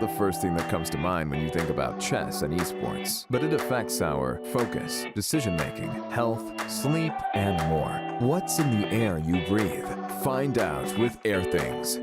the first thing that comes to mind when you think about chess and esports, but it affects our focus, decision-making, health, sleep, and more. What's in the air you breathe? Find out with Airthings.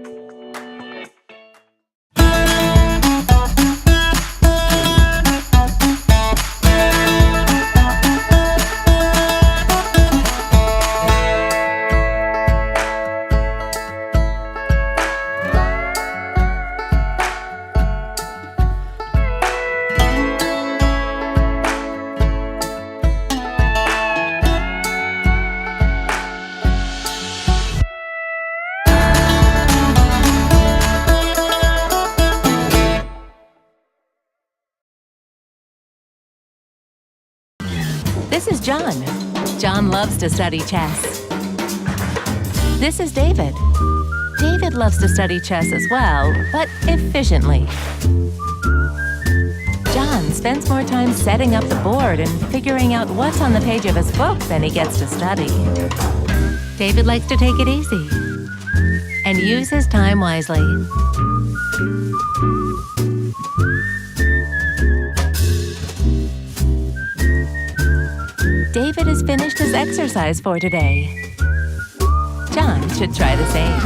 This is John. John loves to study chess. This is David. David loves to study chess as well, but efficiently. John spends more time setting up the board and figuring out what's on the page of his book than he gets to study. David likes to take it easy and use his time wisely. David has finished his exercise for today. John should try the same.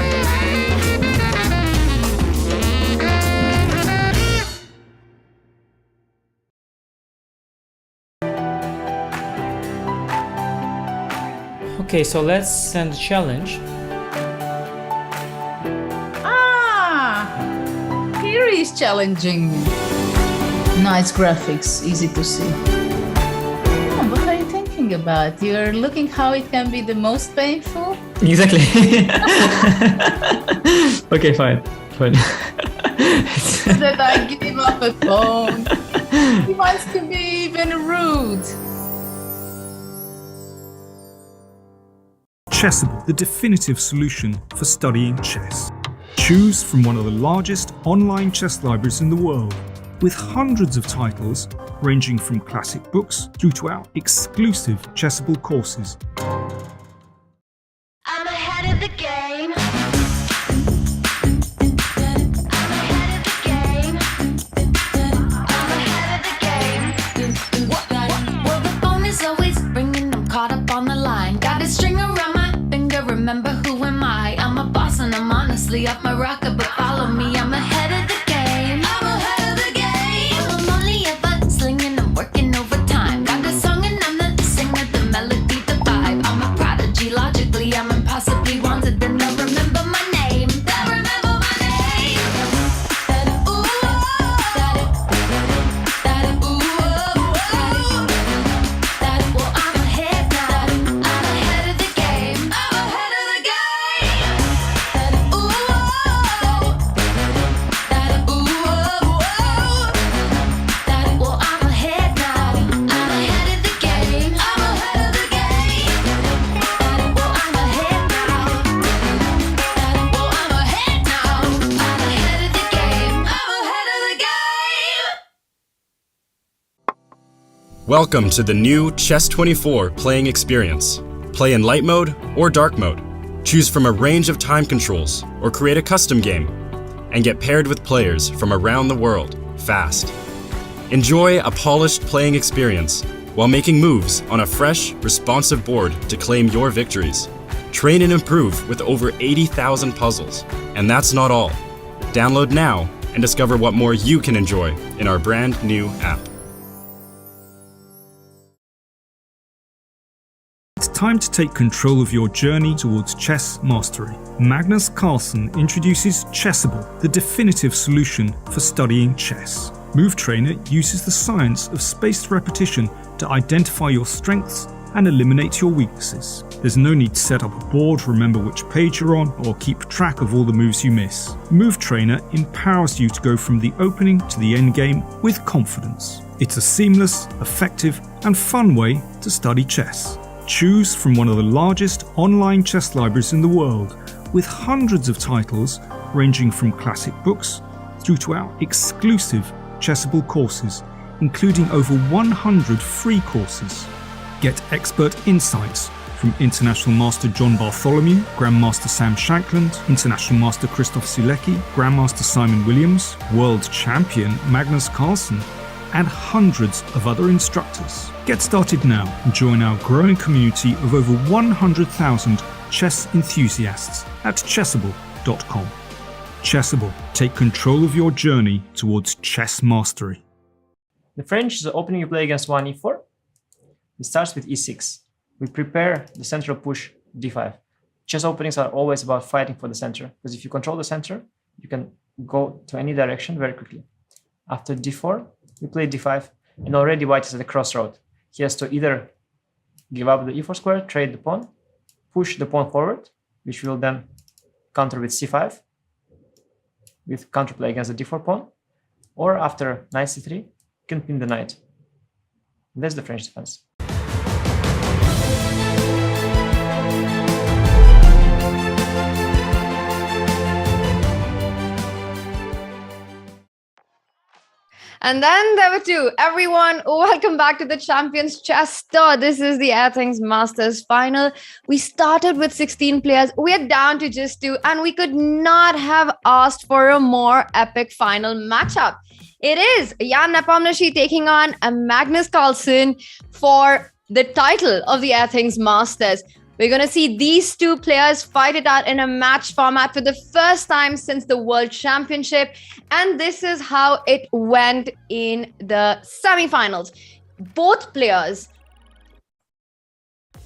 Okay, so let's send a challenge. Here is challenging. Nice graphics, easy to see. What are you thinking about? You're looking how it can be the most painful? Exactly. Okay, fine. That I give him up a phone. He wants to be even rude. Chessable, the definitive solution for studying chess. Choose from one of the largest online chess libraries in the world, with hundreds of titles ranging from classic books through to our exclusive Chessable courses. I'm ahead of the game. Well, the phone is always ringing. I'm caught up on the line. Got a string around my finger. Remember who am I? I'm a boss and I'm honestly off my rocker, but follow me. I'm ahead of the game. I'm ahead of the game. I'm only ever slinging. I'm working overtime. Got a song and I'm the singer, the melody, the vibe. I'm a prodigy. Logically, I'm impossibly wanted. And they'll remember my name. They'll remember my name. Ooh, well, I'm ahead now. I'm ahead of the game. I'm ahead of the game. Ooh, well, I'm ahead now. I'm ahead of the game. I'm ahead of the game. Well, I'm ahead now. Well, I'm ahead now. I'm ahead of the game. I'm ahead of the game. Welcome to the new Chess24 playing experience. Play in light mode or dark mode. Choose from a range of time controls or create a custom game and get paired with players from around the world fast. Enjoy a polished playing experience while making moves on a fresh, responsive board to claim your victories. Train and improve with over 80,000 puzzles. And that's not all. Download now and discover what more you can enjoy in our brand new app. It's time to take control of your journey towards chess mastery. Magnus Carlsen introduces Chessable, the definitive solution for studying chess. Move Trainer uses the science of spaced repetition to identify your strengths and eliminate your weaknesses. There's no need to set up a board, remember which page you're on, or keep track of all the moves you miss. Move Trainer empowers you to go from the opening to the end game with confidence. It's a seamless, effective, and fun way to study chess. Choose from one of the largest online chess libraries in the world, with hundreds of titles ranging from classic books through to our exclusive Chessable courses, including over 100 free courses. Get expert insights from International Master John Bartholomew, Grandmaster Sam Shankland, International Master Krzysztof Sulecki, Grandmaster Simon Williams, World Champion Magnus Carlsen, and hundreds of other instructors. Get started now and join our growing community of over 100,000 chess enthusiasts at chessable.com. Chessable, take control of your journey towards chess mastery. The French is the opening you play against one e4. It starts with e6. We prepare the central push d5. Chess openings are always about fighting for the center, because if you control the center, you can go to any direction very quickly. After d4, we play d5, and already white is at the crossroad. He has to either give up the e4 square, trade the pawn, push the pawn forward, which will then counter with c5, with counterplay against the d4 pawn, or after knight c3, you can pin the knight. And that's the French defense. And then there were two. Everyone, welcome back to the Champions Chess Tour. This is the Airthings Masters Final. We started with 16 players. We're down to just 2, and we could not have asked for a more epic final matchup. It is Jan Nepomniachtchi taking on Magnus Carlsen for the title of the Airthings Masters. We're going to see these two players fight it out in a match format for the first time since the World Championship. And this is how it went in the semifinals. Both players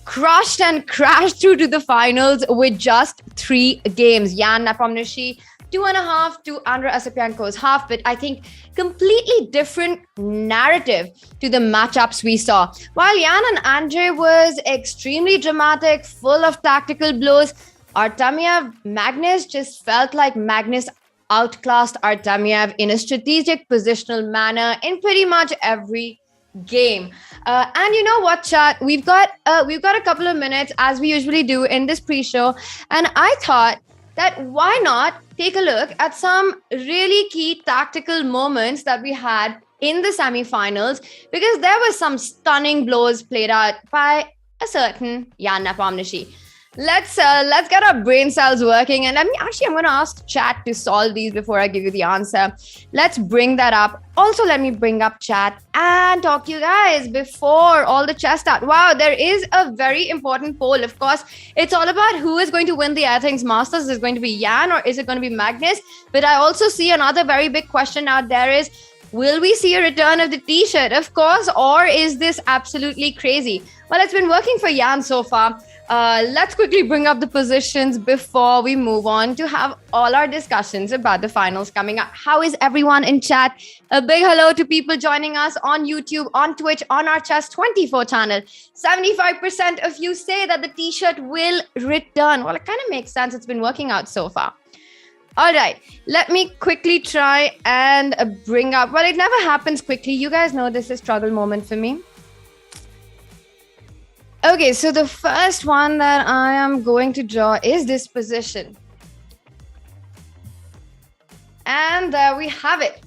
crushed and crashed through to the finals with just 3 games. Jan Nepomniachtchi, 2.5 to Andrei Asipienko's half, but I think completely different narrative to the matchups we saw. While Jan and Andrei was extremely dramatic, full of tactical blows, Artemiev, Magnus just felt like Magnus outclassed Artemiev in a strategic positional manner in pretty much every game. And you know what, chat? We've got a couple of minutes, as we usually do in this pre-show, and I thought that why not take a look at some really key tactical moments that we had in the semifinals, because there were some stunning blows played out by a certain Jan Nepomniachtchi. Let's get our brain cells working, and I'm going to ask chat to solve these before I give you the answer. Let's bring that up. Also, let me bring up chat and talk to you guys before all the chess start. Wow, there is a very important poll. Of course, it's all about who is going to win the Airthings Masters. Is it going to be Jan or is it going to be Magnus? But I also see another very big question out there is, will we see a return of the t-shirt? Of course, or is this absolutely crazy? Well, it's been working for Jan so far. Let's quickly bring up the positions before we move on to have all our discussions about the finals coming up. How is everyone in chat? A big hello to people joining us on YouTube, on Twitch, on our Chess24 channel. 75% of you say that the t-shirt will return. Well, it kind of makes sense. It's been working out so far. All right, let me quickly try and bring up. Well, it never happens quickly. You guys know this is a struggle moment for me. Okay, so the first one that I am going to draw is this position. And there we have it.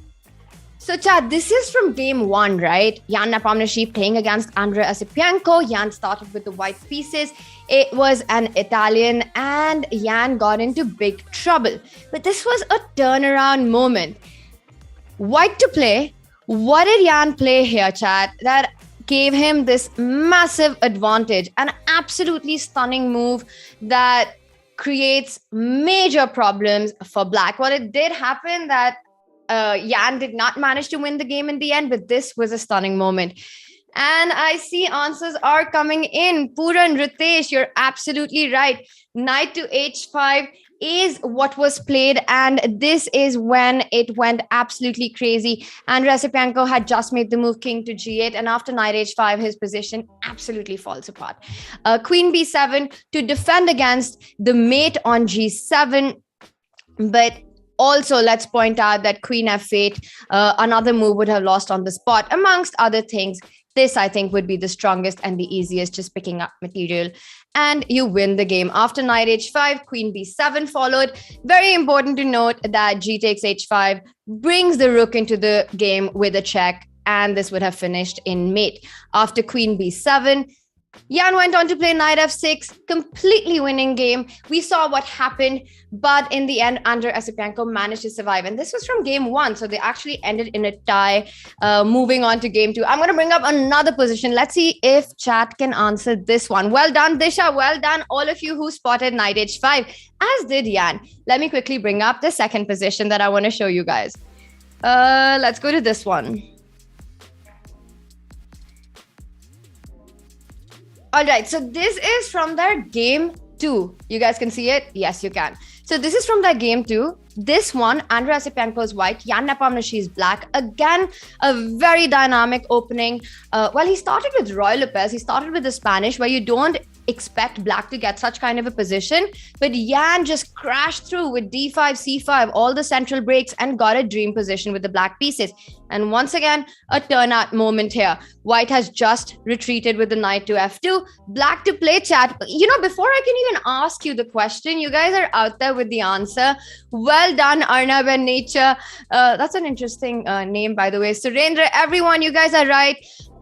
So chat, this is from game 1, right? Jan Nepomniachtchi playing against Andrei Asipienko. Jan started with the white pieces. It was an Italian and Jan got into big trouble. But this was a turnaround moment. White to play. What did Jan play here, chat? That gave him this massive advantage, an absolutely stunning move that creates major problems for black. Well, it did happen that Jan did not manage to win the game in the end, but this was a stunning moment. And I see answers are coming in. Puran, Ritesh, you're absolutely right. Knight to h5 is what was played, and this is when it went absolutely crazy. Andrei Asipienko had just made the move king to g8, and after knight h5, his position absolutely falls apart. Queen b7 to defend against the mate on g7, but also, let's point out that queen f8, another move would have lost on the spot, amongst other things. This, I think, would be the strongest and the easiest, just picking up material. And you win the game. After knight h5, queen b7 followed. Very important to note that g takes h5 brings the rook into the game with a check, and this would have finished in mate. After queen b7, Jan went on to play knight f6, completely winning game. We saw what happened, but in the end, Andrei Asipenko managed to survive. And this was from game 1, so they actually ended in a tie. Moving on to game 2. I'm going to bring up another position. Let's see if chat can answer this one. Well done, Disha. Well done, all of you who spotted knight h5, as did Jan. Let me quickly bring up the second position that I want to show you guys. Let's go to this one. All right, so this is from their game 2. You guys can see it? Yes, you can. So this is from their game 2. This one, Andrei Asipenko is white, Jan Nepomuceno is black. Again, a very dynamic opening. Well, he started with Roy Lopez. He started with the Spanish, where you don't expect black to get such kind of a position. But Jan just crashed through with d5, c5, all the central breaks, and got a dream position with the black pieces. And once again, a turnout moment here. White has just retreated with the knight to f2. Black to play, chat. You know, before I can even ask you the question, you guys are out there with the answer. Well done, Arnab and Nature. That's an interesting name, by the way. Surendra, everyone, you guys are right.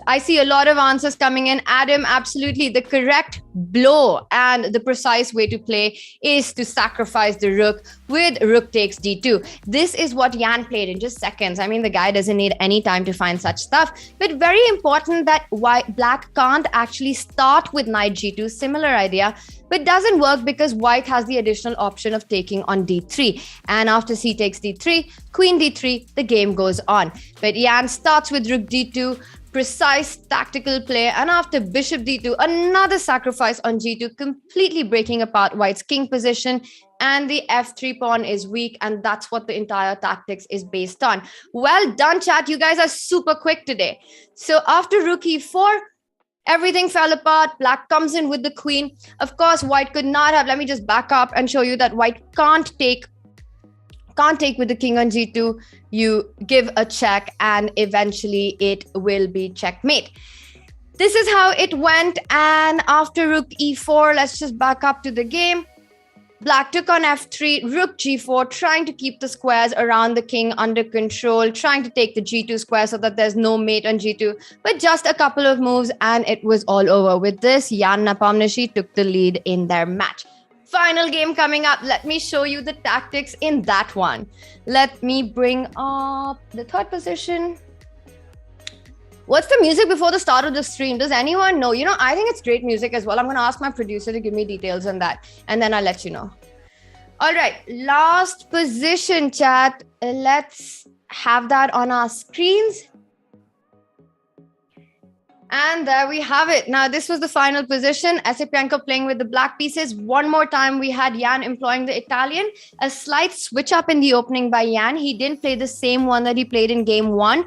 I see a lot of answers coming in. Adam, absolutely. The correct blow and the precise way to play is to sacrifice the rook with rook takes d2. This is what Jan played in just seconds. I mean, the guy doesn't need any time to find such stuff. But very important that black can't actually start with knight g2. Similar idea, but doesn't work because white has the additional option of taking on d3. And after c takes d3, queen d3, the game goes on. But Jan starts with rook d2, precise tactical play, and after bishop d2, another sacrifice on g2, completely breaking apart white's king position, and the f3 pawn is weak, and that's what the entire tactics is based on. Well done, chat. You guys are super quick today. So after rook e4, everything fell apart. Black comes in with the queen. Of course, white could not have. Let me just back up and show you that white can't take with the king on g2. You give a check and eventually it will be checkmate. This is how it went. And after rook e4, let's just back up to the game. Black took on f3, rook g4, trying to keep the squares around the king under control, trying to take the g2 square so that there's no mate on g2. But just a couple of moves and it was all over. With this, Jan Nepomuceno took the lead in their match. Final game coming up. Let me show you the tactics in that one. Let me bring up the third position. What's the music before the start of the stream? Does anyone know? You know, I think it's great music as well. I'm going to ask my producer to give me details on that, and then I'll let you know. All right, last position, chat. Let's have that on our screens. And there we have it. Now, this was the final position. Asipenko playing with the black pieces. One more time, we had Jan employing the Italian. A slight switch up in the opening by Jan. He didn't play the same one that he played in game 1.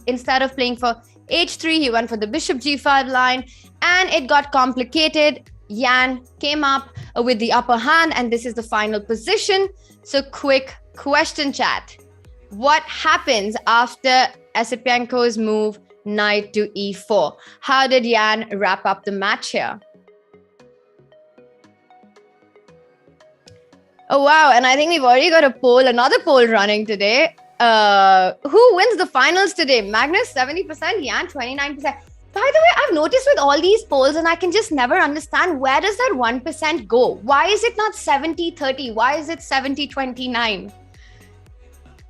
Instead of playing for h3, he went for the bishop g5 line. And it got complicated. Jan came up with the upper hand. And this is the final position. So quick question, chat. What happens after Asipenko's move knight to e4? How did Jan wrap up the match here? Oh, wow. And I think we've already got another poll running today. Who wins the finals today? Magnus, 70%, Jan, 29%. By the way, I've noticed with all these polls, and I can just never understand, where does that 1% go? Why is it not 70-30? Why is it 70-29?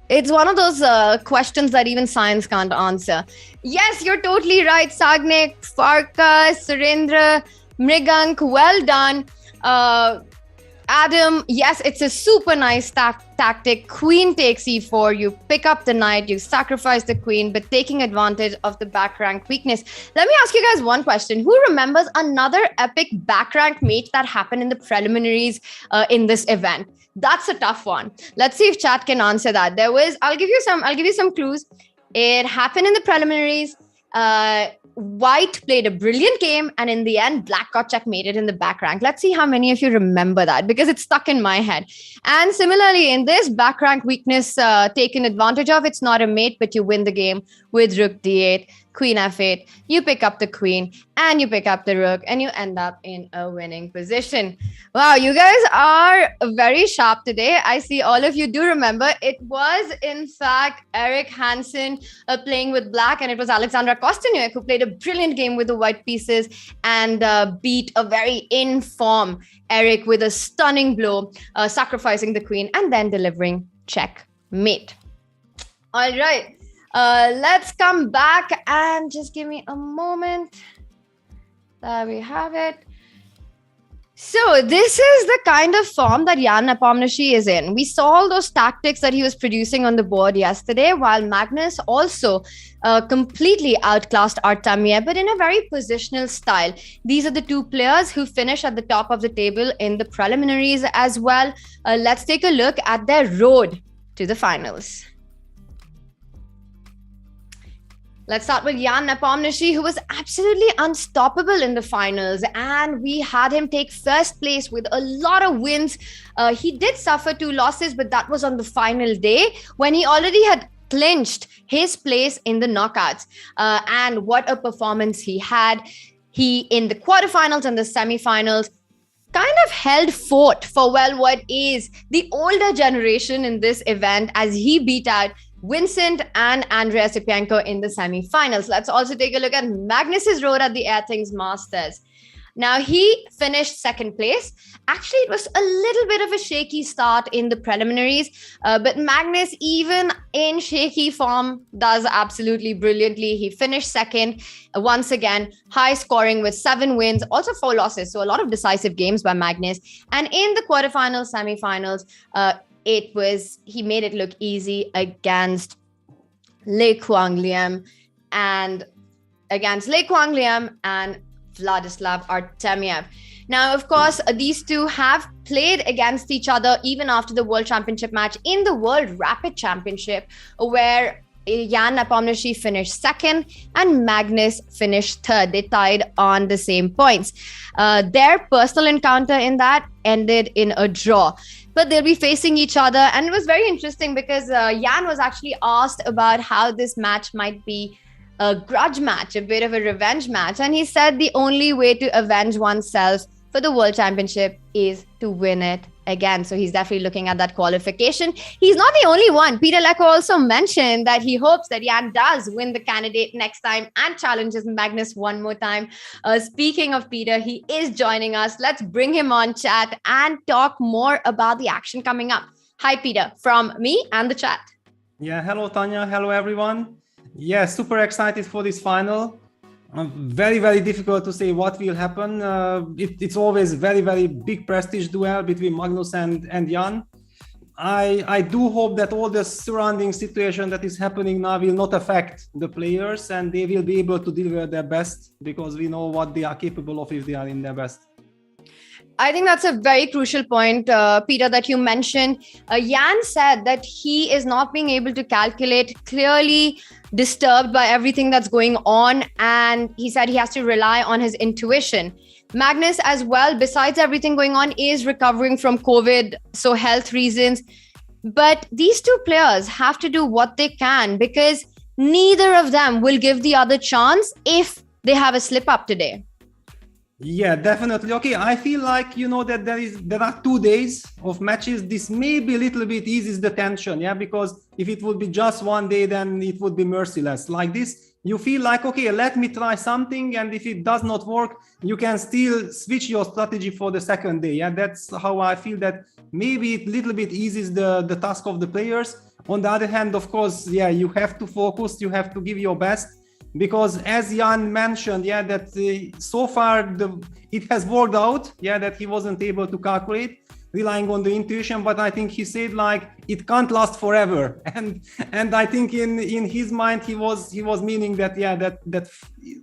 It's one of those questions that even science can't answer. Yes, you're totally right, Sagnik, Farkas, Surendra, Mrigank, well done. Adam, yes, it's a super nice tactic. Queen takes e4, you pick up the knight, you sacrifice the queen, but taking advantage of the back rank weakness. Let me ask you guys one question. Who remembers another epic back rank mate that happened in the preliminaries in this event? That's a tough one. Let's see if chat can answer that. I'll give you some clues. It happened in the preliminaries. White played a brilliant game, and in the end, black got checkmated in the back rank. Let's see how many of you remember that, because it's stuck in my head. And similarly, in this back rank weakness taken advantage of, it's not a mate, but you win the game with rook d8. queen f8, you pick up the queen, and you pick up the rook, and you end up in a winning position. Wow, you guys are very sharp today. I see all of you do remember. It was, in fact, Eric Hansen playing with black, and it was Alexandra Kostyniuk who played a brilliant game with the white pieces and beat a very in-form Eric with a stunning blow, sacrificing the queen and then delivering checkmate. All right, let's come back and just give me a moment. There we have it. So this is the kind of form that Jan Nepomniachtchi is in. We saw all those tactics that he was producing on the board yesterday, while Magnus also completely outclassed Artemiev, but in a very positional style. These are the two players who finish at the top of the table in the preliminaries as well. Let's take a look at their road to the finals. Let's start with Jan Nepomniachtchi, who was absolutely unstoppable in the finals. And we had him take first place with a lot of wins. He did suffer 2 losses, but that was on the final day when he already had clinched his place in the knockouts. And what a performance he had. He, in the quarterfinals and the semifinals, kind of held fort for, well, what is the older generation in this event, as he beat out Vincent and Andrei Asipenko in the semi-finals. Let's also take a look at Magnus's road at the Airthings Masters. Now, he finished second place. Actually, it was a little bit of a shaky start in the preliminaries, but Magnus, even in shaky form, does absolutely brilliantly. He finished second, once again, high scoring with 7 wins, also 4 losses. So a lot of decisive games by Magnus. And in the quarterfinals, semi-finals, he made it look easy against Lei Kuangliam and Vladislav Artemiev. Now, of course, these two have played against each other even after the World Championship match in the World Rapid Championship, where Jan Nepomniachtchi finished second and Magnus finished third. They tied on the same points. Their personal encounter in that ended in a draw. But they'll be facing each other. And it was very interesting because Jan was actually asked about how this match might be a grudge match, a bit of a revenge match. And he said the only way to avenge oneself for the World Championship is to win it again. So he's definitely looking at that qualification. He's not the only one. Peter Leko also mentioned that he hopes that Jan does win the candidate next time and challenges Magnus one more time. Speaking of Peter, he is joining us. Let's bring him on chat and talk more about the action coming up. Hi, Peter, from me and the chat. Yeah, hello, Tanya. Hello, everyone. Yeah, super excited for this final. Very, very difficult to say what will happen. It's always very, very big prestige duel between Magnus and Jan. I do hope that all the surrounding situation that is happening now will not affect the players and they will be able to deliver their best, because we know what they are capable of if they are in their best. I think that's a very crucial point, Peter, that you mentioned. Jan said that he is not being able to calculate, clearly disturbed by everything that's going on. And he said he has to rely on his intuition. Magnus as well, besides everything going on, is recovering from COVID, so health reasons. But these two players have to do what they can, because neither of them will give the other chance if they have a slip up today. Yeah, definitely. Okay, I feel like, that there are 2 days of matches. This may be a little bit eases the tension, yeah, because if it would be just 1 day, then it would be merciless. Like this, you feel like, okay, let me try something, and if it does not work, you can still switch your strategy for the second day. Yeah, that's how I feel that maybe it a little bit eases the task of the players. On the other hand, of course, yeah, you have to focus, you have to give your best. Because as Jan mentioned, yeah, that so far it has worked out, yeah, that he wasn't able to calculate, relying on the intuition. But I think he said like it can't last forever, and I think in his mind he was meaning that that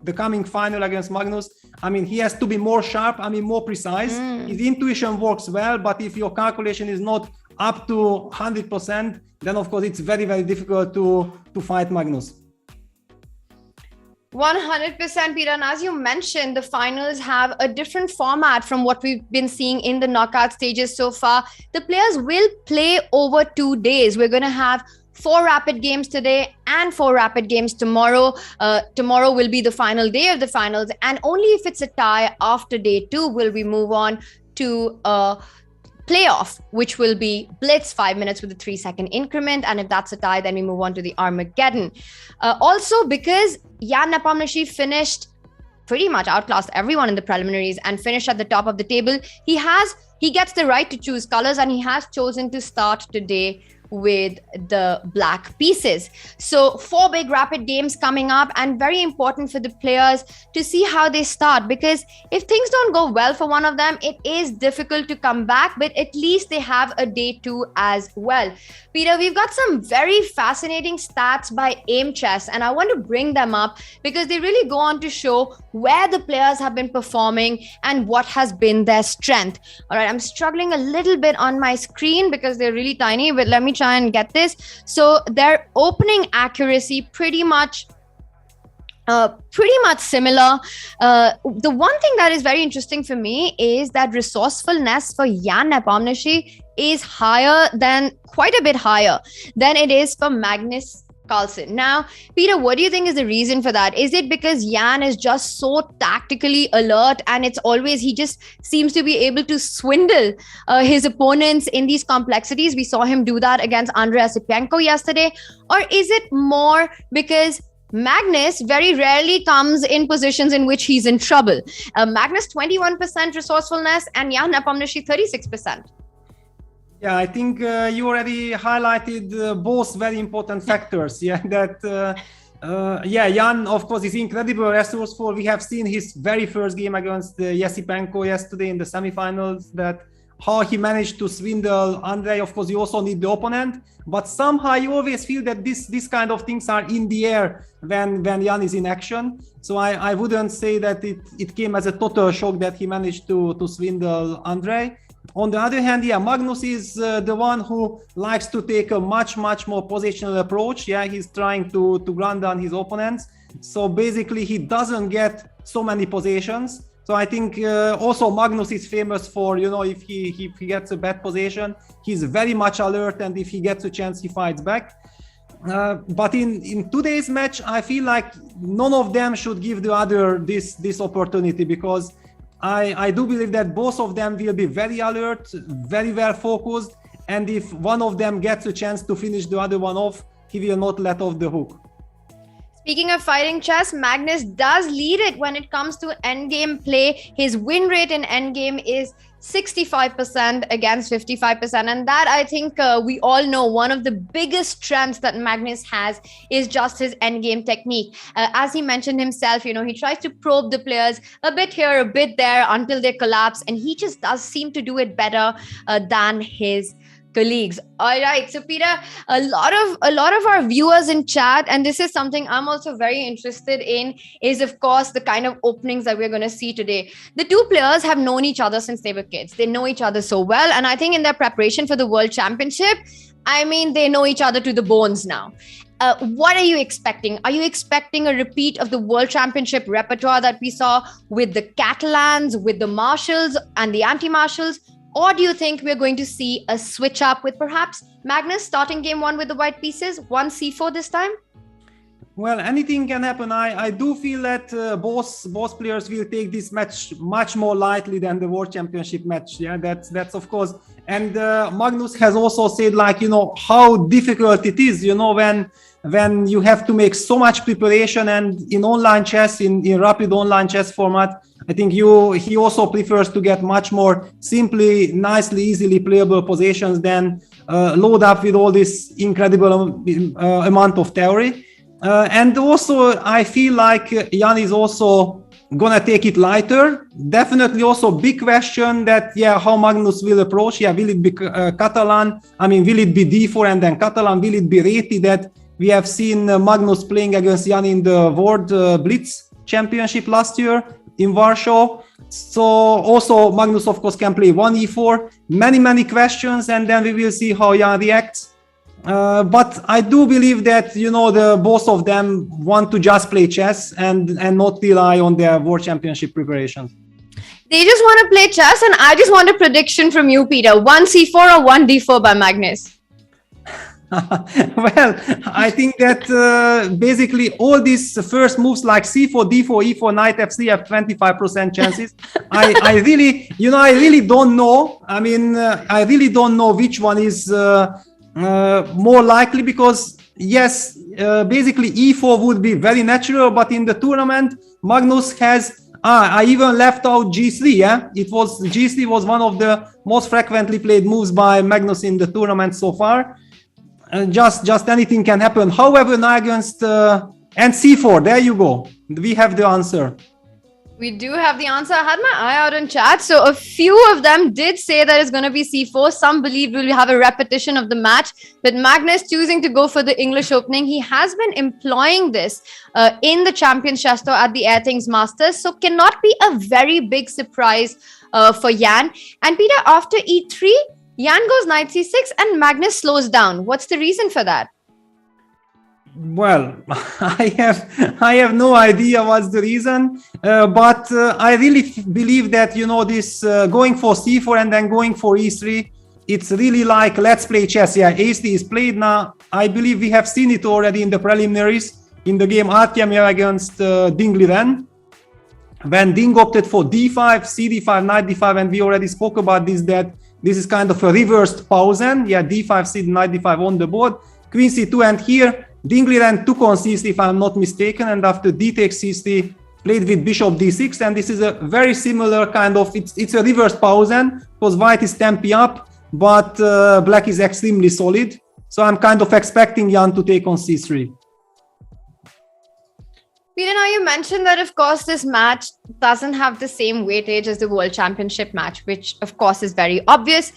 the coming final against Magnus, I mean, he has to be more sharp, I mean, more precise. His intuition works well, but if your calculation is not up to 100%, then of course it's very, very difficult to fight Magnus. 100%, Peter. And as you mentioned, the finals have a different format from what we've been seeing in the knockout stages so far. The players will play over 2 days. We're going to have 4 rapid games today and 4 rapid games tomorrow. Tomorrow will be the final day of the finals, and only if it's a tie after day 2 will we move on to playoff, which will be blitz 5 minutes with a 3-second increment, and if that's a tie, then we move on to the Armageddon. Also, because Jan Nepomniachtchi finished pretty much outclassed everyone in the preliminaries and finished at the top of the table, he gets the right to choose colors, and he has chosen to start today with the black pieces. So 4 big rapid games coming up, and very important for the players to see how they start, because if things don't go well for one of them, it is difficult to come back, but at least they have a day 2 as well. Peter, we've got some very fascinating stats by Aim Chess, and I want to bring them up because they really go on to show where the players have been performing and what has been their strength. All right, I'm struggling a little bit on my screen because they're really tiny, but let me try and get this. So their opening accuracy pretty much similar. The one thing that is very interesting for me is that resourcefulness for Jan Nepomniachtchi is quite a bit higher than it is for Magnus Carlsen. Now, Peter, what do you think is the reason for that? Is it because Jan is just so tactically alert, and he just seems to be able to swindle his opponents in these complexities? We saw him do that against Andrei Asipenko yesterday. Or is it more because Magnus very rarely comes in positions in which he's in trouble? Magnus 21% resourcefulness and Jan Nepomniachtchi 36%. Yeah, I think you already highlighted both very important factors. Yeah, Jan, of course, is incredibly resourceful. We have seen his very first game against Yesipenko yesterday in the semifinals, that how he managed to swindle Andrei. Of course, you also need the opponent, but somehow you always feel that this kind of things are in the air when Jan is in action. So I wouldn't say that it came as a total shock that he managed to swindle Andrei. On the other hand, yeah, Magnus is the one who likes to take a much more positional approach. Yeah, he's trying to ground down his opponents. So basically, he doesn't get so many positions. So I think also Magnus is famous for, if he gets a bad position, he's very much alert, and if he gets a chance, he fights back. But in today's match, I feel like none of them should give the other this opportunity, because I do believe that both of them will be very alert, very well focused, and if one of them gets a chance to finish the other one off, he will not let off the hook. Speaking of fighting chess, Magnus does lead it when it comes to endgame play. His win rate in endgame is 65% against 55%. And that, I think we all know, one of the biggest strengths that Magnus has is just his endgame technique. As he mentioned himself, he tries to probe the players a bit here, a bit there until they collapse. And he just does seem to do it better than his colleagues. All right, so Peter, a lot of our viewers in chat, and this is something I'm also very interested in, is of course the kind of openings that we're going to see today. The two players have known each other since they were kids. They know each other so well, and I think in their preparation for the World Championship, they know each other to the bones now. What are you expecting? Are you expecting a repeat of the World Championship repertoire that we saw with the Catalans, with the Marshals and the anti-Marshals? Or do you think we're going to see a switch up with perhaps Magnus starting game 1 with the white pieces, 1 c4 this time? Well, anything can happen. I do feel that both players will take this match much more lightly than the World Championship match. Yeah, that's of course. And Magnus has also said, how difficult it is, when you have to make so much preparation, and in online chess, in rapid online chess format, I think he also prefers to get much more simply, nicely, easily playable positions than load up with all this incredible amount of theory. And also, I feel like Jan is also gonna take it lighter. Definitely also big question that, how Magnus will approach. Will it be Catalan? Will it be d4 and then Catalan? Will it be Reti that we have seen Magnus playing against Jan in the World Blitz Championship last year in Warsaw? So also Magnus, of course, can play 1e4. Many questions, and then we will see how Jan reacts. But I do believe that, the both of them want to just play chess and not rely on their World Championship preparations. They just want to play chess, and I just want a prediction from you, Peter. 1 c4 or 1 d4 by Magnus? Well, I think that basically all these first moves like c4, d4, e4, knight f3 have 25% chances. I really, I really don't know. I mean, I really don't know which one is more likely, because yes, basically e4 would be very natural, but in the tournament, Magnus has. I even left out g3. Yeah, g3 was one of the most frequently played moves by Magnus in the tournament so far. Just anything can happen. However, knight against and c4. There you go. We have the answer. We do have the answer. I had my eye out in chat. So a few of them did say that it's going to be c4. Some believe we'll have a repetition of the match. But Magnus choosing to go for the English opening. He has been employing this in the Champions Chess Tour at the Airthings Masters. So cannot be a very big surprise for Jan. And Peter, after e3, Jan goes knight c6 and Magnus slows down. What's the reason for that? Well, I have no idea what's the reason, but I really believe that, this going for c4 and then going for e3, it's really like let's play chess. Yeah, ace is played now. I believe we have seen it already in the preliminaries in the game Artyomir against Ding Liren, when Ding opted for d5, cd5, knight d5, and we already spoke about this, that this is kind of a reversed Pausen. Yeah, d5, cd, knight d5 on the board, queen c2, and here Ding Liren took on c3 if I'm not mistaken, and after d takes c3 played with bishop d6, and this is a very similar kind of, it's a reverse Pausen, because white is tempi up, but black is extremely solid. So I'm kind of expecting Jan to take on c3. Peter, now you mentioned that, of course, this match doesn't have the same weightage as the World Championship match, which, of course, is very obvious.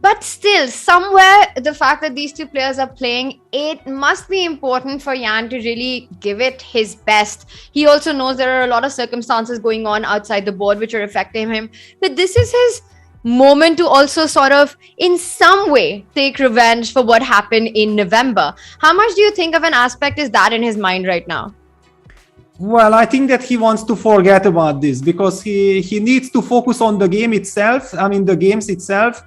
But still, somewhere, the fact that these two players are playing, it must be important for Jan to really give it his best. He also knows there are a lot of circumstances going on outside the board which are affecting him. But this is his moment to also sort of, in some way, take revenge for what happened in November. How much do you think of an aspect is that in his mind right now? Well, I think that he wants to forget about this, because he needs to focus on the game itself. I mean, the games itself.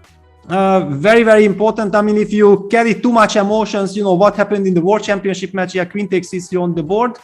Very, very important. I mean, if you carry too much emotions, what happened in the World Championship match, yeah, queen takes c3 on the board.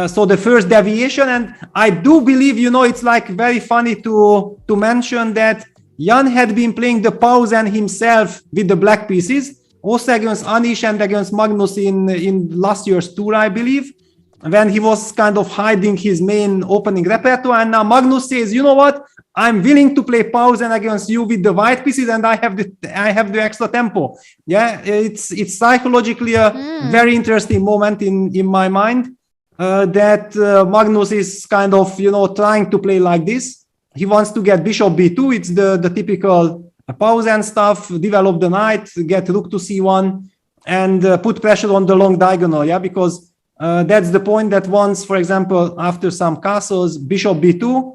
So the first deviation, and I do believe, it's like very funny to mention that Jan had been playing the Pausen himself with the black pieces, also against Anish and against Magnus in last year's tour, I believe, when he was kind of hiding his main opening repertoire. And now Magnus says, you know what? I'm willing to play Pausen against you with the white pieces, and I have the extra tempo. Yeah, it's psychologically a very interesting moment in my mind, that Magnus is kind of trying to play like this. He wants to get bishop b2. It's the typical Pausen stuff. Develop the knight, get rook to c1, and put pressure on the long diagonal. Yeah, because that's the point that once, for example, after some castles, bishop b2.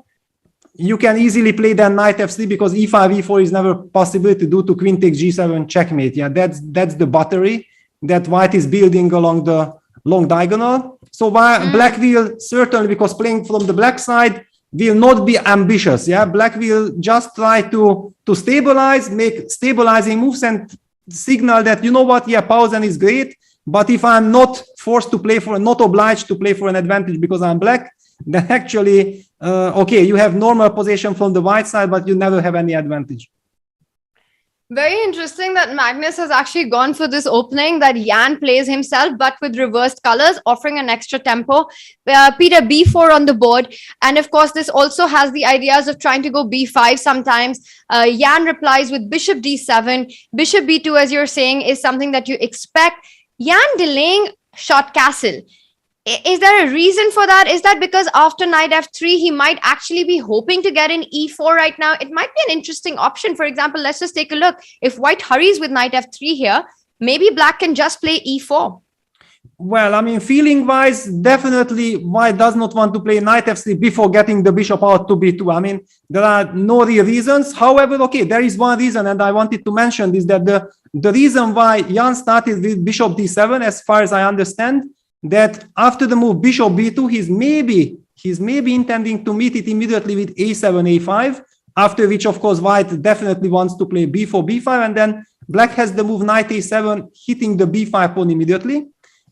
You can easily play then knight f3, because e5, e4 is never possible to do to queen takes g7 checkmate. Yeah, that's the battery that white is building along the long diagonal. So black will certainly, because playing from the black side, will not be ambitious. Yeah, black will just try to stabilize, make stabilizing moves, and signal that, yeah, Pausen is great, but if I'm not forced to play for, not obliged to play for an advantage because I'm black, then actually, okay, you have normal position from the white side, but you never have any advantage. Very interesting that Magnus has actually gone for this opening that Jan plays himself, but with reversed colors, offering an extra tempo. Peter, b4 on the board. And of course, this also has the ideas of trying to go b5 sometimes. Jan replies with bishop d7. Bishop b2, as you're saying, is something that you expect. Jan delaying short castle. Is there a reason for that? Is that because after knight f3, he might actually be hoping to get in e4 right now? It might be an interesting option. For example, let's just take a look. If white hurries with knight f3 here, maybe black can just play e4. Well, I mean, feeling-wise, definitely white does not want to play knight f3 before getting the bishop out to b2. I mean, there are no real reasons. However, okay, there is one reason, and I wanted to mention this, that the reason why Jan started with bishop d7, as far as I understand, that after the move bishop b2, he's maybe intending to meet it immediately with a7, a5, after which, of course, white definitely wants to play b4, b5, and then Black has the move knight a7, hitting the b5 pawn immediately.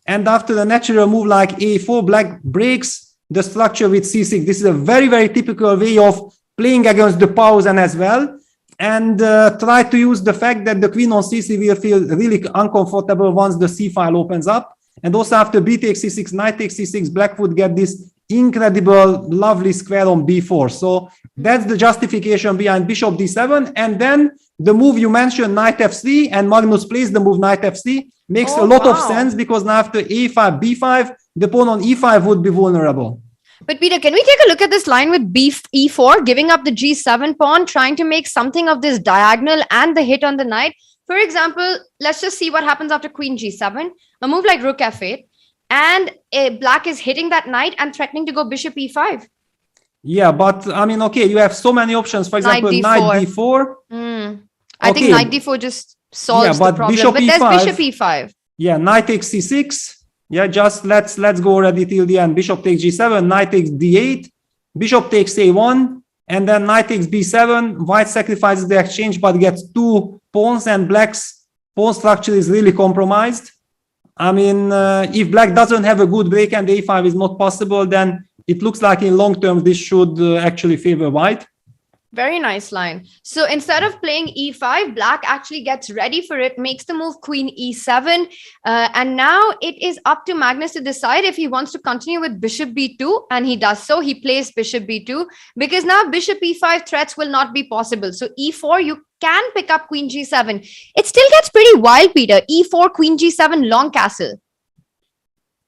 And after the natural move like a4, Black breaks the structure with c6. This is a very, very typical way of playing against the Pausen as well. And try to use the fact that the queen on c3 will feel really uncomfortable once the c file opens up. And also after b takes c6, knight takes c6, Black would get this incredible, lovely square on b4. So that's the justification behind bishop d7. And then the move you mentioned, knight f3, and Magnus plays the move knight f3, makes a lot of sense, because now after a5, b5, the pawn on e5 would be vulnerable. But Peter, can we take a look at this line with e4, giving up the g7 pawn, trying to make something of this diagonal and the hit on the knight? For example, let's just see what happens after queen g7. A move like rook f8, and Black is hitting that knight and threatening to go bishop e5. Yeah, but I mean, okay, you have so many options. For example, knight d4. I think knight d4 just solves the problem. Bishop but e5, there's bishop e5. Yeah, knight takes c6. Yeah, just let's go already till the end. Bishop takes g7, knight takes d8, bishop takes a1, and then knight takes b7. White sacrifices the exchange but gets two pawns, and Black's pawn structure is really compromised. I mean, if Black doesn't have a good break and a5 is not possible, then it looks like in long term this should actually favor White. Very nice line. So instead of playing e5, Black actually gets ready for it, makes the move queen e7. And now it is up to Magnus to decide if he wants to continue with bishop b2. And he does so. He plays bishop b2 because now bishop e5 threats will not be possible. So e4, you can pick up queen g7. It still gets pretty wild, Peter. e4, queen g7, long castle.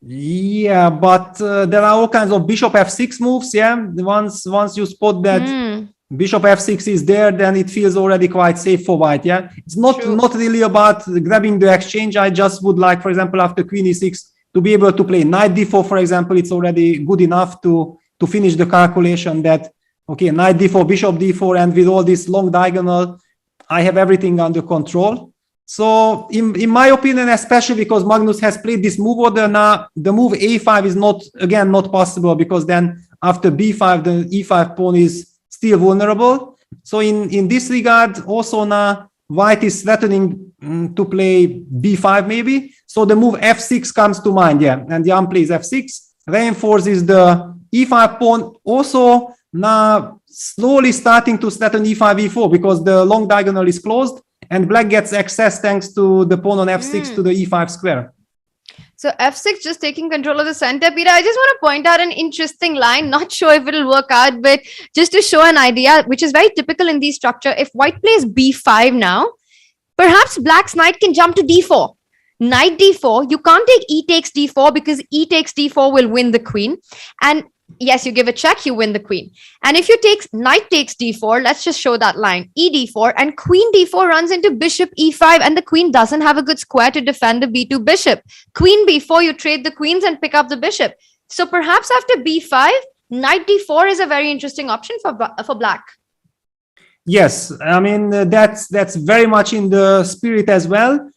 Yeah, but there are all kinds of bishop f6 moves. Yeah, once you spot that bishop f6 is there, then it feels already quite safe for White. Yeah, it's not really about grabbing the exchange. I just would like, for example, after queen e6 to be able to play knight d4, for example. It's already good enough to finish the calculation that, okay, knight d4, bishop d4, and with all this long diagonal, I have everything under control. So in my opinion, especially because Magnus has played this move order now, the move a5 is not possible, because then after b5, the e5 pawn is still vulnerable. So in this regard, also now White is threatening to play b5 maybe. So the move f6 comes to mind, yeah. And Jan plays f6, reinforces the e5 pawn. Also now slowly starting to threaten e5, e4, because the long diagonal is closed and Black gets access thanks to the pawn on f6 to the e5 square. So f6 just taking control of the center. Peter, I just want to point out an interesting line. Not sure if it'll work out, but just to show an idea, which is very typical in these structure. If White plays b5 now, perhaps Black's knight can jump to d4. Knight d4, you can't take e takes d4 because e takes d4 will win the queen. And yes, you give a check, you win the queen. And if you take knight takes d4, let's just show that line, e d4, and queen d4 runs into bishop e5, and the queen doesn't have a good square to defend the b2 bishop. Queen b4, you trade the queens and pick up the bishop. So perhaps after b5, knight d4 is a very interesting option for Black. Yes, I mean, that's very much in the spirit as well.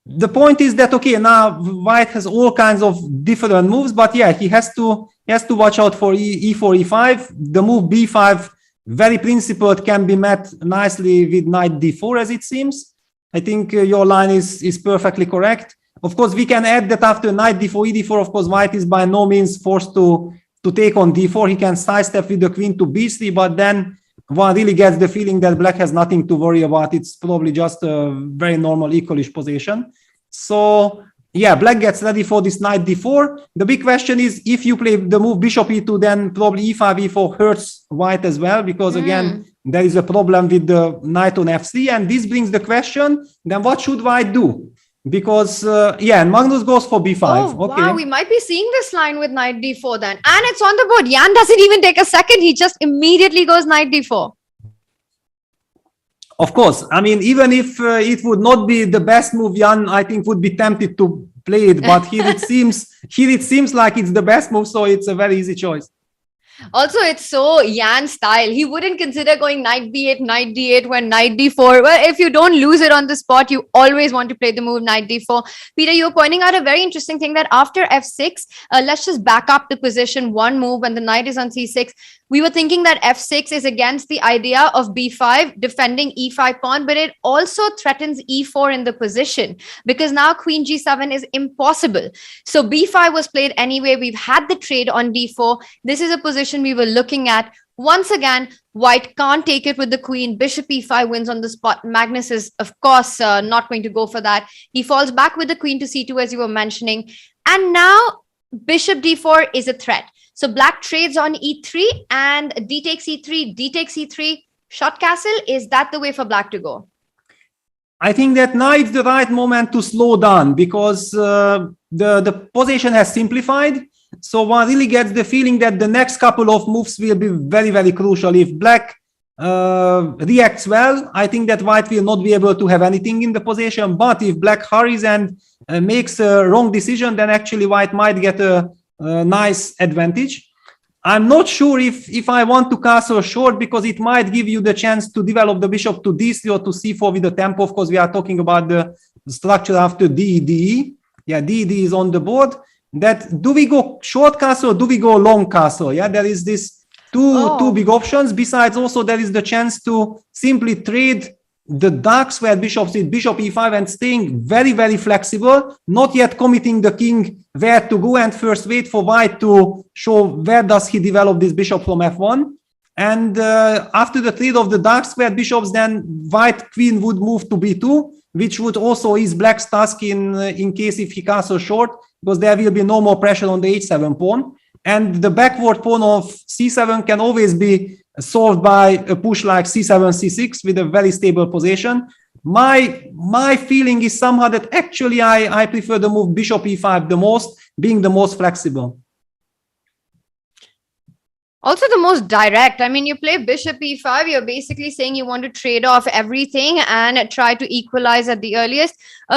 The point is that, okay, now White has all kinds of different moves, but yeah, he has to watch out for e4, e5. The move b5, very principled, can be met nicely with knight d4, as it seems. I think your line is perfectly correct. Of course, we can add that after knight d4, e d4, of course, White is by no means forced to take on d4. He can sidestep with the queen to b3, but then one really gets the feeling that Black has nothing to worry about. It's probably just a very normal equalish position. So yeah, Black gets ready for this knight d4. The big question is, if you play the move bishop e2, then probably e5, e4 hurts White as well, because again, there is a problem with the knight on f3. And this brings the question, then what should White do? Because yeah, and Magnus goes for b5. Oh, okay. Wow, we might be seeing this line with knight d4 then. And it's on the board. Jan doesn't even take a second. He just immediately goes knight d4. Of course, I mean, even if it would not be the best move, Jan, I think, would be tempted to play it. But here it seems like it's the best move, so it's a very easy choice. Also, it's so Yan style. He wouldn't consider going knight d8 when knight d4. Well, if you don't lose it on the spot, you always want to play the move knight d4. Peter, you were pointing out a very interesting thing that after f6, let's just back up the position one move when the knight is on c6. We were thinking that f6 is against the idea of b5, defending e5 pawn, but it also threatens e4 in the position because now queen g7 is impossible. So b5 was played anyway. We've had the trade on d4. This is a position we were looking at. Once again, white can't take it with the queen. Bishop e5 wins on the spot. Magnus is, of course, not going to go for that. He falls back with the queen to c2, as you were mentioning. And now bishop d4 is a threat. So black trades on e3 and d takes e3, d takes e3, short castle. Is that the way for black to go? I think that now is the right moment to slow down because the position has simplified. So one really gets the feeling that the next couple of moves will be very, very crucial. If black reacts well, I think that white will not be able to have anything in the position. But if black hurries and makes a wrong decision, then actually white might get a nice advantage. I'm not sure if I want to castle short because it might give you the chance to develop the bishop to d3 or to c4 with the tempo. Of course, we are talking about the structure after d. Yeah, d is on the board. That do we go short castle or do we go long castle? Yeah, there is this two big options. Besides, also there is the chance to simply trade the dark square bishops with bishop e5 and staying very, very flexible, not yet committing the king where to go and first wait for white to show where does he develop this bishop from f1. And after the trade of the dark square bishops, then white queen would move to b2, which would also ease black's task in case if he castles short, because there will be no more pressure on the h7 pawn. And the backward pawn of c7 can always be solved by a push like c7, c6 with a very stable position. My feeling is somehow that actually I prefer the move bishop e5 the most, being the most flexible. Also the most direct. I mean, you play bishop e5, you're basically saying you want to trade off everything and try to equalize at the earliest.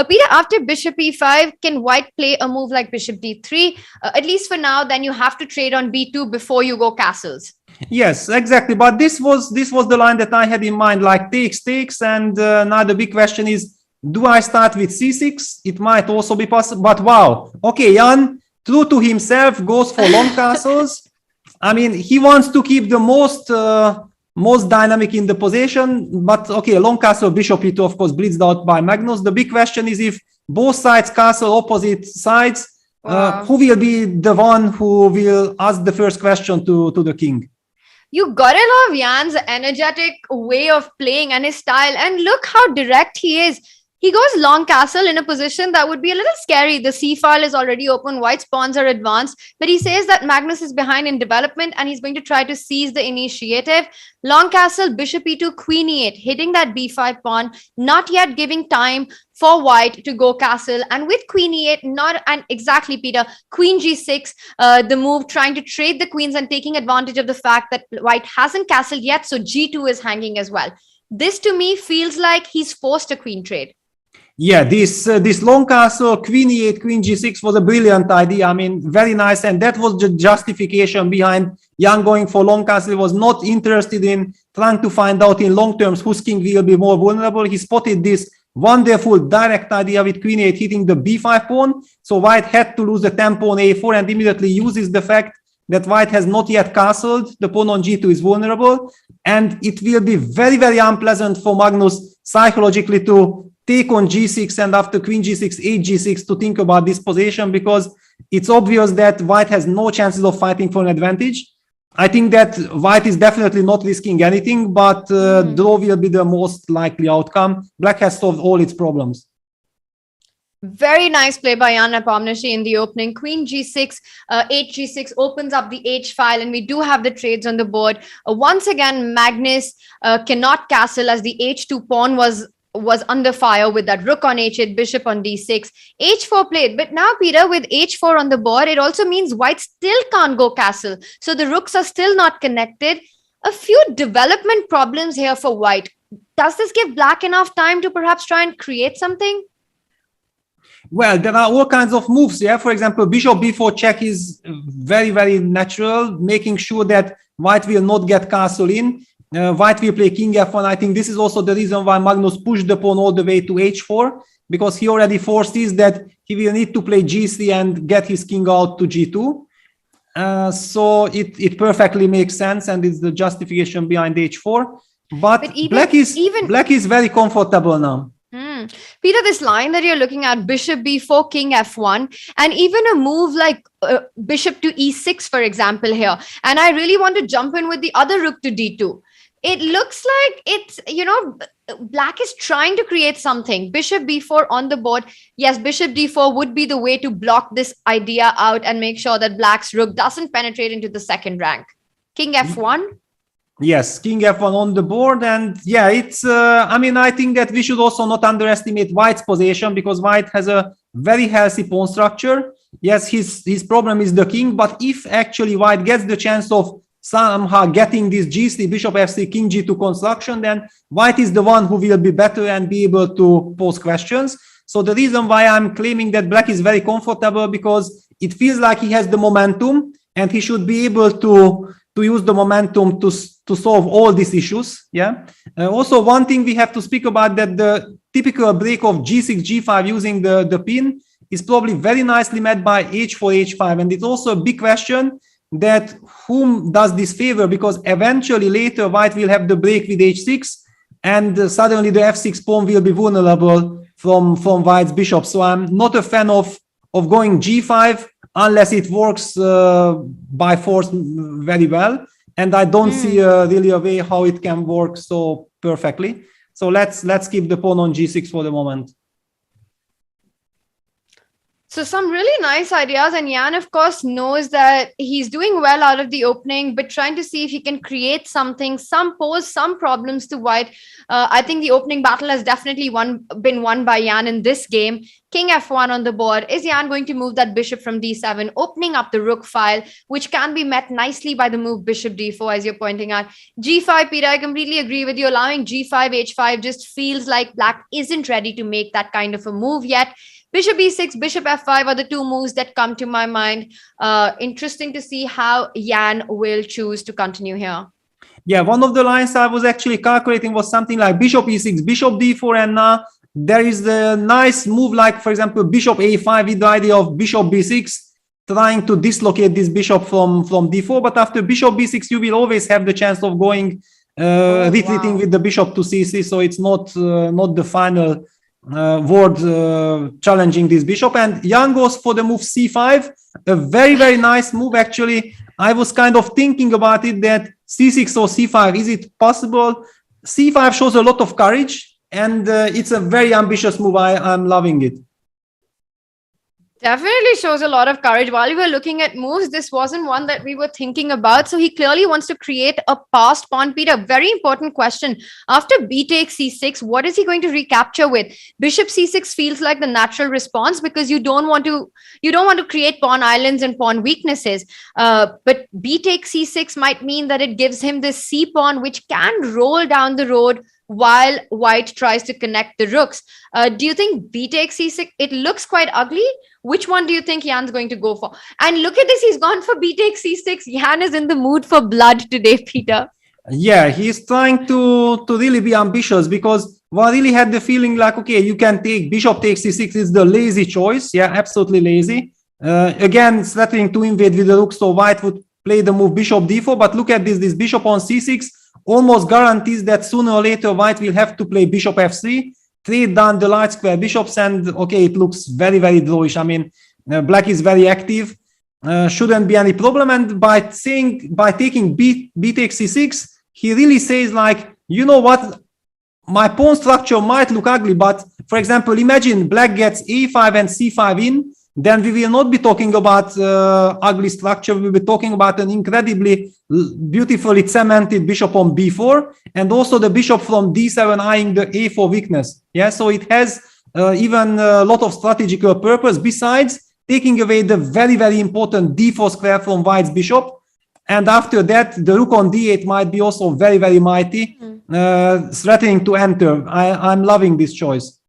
Peter, after bishop e5, can white play a move like bishop d3? At least for now, then you have to trade on b2 before you go castles. Yes, exactly. But this was the line that I had in mind, like takes. And now the big question is, do I start with c6? It might also be possible. But wow. Okay, Jan, true to himself, goes for long castles. I mean, he wants to keep the most dynamic in the position, but okay, long castle, bishop e2, of course, blitzed out by Magnus. The big question is if both sides castle opposite sides, who will be the one who will ask the first question to the king? You gotta love Jan's energetic way of playing and his style, and look how direct he is. He goes long castle in a position that would be a little scary. The c file is already open, white's pawns are advanced, but he says that Magnus is behind in development and he's going to try to seize the initiative. Long castle, bishop e2, queen e8, hitting that b5 pawn, not yet giving time for white to go castle. And with queen e8, not and exactly, Peter, queen g6, the move trying to trade the queens and taking advantage of the fact that white hasn't castled yet, so g2 is hanging as well. This to me feels like he's forced a queen trade. Yeah, this long castle, queen e8, queen g6 was a brilliant idea. I mean, very nice. And that was the justification behind Jan going for long castle. He was not interested in trying to find out in long terms whose king will be more vulnerable. He spotted this wonderful direct idea with queen e8 hitting the b5 pawn. So white had to lose the tempo on a4 and immediately uses the fact that white has not yet castled. The pawn on g2 is vulnerable. And it will be very, very unpleasant for Magnus psychologically to take on g6 and after queen g6, h6 to think about this position, because it's obvious that white has no chances of fighting for an advantage. I think that white is definitely not risking anything, but draw will be the most likely outcome. Black has solved all its problems. Very nice play by Jan Nepomniachtchi in the opening. Queen g6, h6 opens up the h file, and we do have the trades on the board. Once again, Magnus cannot castle as the h2 pawn was under fire with that rook on h8, bishop on d6, h4 played. But now, Peter, with h4 on the board, it also means white still can't go castle. So the rooks are still not connected. A few development problems here for white. Does this give black enough time to perhaps try and create something? Well, there are all kinds of moves. Yeah, for example, bishop b4 check is very, very natural, making sure that white will not get castle in. White will play king f1. I think this is also the reason why Magnus pushed the pawn all the way to h4, because he already foresees that he will need to play g3 and get his king out to g2. So it perfectly makes sense, and it's the justification behind h4. But black is very comfortable now. Peter, this line that you're looking at, bishop b4, king f1, and even a move like bishop to e6, for example, here. And I really want to jump in with the other rook to d2. It looks like it's, black is trying to create something. Bishop b4 on the board. Yes, bishop d4 would be the way to block this idea out and make sure that black's rook doesn't penetrate into the second rank. King f1. Yes, king f1 on the board, and yeah, it's I think that we should also not underestimate white's position, because white has a very healthy pawn structure. Yes, his problem is the king, but if actually white gets the chance of somehow getting this g3, bishop f3, king g2 construction, then white is the one who will be better and be able to pose questions. So the reason why I'm claiming that black is very comfortable, because it feels like he has the momentum and he should be able to use the momentum to solve all these issues. Yeah. Also, one thing we have to speak about, that the typical break of g6, g5 using the pin is probably very nicely met by h4, h5. And it's also a big question that whom does this favor, because eventually later white will have the break with h6, and suddenly the f6 pawn will be vulnerable from white's bishop. So I'm not a fan of going g5 unless it works by force very well, and I don't see really a way how it can work so perfectly. So let's keep the pawn on g6 for the moment. So some really nice ideas, and Jan, of course, knows that he's doing well out of the opening, but trying to see if he can create something, pose some problems to white. I think the opening battle has definitely been won by Jan in this game. King f1 on the board. Is Jan going to move that bishop from d7, opening up the rook file, which can be met nicely by the move bishop d4, as you're pointing out. g5, Peter, I completely agree with you. Allowing g5, h5 just feels like black isn't ready to make that kind of a move yet. Bishop e6, bishop f5 are the two moves that come to my mind. Interesting to see how Jan will choose to continue here. Yeah, one of the lines I was actually calculating was something like bishop e6, bishop d4, and now there is the nice move like, for example, bishop a5 with the idea of bishop b6, trying to dislocate this bishop from d4. But after bishop b6, you will always have the chance of going retreating with the bishop to c3. So it's not the final word challenging this bishop. And Jan goes for the move c5, a very, very nice move. Actually, I was kind of thinking about it, that c6 or c5, is it possible? c5 shows a lot of courage, and it's a very ambitious move. I'm loving it. Definitely shows a lot of courage. While we were looking at moves, this wasn't one that we were thinking about. So he clearly wants to create a passed pawn. Peter, very important question. After b takes c6, what is he going to recapture with? Bishop c6 feels like the natural response, because you don't want to create pawn islands and pawn weaknesses. But b takes c6 might mean that it gives him this c pawn, which can roll down the road while white tries to connect the rooks. Do you think b takes c6? It looks quite ugly. Which one do you think Jan's going to go for? And look at this, he's gone for b takes c6. Jan is in the mood for blood today, Peter. Yeah, he's trying to really be ambitious, because one really had the feeling like, okay, you can take bishop takes c6 is the lazy choice. Yeah, absolutely lazy. Again, threatening to invade with the rook, so white would play the move bishop d4. But look at this bishop on c6 almost guarantees that sooner or later white will have to play bishop f3, trade down the light square bishops, and okay, it looks very, very drawish. I mean, black is very active, shouldn't be any problem. And by taking b takes c6, he really says like, you know what, my pawn structure might look ugly, but for example, imagine black gets a5 and c5 in, then we will not be talking about ugly structure. We'll be talking about an incredibly beautifully cemented bishop on b4, and also the bishop from d7 eyeing the a4 weakness. Yeah, so it has even a lot of strategical purpose, besides taking away the very, very important d4 square from white's bishop. And after that, the rook on d8 might be also very, very mighty, threatening to enter. I'm loving this choice.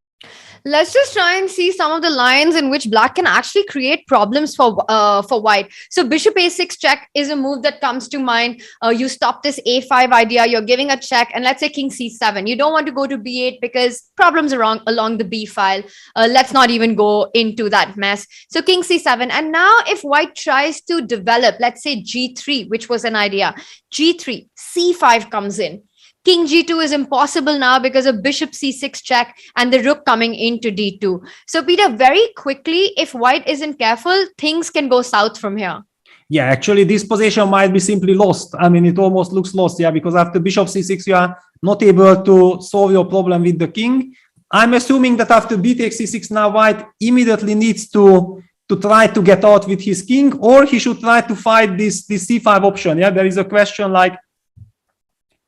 Let's just try and see some of the lines in which black can actually create problems for white. So bishop a6 check is a move that comes to mind. You stop this a5 idea, you're giving a check, and let's say king c7. You don't want to go to b8 because problems are along the b file. Let's not even go into that mess. So king c7. And now if white tries to develop, let's say g3, which was an idea, g3, c5 comes in. King g2 is impossible now because of bishop c6 check and the rook coming into d2. So Peter, very quickly, if white isn't careful, things can go south from here. Yeah, actually, this position might be simply lost. I mean, it almost looks lost, yeah, because after bishop c6, you are not able to solve your problem with the king. I'm assuming that after b takes c6, now white immediately needs to try to get out with his king, or he should try to fight this c5 option. Yeah, there is a question like,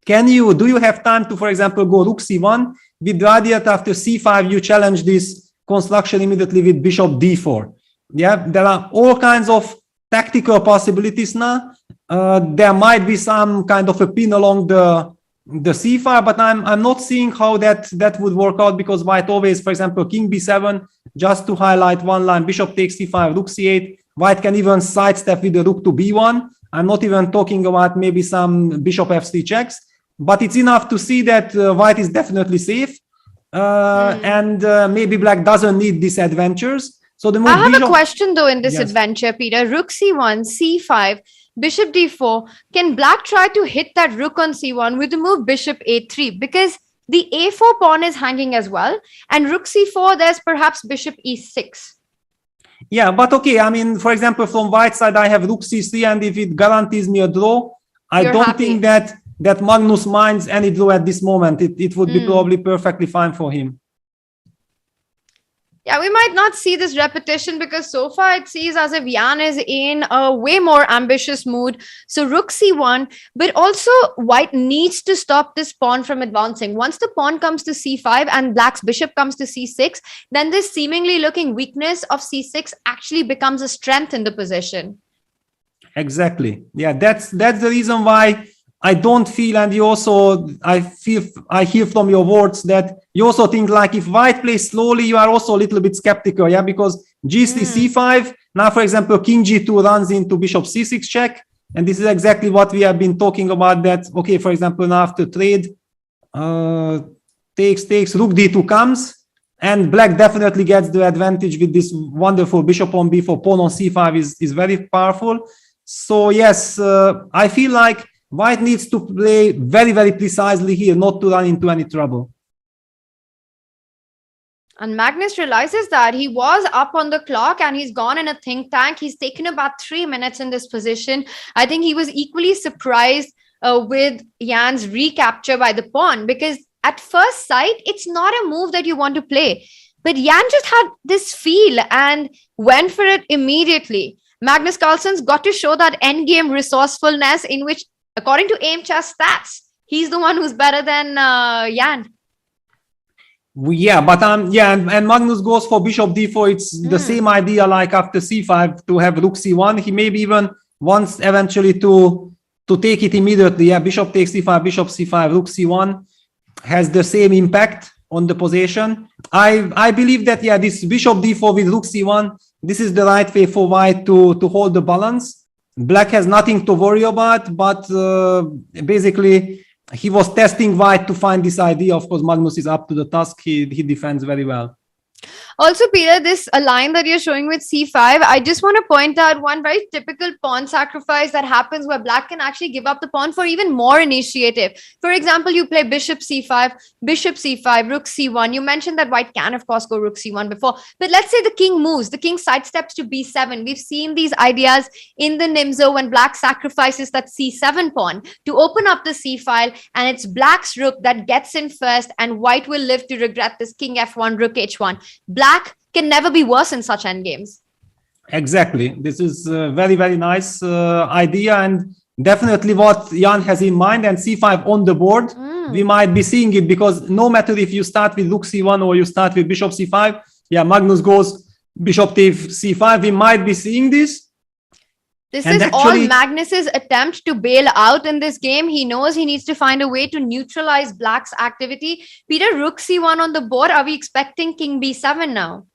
do you have time to, for example, go rook c1 with the idea that after c5 you challenge this construction immediately with bishop d4? Yeah, there are all kinds of tactical possibilities now. There might be some kind of a pin along the c5, but I'm not seeing how that would work out, because white always, for example, king b7, just to highlight one line, bishop takes c5, rook c8. White can even sidestep with the rook to b1. I'm not even talking about maybe some bishop f3 checks. But it's enough to see that white is definitely safe, and maybe black doesn't need these adventures. So the move I have a question though in this adventure, Peter. Rook c1, c5, bishop d4. Can black try to hit that rook on c1 with the move bishop a3? Because the a4 pawn is hanging as well, and rook c4, there's perhaps bishop e6. Yeah, but okay, I mean, for example, from white side, I have rook c3, and if it guarantees me a draw, I don't think that Magnus minds any draw at this moment. It would be probably perfectly fine for him. Yeah, we might not see this repetition because so far it seems as if Jan is in a way more ambitious mood. So rook c1, but also white needs to stop this pawn from advancing. Once the pawn comes to c5 and black's bishop comes to c6, then this seemingly looking weakness of c6 actually becomes a strength in the position. Exactly. Yeah, that's the reason why I don't feel, and I hear from your words that you also think like if white plays slowly, you are also a little bit skeptical, yeah, because g3, c5, now for example, king g2 runs into bishop c6 check, and this is exactly what we have been talking about, that, okay, for example, now after trade, takes, rook d2 comes, and black definitely gets the advantage with this wonderful bishop on b4, pawn on c5 is very powerful. So yes, I feel like white needs to play very, very precisely here, not to run into any trouble. And Magnus realizes that he was up on the clock and he's gone in a think tank. He's taken about 3 minutes in this position. I think he was equally surprised with Jan's recapture by the pawn, because at first sight, it's not a move that you want to play. But Jan just had this feel and went for it immediately. Magnus Carlsen's got to show that endgame resourcefulness in which, according to Aim Chess stats, he's the one who's better than Jan. Yeah, but and Magnus goes for bishop d4. It's the same idea like after c5 to have rook c1. He maybe even wants eventually to take it immediately. Yeah, bishop takes c5, bishop c5, rook c1 has the same impact on the position. I believe that, yeah, this bishop d4 with rook c1, this is the right way for white to hold the balance. Black has nothing to worry about, but basically he was testing white to find this idea. Of course, Magnus is up to the task. He defends very well. Also, Peter, this line that you're showing with c5, I just want to point out one very typical pawn sacrifice that happens where black can actually give up the pawn for even more initiative. For example, you play bishop c5, rook c1. You mentioned that white can, of course, go rook c1 before. But let's say the king moves, the king sidesteps to b7. We've seen these ideas in the Nimzo when black sacrifices that c7 pawn to open up the c file, and it's black's rook that gets in first, and white will live to regret this king f1, rook h1. Black can never be worse in such endgames. Exactly. This is a very, very nice idea, and definitely what Jan has in mind. And c5 on the board, we might be seeing it, because no matter if you start with rook c1 or you start with bishop c5, yeah, Magnus goes bishop takes c5. We might be seeing this. This And is all actually- Magnus's attempt to bail out in this game. He knows he needs to find a way to neutralize Black's activity. Peter, Rook C1 on the board. Are we expecting King B7 now?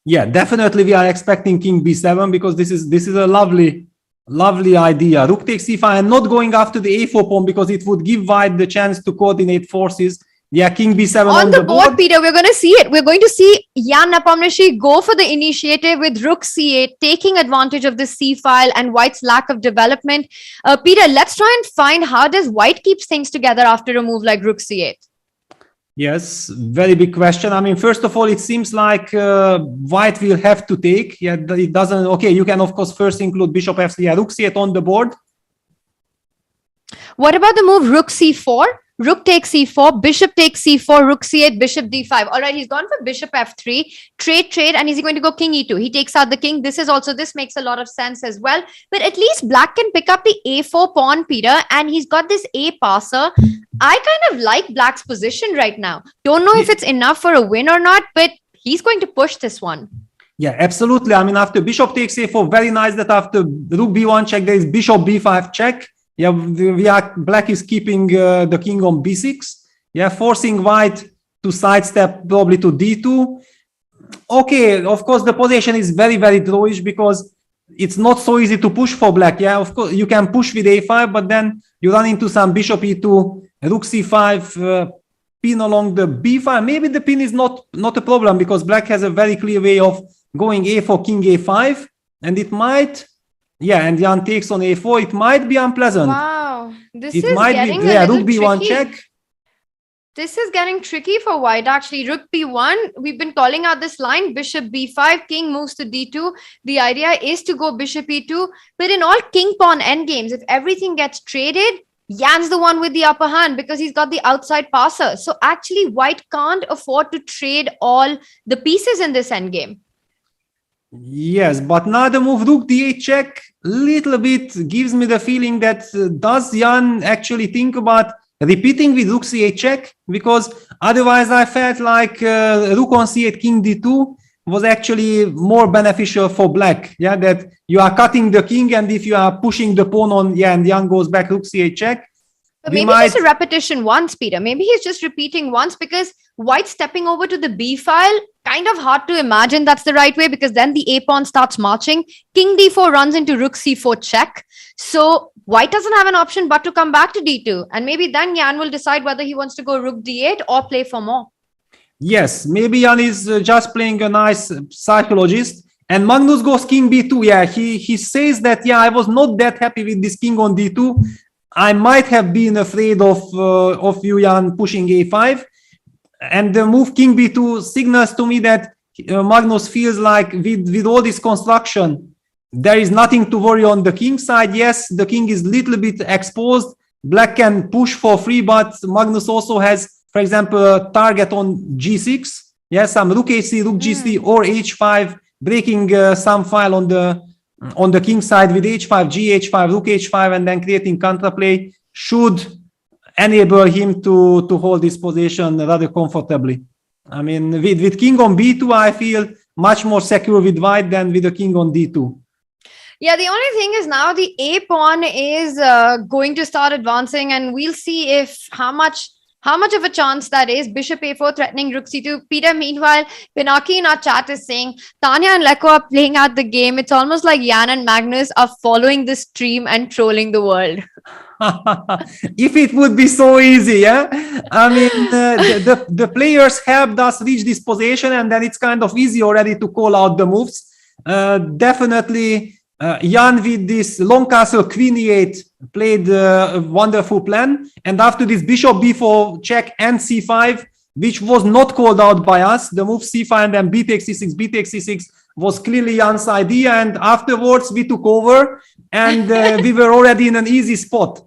Yeah, definitely we are expecting King B7 because this is a lovely idea. Rook takes C5 and not going after the A4 pawn because it would give White the chance to coordinate forces. Yeah, King B7 On the board, Peter, we're going to see it. We're going to see Jan Nepomniachtchi go for the initiative with Rook C8, taking advantage of the C file and White's lack of development. Peter, let's try and find how does White keep things together after a move like Rook C8? Yes, very big question. I mean, first of all, it seems like White will have to take. Yeah, it doesn't. Okay, you can of course first include Bishop F3. Yeah, Rook C8 on the board. What about the move Rook C4? Rook takes C4, Bishop takes C4, Rook C8, Bishop D5. All right, he's gone for Bishop F3, trade, and is he going to go King E2? He takes out the king. This makes a lot of sense as well. But at least Black can pick up the A4 pawn, Peter, and he's got this A passer. I kind of like Black's position right now. Don't know if it's enough for a win or not, but he's going to push this one. Yeah, absolutely. I mean, after Bishop takes A4, very nice that after Rook B1 check, there is Bishop B5 check. Yeah, Black is keeping the king on B6. Yeah, forcing White to sidestep probably to D2. Okay, of course, the position is very, very drawish because it's not so easy to push for Black. Yeah, of course, you can push with A5, but then you run into some Bishop E2, Rook C5, pin along the B5. Maybe the pin is not a problem because Black has a very clear way of going A4, King A5, and it might... Yeah, and Jan takes on A4. It might be unpleasant. Wow, this It is might getting be, a yeah, little Rook B1 tricky. check. This is getting tricky for White, actually. Rook B1, we've been calling out this line, Bishop B5, King moves to D2. The idea is to go Bishop E2. But in all king-pawn endgames, if everything gets traded, Jan's the one with the upper hand because he's got the outside passer. So actually, White can't afford to trade all the pieces in this endgame. Yes, but now the move Rook D8 check little bit gives me the feeling that does Jan actually think about repeating with Rook C8 check? Because otherwise I felt like Rook on C8 King D2 was actually more beneficial for Black. Yeah, that you are cutting the king and if you are pushing the pawn on, yeah, and Jan goes back Rook C8 check. But maybe just a repetition once, Peter. Maybe he's just repeating once because White stepping over to the B file, kind of hard to imagine that's the right way because then the A pawn starts marching. King D4 runs into Rook C4 check. So White doesn't have an option but to come back to D2. And maybe then Jan will decide whether he wants to go Rook D8 or play for more. Yes, maybe Jan is just playing a nice psychologist. And Magnus goes King B2. Yeah, he says that, yeah, I was not that happy with this king on D2. I might have been afraid of you, Jan, pushing A5. And the move King B2 signals to me that Magnus feels like with all this construction, there is nothing to worry on the king side. Yes, the king is a little bit exposed. Black can push for free, but Magnus also has, for example, a target on G6. Yes, some Rook H3, Rook G3 or H5, breaking some file on the king side with H5, G5, Rook H5, and then creating counterplay should enable him to hold this position rather comfortably. I mean, with king on B2, I feel much more secure with White than with the king on D2. Yeah, the only thing is now the A pawn is going to start advancing, and we'll see if how much of a chance that is. Bishop A4 threatening Rook C2. Peter, meanwhile, Pinaki in our chat is saying, Tania and Leko are playing out the game. It's almost like Jan and Magnus are following the stream and trolling the world. If it would be so easy, yeah? I mean, the players helped us reach this position, and then it's kind of easy already to call out the moves. Definitely, Jan with this long castle Queen E8 played a wonderful plan, and after this Bishop B4 check and C5, which was not called out by us, the move C5 and then B takes C6, B takes C6 was clearly Jan's idea, and afterwards we took over and we were already in an easy spot.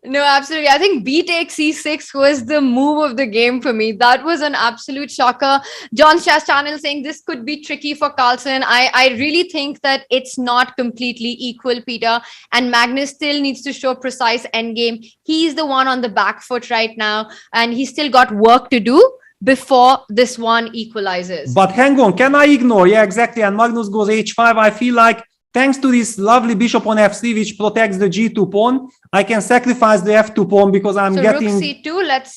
No, absolutely. I think B takes C6 was the move of the game for me. That was an absolute shocker. John's Chess Channel saying this could be tricky for Carlsen. I really think that it's not completely equal, Peter. And Magnus still needs to show precise endgame. He's the one on the back foot right now, and he's still got work to do before this one equalizes. But hang on, can I ignore? Yeah, exactly. And Magnus goes H5. I feel like thanks to this lovely bishop on f3, which protects the g2 pawn, I can sacrifice the f2 pawn because I'm So getting... rook c2,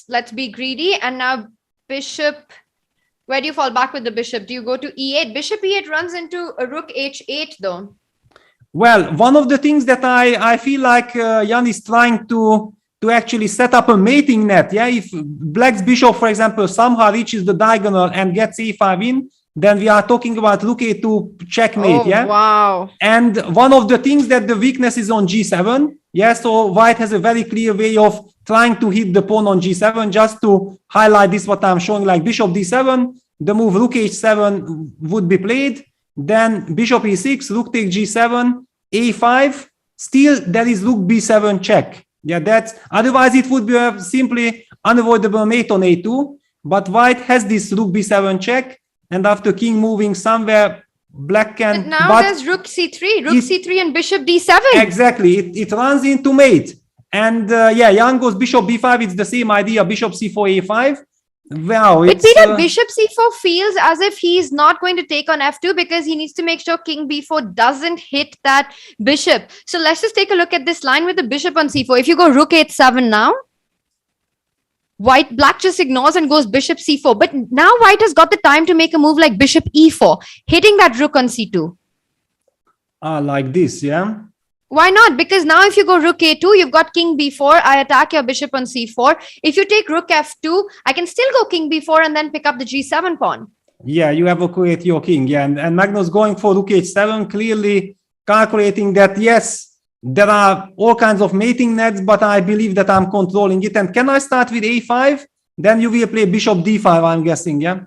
let's be greedy. And now bishop, where do you fall back with the bishop? Do you go to e8? Bishop e8 runs into a rook h8 though. Well, one of the things that I feel like Jan is trying to actually set up a mating net. Yeah, if black's bishop, for example, somehow reaches the diagonal and gets e5 in, then we are talking about rook a2 checkmate. Oh, yeah. wow. And one of the things that the weakness is on g7. Yeah, so white has a very clear way of trying to hit the pawn on g7. Just to highlight this, what I'm showing, like bishop d7, the move rook h7 would be played. Then bishop e6, rook takes g7, a5. Still, there is rook b7 check. Yeah, that's otherwise it would be a simply unavoidable mate on a2. But white has this rook b7 check, and after king moving somewhere, black can. But now there's rook c3, c3, and bishop d7. Exactly, it runs into mate, and yeah, Jan goes bishop b5. It's the same idea, bishop c4, a5. Wow, but Peter, bishop c4 feels as if he's not going to take on f2 because he needs to make sure king b4 doesn't hit that bishop. So let's just take a look at this line with the bishop on c4. If you go rook h7 now, black just ignores and goes bishop c4. But now white has got the time to make a move like bishop e4, hitting that rook on c2. Like this, yeah. Why not? Because now if you go rook a2, you've got king b4. I attack your bishop on c4. If you take rook f2, I can still go king b4 and then pick up the g7 pawn. Yeah, you evacuate your king. Yeah, and Magnus going for rook h7, clearly calculating that, yes, there are all kinds of mating nets, but I believe that I'm controlling it. And can I start with a5? Then you will play bishop d5, I'm guessing, yeah?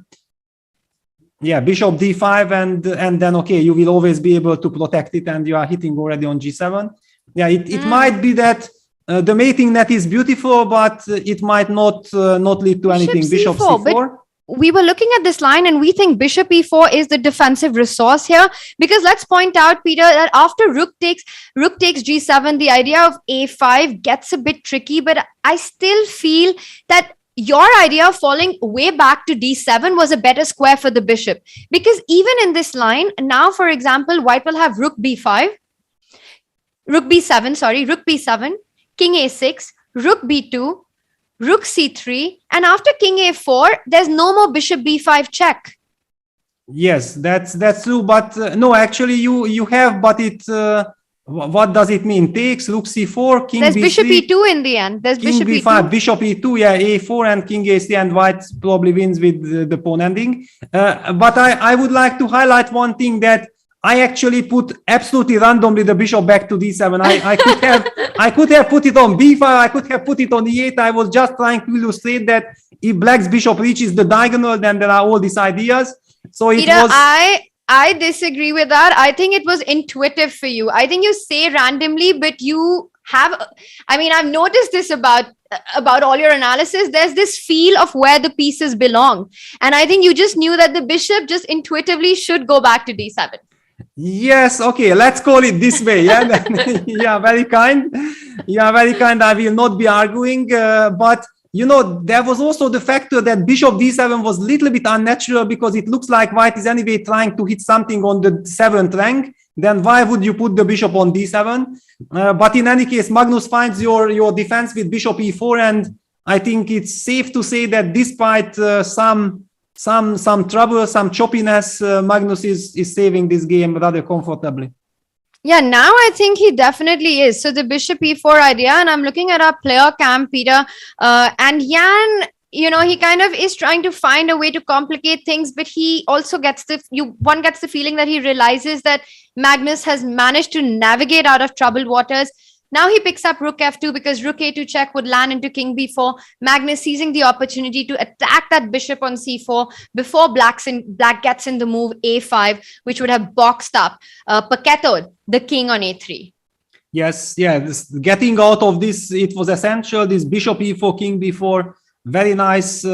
Yeah, bishop d5, and then, okay, you will always be able to protect it, and you are hitting already on g7. Yeah, it might be that the mating net is beautiful, but it might not lead to anything. Bishop c4. But we were looking at this line, and we think bishop e4 is the defensive resource here, because let's point out, Peter, that after rook takes g7, the idea of a5 gets a bit tricky, but I still feel that your idea of falling way back to d7 was a better square for the bishop, because even in this line now, for example, white will have rook b7, king a6, rook b2, rook c3, and after king a4, there's no more bishop b5 check. Yes, that's true, but no, actually you have, but it what does it mean? Takes, rook c4, king there's b3. Bishop e2 in the end. There's king bishop b5, e2. Bishop e2, yeah, a4 and king a3, and white probably wins with the pawn ending. But I would like to highlight one thing, that I actually put absolutely randomly the bishop back to d7. I could have put it on b5. I could have put it on e8. I was just trying to illustrate that if black's bishop reaches the diagonal, then there are all these ideas. So it Peter, was. I disagree with that. I think it was intuitive for you. I think you say randomly, but you have, I mean, I've noticed this about all your analysis. There's this feel of where the pieces belong. And I think you just knew that the bishop just intuitively should go back to d7. Yes, okay, let's call it this way. Yeah, yeah, very kind. Yeah, very kind. I will not be arguing, but you know, there was also the factor that bishop d7 was a little bit unnatural, because it looks like white is anyway trying to hit something on the 7th rank. Then why would you put the bishop on d7? But in any case, Magnus finds your defense with bishop e4, and I think it's safe to say that despite some trouble, some choppiness, Magnus is saving this game rather comfortably. Yeah, now I think he definitely is. So the bishop e4 idea, and I'm looking at our player camp, Peter, and Jan, you know, he kind of is trying to find a way to complicate things, but he also gets one gets the feeling that he realizes that Magnus has managed to navigate out of troubled waters. Now he picks up rook f2 because rook a2 check would land into king b4. Magnus seizing the opportunity to attack that bishop on c4 before black gets in the move a5, which would have boxed up, paquetoed the king on a3. Yes, yeah, getting out of this, it was essential. This bishop e4, king b4, very nice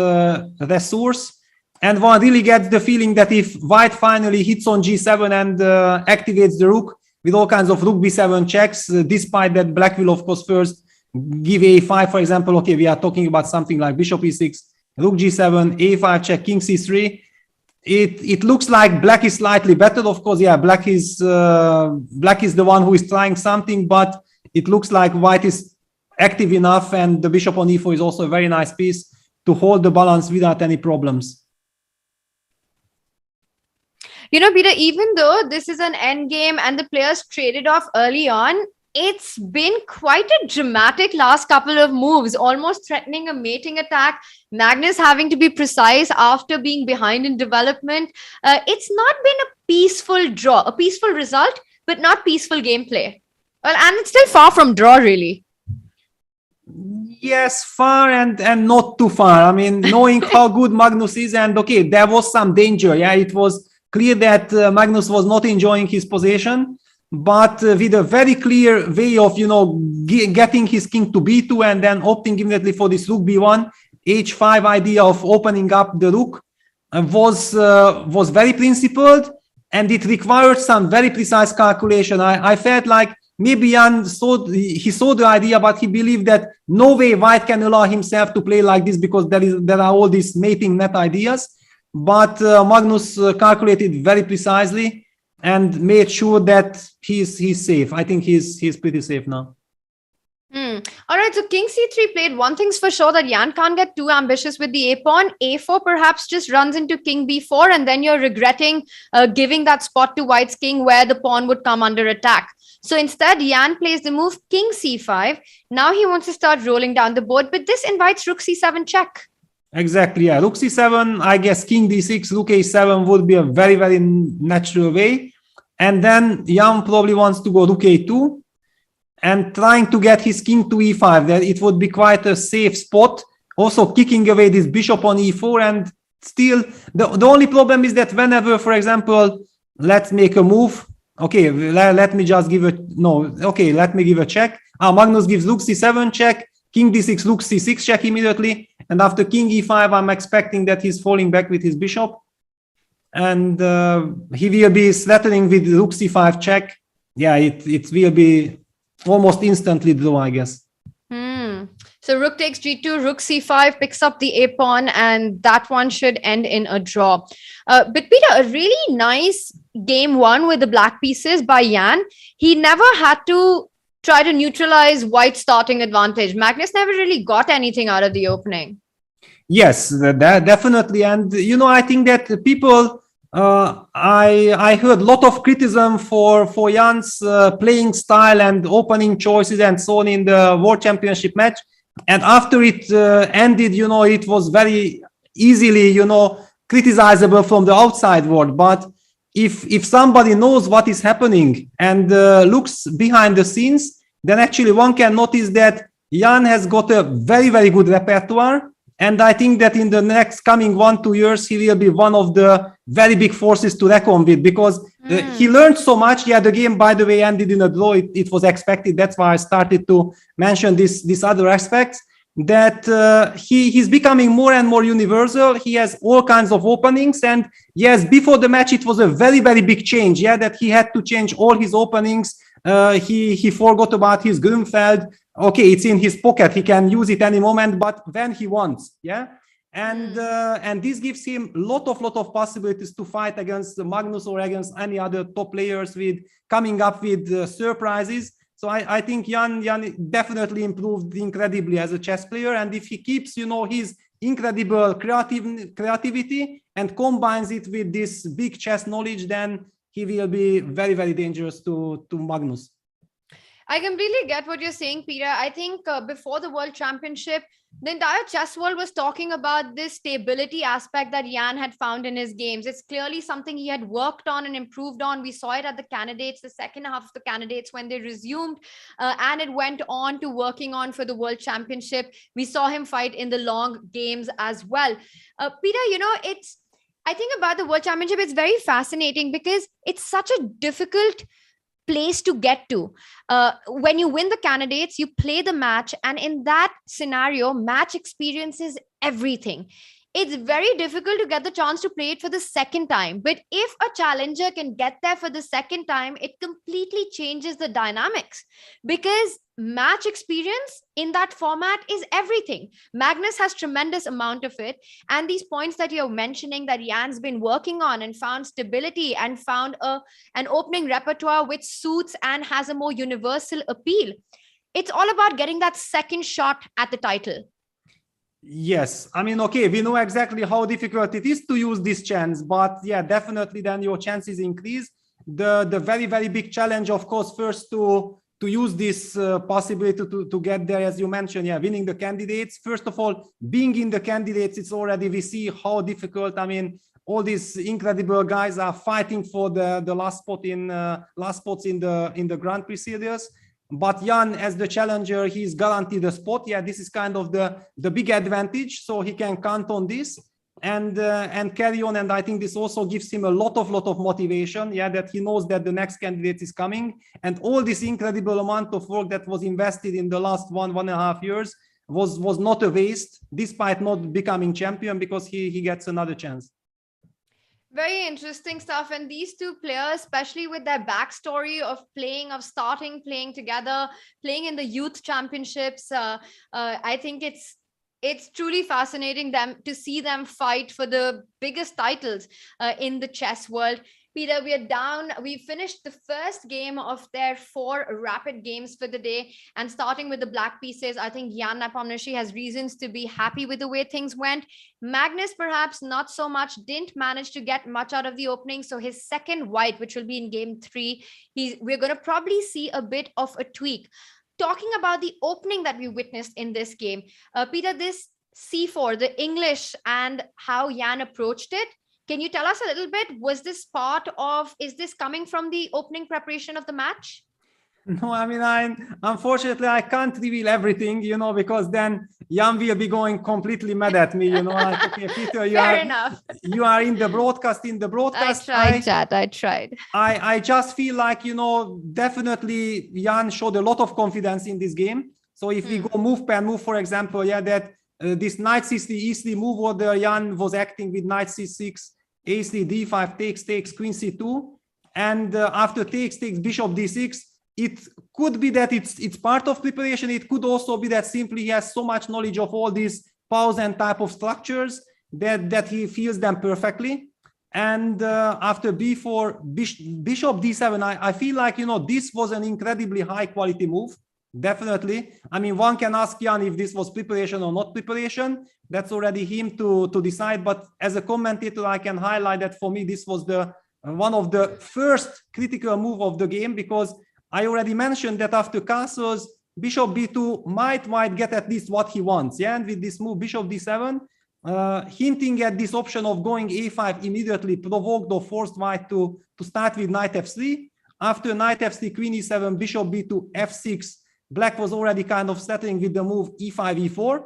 resource. And one really gets the feeling that if white finally hits on g7 and activates the rook, with all kinds of rook b7 checks, despite that black will, of course, first give a5, for example. Okay, we are talking about something like bishop e6, rook g7, a5 check, king c3. it looks like black is slightly better. Of course, yeah, black is the one who is trying something, but it looks like white is active enough, and the bishop on e4 is also a very nice piece to hold the balance without any problems. You know, Peter, even though this is an end game and the players traded off early on, it's been quite a dramatic last couple of moves, almost threatening a mating attack. Magnus having to be precise after being behind in development. It's not been a peaceful draw, a peaceful result, but not peaceful gameplay. Well, and it's still far from draw, really. Yes, far and not too far. I mean, knowing how good Magnus is, and okay, there was some danger. Yeah, it was clear that Magnus was not enjoying his position, but with a very clear way of, getting his king to b2 and then opting immediately for this rook b1, h5 idea of opening up the rook was very principled, and it required some very precise calculation. I felt like maybe Jan saw the idea, but he believed that no way white can allow himself to play like this because there are all these mating net ideas. But Magnus calculated very precisely and made sure that he's safe. I think he's pretty safe now. All right, so king c3 played. One thing's for sure, that Jan can't get too ambitious with the a-pawn. a4 perhaps just runs into king b4, and then you're regretting giving that spot to white's king where the pawn would come under attack. So instead, Jan plays the move king c5. Now he wants to start rolling down the board, but this invites rook c7 check. Exactly, yeah. Rook c7, I guess king d6, rook a7 would be a very, very natural way. And then Jan probably wants to go rook a2 and trying to get his king to e5. That it would be quite a safe spot. Also kicking away this bishop on e4, and still the only problem is that whenever, for example, let's make a move. Okay, let me just give let me give a check. Magnus gives rook c7 check, king d6, rook c6 check immediately. And after king e5, I'm expecting that he's falling back with his bishop. And he will be threatening with rook c5 check. Yeah, it will be almost instantly draw, I guess. So rook takes g2, rook c5 picks up the a-pawn, and that one should end in a draw. But Peter, a really nice game one with the black pieces by Jan. He never had to try to neutralize white's starting advantage. Magnus never really got anything out of the opening. Yes, definitely. And, I think that people... I heard a lot of criticism for Jan's playing style and opening choices and so on in the World Championship match. And after it ended, it was very easily, criticizable from the outside world. But if somebody knows what is happening and looks behind the scenes, then actually one can notice that Jan has got a very, very good repertoire. And I think that in the next coming 1-2 years, he will be one of the very big forces to reckon with, because he learned so much. Yeah, the game, by the way, ended in a draw. It was expected. That's why I started to mention this other aspects, that he's becoming more and more universal. He has all kinds of openings. And yes, before the match, it was a very, very big change. Yeah, that he had to change all his openings. He forgot about his Grünfeld. Okay, it's in his pocket. He can use it any moment, but when he wants, yeah. And this gives him lot of possibilities to fight against Magnus or against any other top players with coming up with surprises. So I think Jan definitely improved incredibly as a chess player. And if he keeps, his incredible creativity and combines it with this big chess knowledge, then he will be very, very dangerous to Magnus. I completely get what you're saying, Peter. I think before the World Championship, the entire chess world was talking about this stability aspect that Jan had found in his games. It's clearly something he had worked on and improved on. We saw it at the candidates, the second half of the candidates when they resumed, and it went on to working on for the World Championship. We saw him fight in the long games as well. Peter, I think about the World Championship, it's very fascinating because it's such a difficult place to get to. When you win the candidates, you play the match, and in that scenario, match experience is everything. it's very difficult to get the chance to play it for the second time. But if a challenger can get there for the second time, it completely changes the dynamics, because match experience in that format is everything. Magnus has tremendous amount of it, and these points that you're mentioning that Jan's been working on and found stability and found an opening repertoire which suits and has a more universal appeal. It's all about getting that second shot at the title. Yes, I mean, okay, we know exactly how difficult it is to use this chance, but yeah, definitely then your chances increase. The very, very big challenge, of course, first to use this possibility to get there, as you mentioned, yeah, winning the candidates. First of all, being in the candidates, it's already, we see how difficult, I mean, all these incredible guys are fighting for the last spots in the Grand Prix series. But Jan, as the challenger, he's guaranteed a spot. Yeah, this is kind of the big advantage. So he can count on this and carry on. And I think this also gives him a lot of motivation. Yeah, that he knows that the next candidate is coming. And all this incredible amount of work that was invested in the last 1.5 years was not a waste, despite not becoming champion, because he gets another chance. Very interesting stuff. And these two players, especially with their backstory of starting playing together, playing in the youth championships, I think it's truly fascinating to see them fight for the biggest titles in the chess world. Peter, we finished the first game of their 4 rapid games for the day. And starting with the black pieces, I think Jan Nepomniachtchi has reasons to be happy with the way things went. Magnus, perhaps not so much, didn't manage to get much out of the opening. So his second white, which will be in game 3, we're going to probably see a bit of a tweak. Talking about the opening that we witnessed in this game, Peter, this C4, the English, and how Jan approached it, can you tell us a little bit? Is this coming from the opening preparation of the match? No, I mean, unfortunately, I can't reveal everything, because then Jan will be going completely mad at me, like, okay, Peter, you are in the broadcast. I tried. I just feel like, definitely Jan showed a lot of confidence in this game. So if we go move, pan, move, for example, that this knight c3, e3 move order, Jan was acting with knight c6, a3, d5, takes, queen c2, and after takes, bishop d6. It could be that it's part of preparation. It could also be that simply he has so much knowledge of all these pause and type of structures that he feels them perfectly. And after b4, bishop d7, I feel like, this was an incredibly high quality move. Definitely. I mean, one can ask Jan if this was preparation or not preparation. That's already him to decide. But as a commentator, I can highlight that for me, this was one of the first critical move of the game, because I already mentioned that after castles, bishop b2 might get at least what he wants. Yeah, and with this move, bishop d7, hinting at this option of going a5 immediately provoked or forced white to start with knight f3. After knight f3, queen e7, bishop b2, f6, black was already kind of settling with the move e5, e4.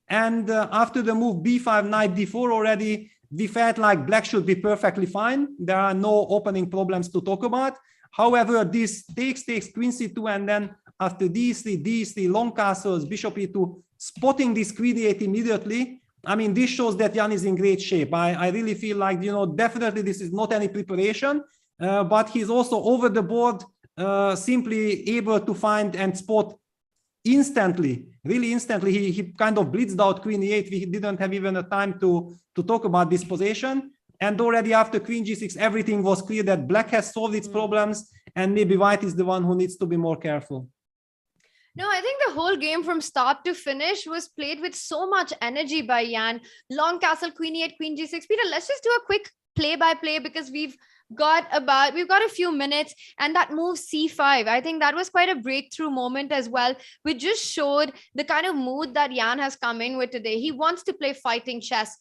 And after the move b5, knight d4 already, we felt like black should be perfectly fine. There are no opening problems to talk about. However, this takes, queen c2, and then after d3, long castles, bishop e2, spotting this queen e8 immediately. I mean, this shows that Jan is in great shape. I really feel like, definitely this is not any preparation, but he's also over the board, simply able to find and spot instantly, really instantly. He kind of blitzed out queen e8. We didn't have even a time to talk about this position. And already after queen g6, everything was clear that black has solved its problems, and maybe white is the one who needs to be more careful. No, I think the whole game from start to finish was played with so much energy by Jan. Long castle, queen e8, queen g6. Peter, let's just do a quick play-by-play, because we've got a few minutes. And that move c5, I think that was quite a breakthrough moment as well, which just showed the kind of mood that Jan has come in with today. He wants to play fighting chess.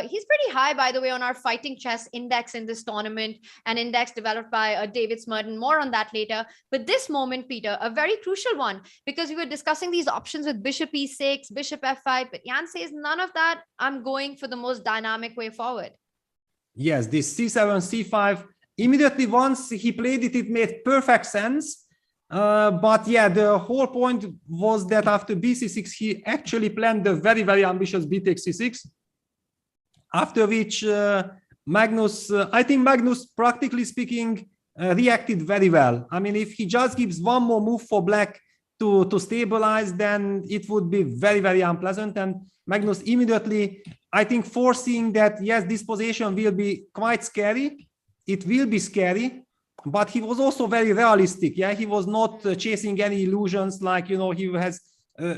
He's pretty high, by the way, on our fighting chess index in this tournament, an index developed by David Smurden. More on that later. But this moment, Peter, a very crucial one, because we were discussing these options with bishop e6, bishop f5, but Jan says none of that. I'm going for the most dynamic way forward. Yes, this c7, c5, immediately once he played it, it made perfect sense. But yeah, the whole point was that after b6, he actually planned the very, very ambitious b takes c6. After which Magnus, I think Magnus, practically speaking, reacted very well. I mean, if he just gives one more move for black to stabilize, then it would be very, very unpleasant. And Magnus immediately, I think, foreseeing that, yes, this position will be quite scary. It will be scary, but he was also very realistic. Yeah, he was not chasing any illusions like, he has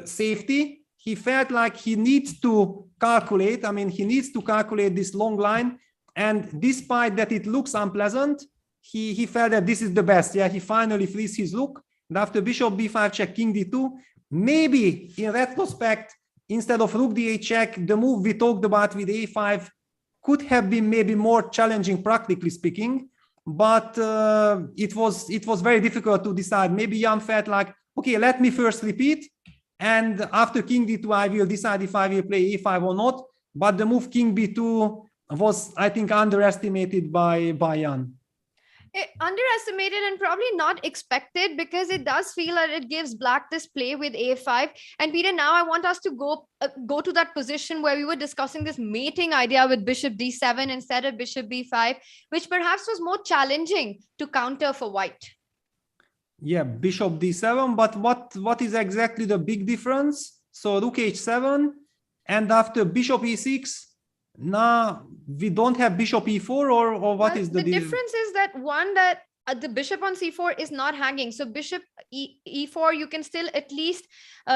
safety. He felt like he needs to calculate. I mean, he needs to calculate this long line. And despite that it looks unpleasant, he felt that this is the best. Yeah, he finally frees his rook. And after bishop b5 check, king d2, maybe in retrospect, instead of rook d8 check, the move we talked about with a5 could have been maybe more challenging, practically speaking. But it was very difficult to decide. Maybe Jan felt like, okay, let me first repeat. And after king d2, I will decide if I will play a5 or not. But the move king b2 was, I think, underestimated by Jan. Underestimated and probably not expected, because it does feel that it gives black this play with a5. And Peter, now I want us to go to that position where we were discussing this mating idea with bishop d7 instead of bishop b5, which perhaps was more challenging to counter for white. Yeah, bishop d7, but what is exactly the big difference? So rook h7, and after bishop e6, now we don't have bishop e4, or what is the difference is that the bishop on c4 is not hanging. So bishop e4, you can still at least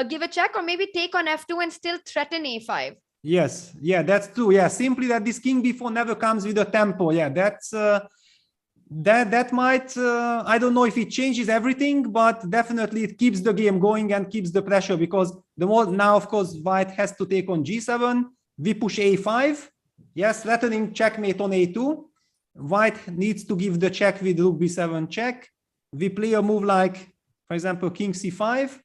give a check, or maybe take on f2 and still threaten a5. Yes, yeah, that's true. Yeah, simply that this king b4 never comes with a tempo. Yeah, that's that might I don't know if it changes everything, but definitely it keeps the game going and keeps the pressure, because the more now, of course, white has to take on g7. We push a5, yes, threatening checkmate on a2. White needs to give the check with rook b7 check. We play a move like, for example, king c5.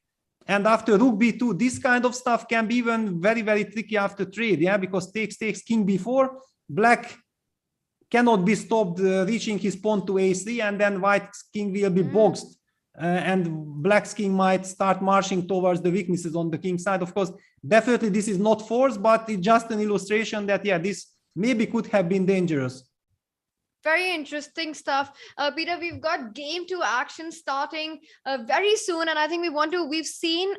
And after rook b2, this kind of stuff can be even very, very tricky after trade, yeah, because takes king b4. Black cannot be stopped reaching his pawn to a3, and then white's king will be boxed. And black's king might start marching towards the weaknesses on the king side. Of course, definitely this is not force, but it's just an illustration that, yeah, this maybe could have been dangerous. Very interesting stuff. Peter, we've got game 2 action starting very soon. And I think we've seen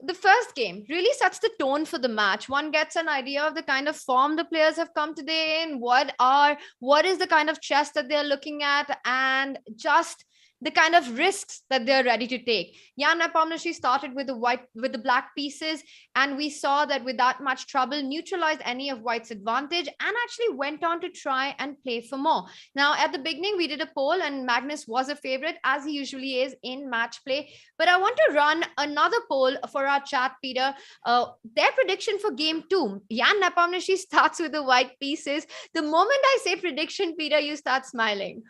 the first game really sets the tone for the match. One gets an idea of the kind of form the players have come today in, what is the kind of chess that they're looking at, and just the kind of risks that they're ready to take. Jan Nepomuceno started with the black pieces, and we saw that without much trouble neutralized any of white's advantage, and actually went on to try and play for more. Now, at the beginning, we did a poll, and Magnus was a favorite, as he usually is in match play. But I want to run another poll for our chat, Peter. Their prediction for game 2. Jan Nepomuceno starts with the white pieces. The moment I say prediction, Peter, you start smiling.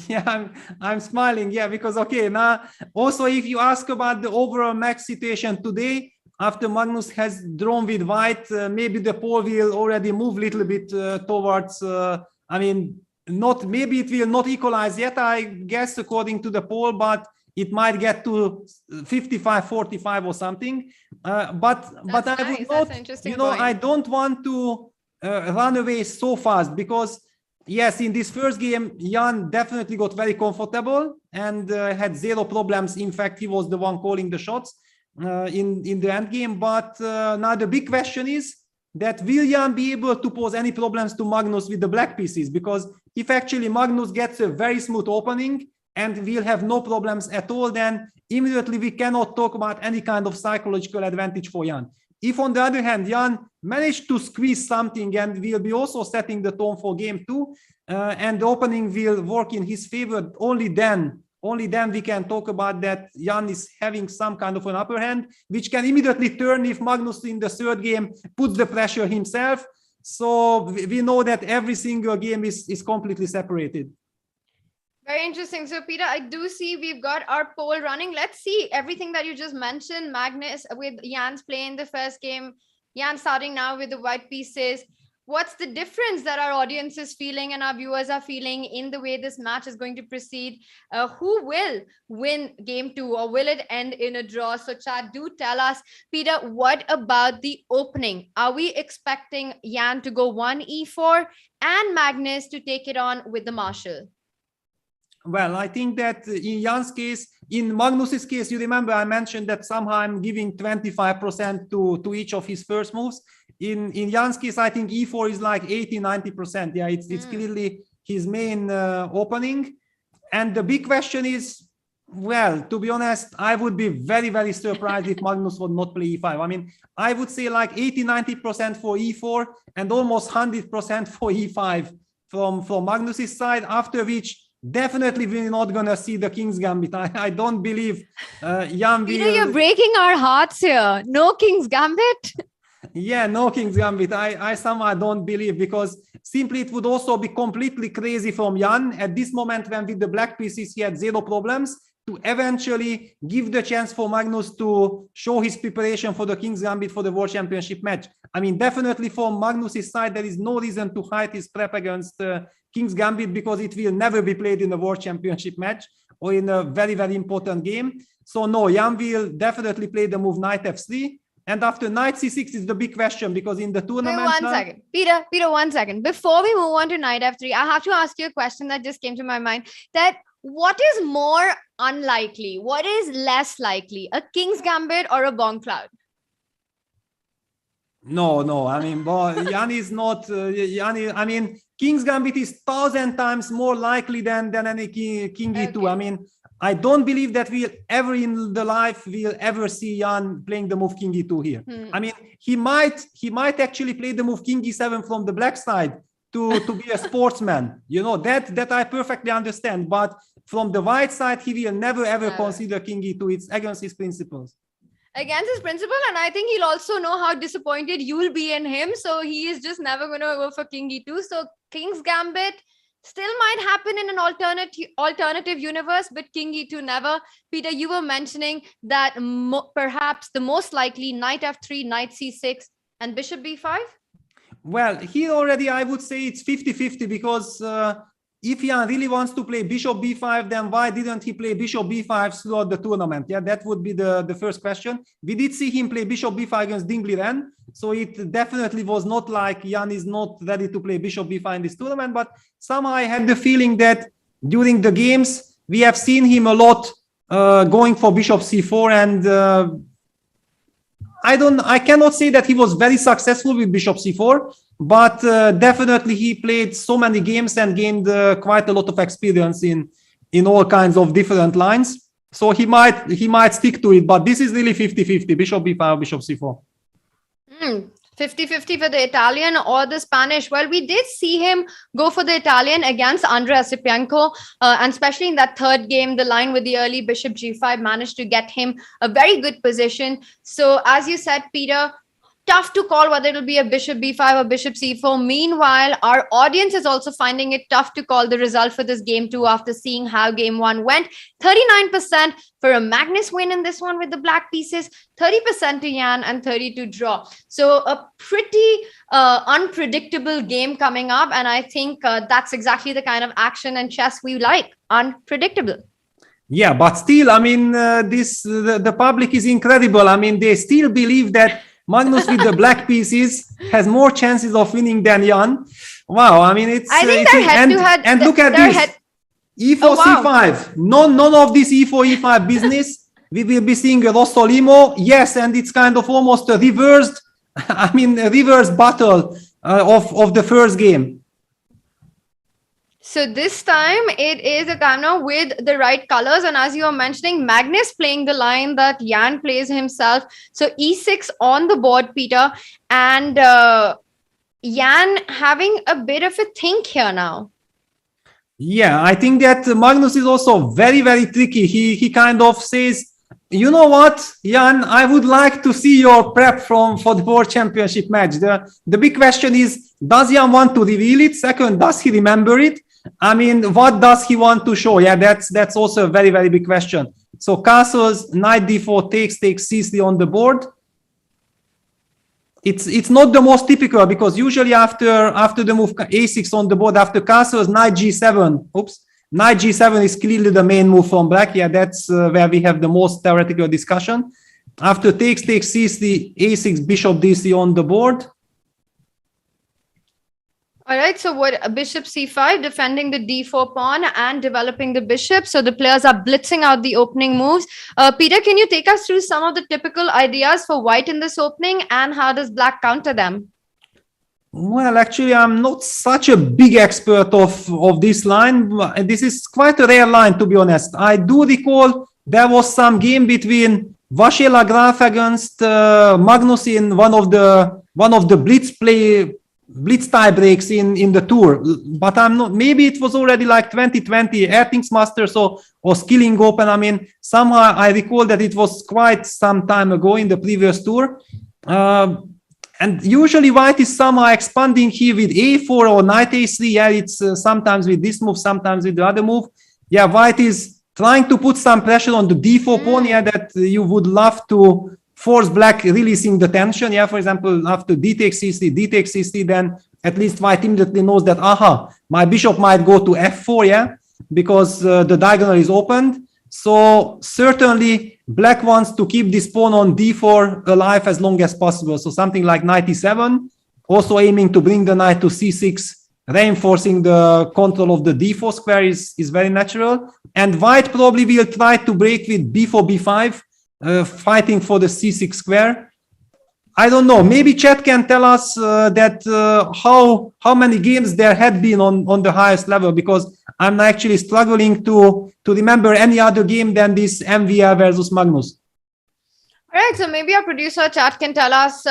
Yeah, I'm smiling. Yeah, because okay, now also if you ask about the overall match situation today, after Magnus has drawn with white, maybe the poll will already move a little bit towards, I mean, maybe it will not equalize yet, I guess, according to the poll, but it might get to 55-45 or something. But I would not, I don't want to run away so fast, because yes, in this first game, Jan definitely got very comfortable and had zero problems. In fact, he was the one calling the shots in the end game. But now the big question is that will Jan be able to pose any problems to Magnus with the black pieces? Because if actually Magnus gets a very smooth opening and we'll have no problems at all, then immediately we cannot talk about any kind of psychological advantage for Jan. If on the other hand, Jan managed to squeeze something and will be also setting the tone for game 2, and the opening will work in his favor, only then we can talk about that Jan is having some kind of an upper hand, which can immediately turn if Magnus in the third game puts the pressure himself. So we know that every single game is completely separated. Very interesting. So, Peter, I do see we've got our poll running. Let's see everything that you just mentioned. Magnus with Jan's play in the first game. Jan starting now with the white pieces. what's the difference that our audience is feeling and our viewers are feeling in the way this match is going to proceed? Who will win game 2, or will it end in a draw? So chat, do tell us. Peter, what about the opening? Are we expecting Jan to go 1 e4 and Magnus to take it on with the marshal? Well, I think that in Jan's case, in Magnus's case, you remember I mentioned that somehow I'm giving 25% to each of his first moves. In Jan's case, I think e4 is like 80-90%. Yeah, it's clearly his main opening. And the big question is, well, to be honest, I would be very, very surprised if Magnus would not play e5. I mean, I would say like 80-90% for e4 and almost 100% for e5 from Magnus's side, after which definitely we're not going to see the King's Gambit. I don't believe Jan will... Peter, you're breaking our hearts here. No King's Gambit? Yeah, no King's Gambit. I somehow don't believe, because simply it would also be completely crazy from Jan at this moment when with the black pieces he had zero problems to eventually give the chance for Magnus to show his preparation for the King's Gambit for the World Championship match. I mean, definitely from Magnus's side, there is no reason to hide his prep against King's Gambit, because it will never be played in a World Championship match or in a very, very important game. So no, Jan will definitely play the move knight f3. And after knight c6 is the big question, because in the tournament... Wait, one second. Peter, 1 second. Before we move on to knight f3, I have to ask you a question that just came to my mind. That what is more unlikely? What is less likely? A King's Gambit or a bomb cloud? No. I mean, Jan is not... I mean, King's Gambit is 1,000 times more likely than any King E2. Okay. I mean, I don't believe that we'll ever in the life we'll ever see Jan playing the move King E2 here. I mean, he might actually play the move King E7 from the black side to be a sportsman. You know, that I perfectly understand. But from the white side, he will never ever consider King E2. It's against his principles. Against his principle, and I think he'll also know how disappointed you'll be in him. So he is just never going to go for King E2. So King's Gambit still might happen in an alternative universe, but King E2 never. Peter, you were mentioning that perhaps the most likely knight f3, knight c6, and bishop b5? Well, here already I would say it's 50-50, because if Jan really wants to play bishop b5, then why didn't he play bishop b5 throughout the tournament? Yeah, that would be the first question. We did see him play bishop b5 against Dingli Ren, so it definitely was not like Jan is not ready to play bishop b5 in this tournament, but somehow I had the feeling that during the games, we have seen him a lot going for bishop c4, and I cannot say that he was very successful with bishop c4, but definitely he played so many games and gained quite a lot of experience in all kinds of different lines. So he might stick to it, but this is really 50-50, bishop b5, bishop c4. 50-50 for the Italian or the Spanish. Well, we did see him go for the Italian against Andrei Asipenko, and especially in that third game, the line with the early bishop g5 managed to get him a very good position. So as you said, Peter, tough to call whether it'll be a bishop b5 or bishop c4. Meanwhile, our audience is also finding it tough to call the result for this game 2 after seeing how game 1 went. 39% for a Magnus win in this one with the black pieces, 30% to Jan, and 30% draw. So a pretty unpredictable game coming up, and I think that's exactly the kind of action and chess we like, unpredictable. Yeah, but still, I mean, the public is incredible. I mean, they still believe that Magnus with the black pieces has more chances of winning than Jan. Wow, I mean, I think they're head-to-head. And look at this. E4, C5. None of this E4, E5 business. We will be seeing a Rossolimo. Yes, and it's kind of almost a reversed, reverse battle of the first game. So this time it is a Kano with the right colors. And as you were mentioning, Magnus playing the line that Jan plays himself. So E6 on the board, Peter. And Jan having a bit of a think here now. Yeah, I think that Magnus is also very, very tricky. He kind of says, you know what, Jan, I would like to see your prep for the World Championship match. The big question is, does Jan want to reveal it? Second, does he remember it? I mean, what does he want to show? Yeah, that's also a very, very big question. So castles, knight d4 takes c3 on the board. it's not the most typical, because usually after the move a6 on the board, after castles, knight g7. Knight g7 is clearly the main move from black. Yeah, that's where we have the most theoretical discussion. After takes c3, a6, bishop d3 on the board. All right, so what, bishop c5, defending the d4 pawn and developing the bishop. So the players are blitzing out the opening moves. Peter, can you take us through some of the typical ideas for white in this opening, and how does black counter them? Well, actually, I'm not such a big expert of this line. This is quite a rare line, to be honest. I do recall there was some game between Vasila Graf against Magnus in one of the blitz tie breaks in the tour, but I'm not, maybe it was already like 2020 Airthings Masters or Skilling Open. I mean, somehow I recall that it was quite some time ago in the previous tour. And usually white is somehow expanding here with a4 or knight a3. Yeah, it's sometimes with this move, sometimes with the other move. Yeah, white is trying to put some pressure on the d4 pawn. Yeah, that you would love to force black releasing the tension. Yeah, for example, after d takes c3, then at least white immediately knows that, my bishop might go to f4, yeah, because the diagonal is opened. So certainly black wants to keep this pawn on d4 alive as long as possible. So something like knight e7, also aiming to bring the knight to c6, reinforcing the control of the d4 square is very natural. And white probably will try to break with b4, b5, fighting for the c6 square. I don't know, maybe chat can tell us that how many games there had been on the highest level, because I'm actually struggling to remember any other game than this MVL versus Magnus. All right, so maybe our producer chat can tell us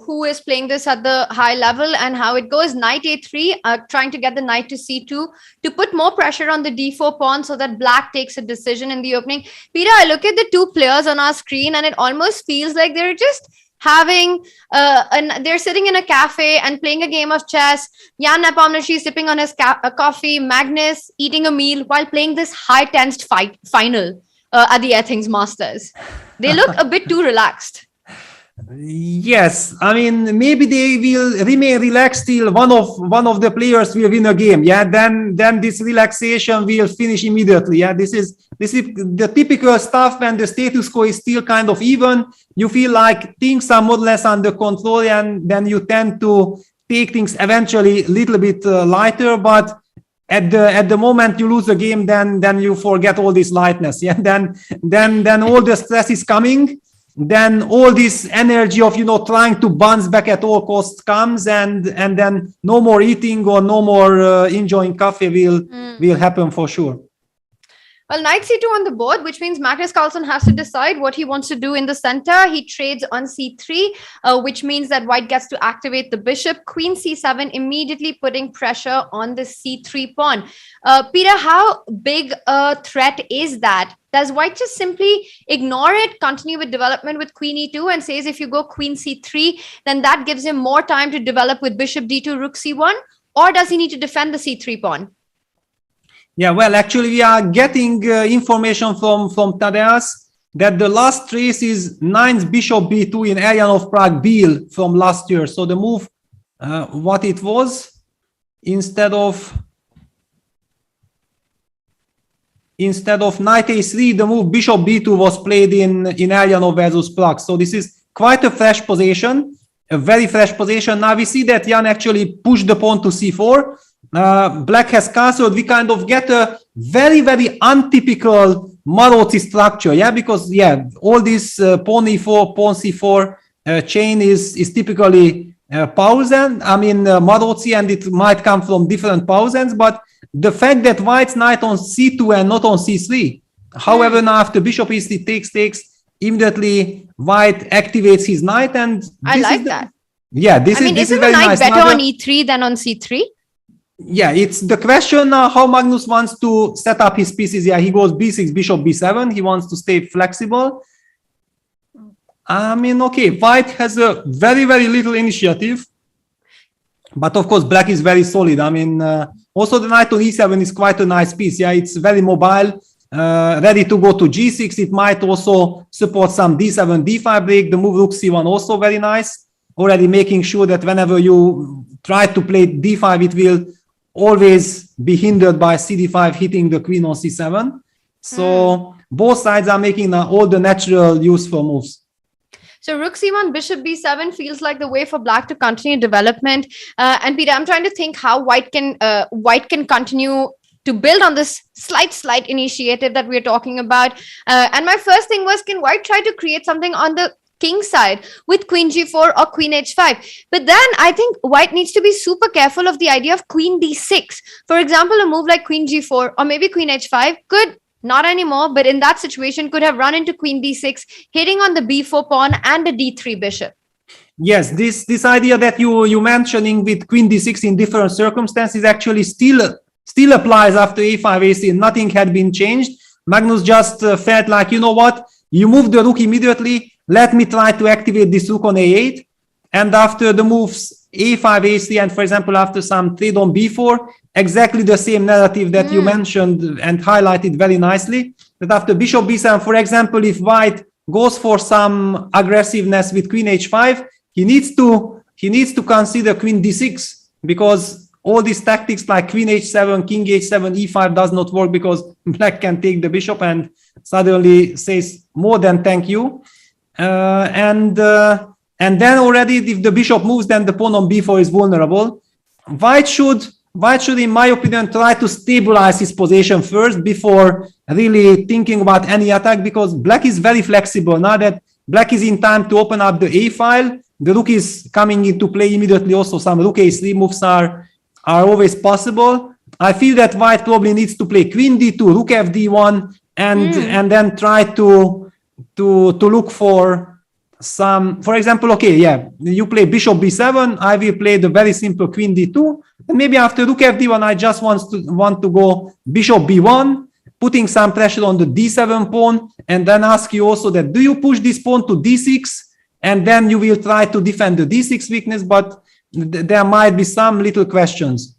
who is playing this at the high level and how it goes. Knight a3, trying to get the knight to c2 to put more pressure on the d4 pawn so that black takes a decision in the opening. Peter, I look at the two players on our screen and it almost feels like they're just having they're sitting in a cafe and playing a game of chess. Jan Nepomniachtchi sipping on his coffee, Magnus eating a meal while playing this high tensed final at the Airthings Masters. They look a bit too relaxed. Yes, I mean, maybe they will remain relaxed till one of the players will win a game. Yeah, then this relaxation will finish immediately. Yeah, this is the typical stuff when the status quo is still kind of even. You feel like things are more or less under control, and then you tend to take things eventually a little bit lighter. But at the moment you lose a game, then you forget all this lightness. Yeah, then all the stress is coming. Then all this energy of trying to bounce back at all costs comes, and then no more eating or no more enjoying coffee will happen for sure. Well, knight c2 on the board, which means Magnus Carlsen has to decide what he wants to do in the center. He trades on c3, which means that white gets to activate the bishop. Queen c7, immediately putting pressure on the c3 pawn. Peter, how big a threat is that? Does white just simply ignore it, continue with development with queen e2, and says if you go queen c3, then that gives him more time to develop with bishop d2, rook c1? Or does he need to defend the c3 pawn? Yeah, well, actually, we are getting information from Tadeusz that the last trace is 9 bishop b2 in Aryan of Prague Biel from last year. So the move, what it was, instead of knight a3, the move bishop b2 was played in Aryan versus Prague. So this is quite a fresh position, a very fresh position. Now we see that Jan actually pushed the pawn to c4. Black has castled. We kind of get a very, very untypical Maróczy structure, yeah, because all this pawn e4, pawn c4 chain is typically Paulsen. I mean Maróczy, and it might come from different Paulsens, but the fact that white's knight on c2 and not on c3. However, now after bishop e3 takes, immediately white activates his knight, and I like that. Yeah, this is very knight nice. Better on e3 than on c3? Yeah, it's the question now how Magnus wants to set up his pieces. Yeah, he goes b6, bishop b7. He wants to stay flexible. I mean, okay, white has a very, very little initiative. But of course, black is very solid. I mean, also the knight on e7 is quite a nice piece. Yeah, it's very mobile, ready to go to g6. It might also support some d7, d5 break. The move rook c1 also very nice. already making sure that whenever you try to play d5, it will always be hindered by cd5 hitting the queen on c7. So both sides are making all the natural useful moves. So rook c1, bishop b7 feels like the way for black to continue development. And Peter, I'm trying to think how white can continue to build on this slight initiative that we're talking about. And my first thing was, can white try to create something on the king side with queen g4 or queen h5? But then I think white needs to be super careful of the idea of queen d6. For example, a move like queen g4 or maybe queen h5 could, not anymore, but in that situation could have run into queen d6, hitting on the b4 pawn and the d3 bishop. Yes, this idea that you mentioning with queen d6 in different circumstances actually still applies after a5 ac. Nothing had been changed. Magnus just felt like, you know what, you move the rook immediately, let me try to activate this rook on a8. And after the moves a5 ac, and for example after some trade on b4, exactly the same narrative that you mentioned and highlighted very nicely, that after bishop b7, for example, if white goes for some aggressiveness with queen h5, he needs to consider queen d6, because all these tactics like queen h7, king h7, e5 does not work, because black can take the bishop and suddenly says more than thank you. And then already if the bishop moves, then the pawn on b4 is vulnerable. White should, in my opinion, try to stabilize his position first before really thinking about any attack, because black is very flexible. Now that black is in time to open up the a file, the rook is coming into play immediately. Also, some rook a3 moves are always possible. I feel that white probably needs to play queen d2, rook fd1, and then try to look for some, for example, okay, yeah, you play bishop b7, I will play the very simple queen d2, and maybe after rook fd1, I just want to go bishop b1, putting some pressure on the d7 pawn, and then ask you also that, do you push this pawn to d6, and then you will try to defend the d6 weakness, but there might be some little questions.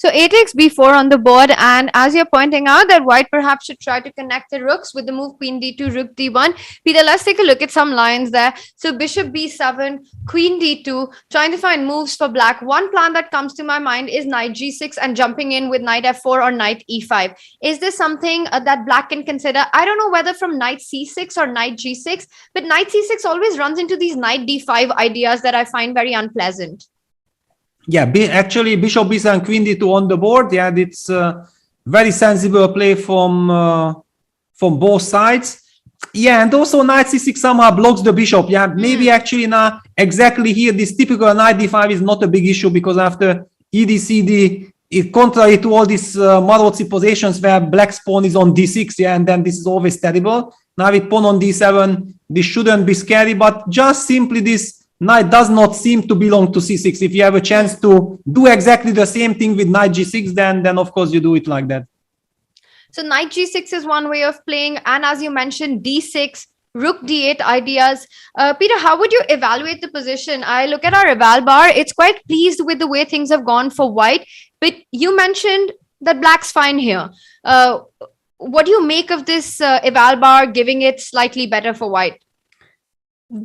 So a takes b4 on the board, and as you're pointing out that white perhaps should try to connect the rooks with the move queen d2, rook d1. Peter, let's take a look at some lines there. So bishop b7, queen d2, trying to find moves for black. One plan that comes to my mind is knight g6 and jumping in with knight f4 or knight e5. Is this something that black can consider? I don't know whether from knight c6 or knight g6, but knight c6 always runs into these knight d5 ideas that I find very unpleasant. Yeah, actually bishop b7, queen d2 on the board. Yeah, it's a very sensible play from both sides. Yeah, and also knight c6 somehow blocks the bishop. Yeah, maybe actually now exactly here this typical knight d5 is not a big issue, because after ed cd, it contrary to all these Marozzi positions where black's pawn is on d6. Yeah, and then this is always terrible. Now with pawn on d7, this shouldn't be scary, but just simply this knight does not seem to belong to c6. If you have a chance to do exactly the same thing with knight g6, then of course you do it like that. So knight g6 is one way of playing, and as you mentioned, d6, rook d8 ideas. Peter, how would you evaluate the position? I look at our eval bar, it's quite pleased with the way things have gone for white, but you mentioned that black's fine here. What do you make of this eval bar giving it slightly better for white?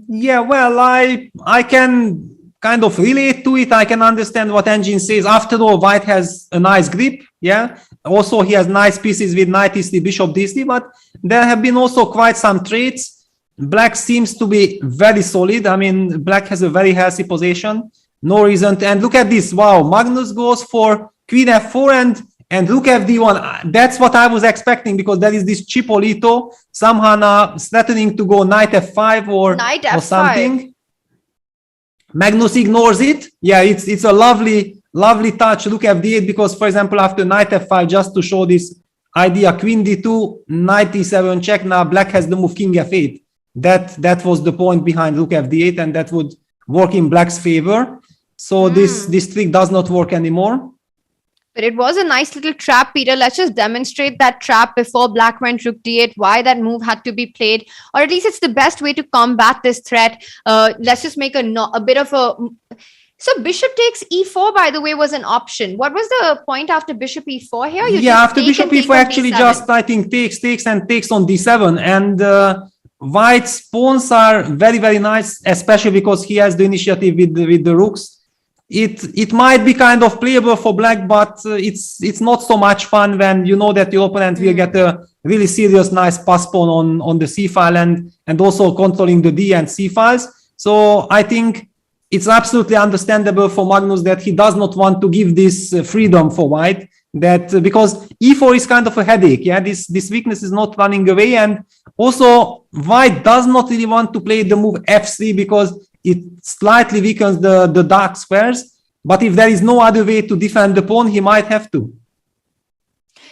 Yeah, well, I can kind of relate to it. I can understand what engine says. After all, white has a nice grip. Yeah. Also, he has nice pieces with knight e3, bishop d3, but there have been also quite some traits. Black seems to be very solid. I mean, black has a very healthy position. No reason to, and look at this. Wow, Magnus goes for queen f4 and rook fd1. That's what I was expecting, because there is this Chipolito somehow now threatening to go knight f5 or something. Magnus ignores it. Yeah, it's a lovely touch, rook fd8, because for example after knight f5, just to show this idea, queen d2, knight e7 check. Now black has the move king f8. That was the point behind rook fd8, and that would work in black's favor. So this trick does not work anymore. But it was a nice little trap, Peter. Let's just demonstrate that trap before black went rook d8, why that move had to be played, or at least it's the best way to combat this threat. Let's just make a bit of a... So bishop takes e4, by the way, was an option. What was the point after bishop e4 here? After bishop e4, actually just, I think, takes and takes on d7. And White's pawns are very, very nice, especially because he has the initiative with the rooks. It might be kind of playable for black, but it's not so much fun when you know that your opponent will get a really serious, nice pass pawn on the c file and also controlling the d and c files. So I think it's absolutely understandable for Magnus that he does not want to give this freedom for white. That because e4 is kind of a headache. Yeah, this weakness is not running away, and also white does not really want to play the move f3 because it slightly weakens the dark squares. But if there is no other way to defend the pawn, he might have to.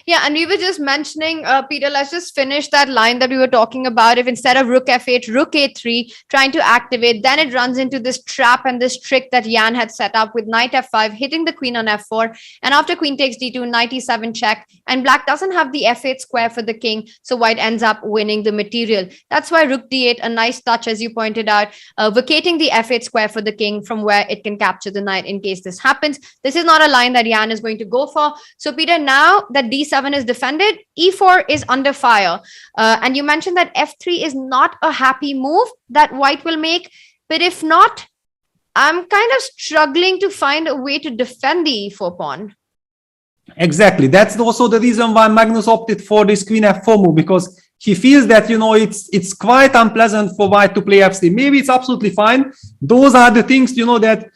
Yeah, and we were just mentioning, Peter, let's just finish that line that we were talking about. If instead of rook f8, rook a3, trying to activate, then it runs into this trap and this trick that Jan had set up with knight f5, hitting the queen on f4. And after queen takes d2, knight e7 check. And black doesn't have the f8 square for the king, so white ends up winning the material. That's why rook d8, a nice touch, as you pointed out, vacating the f8 square for the king from where it can capture the knight in case this happens. This is not a line that Jan is going to go for. So, Peter, now that d7 is defended, e4 is under fire. And you mentioned that f3 is not a happy move that white will make. But if not, I'm kind of struggling to find a way to defend the e4 pawn. Exactly. That's also the reason why Magnus opted for this queen f4 move, because he feels that, you know, it's quite unpleasant for white to play f3. Maybe it's absolutely fine. Those are the things, you know, that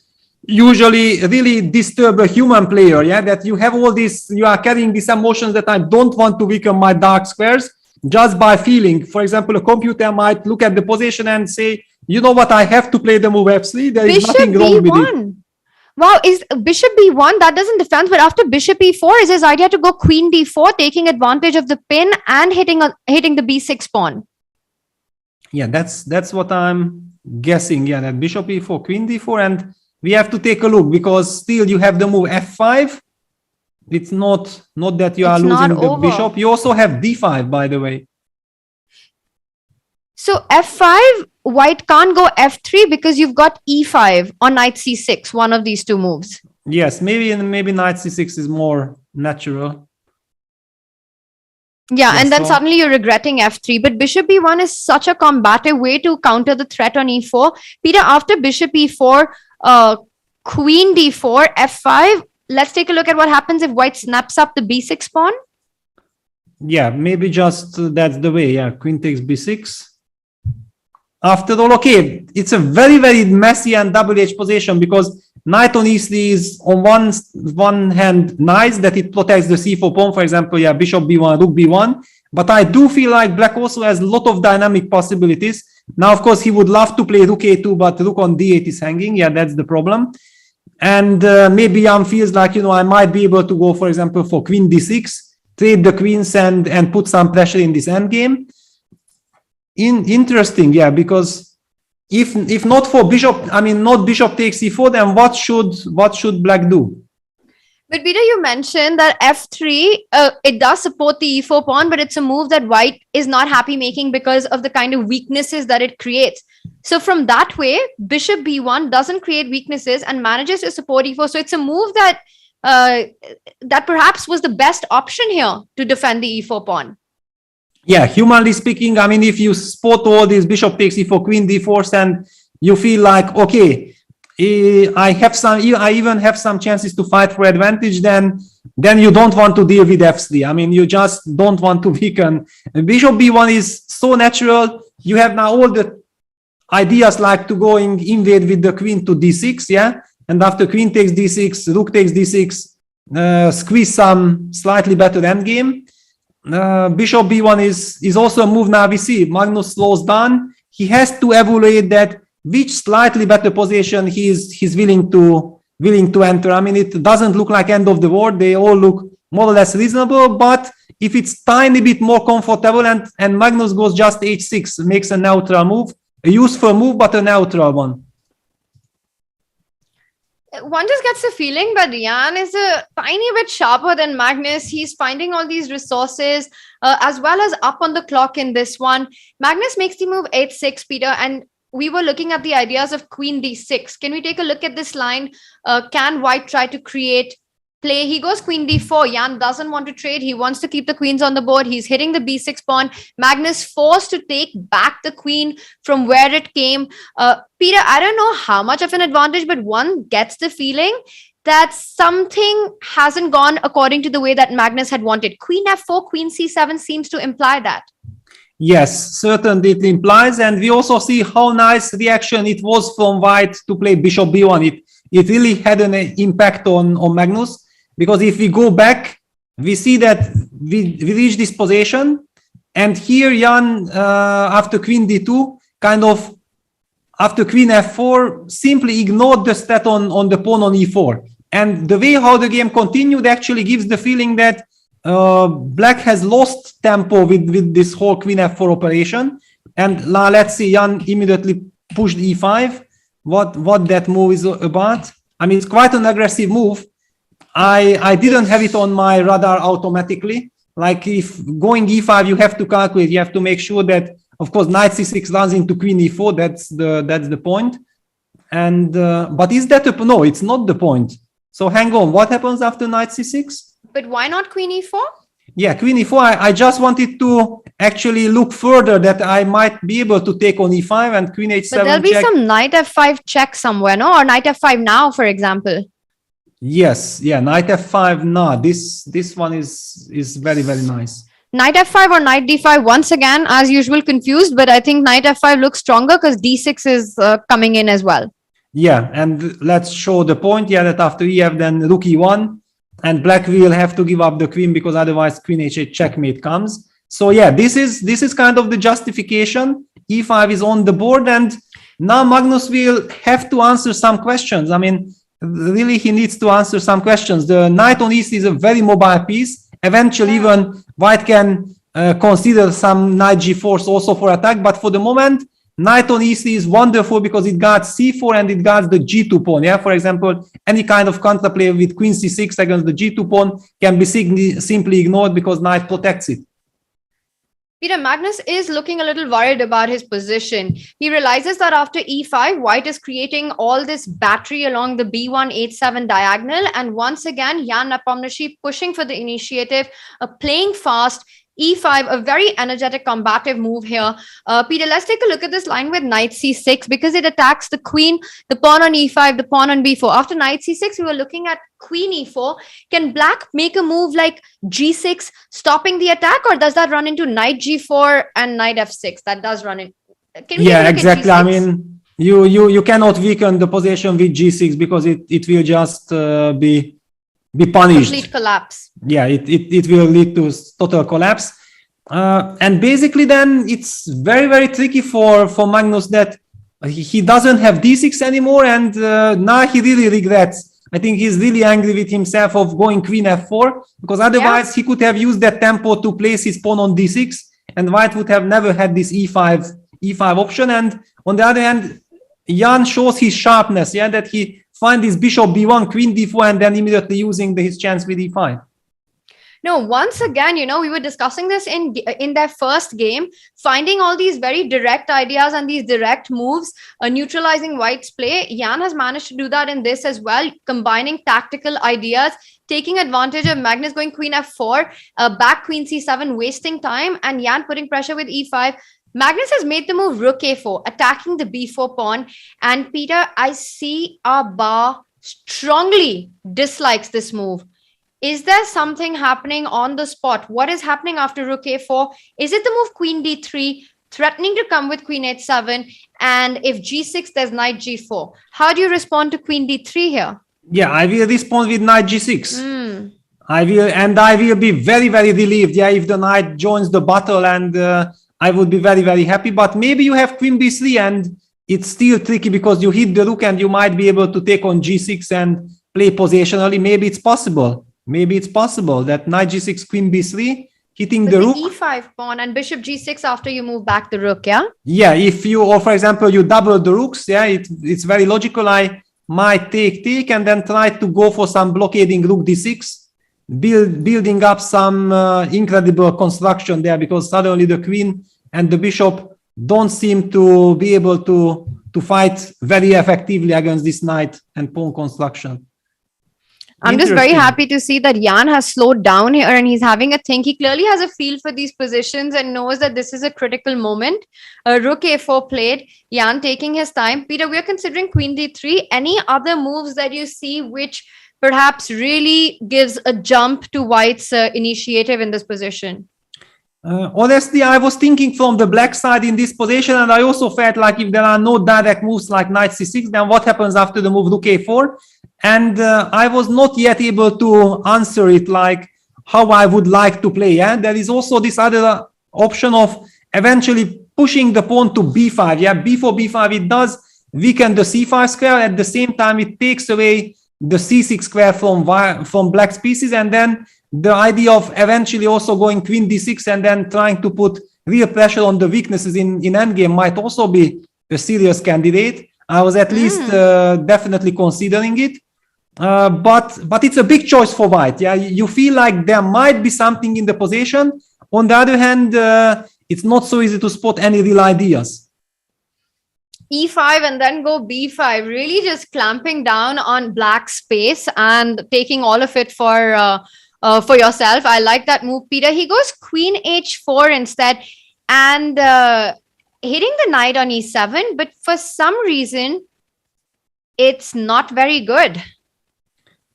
usually really disturb a human player. Yeah, that you have all this, you are carrying these emotions that I don't want to weaken my dark squares just by feeling. For example, a computer might look at the position and say, you know what, I have to play the move f3. There is nothing wrong with it. Wow, is bishop b1, that doesn't defend, but after bishop e4 is his idea to go queen d4, taking advantage of the pin and hitting the b6 pawn. Yeah, that's what I'm guessing. Yeah, that bishop e4, queen d4, and we have to take a look because still you have the move f5. It's not that you are losing the bishop. You also have d5, by the way. So f5, white can't go f3 because you've got e5 or knight c6, one of these two moves. Yes, maybe knight c6 is more natural. Yeah, and then suddenly you're regretting f3. But bishop b1 is such a combative way to counter the threat on e4. Peter, after bishop e4, queen d4, f5, let's take a look at what happens if white snaps up the b6 pawn. Yeah, maybe just that's the way. Yeah, queen takes b6. After all, okay, it's a very, very messy and double-edged position because knight on e3 is on one hand nice that it protects the c4 pawn, for example, yeah, bishop b1, rook b1. But I do feel like black also has a lot of dynamic possibilities. Now, of course, he would love to play rook a2, but rook on d8 is hanging. Yeah, that's the problem. And maybe Jan feels like, you know, I might be able to go, for example, for queen d6, trade the queens and put some pressure in this endgame. Interesting, yeah, because if not for bishop, I mean, not bishop takes e4, then what should black do? But Peter, you mentioned that f3, it does support the e4 pawn, but it's a move that white is not happy making because of the kind of weaknesses that it creates. So from that way, bishop b1 doesn't create weaknesses and manages to support e4. So it's a move that that perhaps was the best option here to defend the e4 pawn. Yeah, humanly speaking, I mean, if you spot all these bishop takes e4, queen d4, and you feel like, okay, I even have some chances to fight for advantage, then you don't want to deal with f3. I mean, you just don't want to weaken. Bishop b1 is so natural. You have now all the ideas like to going invade with the queen to d6, yeah? And after queen takes d6, rook takes d6, squeeze some slightly better endgame. Bishop b1 is also a move now we see. Magnus slows down. He has to evaluate that which slightly better position he's willing to enter. I mean, it doesn't look like end of the world. They all look more or less reasonable. But if it's tiny bit more comfortable and Magnus goes just h6, makes a neutral move, a useful move, but a neutral one. One just gets the feeling that Jan is a tiny bit sharper than Magnus. He's finding all these resources as well as up on the clock in this one. Magnus makes the move h6, Peter, and we were looking at the ideas of queen d6. Can we take a look at this line? Can white try to create play. He goes queen d4. Jan doesn't want to trade. He wants to keep the queens on the board. He's hitting the b6 pawn. Magnus forced to take back the queen from where it came. Peter, I don't know how much of an advantage, but one gets the feeling that something hasn't gone according to the way that Magnus had wanted. Queen f4, queen c7 seems to imply that. Yes, certainly it implies, and we also see how nice reaction it was from white to play bishop b1. It really had an impact on Magnus, because if we go back, we see that we reach this position, and here Jan, after queen d2, kind of after queen f4, simply ignored the stat on the pawn on e4. And the way how the game continued actually gives the feeling that Black has lost tempo with this whole queen f4 operation. And let's see, Jan immediately pushed e5. What that move is about. I mean, it's quite an aggressive move. I didn't have it on my radar automatically. Like if going e5, you have to calculate, you have to make sure that, of course, knight c6 runs into queen e4. That's the point. And but is that no? It's not the point. So hang on. What happens after knight c6? But why not queen e4? Yeah, queen e4. I just wanted to actually look further that I might be able to take on e5 and queen h7. But there'll be check. some knight f5 check somewhere, no? Or knight f5 now, for example. Yes, yeah, knight f5 now. This one is very, very nice. Knight f5 or knight d5, once again, as usual, confused. But I think knight f5 looks stronger because d6 is coming in as well. Yeah, and let's show the point. Yeah, that after ef, then rook e1. And Black will have to give up the queen because otherwise queen h8 checkmate comes. So yeah, this is kind of the justification. e5 is on the board, and now Magnus will have to answer some questions. I mean, really, he needs to answer some questions. The knight on e3 is a very mobile piece. Eventually, even white can consider some knight g4 also for attack. But for the moment, knight on e3 is wonderful because it guards c4 and it guards the g2 pawn. Yeah, for example, any kind of counterplay with queen c6 against the g2 pawn can be simply ignored because knight protects it. Peter, Magnus is looking a little worried about his position. He realizes that after e5, white is creating all this battery along the b1, h7 diagonal. And once again, Jan Nepomniachtchi pushing for the initiative, playing fast. e5, a very energetic combative move here. Peter, let's take a look at this line with knight c6 because it attacks the queen, the pawn on e5, the pawn on b4. After knight c6, we were looking at queen e4. Can Black make a move like g6, stopping the attack, or does that run into knight g4 and knight f6? That does run in. Yeah, exactly. I mean, you cannot weaken the position with g6 because it will just be punished. Complete collapse. Yeah, it will lead to total collapse. And basically then it's very, very tricky for Magnus that he doesn't have d6 anymore, and now he really regrets. I think he's really angry with himself of going queen f4 because otherwise he could have used that tempo to place his pawn on d6 and white would have never had this e5 option. And on the other hand, Jan shows his sharpness, yeah, that he find this bishop b1, queen d4, and then immediately using his chance with e5. No, once again, we were discussing this in their first game, finding all these very direct ideas and these direct moves, neutralizing white's play. Jan has managed to do that in this as well, combining tactical ideas, taking advantage of Magnus going queen f4, back queen c7, wasting time, and Jan putting pressure with e5. Magnus has made the move rook a4, attacking the b4 pawn. And Peter, I see our bar strongly dislikes this move. Is there something happening on the spot? What is happening after rook a4? Is it the move queen d3, threatening to come with queen h7? And if g6, there's knight g4. How do you respond to queen d3 here? Yeah, I will respond with knight g6. I will be very, very relieved, yeah, if the knight joins the battle, and I would be very, very happy. But maybe you have queen b3 and it's still tricky because you hit the rook and you might be able to take on g6 and play positionally. Maybe it's possible. Maybe it's possible that knight g6, queen b3, hitting the rook. e5 pawn and bishop g6 after you move back the rook, yeah? Yeah, if you, or for example, you double the rooks, yeah, it's very logical. I might take and then try to go for some blockading rook d6, building up some incredible construction there, because suddenly the queen and the bishop don't seem to be able to fight very effectively against this knight and pawn construction. I'm just very Interesting. happy to see that Jan has slowed down here and he's having a think. He clearly has a feel for these positions and knows that this is a critical moment. Rook a4 played, Jan taking his time. Peter, we're considering queen d3. Any other moves that you see which perhaps really gives a jump to White's initiative in this position? Honestly, I was thinking from the black side in this position, and I also felt like if there are no direct moves like knight c6, then what happens after the move rook a4? And I was not yet able to answer it like how I would like to play. Yeah, there is also this other option of eventually pushing the pawn to b5. Yeah, b4, b5. It does weaken the c5 square. At the same time, it takes away the c6 square from black's pieces, and then the idea of eventually also going queen d6 and then trying to put real pressure on the weaknesses in endgame might also be a serious candidate. I was at least definitely considering it. But it's a big choice for White. Yeah, you feel like there might be something in the position. On the other hand, it's not so easy to spot any real ideas. E5 and then go b5, really just clamping down on black space and taking all of it for yourself. I like that move, Peter. He goes queen h4 instead and hitting the knight on e7, but for some reason, it's not very good.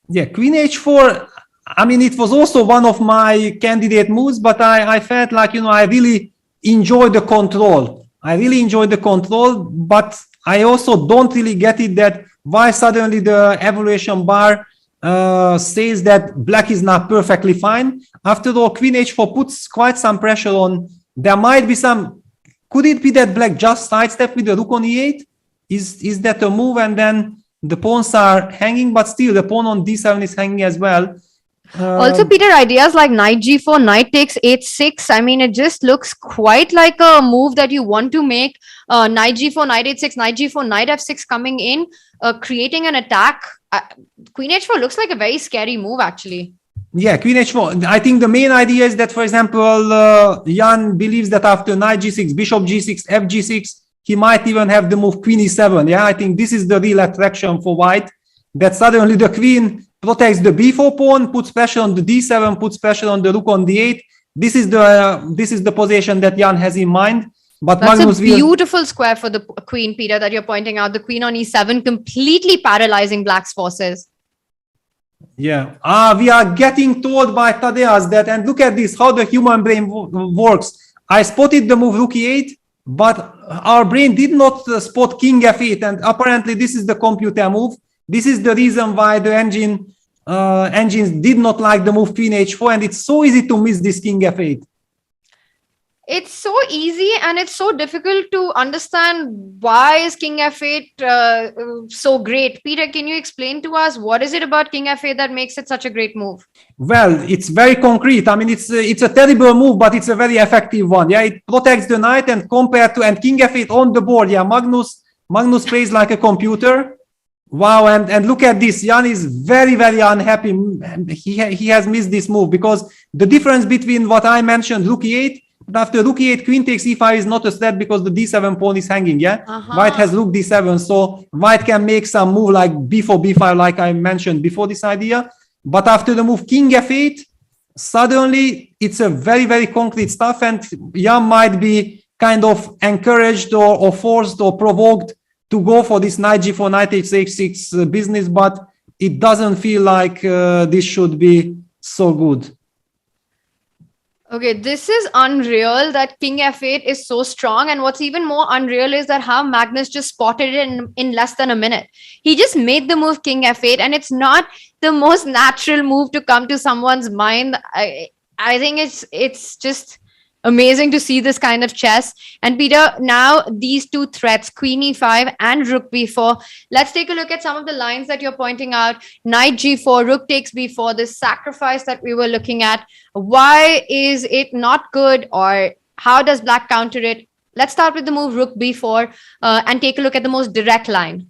Yeah, queen h4, I mean, it was also one of my candidate moves, but I felt like, I really enjoyed the control. But I also don't really get it that why suddenly the evaluation bar says that black is not perfectly fine. After all, queen h4 puts quite some pressure on. There might be some. Could it be that black just sidestep with the rook on e8? Is that a move? And then the pawns are hanging, but still the pawn on d7 is hanging as well. Also, Peter, ideas like knight g4, knight takes h6. I mean, it just looks quite like a move that you want to make. Knight g4, knight h6, knight g4, knight f6 coming in, creating an attack. Queen h4 looks like a very scary move, actually. Yeah, queen h4. I think the main idea is that, for example, Jan believes that after knight g6, bishop g6, f g6, he might even have the move queen e7. Yeah, I think this is the real attraction for White, that suddenly the queen protects the b4 pawn, puts pressure on the d7, puts pressure on the rook on d8. This is the position that Jan has in mind. But that's Magnus a beautiful square for the queen, Peter, that you're pointing out. The queen on e7 completely paralyzing black's forces. Yeah. We are getting told by Tadeas that, and look at this, how the human brain works. I spotted the move rook e8, but our brain did not spot king f8, and apparently this is the computer move. This is the reason why the engines did not like the move queen h4, and it's so easy to miss this king f8. It's so easy and it's so difficult to understand why is king f8 so great. Peter, can you explain to us what is it about king f8 that makes it such a great move? Well, it's very concrete. I mean, it's a terrible move, but it's a very effective one. Yeah, it protects the knight, and compared to king f8 on the board. Yeah, Magnus plays like a computer. Wow, and look at this. Jan is very, very unhappy. He has missed this move because the difference between what I mentioned, rook e8, after rook e8, queen takes e5 is not a threat because the d7 pawn is hanging. Yeah, White has rook d7, so White can make some move like b4, b5, like I mentioned before this idea. But after the move king f8, suddenly it's a very, very concrete stuff, and Jan might be kind of encouraged or forced or provoked to go for this knight g4, knight h6 business, but it doesn't feel like this should be so good. Okay, this is unreal that king f8 is so strong. And what's even more unreal is that how Magnus just spotted it in less than a minute. He just made the move king f8, and it's not the most natural move to come to someone's mind. I think it's just amazing to see this kind of chess. And Peter, now these two threats, queen e5 and rook b4. Let's take a look at some of the lines that you're pointing out. Knight g4, rook takes b4, this sacrifice that we were looking at. Why is it not good, or how does black counter it? Let's start with the move rook b4 and take a look at the most direct line.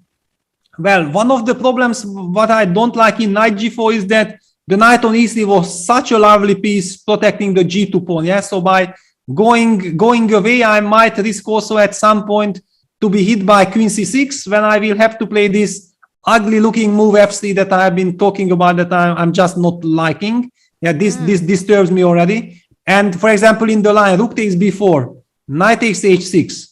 Well, one of the problems what I don't like in knight g4 is that the knight on e3 was such a lovely piece protecting the g2 pawn. Yeah, so by going away, I might risk also at some point to be hit by queen c6 when I will have to play this ugly looking move f3 that I've been talking about that I'm just not liking. Yeah, this disturbs me already. And for example, in the line, rook takes b4, knight takes h6.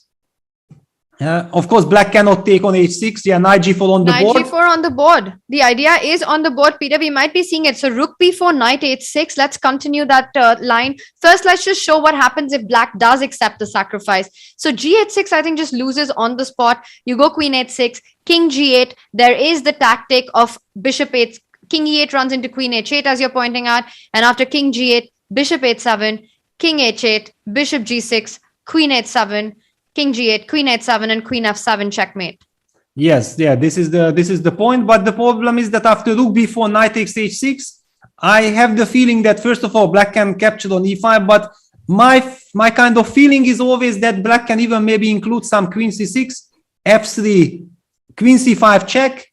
Of course, black cannot take on h6. Yeah, knight g4 on the board. Knight g4 on the board. The idea is on the board, Peter. We might be seeing it. So rook b4, knight h6. Let's continue that line. First, let's just show what happens if black does accept the sacrifice. So g8-6, I think, just loses on the spot. You go queen h6, king g8. There is the tactic of bishop 8. King e8 runs into queen h8, as you're pointing out. And after king g8, bishop h7, king h8, bishop g6, queen h7, king g8, queen h7, and queen f7 checkmate. Yes, yeah, this is the point. But the problem is that after rook b4, knight takes h6, I have the feeling that first of all, black can capture on e5. But my kind of feeling is always that black can even maybe include some queen c6, f3, queen c5 check,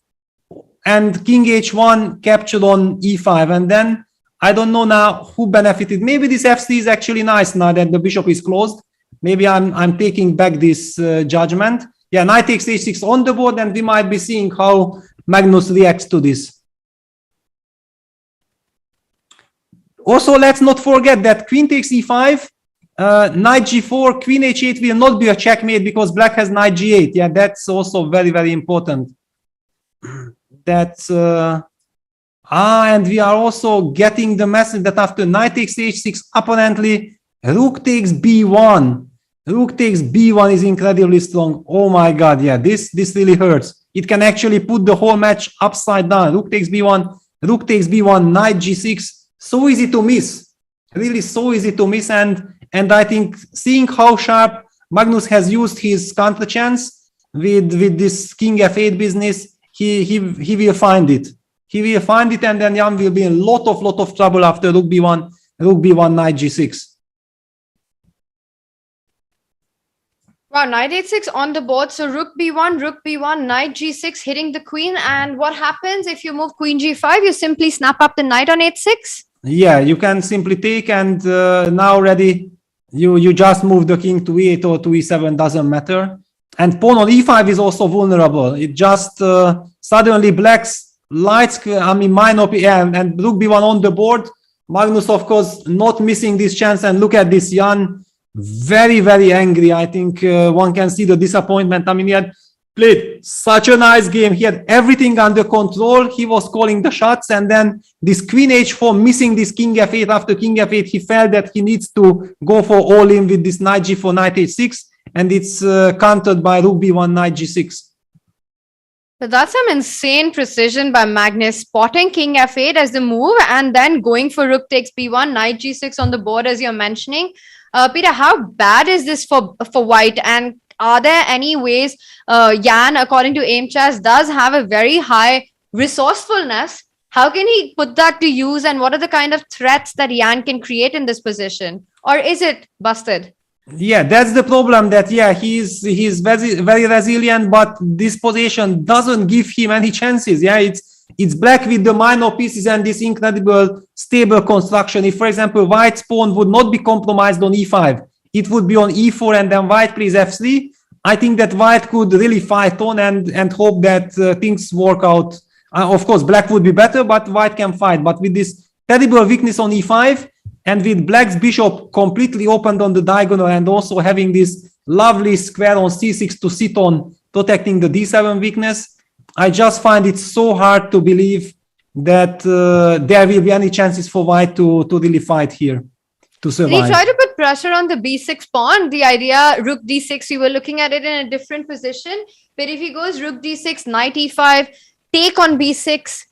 and king h1 captured on e5. And then I don't know now who benefited. Maybe this f3 is actually nice now that the bishop is closed. Maybe I'm taking back this judgment. Yeah, knight takes h6 on the board, and we might be seeing how Magnus reacts to this. Also, let's not forget that queen takes e5, knight g4, queen h8 will not be a checkmate because black has knight g8. Yeah, that's also very, very important. That's and we are also getting the message that after knight takes h6, apparently rook takes b1. Rook takes b1 is incredibly strong. Oh my god, yeah, this really hurts. It can actually put the whole match upside down. Rook takes b1, knight g6. So easy to miss. Really so easy to miss. And I think seeing how sharp Magnus has used his counter chance with this king f8 business, he will find it. He will find it, and then Jan will be in a lot of trouble after rook b1, knight g6. Wow, knight h6 on the board. So rook b1, knight g6 hitting the queen. And what happens if you move queen g5? You simply snap up the knight on h6? Yeah, you can simply take, and now already you just move the king to e8 or to e7, doesn't matter. And pawn on e5 is also vulnerable. It just suddenly black's lights, minor, and rook b1 on the board. Magnus, of course, not missing this chance. And look at this, Jan. Very, very angry. I think one can see the disappointment. I mean, he had played such a nice game. He had everything under control. He was calling the shots. And then this queen h4, missing this king f8. After king f8, he felt that he needs to go for all in with this knight g4, knight h6. And it's countered by rook b1, knight g6. So that's some insane precision by Magnus, spotting king f8 as the move and then going for rook takes b1, knight g6 on the board, as you're mentioning. Peter, how bad is this for white? And are there any ways Jan, according to Aim Chess, does have a very high resourcefulness? How can he put that to use? And what are the kind of threats that Jan can create in this position? Or is it busted? Yeah, that's the problem, that he's very, very resilient, but this position doesn't give him any chances. Yeah, it's black with the minor pieces and this incredible stable construction. If, for example, white's pawn would not be compromised on e5, it would be on e4, and then white plays f3. I think that white could really fight on and hope that things work out. Of course, black would be better, but white can fight. But with this terrible weakness on e5, and with black's bishop completely opened on the diagonal, and also having this lovely square on c6 to sit on, protecting the d7 weakness, I just find it so hard to believe that there will be any chances for white to really fight here, to survive. He tried to put pressure on the b6 pawn. The idea, rook d6, you were looking at it in a different position. But if he goes rook d6, knight e5, take on b6,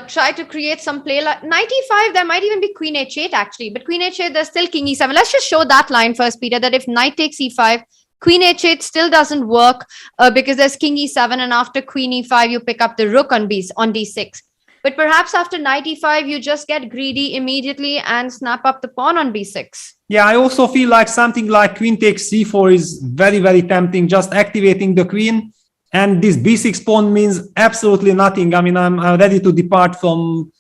try to create some play. Knight e5, there might even be queen h8 actually. But queen h8, there's still king e7. Let's just show that line first, Peter, that if knight takes e5, queen h8 still doesn't work because there's king e7, and after queen e5, you pick up the rook on d6. But perhaps after knight e5, you just get greedy immediately and snap up the pawn on b6. Yeah, I also feel like something like queen takes c4 is very, very tempting, just activating the queen. And this b6 pawn means absolutely nothing. I mean, I'm ready to depart from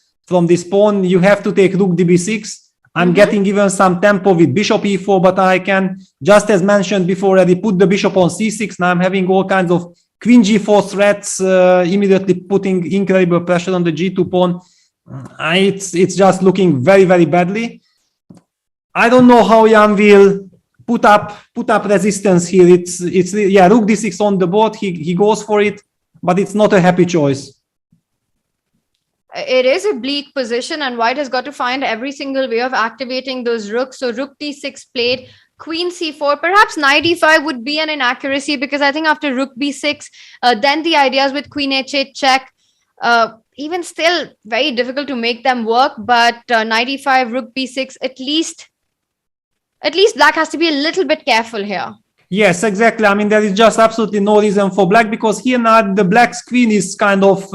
this pawn. You have to take rook db6. I'm getting even some tempo with bishop e4, but I can, just as mentioned before already, put the bishop on c6. Now I'm having all kinds of Queen g4 threats, immediately putting incredible pressure on the g2 pawn. It's just looking very, very badly. I don't know how Jan will put up resistance here. It's rook d6 on the board. He goes for it, but it's not a happy choice. It is a bleak position, and white has got to find every single way of activating those rooks. So rook d6 played, queen c4, perhaps knight e5 would be an inaccuracy, because I think after rook b6, then the ideas with queen h8 check, even still very difficult to make them work. But knight e5, rook b6, at least black has to be a little bit careful here. Yes, exactly. I mean, there is just absolutely no reason for black, because here now the black's queen is kind of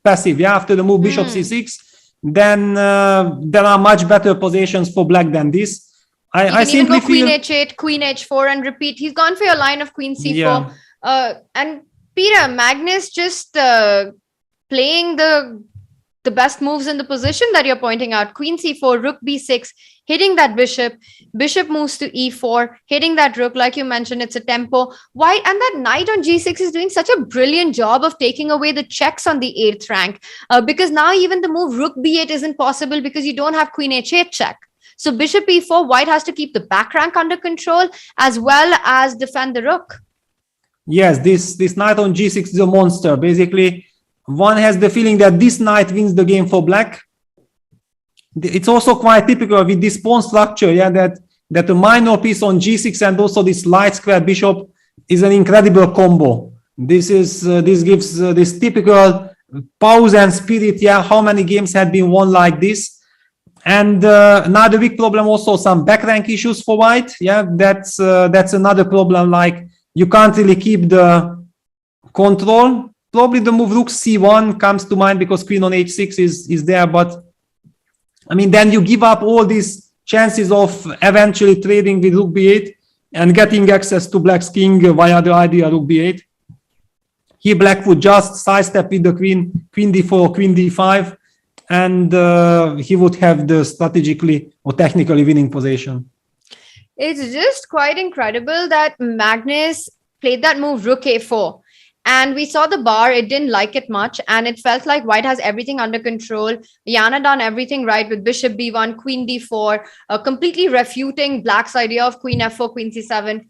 passive. Yeah, after the move bishop c6, then there are much better positions for black than this. I simply feel queen feel h8, queen h4, and repeat. He's gone for your line of queen c4. Yeah. And Peter, Magnus just playing the best moves in the position that you're pointing out. Queen c4, rook b6, hitting that bishop. Bishop moves to e4, hitting that rook. Like you mentioned, it's a tempo. White and that knight on g6 is doing such a brilliant job of taking away the checks on the 8th rank, because now even the move rook b8 isn't possible because you don't have queen h8 check. So bishop e4, white has to keep the back rank under control as well as defend the rook. yes, this knight on g6 is a monster. Basically, one has the feeling that this knight wins the game for black. It's also quite typical with this pawn structure, yeah, that a minor piece on g6 and also this light square bishop is an incredible combo. This gives this typical pause and spirit. Yeah, how many games had been won like this? And another big problem, also some back rank issues for white. Yeah, that's another problem. Like, you can't really keep the control. Probably the move rook c1 comes to mind because queen on h6 is there, but I mean, then you give up all these chances of eventually trading with rook b8 and getting access to black's king via the idea rook b8. Here black would just sidestep with the queen d4, queen d5, and he would have the strategically or technically winning position. It's just quite incredible that Magnus played that move rook a4. And we saw the bar, it didn't like it much, and it felt like white has everything under control. Jan had done everything right with bishop b1, queen d4, completely refuting black's idea of queen f4, queen c7,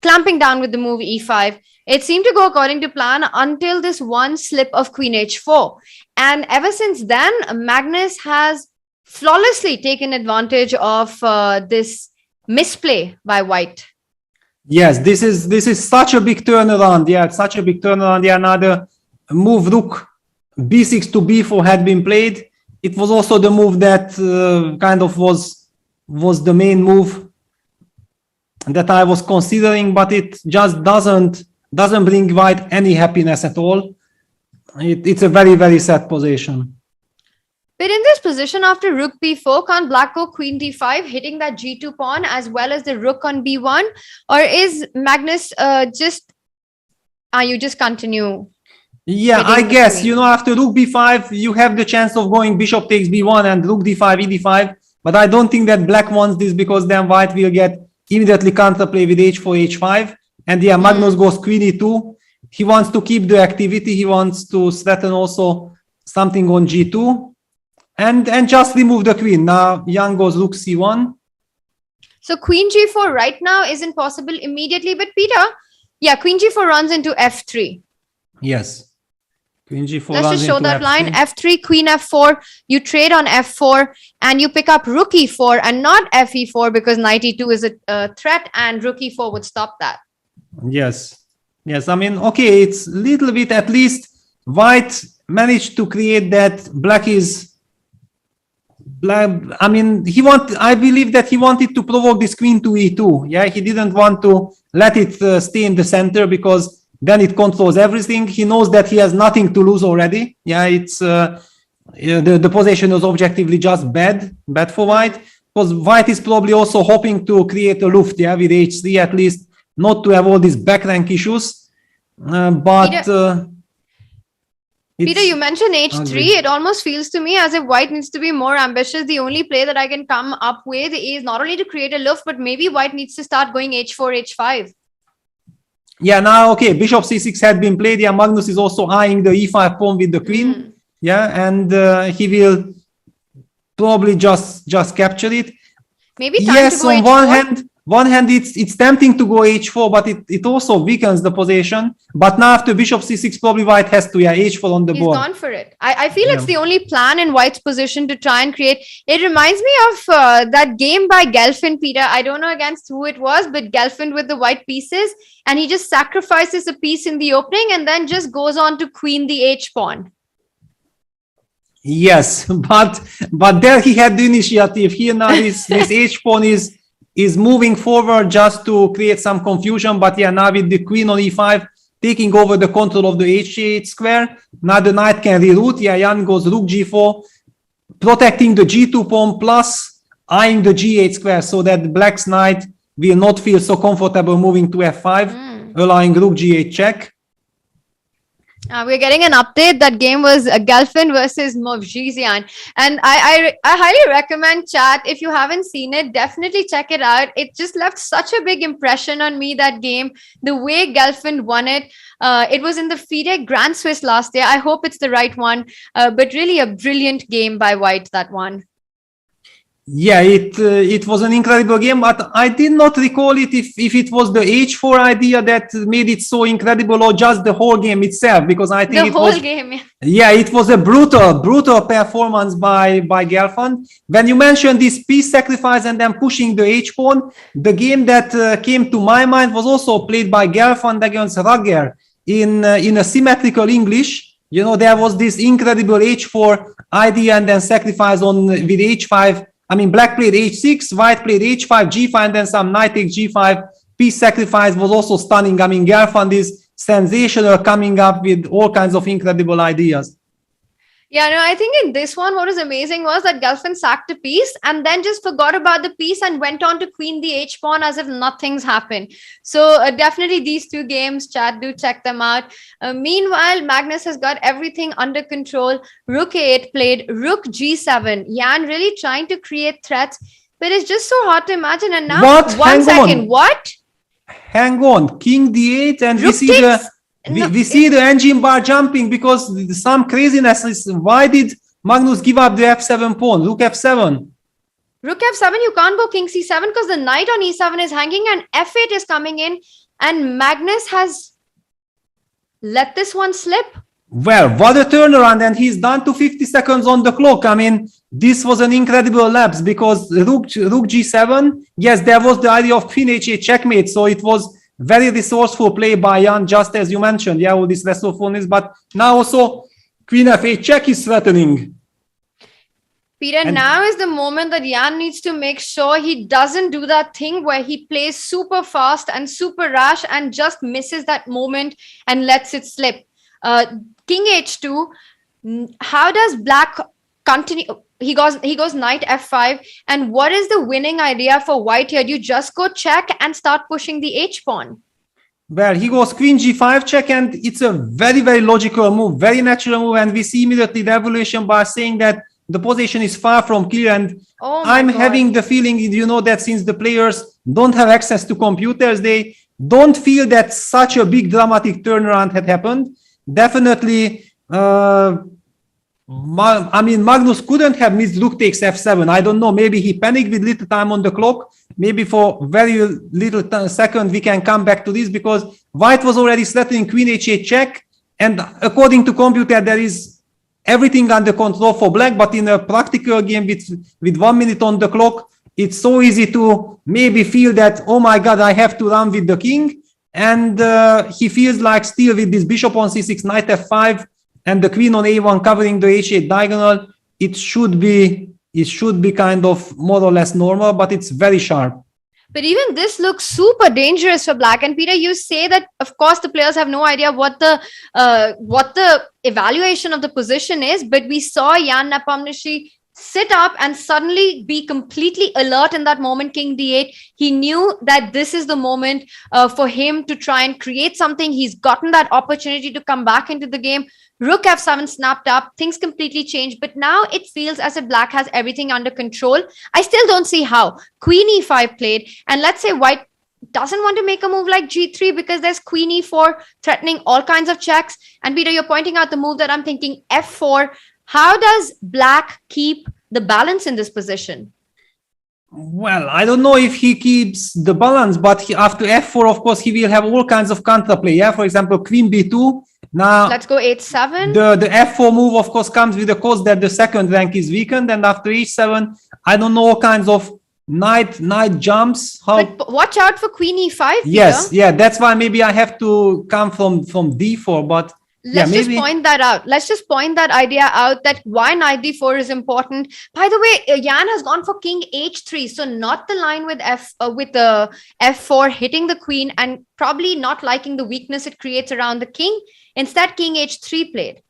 clamping down with the move e5. It seemed to go according to plan until this one slip of queen h4. And ever since then, Magnus has flawlessly taken advantage of this misplay by white. Yes, this is such a big turnaround. Yeah, it's such a big turnaround. Yeah, another move rook b6 to b4 had been played. It was also the move that kind of was the main move that I was considering, but it just doesn't bring white any happiness at all. It's a very, very sad position. But in this position, after rook b4, can't black go queen d5, hitting that g2 pawn as well as the rook on b1? Or is Magnus you just continue? Yeah, I guess, you know, after rook b5, you have the chance of going bishop takes b1 and rook d5, e d5. But I don't think that black wants this, because then white will get immediately counterplay with h4, h5. And yeah, Magnus goes queen e2. He wants to keep the activity. He wants to threaten also something on g2. And just remove the queen. Now Jan goes rook c1. So queen g4 right now isn't possible immediately. But Peter, yeah, queen g4 runs into f3. Yes. Queen g4 Let's just show that f3. line. f3, queen f4. You trade on f4 and you pick up rook e4 and not f e4, because knight e2 is a threat and rook e4 would stop that. Yes. Yes. I mean, okay, it's a little bit, at least white managed to create that black is... I mean, I believe that he wanted to provoke this queen to e2. Yeah, he didn't want to let it stay in the center, because then it controls everything. He knows that he has nothing to lose already. Yeah, it's the position is objectively just bad for white, because white is probably also hoping to create a luft, yeah, with h3 at least, not to have all these back rank issues. Peter, you mentioned h3. It almost feels to me as if white needs to be more ambitious. The only play that I can come up with is not only to create a luft, but maybe white needs to start going h4, h5. Yeah, now, okay, bishop c6 had been played. Yeah, Magnus is also eyeing the e5 pawn with the queen. Yeah, and he will probably just capture it. Maybe time Yes, to go on h4. one hand, it's tempting to go h4, but it also weakens the position. But now after bishop c6, probably white has to h4 on the He's board. gone for it. I feel it's Yeah. the only plan in white's position to try and create. It reminds me of that game by Gelfand, Peter. I don't know against who it was, but Gelfand with the white pieces, and he just sacrifices a piece in the opening and then just goes on to queen the h pawn. Yes, but there he had the initiative. Here now this h pawn is moving forward just to create some confusion. But yeah, now with the queen on e5 taking over the control of the h8 square, now the knight can reroute. Yeah, Jan goes rook g4, protecting the g2 pawn plus eyeing the g8 square so that black's knight will not feel so comfortable moving to f5, allowing rook g8 check. We're getting an update. That game was Gelfand versus Movgizian. And I highly recommend, chat, if you haven't seen it, definitely check it out. It just left such a big impression on me, that game. The way Gelfand won it. It was in the FIDE Grand Swiss last year. I hope it's the right one. But really a brilliant game by white, that one. Yeah, it was an incredible game, but I did not recall it if it was the h4 idea that made it so incredible or just the whole game itself, because I think The whole game. Yeah, it was a brutal performance by Gelfand. When you mentioned this piece sacrifice and then pushing the h pawn, the game that came to my mind was also played by Gelfand against Ragger in a symmetrical English. You know, there was this incredible h4 idea and then sacrifice on with h5. I mean, black played h6, white played h5, g5, and then some knight takes g5. Piece sacrifice was also stunning. I mean, Gelfand is sensational, coming up with all kinds of incredible ideas. Yeah, no, I think in this one, what was amazing was that Gelfand sacked a piece and then just forgot about the piece and went on to queen the h pawn as if nothing's happened. So definitely these two games, chat, do check them out. Meanwhile, Magnus has got everything under control. Rook 8 played rook g7. Jan really trying to create threats, but it's just so hard to imagine. And now, What? one Hang second, on. what? Hang on, king d8, and Rook takes- we see the engine bar jumping because some craziness is, why did Magnus give up the f7 pawn? Rook f7. Rook f7, you can't go king c7 because the knight on e7 is hanging and f8 is coming in, and Magnus has let this one slip. Well, what a turnaround, and he's down to 50 seconds on the clock. I mean, this was an incredible lapse because rook g7, yes, there was the idea of queen h8 checkmate, so it was very resourceful play by Jan, just as you mentioned. Yeah, all this resourcefulness, but now also queen f8 check is threatening. Peter, now is the moment that Jan needs to make sure he doesn't do that thing where he plays super fast and super rash and just misses that moment and lets it slip. King h2, how does black continue? He goes knight f5, and what is the winning idea for white here? You just go check and start pushing the h pawn. Well, he goes queen g5 check, and it's a very, very logical move, very natural move, and we see immediately the evolution by saying that the position is far from clear, and I'm having the feeling, you know, that since the players don't have access to computers, they don't feel that such a big dramatic turnaround had happened. Definitely, I mean, Magnus couldn't have missed rook takes f7. I don't know, maybe he panicked with little time on the clock. Maybe for very little second we can come back to this, because white was already threatening queen h8 check, and according to computer there is everything under control for black, but in a practical game with 1 minute on the clock, it's so easy to maybe feel that, oh my god, I have to run with the king, and he feels like still with this bishop on c6, knight f5, and the queen on a1 covering the h8 diagonal, it should be kind of more or less normal, but it's very sharp. But even this looks super dangerous for black. And Peter, you say that, of course, the players have no idea what the evaluation of the position is, but we saw Jan Nepomniachtchi sit up and suddenly be completely alert in that moment, king d8. He knew that this is the moment for him to try and create something. He's gotten that opportunity to come back into the game. Rook f7 snapped up, things completely changed, but now it feels as if black has everything under control. I still don't see how. Queen e5 played, and let's say white doesn't want to make a move like g3 because there's queen e4 threatening all kinds of checks. And Peter, you're pointing out the move that I'm thinking, f4. How does black keep the balance in this position? Well, I don't know if he keeps the balance, but after f4, of course, he will have all kinds of counterplay. Yeah, for example, queen b2. Now, Let's go h7. The f4 move, of course, comes with the cost that the second rank is weakened. And after h7, I don't know all kinds of knight jumps. But watch out for queen e5, Peter. Yes, yeah, that's why maybe I have to come from d4, but Let's just point that out. Let's just point that idea out, that why knight d4 is important. By the way, Jan has gone for king h3, so not the line with the f4 hitting the queen and probably not liking the weakness it creates around the king. Instead, king h3 played.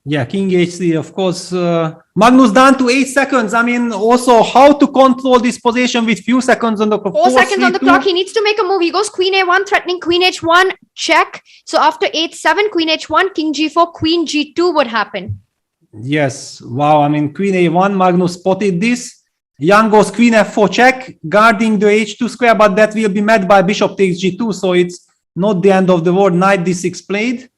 Yeah, king h3, of course. Magnus down to 8 seconds. I mean, also how to control this position with few seconds on the clock. 4 seconds on the clock. He needs to make a move. He goes queen a1, threatening queen h1, check. So after h7, queen h1, king g4, queen g2 would happen. Yes. Wow. I mean, queen a1, Magnus spotted this. Jan goes queen f4 check, guarding the h2 square, but that will be met by bishop takes g2. So it's not the end of the world. Knight d6 played.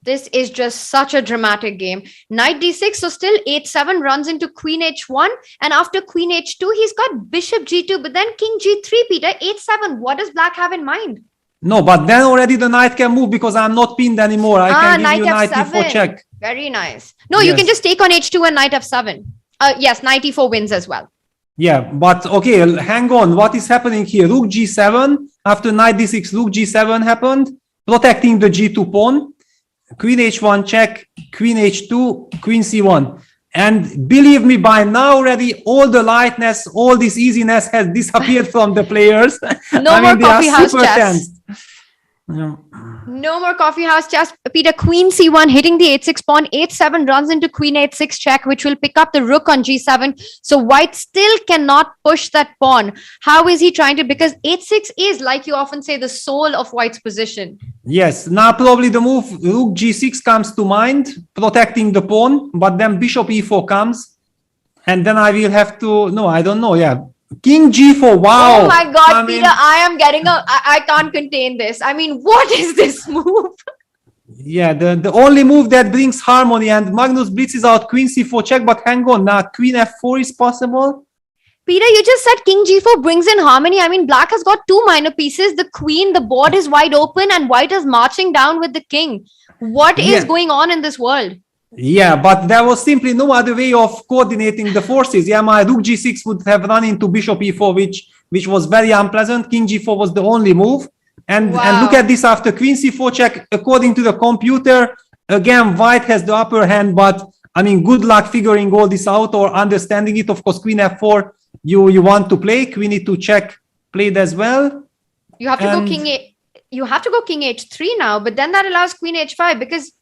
This is just such a dramatic game. Knight d6, so still h7 runs into queen h1. And after queen h2, he's got bishop g2, but then king g3, Peter, h7. What does black have in mind? No, but then already the knight can move because I'm not pinned anymore. I can give you knight e4 check. Very nice. No, you can just take on h2 and knight f7. Yes, knight e4 wins as well. Yeah, but okay, hang on. What is happening here? Rook g7. After knight d6, rook g7 happened, protecting the g2 pawn. Queen h1 check, queen h2, queen c1. And believe me, by now already, all the lightness, all this easiness has disappeared from the players. No more coffee house chess. Tensed. Yeah. No more coffee house chess. Peter, queen c1 hitting the h6 pawn. h7 runs into queen h6 check, which will pick up the rook on g7. So white still cannot push that pawn. How is he trying to? Because h6 is, like you often say, the soul of white's position. Yes, now probably the move rook g6 comes to mind, protecting the pawn, but then bishop e4 comes. And then I will have to, no, I don't know, yeah. King g4, wow. Oh my God, Peter, I can't contain this. I mean, what is this move? Yeah, the only move that brings harmony, and Magnus blitzes out queen c4 check, but hang on, now queen f4 is possible. Peter, you just said king g4 brings in harmony. I mean, black has got two minor pieces. The queen, the board is wide open, and white is marching down with the king. What is going on in this world? Yeah, but there was simply no other way of coordinating the forces. Yeah, my rook g6 would have run into bishop e4, which was very unpleasant. King g4 was the only move. And look at this after queen c4 check. According to the computer, again, white has the upper hand, but I mean, good luck figuring all this out or understanding it. Of course, queen f4, you want to play. Queen e2 check played as well. You have to go king h3 now, but then that allows queen h5 because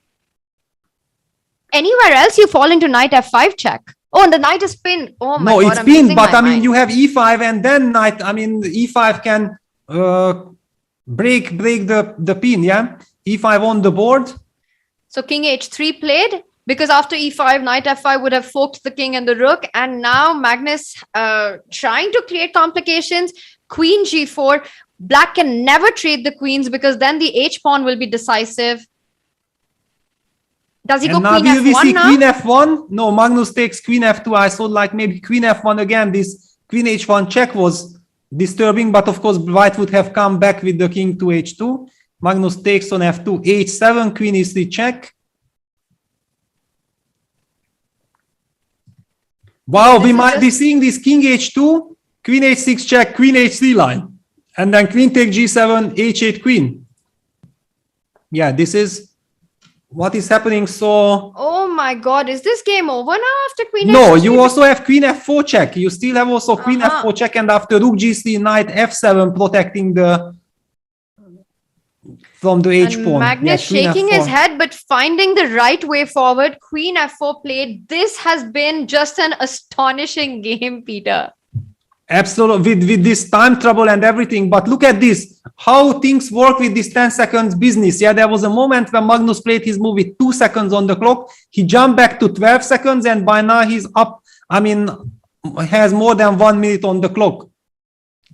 anywhere else you fall into knight f5 check. Oh, and the knight is pinned. Oh my God. No, it's pinned, but I mean, you have e5 and then knight. I mean, e5 can break the pin, yeah? e5 on the board. So king h3 played because after e5, knight f5 would have forked the king and the rook. And now Magnus trying to create complications. Queen g4. Black can never trade the queens because then the h-pawn will be decisive. Does he go queen f1 now? Queen f1? No, Magnus takes queen f2. I saw like maybe queen f1 again. This queen h1 check was disturbing, but of course white would have come back with the king to h2. Magnus takes on f2, h7, queen e3 check. Wow, we might be seeing this king h2, queen h6 check, queen h3 line. And then queen take g7, h8 queen. Yeah, this is what is happening. So oh my God, is this game over now after queen no h3? You also have queen f4 check. You still have also queen f4 check, and after rook g3, knight f7 protecting the from the h pawn. Magnus shaking his head but finding the right way forward. Queen f4 played. This has been just an astonishing game, Peter. Absolutely, with this time trouble and everything. But look at this, how things work with this 10 seconds business. Yeah, there was a moment when Magnus played his move with 2 seconds on the clock. He jumped back to 12 seconds, and by now he's up. I mean, has more than 1 minute on the clock.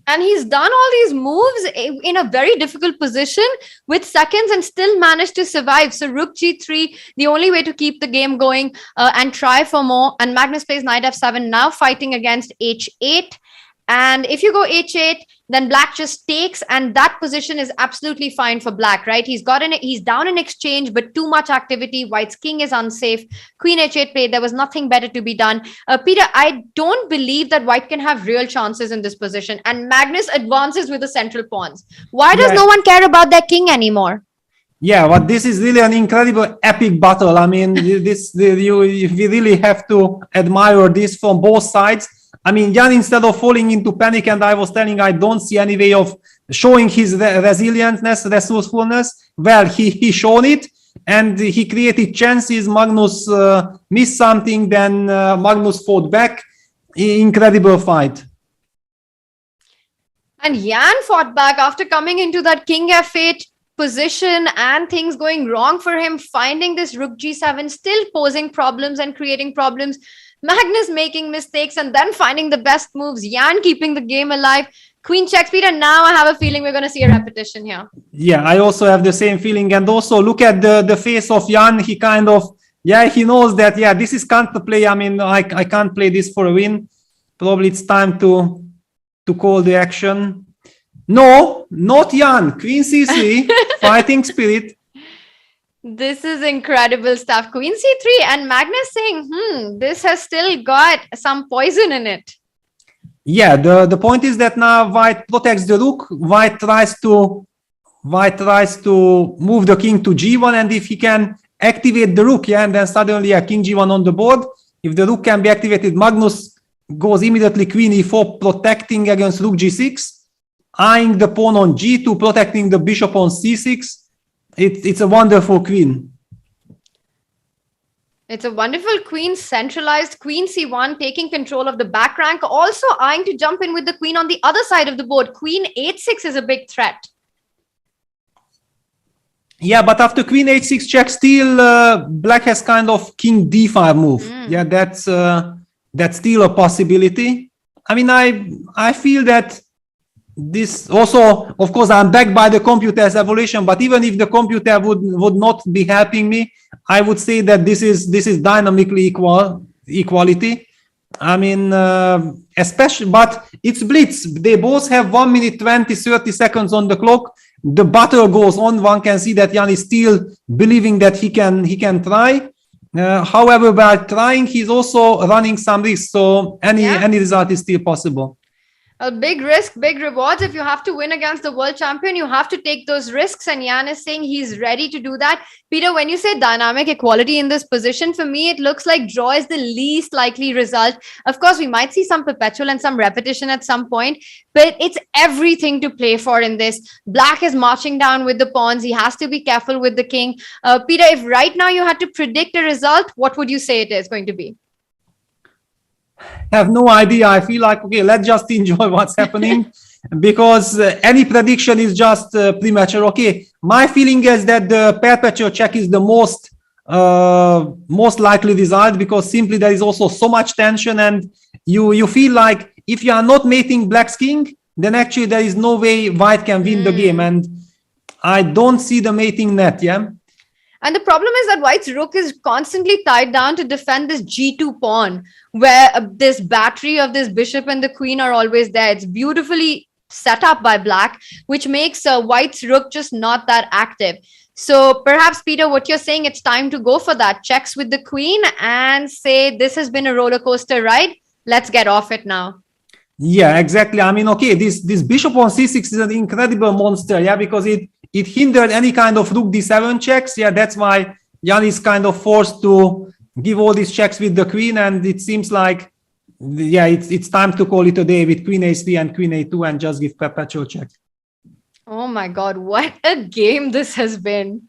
And he's done all these moves in a very difficult position with seconds and still managed to survive. So rook g3, the only way to keep the game going and try for more. And Magnus plays knight f7, now fighting against h8. And if you go h8, then black just takes, and that position is absolutely fine for black, right? He's down in exchange, but too much activity. White's king is unsafe. Queen h8 played. There was nothing better to be done. Peter, I don't believe that white can have real chances in this position. And Magnus advances with the central pawns. Why does no one care about their king anymore? Yeah, but this is really an incredible epic battle. I mean, we really have to admire this from both sides. I mean, Jan, instead of falling into panic, and I was telling, I don't see any way of showing his resilientness, resourcefulness. Well, he shown it, and he created chances. Magnus missed something, then Magnus fought back. Incredible fight. And Jan fought back after coming into that king f8 position and things going wrong for him, finding this rook g7, still posing problems and creating problems. Magnus making mistakes and then finding the best moves. Jan keeping the game alive. Queen checks, Peter. Now I have a feeling we're going to see a repetition here. Yeah, I also have the same feeling. And also look at the face of Jan. He kind of, he knows that, this is counterplay. I mean, I can't play this for a win. Probably it's time to call the action. No, not Jan. Queen c3, fighting spirit. This is incredible stuff. Queen c3 and Magnus saying, this has still got some poison in it. Yeah, the point is that now white protects the rook. White tries to move the king to g1, and if he can activate the rook, and then suddenly king g1 on the board. If the rook can be activated, Magnus goes immediately queen e4, protecting against rook g6, eyeing the pawn on g2, protecting the bishop on c6. It's a wonderful queen. It's a wonderful queen, centralized. Queen c1 taking control of the back rank, also eyeing to jump in with the queen on the other side of the board. Queen h6 is a big threat. Yeah, but after queen h6 check, still black has kind of king d5 move. Yeah, that's still a possibility. I mean, I feel that this also, of course, I'm backed by the computer's evaluation, but even if the computer would not be helping me, I would say that this is dynamically equality. I mean, especially, but it's blitz. They both have 1 minute 30 seconds on the clock. The battle goes on. One can see that Jan is still believing that he can try. However, by trying, he's also running some risks. So any result is still possible. A big risk, big rewards. If you have to win against the world champion, you have to take those risks. And Jan is saying he's ready to do that. Peter, when you say dynamic equality in this position, for me, it looks like draw is the least likely result. Of course, we might see some perpetual and some repetition at some point, but it's everything to play for in this. Black is marching down with the pawns. He has to be careful with the king. Peter, if right now you had to predict a result, what would you say it is going to be? Have no idea. I feel like, okay, let's just enjoy what's happening because any prediction is just premature. Okay, my feeling is that the perpetual check is the most likely result because simply there is also so much tension, and you feel like if you are not mating black's king, then actually there is no way white can win the game, and I don't see the mating net. And the problem is that white's rook is constantly tied down to defend this g2 pawn, where this battery of this bishop and the queen are always there. It's beautifully set up by black, which makes white's rook just not that active. So perhaps, Peter, what you're saying, it's time to go for that. Checks with the queen and say, this has been a roller coaster ride. Let's get off it now. Yeah, exactly. I mean, okay, this bishop on c6 is an incredible monster, because it hindered any kind of rook d7 checks. That's why Jan is kind of forced to give all these checks with the queen, and it seems like, it's time to call it a day with queen a3 and queen a2 and just give perpetual check. Oh my God, what a game this has been.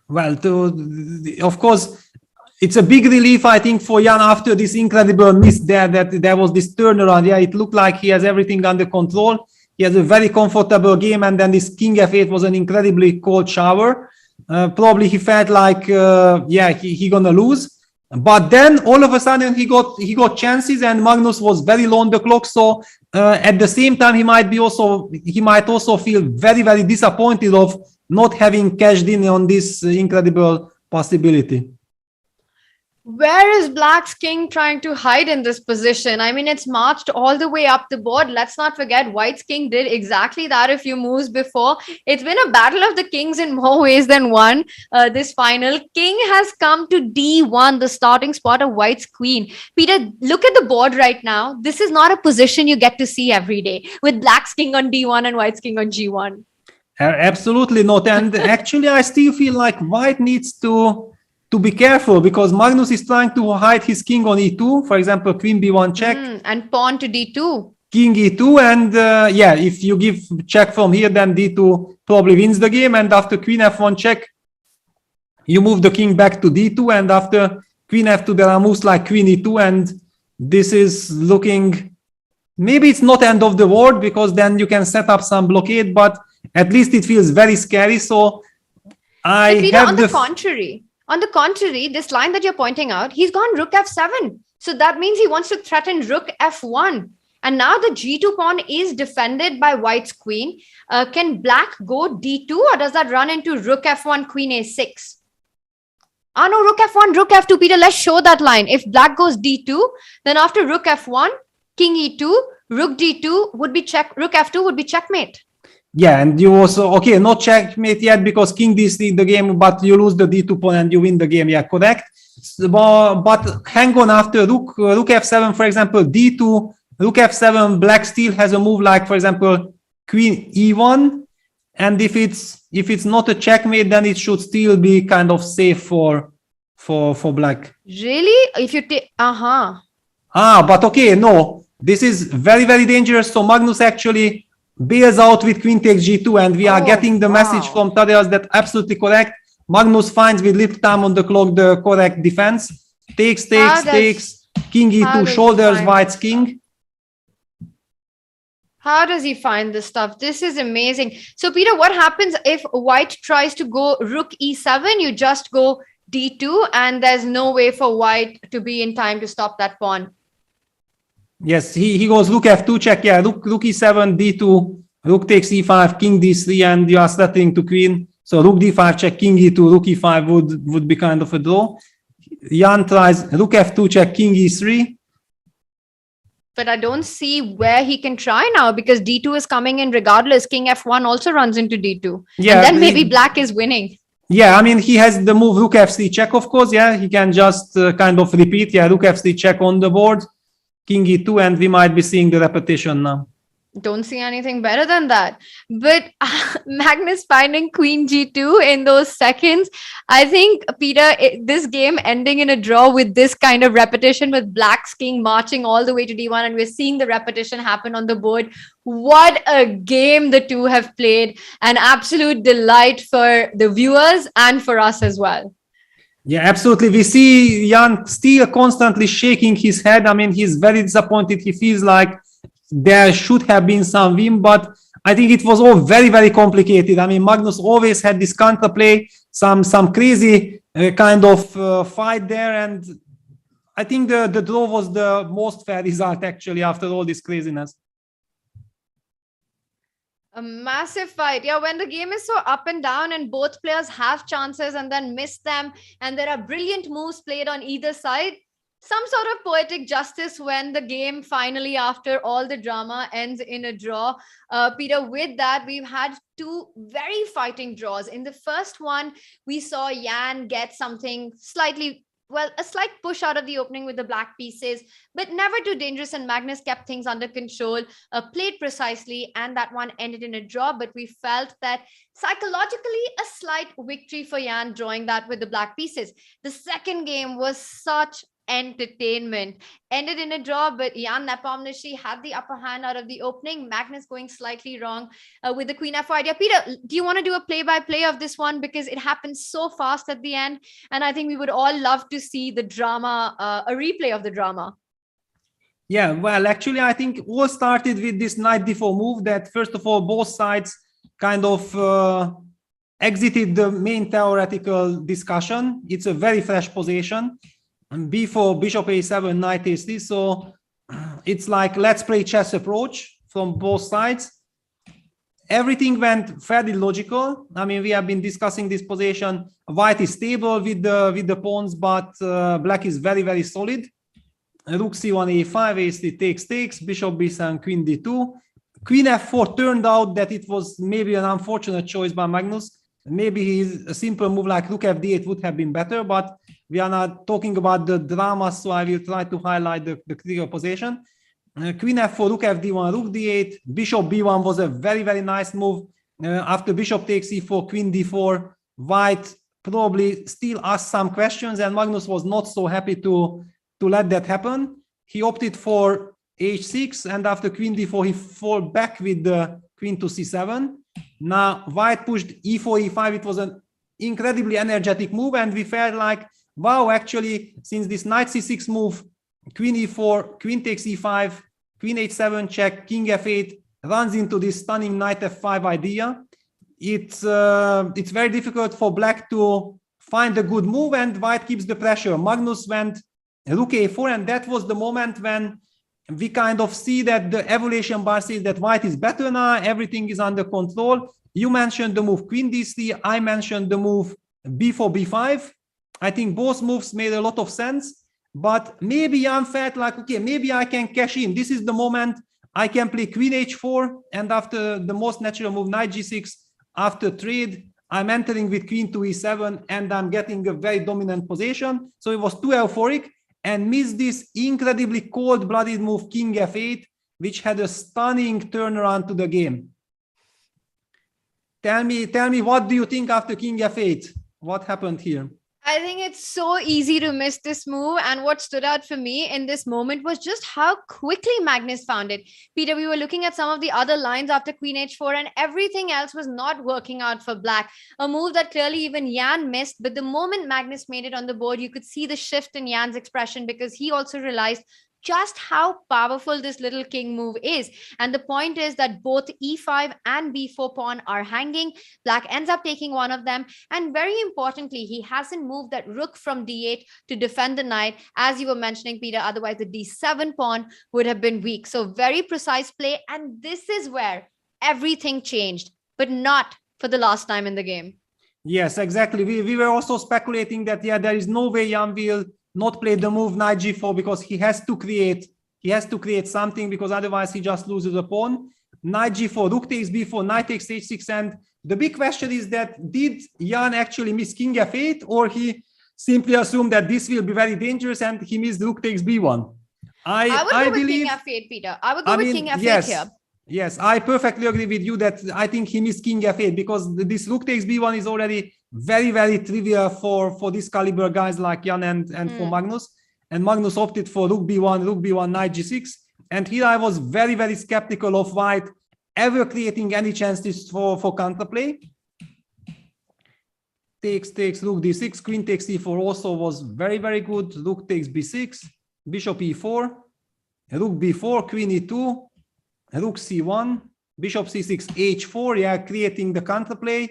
Well, of course, it's a big relief, I think, for Jan after this incredible miss there, that there was this turnaround. It looked like he has everything under control. He has a very comfortable game, and then this king f8 was an incredibly cold shower. Probably he felt like, he gonna lose. But then all of a sudden he got chances, and Magnus was very low on the clock. So at the same time, he might also feel very, very disappointed of not having cashed in on this incredible possibility. Where is Black's king trying to hide in this position? I mean, it's marched all the way up the board. Let's not forget White's king did exactly that a few moves before. It's been a battle of the kings in more ways than one. This final king has come to D1, the starting spot of White's queen. Peter, look at the board right now. This is not a position you get to see every day with Black's king on D1 and White's king on G1. Absolutely not. And actually, I still feel like White needs to be careful, because Magnus is trying to hide his king on E2, for example, queen B1 check. And pawn to D2. King E2, and if you give check from here, then D2 probably wins the game. And after queen F1 check, you move the king back to D2, and after queen F2, there are moves like queen E2, and this is looking, maybe it's not end of the world, because then you can set up some blockade, but at least it feels very scary. So On the contrary, this line that you're pointing out, he's gone rook F7. So that means he wants to threaten rook F1. And now the G2 pawn is defended by White's queen. Can Black go D2, or does that run into rook F1, queen A6? No, rook F1, rook F2. Peter, let's show that line. If Black goes D2, then after rook F1, king E2, rook D2 would be rook F2 would be checkmate. Yeah, and you also, not checkmate yet, because king D3 the game, but you lose the D2 pawn and you win the game. Yeah, correct. But hang on, after rook F7, for example, D2, rook F7, Black still has a move like, for example, queen E1. And if it's not a checkmate, then it should still be kind of safe for Black. Really? If you take, but no, this is very, very dangerous. So Magnus actually bails out with queen takes G2, and we are getting the message from Tadeusz that absolutely correct. Magnus finds with little time on the clock the correct defense. Takes, king E2, shoulders White's king. How does he find this stuff? This is amazing. So Peter, what happens if White tries to go rook E7? You just go D2, and there's no way for White to be in time to stop that pawn. Yes, he goes rook F2 check, rook E7, D2, rook takes E5, king D3, and you are threatening to queen. So rook D5 check, king E2, rook E5 would be kind of a draw. Jan tries rook F2 check, king E3. But I don't see where he can try now, because D2 is coming in regardless. King F1 also runs into D2. Yeah, and then maybe Black is winning. Yeah, I mean, he has the move rook F3 check, of course. Yeah, he can just kind of repeat. Yeah, rook F3 check on the board. King E2, and we might be seeing the repetition now. Don't see anything better than that. But Magnus finding queen G2 in those seconds. I think, Peter, this game ending in a draw with this kind of repetition, with Black's king marching all the way to D1, and we're seeing the repetition happen on the board. What a game the two have played. An absolute delight for the viewers and for us as well. Yeah, absolutely. We see Jan still constantly shaking his head. I mean, he's very disappointed. He feels like there should have been some win, but I think it was all very, very complicated. I mean, Magnus always had this counterplay, some crazy kind of fight there, and I think the draw was the most fair result, actually, after all this craziness. A massive fight. Yeah, when the game is so up and down and both players have chances and then miss them, and there are brilliant moves played on either side, some sort of poetic justice when the game finally, after all the drama, ends in a draw. Peter, with that, we've had two very fighting draws. In the first one, we saw Jan get something slightly, a slight push out of the opening with the black pieces, but never too dangerous, and Magnus kept things under control, played precisely, and that one ended in a draw. But we felt that psychologically a slight victory for Jan drawing that with the black pieces. The second game was such entertainment, ended in a draw, but Jan Nepomniachtchi had the upper hand out of the opening. Magnus going slightly wrong with the queen f4 idea. Peter, do you want to do a play-by-play of this one, because it happened so fast at the end, and I think we would all love to see the drama, a replay of the drama. Yeah, well, actually, I think all started with this knight d4 move that, first of all, both sides kind of exited the main theoretical discussion. It's a very fresh position. And b4, bishop a7, knight a3. So it's like let's play chess approach from both sides. Everything went fairly logical. I mean, we have been discussing this position. White is stable with the pawns, but black is very, very solid. Rook c1, a5, a3 takes, bishop b7, queen d2. Queen f4 turned out that it was maybe an unfortunate choice by Magnus. Maybe a simple move like rook fd8 would have been better, but we are not talking about the drama, so I will try to highlight the critical position. Queen f4, rook fd1, rook d8, bishop b1 was a very, very nice move. After bishop takes e4, queen d4, white probably still asked some questions, and Magnus was not so happy to let that happen. He opted for h6, and after queen d4, he fall back with the queen to c7. Now, white pushed e4, e5. It was an incredibly energetic move, and we felt like, wow, actually, since this knight c6 move, queen e4, queen takes e5, queen h7 check, king f8 runs into this stunning knight f5 idea. It's very difficult for black to find a good move, and white keeps the pressure. Magnus went rook a4, and that was the moment when we kind of see that the evaluation bar says that white is better now, everything is under control. You mentioned the move queen d3, I mentioned the move b4, b5. I think both moves made a lot of sense, but maybe Jan felt like, okay, maybe I can cash in. This is the moment I can play queen h4, and after the most natural move, knight g6, after trade, I'm entering with queen to e7, and I'm getting a very dominant position. So it was too euphoric, and missed this incredibly cold-blooded move, king f8, which had a stunning turnaround to the game. Tell me, what do you think after king f8? What happened here? I think it's so easy to miss this move. And what stood out for me in this moment was just how quickly Magnus found it. Peter, we were looking at some of the other lines after queen h4, and everything else was not working out for black. A move that clearly even Jan missed. But the moment Magnus made it on the board, you could see the shift in Jan's expression, because he also realized just how powerful this little king move is. And the point is that both e5 and b4 pawn are hanging. Black ends up taking one of them, and very importantly, he hasn't moved that rook from d8 to defend the knight, as you were mentioning, Peter. Otherwise the d7 pawn would have been weak. So very precise play, and this is where everything changed, but not for the last time in the game. Yes, exactly. We were also speculating that, yeah, there is no way Jan will not play the move knight g4, because he has to create something, because otherwise he just loses a pawn. Knight g4, rook takes b4, knight takes h6, and the big question is that did Jan actually miss king f8, or he simply assumed that this will be very dangerous and he missed rook takes b1? I would go with king f8, Peter. I would go with king f8 here. Yes, I perfectly agree with you that I think he missed king f8, because this rook takes b1 is already very, very trivial for this caliber guys like Jan and for Magnus. And Magnus opted for rook b1, knight g6. And here I was very, very skeptical of white ever creating any chances for counterplay. Takes, rook d6, queen takes e4 also was very, very good. Rook takes b6, bishop e4, rook b4, queen e2, rook c1, bishop c6, h4, yeah, creating the counterplay.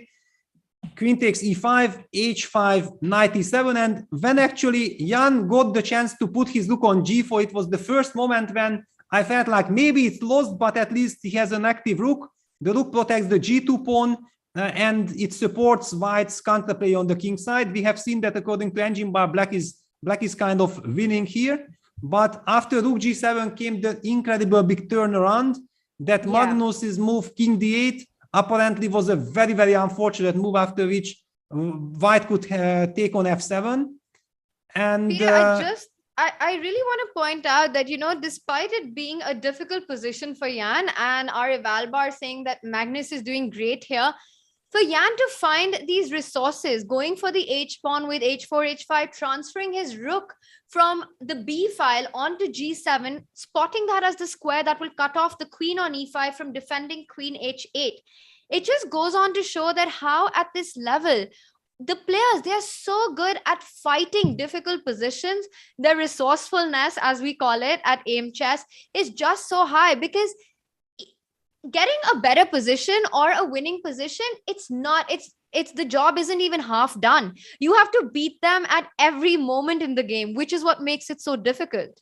Queen takes e5, h5, knight e7, and when actually Jan got the chance to put his rook on g4, it was the first moment when I felt like maybe it's lost, but at least he has an active rook. The rook protects the g2 pawn, and it supports white's counterplay on the king side. We have seen that according to engine bar, black is kind of winning here. But after rook g7 came the incredible big turnaround that Magnus's move king d8 apparently was a very, very unfortunate move, after which white could take on f7. And Peter, I really want to point out that, you know, despite it being a difficult position for Jan, and our eval bar saying that Magnus is doing great here, for Jan to find these resources, going for the h pawn with h4, h5, transferring his rook from the b file onto g7, spotting that as the square that will cut off the queen on e5 from defending queen h8. It just goes on to show that how at this level, the players, they are so good at fighting difficult positions. Their resourcefulness, as we call it at aim chess, is just so high, because getting a better position or a winning position, it's it's the job isn't even half done. You have to beat them at every moment in the game, which is what makes it so difficult.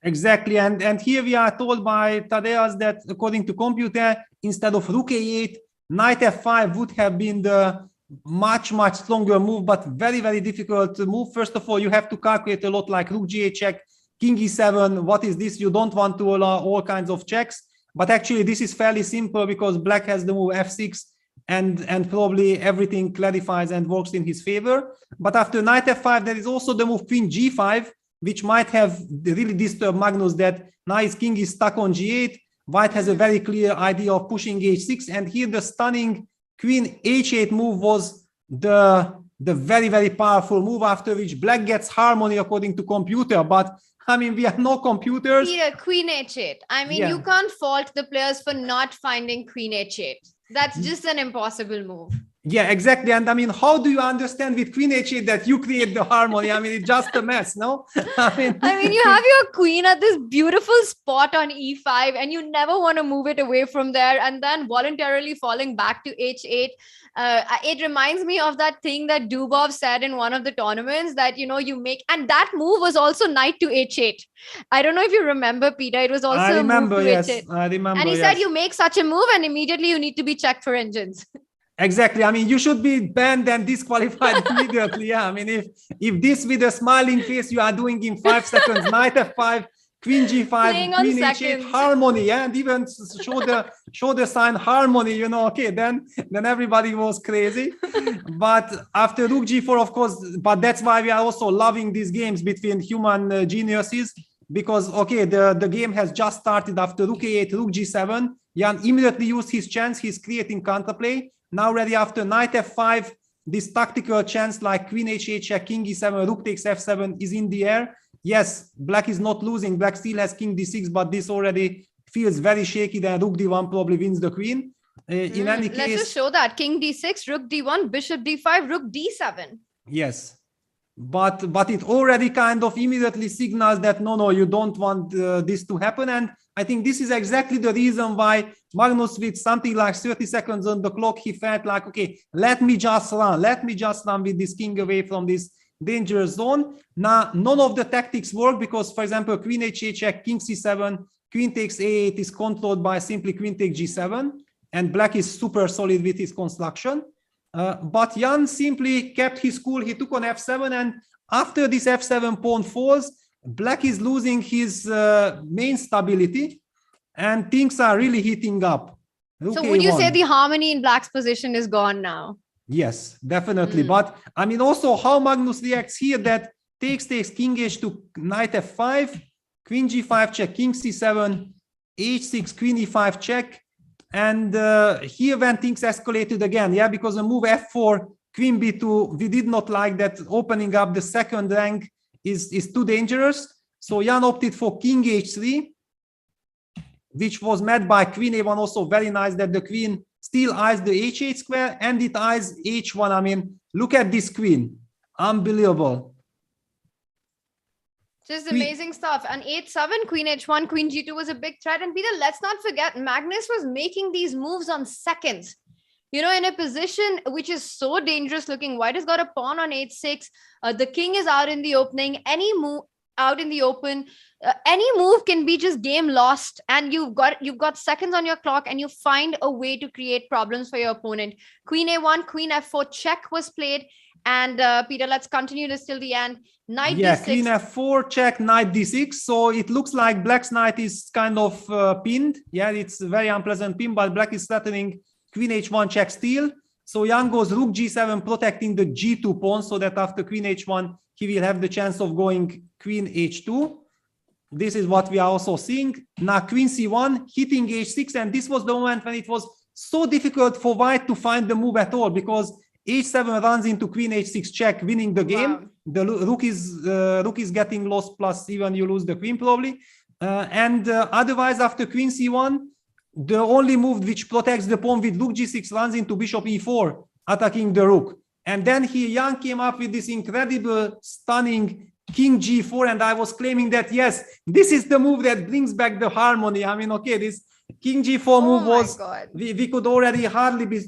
Exactly, and here we are told by Tadeusz that according to computer, instead of rook a8, knight f5 would have been the much stronger move, but very difficult to move. First of all, you have to calculate a lot, like rook g8 check, king e7. What is this? You don't want to allow all kinds of checks, but actually this is fairly simple because black has the move f6, and probably everything clarifies and works in his favor. But after knight f5, there is also the move queen g5, which might have really disturbed Magnus, that now his king is stuck on g8. White has a very clear idea of pushing h6, and here the stunning queen h8 move was the very powerful move, after which black gets harmony according to computer. But I mean, we are no computers. Peter, queen h8. I mean, Yeah. you can't fault the players for not finding queen h8. That's just an impossible move. Yeah, exactly. And I mean, how do you understand with queen h8 that you create the harmony? I mean, it's just a mess, no? I mean, You have your queen at this beautiful spot on e5, and you never want to move it away from there, and then voluntarily falling back to h8. It reminds me of that thing that Dubov said in one of the tournaments, that, you make, and that move was also knight to h8. I don't know if you remember, Peter. It was also I remember, a move to yes. h8. I remember, And he yes. said you make such a move and immediately you need to be checked for engines. Exactly. I mean, you should be banned and disqualified immediately. Yeah. I mean, if this with a smiling face you are doing in 5 seconds, knight f5, queen g5, Playing on queen h8, seconds. harmony, yeah, and even show the sign harmony, okay, then everybody was crazy. But after rook g4, of course, but that's why we are also loving these games between human geniuses, because okay, the game has just started. After rook a8, rook g7, Jan immediately used his chance. He's creating counterplay. Now ready after knight f5, this tactical chance like queen h8 check, king e7, rook takes f7 is in the air. Yes, black is not losing. Black still has king d6, but this already feels very shaky. Then rook d1 probably wins the queen. In any case, Let's just show that. King d6, rook d1, bishop d5, rook d7. yes. But it already kind of immediately signals that no, you don't want this to happen. And I think this is exactly the reason why Magnus, with something like 30 seconds on the clock, he felt like, okay, let me just run with this king away from this dangerous zone. Now, none of the tactics work because, for example, queen h8 check, king c7, queen takes a8 is controlled by simply queen takes g7, and black is super solid with his construction. But Jan simply kept his cool. He took on f7, and after this f7 pawn falls, black is losing his main stability, and things are really heating up. So would you say the harmony in black's position is gone now? Yes, definitely. But I mean, also how Magnus reacts here, that takes king h2, knight f5, queen g5 check, king c7, h6, queen e5 check. And here when things escalated again, yeah, because a move f4, queen b2, we did not like that. Opening up the second rank is too dangerous. So Jan opted for king h3, which was met by queen a1. Also very nice that the queen still eyes the h8 square and it eyes h1. I mean, look at this queen. Unbelievable. Just amazing stuff. And 8-7, queen h1, queen g2 was a big threat. And Peter, let's not forget, Magnus was making these moves on seconds. In a position which is so dangerous looking. White has got a pawn on h6. The king is out in the opening. Any move out in the open, any move can be just game lost. And you've got seconds on your clock, and you find a way to create problems for your opponent. Queen a1, queen f4 check was played. And Peter, let's continue this till the end. Knight d6. Queen f4 check, knight d6. So it looks like black's knight is kind of pinned. Yeah, it's a very unpleasant pin, but black is threatening queen h1 check steal. So Jan goes rook g7, protecting the g2 pawn, so that after queen h1, he will have the chance of going queen h2. This is what we are also seeing. Now queen c1, hitting h6, and this was the moment when it was so difficult for white to find the move at all, because h7 runs into queen h6 check, winning the game. Wow. The rook is getting lost, plus even you lose the queen probably. Otherwise, after queen c1, the only move which protects the pawn with rook g6 runs into bishop e4, attacking the rook. And then here Jan came up with this incredible, stunning king g4, and I was claiming that, yes, this is the move that brings back the harmony. I mean, okay, this King G4 move my was, God. we could already hardly be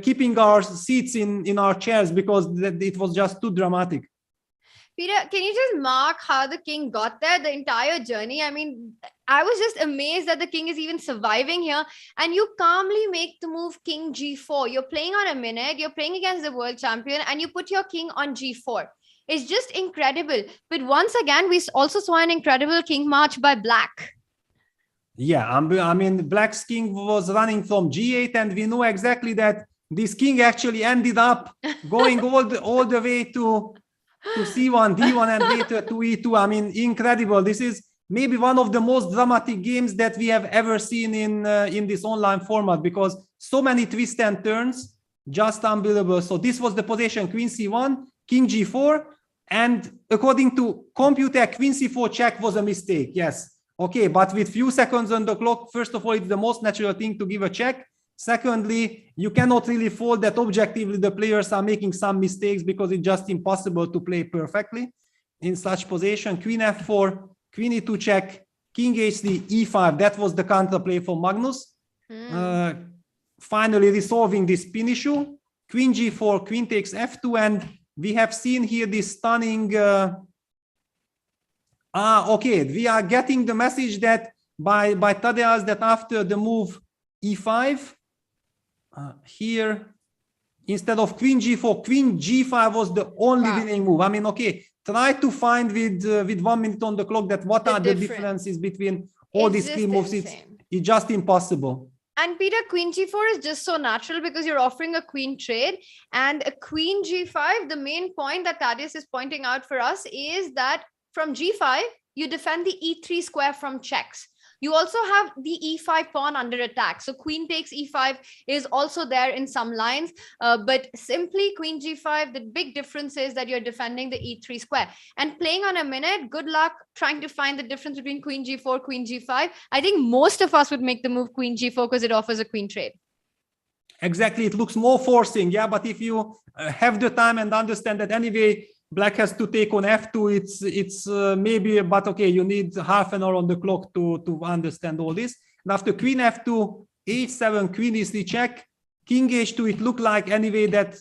keeping our seats in our chairs because it was just too dramatic. Peter, can you just mark how the king got there, the entire journey? I mean, I was just amazed that the king is even surviving here. And you calmly make the move King G4. You're playing on a minute, you're playing against the world champion, and you put your king on G4. It's just incredible. But once again, we also saw an incredible king march by Black. Yeah, I mean, Black's king was running from G8, and we know exactly that this king actually ended up going all the way to C1, D1, and later to E2. I mean, incredible. This is maybe one of the most dramatic games that we have ever seen in this online format, because so many twists and turns, just unbelievable. So this was the position: Queen C1, King G4, and according to Computer, Queen C4 check was a mistake. Yes. Okay, but with few seconds on the clock, first of all, it's the most natural thing to give a check. Secondly, you cannot really fold that objectively the players are making some mistakes, because it's just impossible to play perfectly in such position. Queen F4, Queen E2 check, King H3, E5. That was the counterplay for Magnus. Finally resolving this pin issue. Queen G4, Queen takes F2, and we have seen here this stunning... okay, we are getting the message that by Tadeusz that after the move E5, here, instead of Queen G4, Queen G5 was the only winning move. I mean, okay, try to find with 1 minute on the clock that what are the differences between all these three moves. It's just impossible. And Peter, Queen G4 is just so natural because you're offering a queen trade, and a Queen G5, the main point that Tadeusz is pointing out for us is that from G5, you defend the E3 square from checks. You also have the E5 pawn under attack. So Queen takes E5 is also there in some lines. But simply Queen G5, the big difference is that you're defending the E3 square. And playing on a minute, good luck trying to find the difference between Queen G4, Queen G5. I think most of us would make the move Queen G4 because it offers a queen trade. Exactly. It looks more forcing. Yeah, but if you have the time and understand that anyway, Black has to take on F2. It's maybe, but okay, you need half an hour on the clock to understand all this. And after Queen F2, H7, Queen E3 check, King H2, it looked like anyway that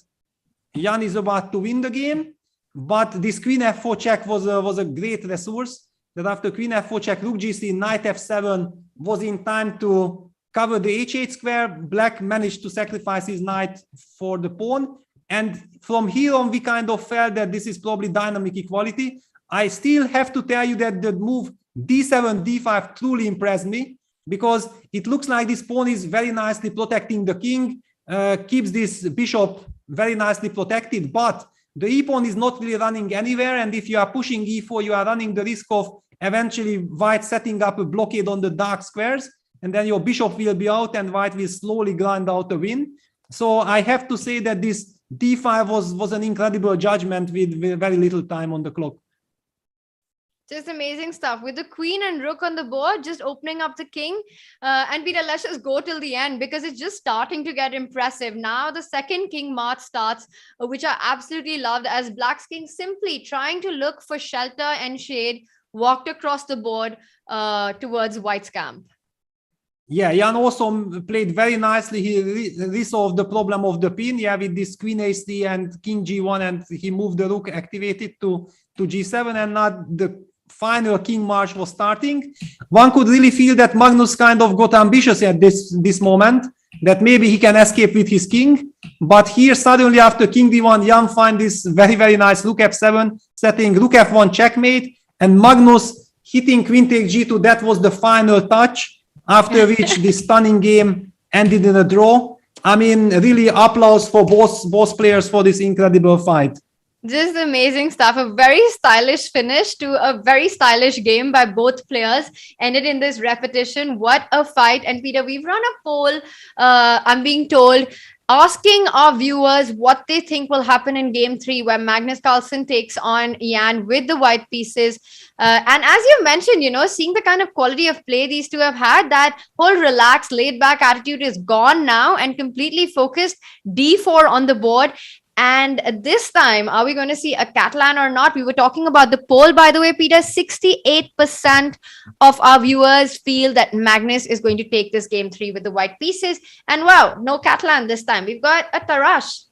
Jan is about to win the game. But this Queen F4 check was a great resource. That after Queen F4 check, Rook G3, Knight F7 was in time to cover the H8 square. Black managed to sacrifice his knight for the pawn. And from here on, we kind of felt that this is probably dynamic equality. I still have to tell you that the move D7, D5 truly impressed me, because it looks like this pawn is very nicely protecting the king, keeps this bishop very nicely protected, but the e-pawn is not really running anywhere. And if you are pushing e4, you are running the risk of eventually white setting up a blockade on the dark squares, and then your bishop will be out and white will slowly grind out a win. So I have to say that this D5 was an incredible judgment with very little time on the clock. Just amazing stuff with the queen and rook on the board, just opening up the king. And Peter, let's just go till the end because it's just starting to get impressive. Now the second king march starts, which I absolutely loved, as Black's king simply trying to look for shelter and shade, walked across the board towards White's camp. Yeah, Jan also played very nicely. He resolved the problem of the pin, yeah, with this Queen H3 and King G1, and he moved the rook activated to G7, and now the final king march was starting. One could really feel that Magnus kind of got ambitious at this moment, that maybe he can escape with his king. But here suddenly after King D1, Jan finds this very, very nice Rook F7, setting Rook F1 checkmate, and Magnus hitting Queen takes G2. That was the final touch, after which this stunning game ended in a draw. I mean, really applause for both players for this incredible fight. Just amazing stuff. A very stylish finish to a very stylish game by both players. Ended in this repetition. What a fight. And Peter, we've run a poll, I'm being told, asking our viewers what they think will happen in game 3, where Magnus Carlsen takes on Jan with the white pieces. And as you mentioned, you know, seeing the kind of quality of play these two have had, that whole relaxed, laid back attitude is gone now and completely focused D4 on the board. And this time, are we going to see a Catalan or not? We were talking about the poll, by the way, Peter. 68% of our viewers feel that Magnus is going to take this game 3 with the white pieces. And wow, no Catalan this time. We've got a Tarash.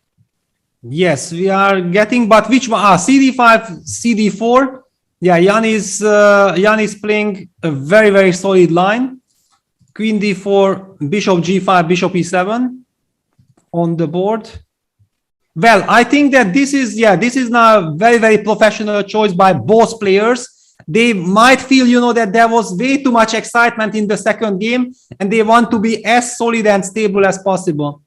Yes, we are getting, but which one? CD5, CD4. Yeah, Jan is playing a very, very solid line. Queen D4, Bishop G5, Bishop E7 on the board. Well, I think that this is now a very, very professional choice by both players. They might feel, that there was way too much excitement in the second game, and they want to be as solid and stable as possible.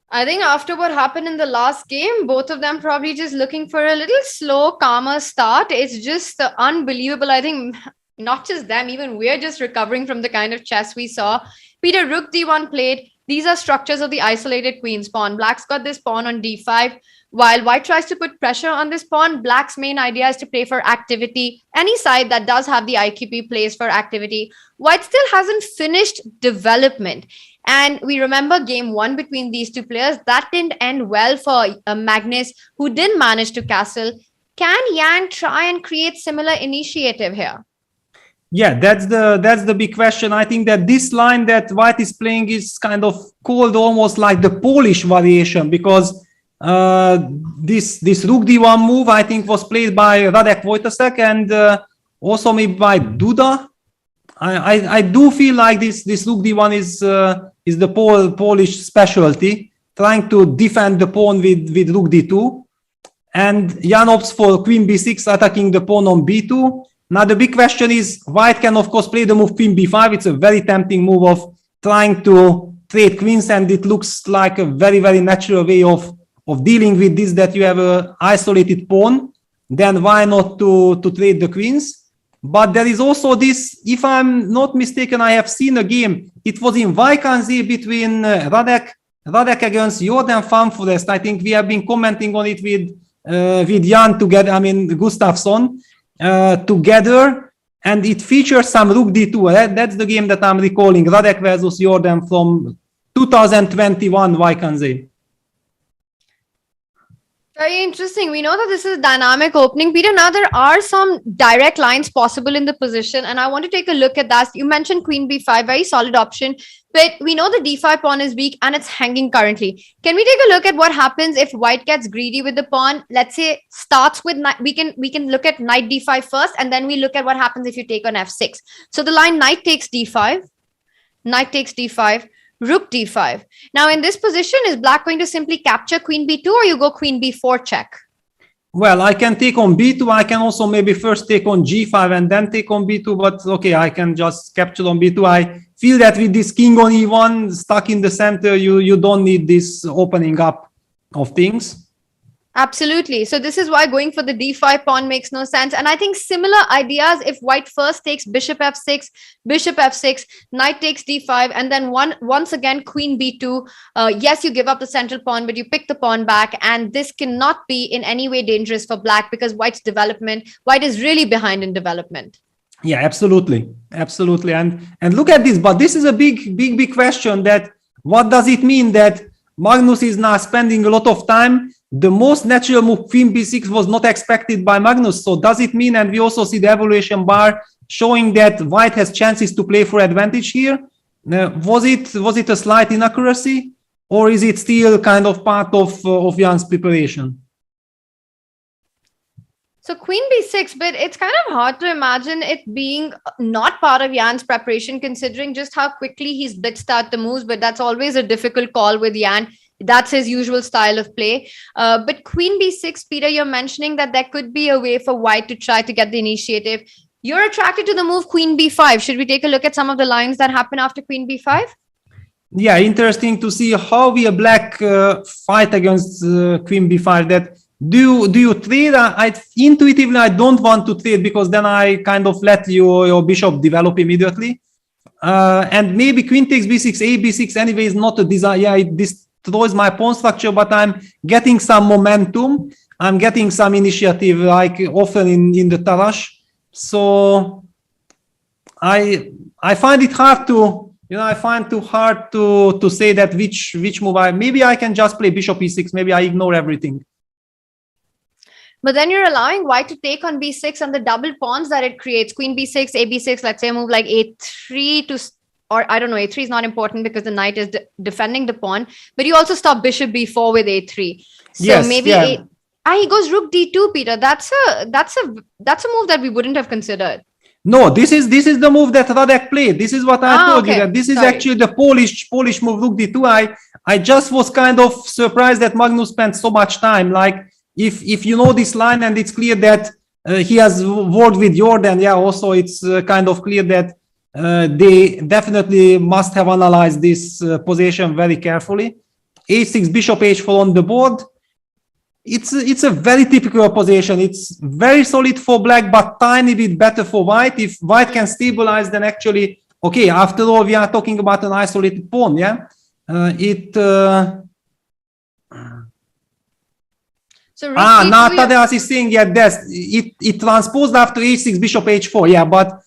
I think after what happened in the last game, both of them probably just looking for a little slow, calmer start. It's just unbelievable. I think not just them, even we're just recovering from the kind of chess we saw. Peter, Rook D1 played. These are structures of the isolated queen's pawn. Black's got this pawn on D5. While White tries to put pressure on this pawn, Black's main idea is to play for activity. Any side that does have the IQP plays for activity. White still hasn't finished development. And we remember game 1 between these two players. That didn't end well for Magnus, who didn't manage to castle. Can Jan try and create similar initiative here? Yeah, that's the big question. I think that this line that White is playing is kind of called almost like the Polish variation, because this Rook D1 move, I think, was played by Radek Wojtasek and also maybe by Duda. I do feel like this Rook D1 is the Polish specialty, trying to defend the pawn with Rook D2, and Jan opts for Queen B6, attacking the pawn on B2. Now the big question is, White can of course play the move Queen B5. It's a very tempting move of trying to trade queens, and it looks like a very, very natural way of dealing with this, that you have an isolated pawn. Then why not to trade the queens? But there is also this, if I'm not mistaken, I have seen a game. It was in Vaikanzi between Radek against Jordan Fanforest. I think we have been commenting on it with Jan together, Gustafsson together, and it features some Rook D2. That's the game that I'm recalling, Radek versus Jordan from 2021 Vaikanzi. Very interesting. We know that this is a dynamic opening. Peter, now there are some direct lines possible in the position, and I want to take a look at that. You mentioned Queen B5, very solid option, but we know the D5 pawn is weak and it's hanging currently. Can we take a look at what happens if White gets greedy with the pawn? Let's say starts with, we can look at knight D5 first, and then we look at what happens if you take on F6. So the line knight takes D5, knight takes D5, Rook D5. Now in this position, is Black going to simply capture Queen B2, or you go Queen B4 check? Well, I can take on B2. I can also maybe first take on G5 and then take on B2. But okay, I can just capture on B2. I feel that with this king on E1 stuck in the center, you don't need this opening up of things. Absolutely. So this is why going for the D5 pawn makes no sense. And I think similar ideas, if White first takes Bishop F6, Knight takes D5, and then once again Queen B2. Yes, you give up the central pawn, but you pick the pawn back, and this cannot be in any way dangerous for Black, because White's development, White is really behind in development. Yeah, absolutely. And look at this. But this is a big question, that what does it mean that Magnus is now spending a lot of time? The most natural move, Queen B6, was not expected by Magnus. So does it mean, and we also see the evaluation bar showing that White has chances to play for advantage here? Was it a slight inaccuracy, or is it still kind of part of Jan's preparation? So Queen B6, but it's kind of hard to imagine it being not part of Jan's preparation, considering just how quickly he's blitzed the moves. But that's always a difficult call with Jan. That's his usual style of play. But Queen B6, Peter, you're mentioning that there could be a way for White to try to get the initiative. You're attracted to the move Queen B5. Should we take a look at some of the lines that happen after Queen B5? Yeah, interesting to see how we Black fight against Queen B5. That do you trade? Intuitively, I don't want to trade, because then I kind of let your bishop develop immediately. And maybe Queen takes B6, A B6 anyway is not a desire. Yeah, it destroys my pawn structure, but I'm getting some momentum. I'm getting some initiative, like often in the Tarash. So I find it hard to I find too hard to say that which move maybe I can just play bishop e6. Maybe I ignore everything. But then you're allowing white to take on b6 and the double pawns that it creates. Queen b6, a b6, let's say a move like a3 to, or I don't know, a3 is not important because the knight is defending the pawn. But you also stop bishop b4 with a3. So yes, maybe yeah. he goes rook d2, Peter. That's a move that we wouldn't have considered. No, this is the move that Radek played. This is what I told you, that this is actually the Polish move, rook d2. I just was kind of surprised that Magnus spent so much time. Like, if you know this line and it's clear that he has worked with Jordan, yeah, also it's kind of clear that they definitely must have analyzed this position very carefully. a6, bishop h4 on the board. It's a very typical position. It's very solid for black, but tiny bit better for white. If white can stabilize, then actually, okay, after all, we are talking about an isolated pawn, yeah? So now Tadeusz is saying, yeah, it transposed after h6, bishop h4, yeah, but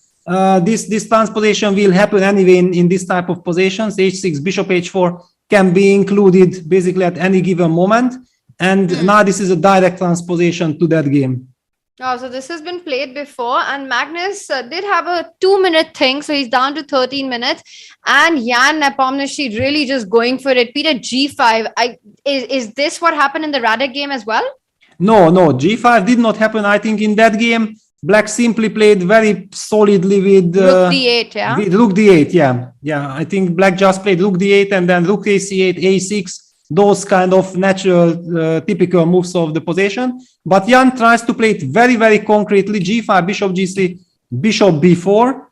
this transposition will happen anyway in this type of positions. h6, bishop h4 can be included basically at any given moment. And now this is a direct transposition to that game. Oh, so this has been played before, and Magnus did have a 2-minute thing, so he's down to 13 minutes. And Jan Nepomniachtchi really just going for it. Peter, g5. Is this what happened in the Radek game as well? No, g5 did not happen. I think in that game, black simply played very solidly with rook d8, yeah? With rook d8, yeah. I think black just played rook d8 and then rook a8, a6. Those kind of natural, typical moves of the position. But Jan tries to play it very, very concretely. g5, bishop g3, bishop b4.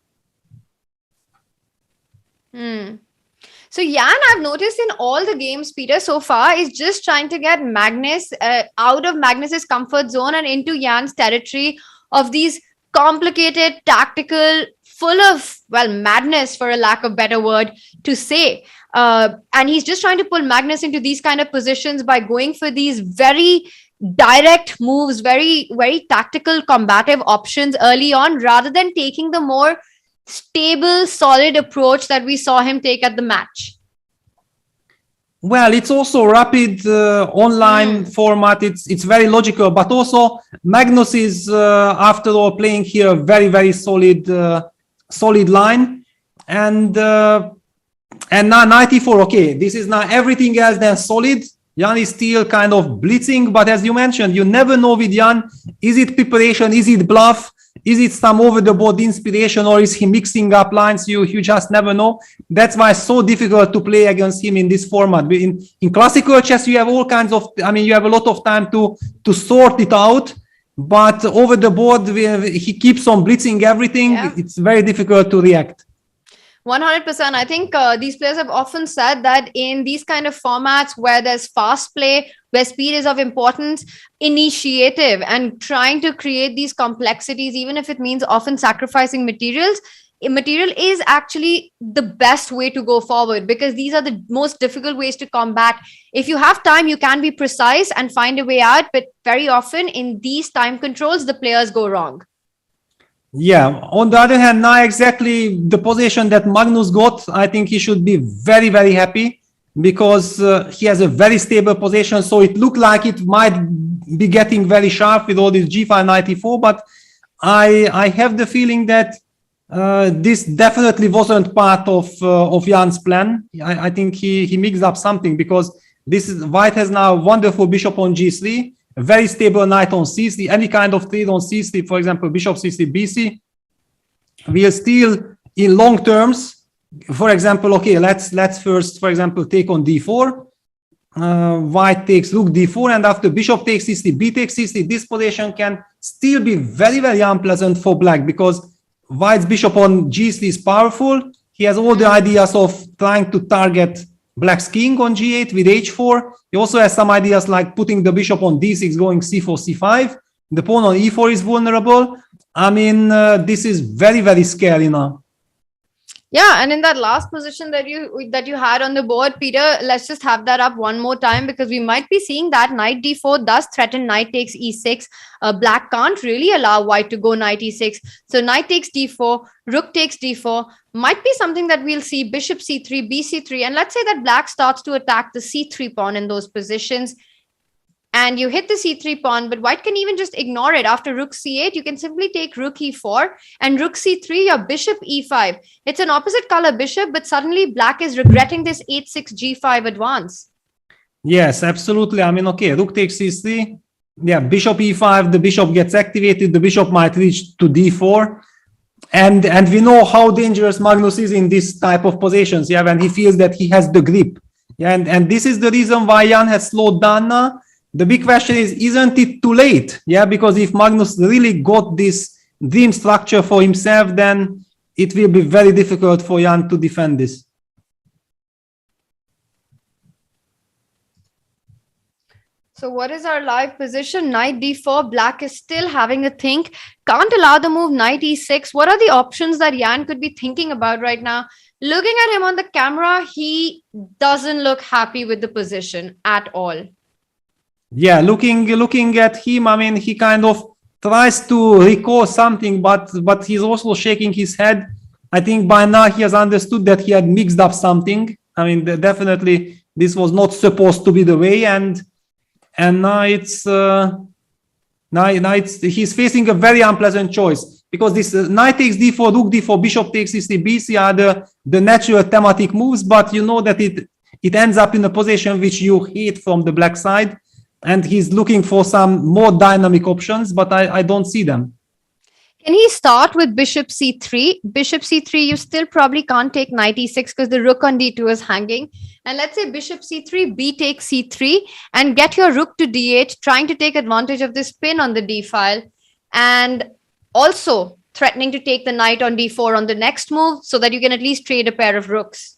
So Jan, I've noticed in all the games, Peter, so far, is just trying to get Magnus out of Magnus's comfort zone and into Jan's territory of these complicated, tactical, full of, well, madness, for a lack of better word to say. And he's just trying to pull Magnus into these kind of positions by going for these very direct moves, very, very tactical, combative options early on, rather than taking the more stable, solid approach that we saw him take at the match. Well, it's also rapid online format. It's very logical, but also Magnus is, after all, playing here a very, very solid line. And now knight e4, okay, this is now everything else than solid. Jan is still kind of blitzing, but as you mentioned, you never know with Jan, is it preparation, is it bluff, is it some over-the-board inspiration, or is he mixing up lines? You just never know. That's why it's so difficult to play against him in this format. In classical chess, you have all kinds of, you have a lot of time to sort it out, but over the board, he keeps on blitzing everything. Yeah. It's very difficult to react. 100%. I think these players have often said that in these kind of formats where there's fast play, where speed is of importance, initiative and trying to create these complexities, even if it means often sacrificing material is actually the best way to go forward, because these are the most difficult ways to combat. If you have time, you can be precise and find a way out, but very often in these time controls, the players go wrong. Yeah, on the other hand, now exactly the position that Magnus got, I think he should be very, very happy, because he has a very stable position. So it looked like it might be getting very sharp with all this g5, knight e4, but I have the feeling that this definitely wasn't part of Jan's plan. I think he mixed up something, because white has now wonderful bishop on g3, a very stable knight on c3, any kind of trade on c3, for example, bishop c3, bc, will still, in long terms, for example, okay, let's first, for example, take on d4. White takes rook d4, and after bishop takes c3, b takes c3, this position can still be very, very unpleasant for black, because white's bishop on g3 is powerful. He has all the ideas of trying to target black's king on g8 with h4. He also has some ideas like putting the bishop on d6, going c4, c5. The pawn on e4 is vulnerable. This is very, very scary now. Yeah, and in that last position that you had on the board, Peter, let's just have that up one more time because we might be seeing that knight d4 does threaten knight takes e6. Black can't really allow white to go knight e6. So knight takes d4, rook takes d4 might be something that we'll see. Bishop c3, bc3, and let's say that black starts to attack the c3 pawn in those positions. And you hit the c3 pawn, but white can even just ignore it. After rook c8, you can simply take rook e4 and rook c3, your bishop e5. It's an opposite color bishop, but suddenly black is regretting this 8-6 g5 advance. Yes, absolutely. I mean, okay, rook takes c3. Yeah, bishop e5, the bishop gets activated, the bishop might reach to d4. And we know how dangerous Magnus is in this type of positions, yeah, when he feels that he has the grip. Yeah, and this is the reason why Jan has slowed down now. The big question is, isn't it too late? Yeah, because if Magnus really got this dream structure for himself, then it will be very difficult for Jan to defend this. So what is our live position? Knight d4. Black is still having a think. Can't allow the move knight e6. What are the options that Jan could be thinking about right now? Looking at him on the camera, he doesn't look happy with the position at all. Yeah, looking at him, I mean, he kind of tries to recall something, but he's also shaking his head. I think by now he has understood that he had mixed up something. I mean, definitely this was not supposed to be the way, and now it's he's facing a very unpleasant choice because this knight takes d4, rook d4, bishop takes c3, bc are the natural thematic moves, but you know that it ends up in a position which you hate from the black side. And he's looking for some more dynamic options, but I don't see them. Can he start with bishop c3? Bishop c3, you still probably can't take knight e6 because the rook on d2 is hanging. And let's say bishop c3, b takes c3, and get your rook to d8, trying to take advantage of this pin on the d file. And also threatening to take the knight on d4 on the next move so that you can at least trade a pair of rooks.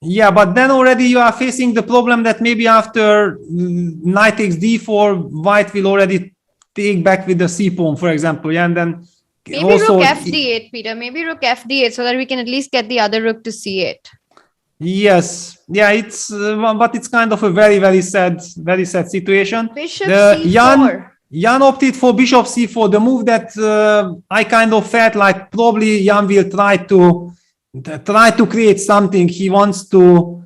Yeah, but then already you are facing the problem that maybe after knight takes d4, white will already take back with the c pawn, for example. Yeah, and then maybe also rook fd8, Peter. Maybe rook fd8 so that we can at least get the other rook to c8. Yes, yeah, it's but it's kind of a very sad situation. Bishop c4. Jan opted for bishop c4, the move that I kind of felt like probably Jan will try to create something. He wants to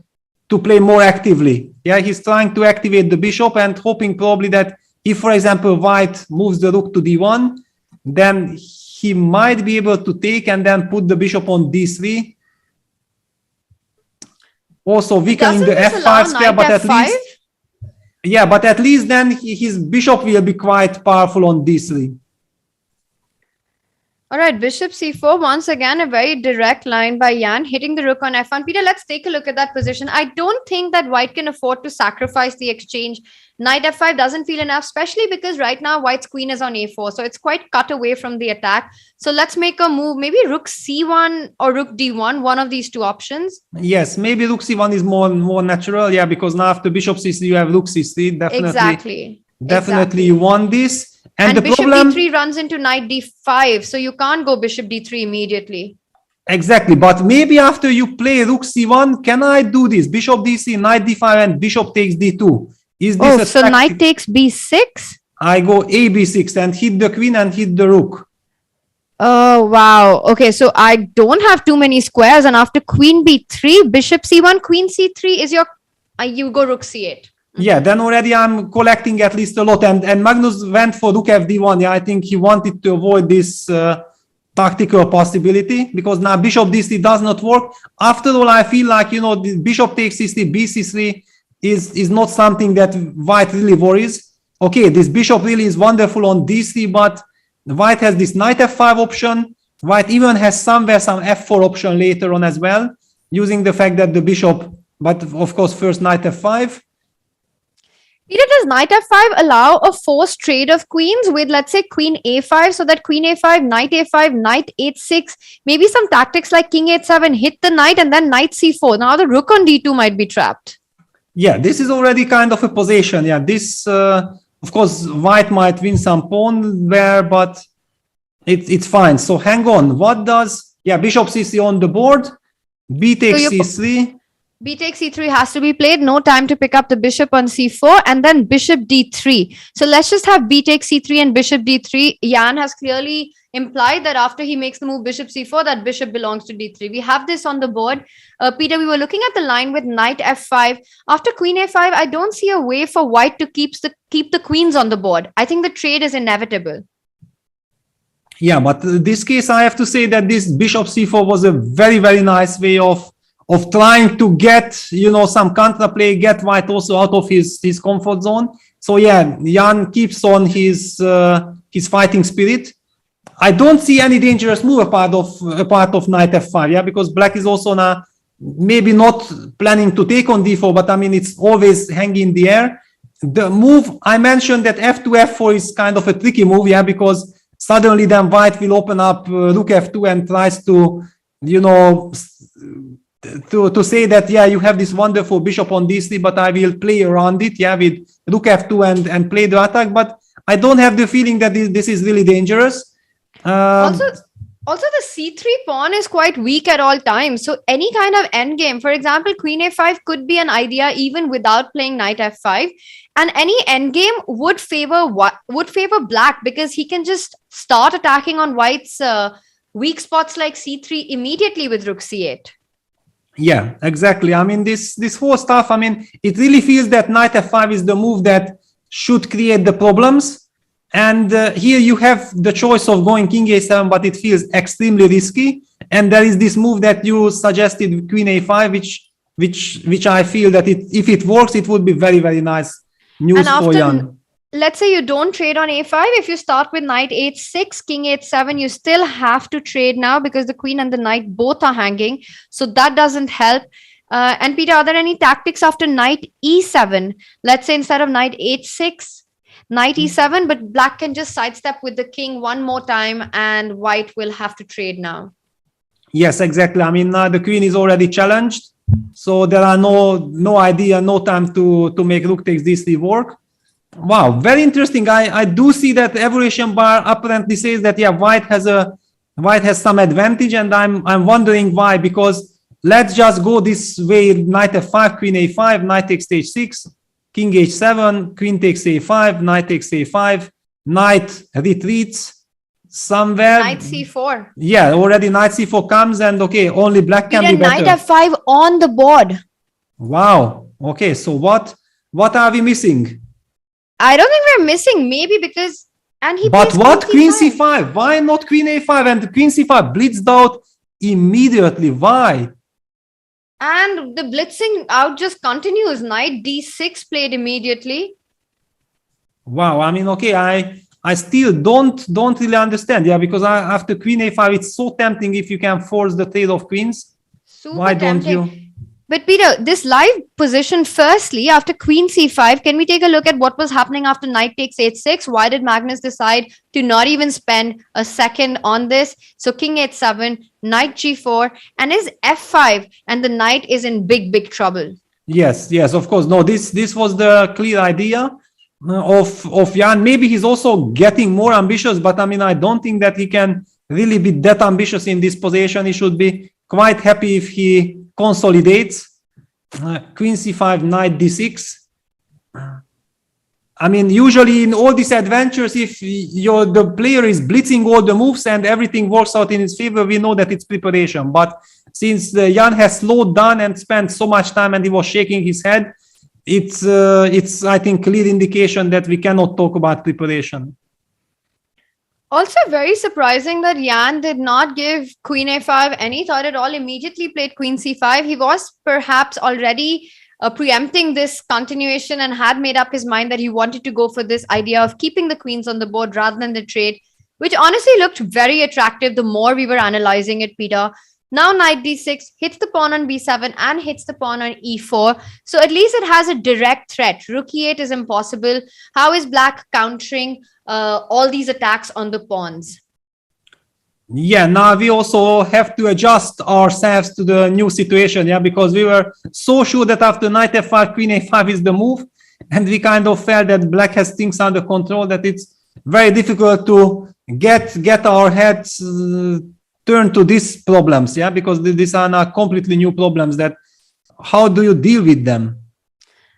play more actively. Yeah, he's trying to activate the bishop and hoping probably that if, for example, white moves the rook to d1, then he might be able to take and then put the bishop on d3. Also weakening the f5 square, but at least, yeah, but at least then his bishop will be quite powerful on d3. All right, bishop c4, once again, a very direct line by Jan, hitting the rook on f1. Peter, let's take a look at that position. I don't think that white can afford to sacrifice the exchange. Knight f5 doesn't feel enough, especially because right now white's queen is on a4, so it's quite cut away from the attack. So let's make a move, maybe rook c1 or rook d1, one of these two options. Yes, maybe rook c1 is more natural, yeah, because now after bishop c3, you have rook c3. Definitely you want this. And the bishop problem, d3 runs into knight d5, so you can't go bishop d3 immediately. Exactly, but maybe after you play rook c1, can I do this? Bishop d3, knight d5, and bishop takes d2. Is this so knight takes b6? I go a b6 and hit the queen and hit the rook. Oh, wow. Okay, so I don't have too many squares, and after queen b3, bishop c1, queen c3 is your... you go rook c8. Yeah, then already I'm collecting at least a lot. And Magnus went for rook fd1. Yeah, I think he wanted to avoid this tactical possibility because now bishop d3 does not work. After all, I feel like, you know, the bishop takes c3, bc3 is not something that white really worries. Okay, this bishop really is wonderful on d3, but white has this knight f5 option. White even has somewhere some f4 option later on as well, using the fact that the bishop, but of course, first knight f5. Peter, does knight f5 allow a forced trade of queens with, let's say, queen a5, so that queen a5, knight h6, maybe some tactics like king h7, hit the knight, and then knight c4. Now the rook on d2 might be trapped. Yeah, this is already kind of a position. Yeah, this, of course, white might win some pawn there, but it's fine. So hang on. What does, yeah, bishop c3 on the board. B takes So C3. B takes C3 has to be played. No time to pick up the bishop on C4 and then bishop D3. So let's just have B takes C3 and bishop D3. Jan has clearly implied that after he makes the move bishop C4, that bishop belongs to D3. We have this on the board. Peter, we were looking at the line with knight F5. After queen A5, I don't see a way for white to keep the queens on the board. I think the trade is inevitable. Yeah, but in this case, I have to say that this bishop C4 was a very, very nice way of trying to get, some counterplay, get white also out of his comfort zone. So yeah, Jan keeps on his fighting spirit. I don't see any dangerous move apart of knight F5, yeah, because black is also now maybe not planning to take on D4, but I mean, it's always hanging in the air. The move I mentioned that F2, F4 is kind of a tricky move, yeah, because suddenly then white will open up rook F2 and tries to, to say that, yeah, you have this wonderful bishop on D3, but I will play around it, yeah, with rook F2 and play the attack. But I don't have the feeling that this is really dangerous. Also, the C3 pawn is quite weak at all times. So any kind of endgame, for example, queen A5 could be an idea even without playing knight F5. And any endgame would favor black because he can just start attacking on white's weak spots like C3 immediately with rook C8. Yeah, exactly. I mean, this whole stuff, I mean, it really feels that knight F5 is the move that should create the problems. And here you have the choice of going king A7, but it feels extremely risky. And there is this move that you suggested, queen A5, which I feel that if it works, it would be very, very nice news for Jan. Let's say you don't trade on A5. If you start with knight H6, king H7, you still have to trade now because the queen and the knight both are hanging. So that doesn't help. And Peter, are there any tactics after knight E7? Let's say instead of knight H6, knight E7, but black can just sidestep with the king one more time and white will have to trade now. Yes, exactly. I mean, the queen is already challenged. So there are no time to make rook takes D3 work. Wow, very interesting. I do see that the evaluation bar apparently says that, yeah, white has some advantage, and I'm wondering why, because let's just go this way: knight F5, queen A5, knight takes H6, king H7, queen takes A5, knight takes A5, knight retreats somewhere. Knight C4. Yeah, already knight C4 comes, and okay, only black can be better. Knight F5 on the board. Wow. Okay, so what are we missing? I don't think we're missing. Maybe because But what? Queen C5? Why not queen A5? And queen C5 blitzed out immediately. Why? And the blitzing out just continues. Knight D6 played immediately. Wow. I mean, okay, I still don't really understand. Yeah, because after queen A5, it's so tempting if you can force the trade of queens. Super Why tempting. don't you? But Peter, this live position, firstly, after queen C5, can we take a look at what was happening after knight takes H6? Why did Magnus decide to not even spend a second on this? So king H7, knight G4, and his F5, and the knight is in big trouble. Yes, of course. No, this was the clear idea of Jan. Maybe he's also getting more ambitious, but I mean, I don't think that he can really be that ambitious in this position. He should be quite happy if he consolidates. Queen C5, knight D6. I mean, usually in all these adventures, if the player is blitzing all the moves and everything works out in his favor, we know that it's preparation. But since Jan has slowed down and spent so much time and he was shaking his head, it's I think clear indication that we cannot talk about preparation. Also very surprising that Jan did not give queen A5 any thought at all, immediately played queen C5. He was perhaps already preempting this continuation and had made up his mind that he wanted to go for this idea of keeping the queens on the board rather than the trade, which honestly looked very attractive the more we were analyzing it, Peter. Now knight D6 hits the pawn on B7 and hits the pawn on E4. So at least it has a direct threat. Rook E8 is impossible. How is black countering all these attacks on the pawns? Yeah, now we also have to adjust ourselves to the new situation, yeah, because we were so sure that after knight F5, queen A5 is the move, and we kind of felt that black has things under control, that it's very difficult to get our heads turn to these problems, yeah, because these are now completely new problems. That how do you deal with them?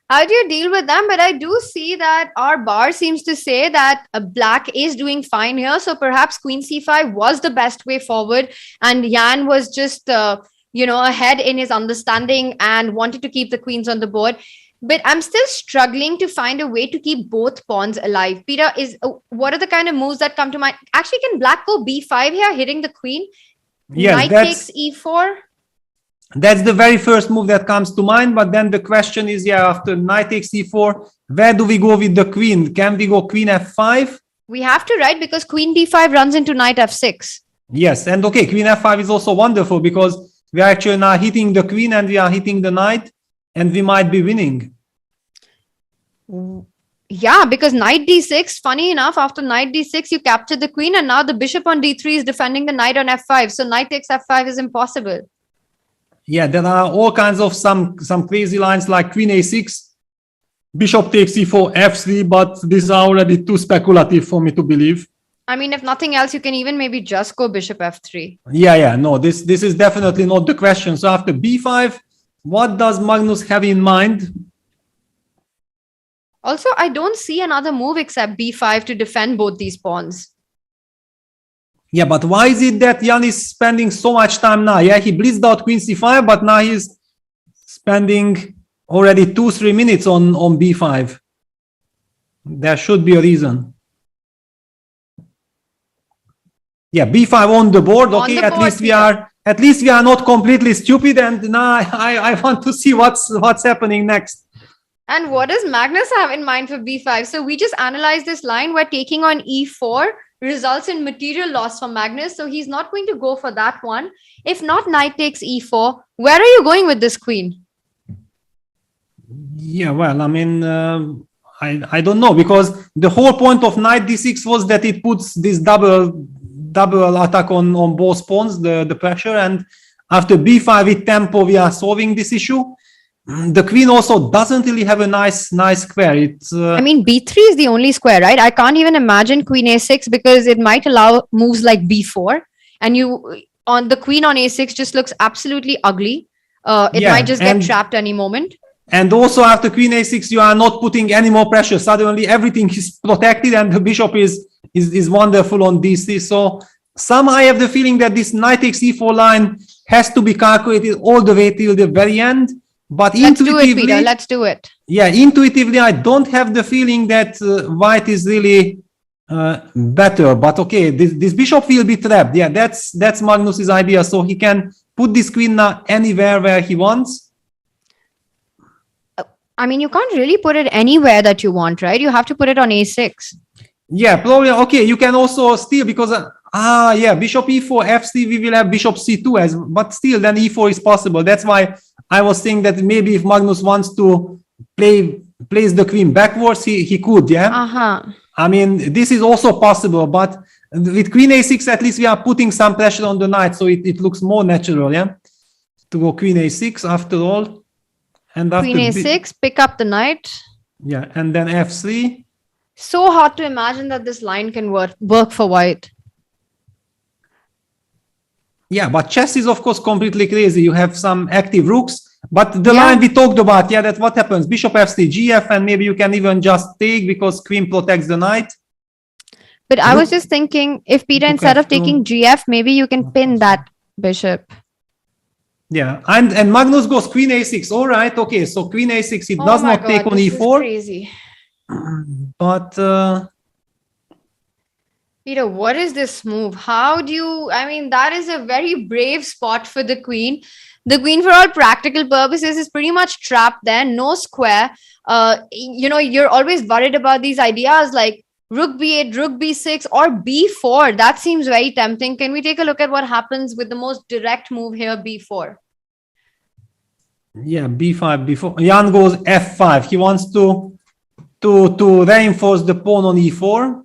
How do you deal with them? But I do see that our bar seems to say that black is doing fine here. So perhaps queen c5 was the best way forward. And Jan was just, ahead in his understanding and wanted to keep the queens on the board. But I'm still struggling to find a way to keep both pawns alive. Peter, what are the kind of moves that come to mind? Actually, can black go b5 here, hitting the queen? Yes, Knight takes e4. That's the very first move that comes to mind. But then the question is, after knight takes e4, where do we go with the queen? Can we go queen f5? We have to, right? Because queen d5 runs into knight f6. Yes, and okay, queen f5 is also wonderful because we are actually now hitting the queen and we are hitting the knight, and we might be winning. Yeah, because knight d6, funny enough, after knight d6, you capture the queen, and now the bishop on d3 is defending the knight on f5. So knight takes f5 is impossible. Yeah, there are all kinds of some crazy lines like queen a6, bishop takes e4, f3, but these are already too speculative for me to believe. I mean, if nothing else, you can even maybe just go bishop f3. Yeah, no, this is definitely not the question. So after b5, what does Magnus have in mind? Also, I don't see another move except b5 to defend both these pawns. Yeah, but why is it that Jan is spending so much time now? Yeah, he blitzed out queen c5, but now he's spending already 2-3 minutes on b5. There should be a reason. Yeah, b5 on the board. Okay, at least we are not completely stupid. And now I want to see what's happening next. And what does Magnus have in mind for b5? So we just analyzed this line where taking on e4 results in material loss for Magnus. So he's not going to go for that one. If not knight takes e4, where are you going with this queen? Yeah, well, I mean, I don't know, because the whole point of knight d6 was that it puts this double attack on both pawns, the pressure. And after b5 with tempo, we are solving this issue. The queen also doesn't really have a nice square. I mean, b3 is the only square, right? I can't even imagine queen a6 because it might allow moves like b4. And on the queen on a6 just looks absolutely ugly. It might just get trapped any moment. And also after queen a6, you are not putting any more pressure. Suddenly everything is protected and the bishop is wonderful on d3. So somehow I have the feeling that this knight takes e4 line has to be calculated all the way till the very end. But let's do it, Peter. Let's do it. Yeah, intuitively, I don't have the feeling that white is really better. But okay, this bishop will be trapped. Yeah, that's Magnus's idea. So he can put this queen now anywhere where he wants. I mean, you can't really put it anywhere that you want, right? You have to put it on a6. Yeah, probably. Okay, you can also steal because bishop e4, f3, we will have bishop c2 but still then e4 is possible. That's why I was saying that maybe if Magnus wants to place the queen backwards, he could, yeah? I mean, this is also possible, but with queen a6, at least we are putting some pressure on the knight, so it looks more natural, yeah? To go queen a6 after all. And after queen a6, pick up the knight. Yeah, and then f3. So hard to imagine that this line can work for white. Yeah, but chess is, of course, completely crazy. You have some active rooks, but the line we talked about, that's what happens. Bishop f3, gf, and maybe you can even just take because queen protects the knight. But I was just thinking, if Peter, instead of taking gf, maybe you can pin that bishop. Yeah, and Magnus goes queen a6. All right, okay, so queen a6, it does not take on e4. Crazy. But... Peter, what is this move? How do you... I mean, that is a very brave spot for the queen. The queen, for all practical purposes, is pretty much trapped there. No square. You're always worried about these ideas like rook b8, rook b6, or b4. That seems very tempting. Can we take a look at what happens with the most direct move here, b4? Yeah, b5, b4. Jan goes f5. He wants to reinforce the pawn on e4.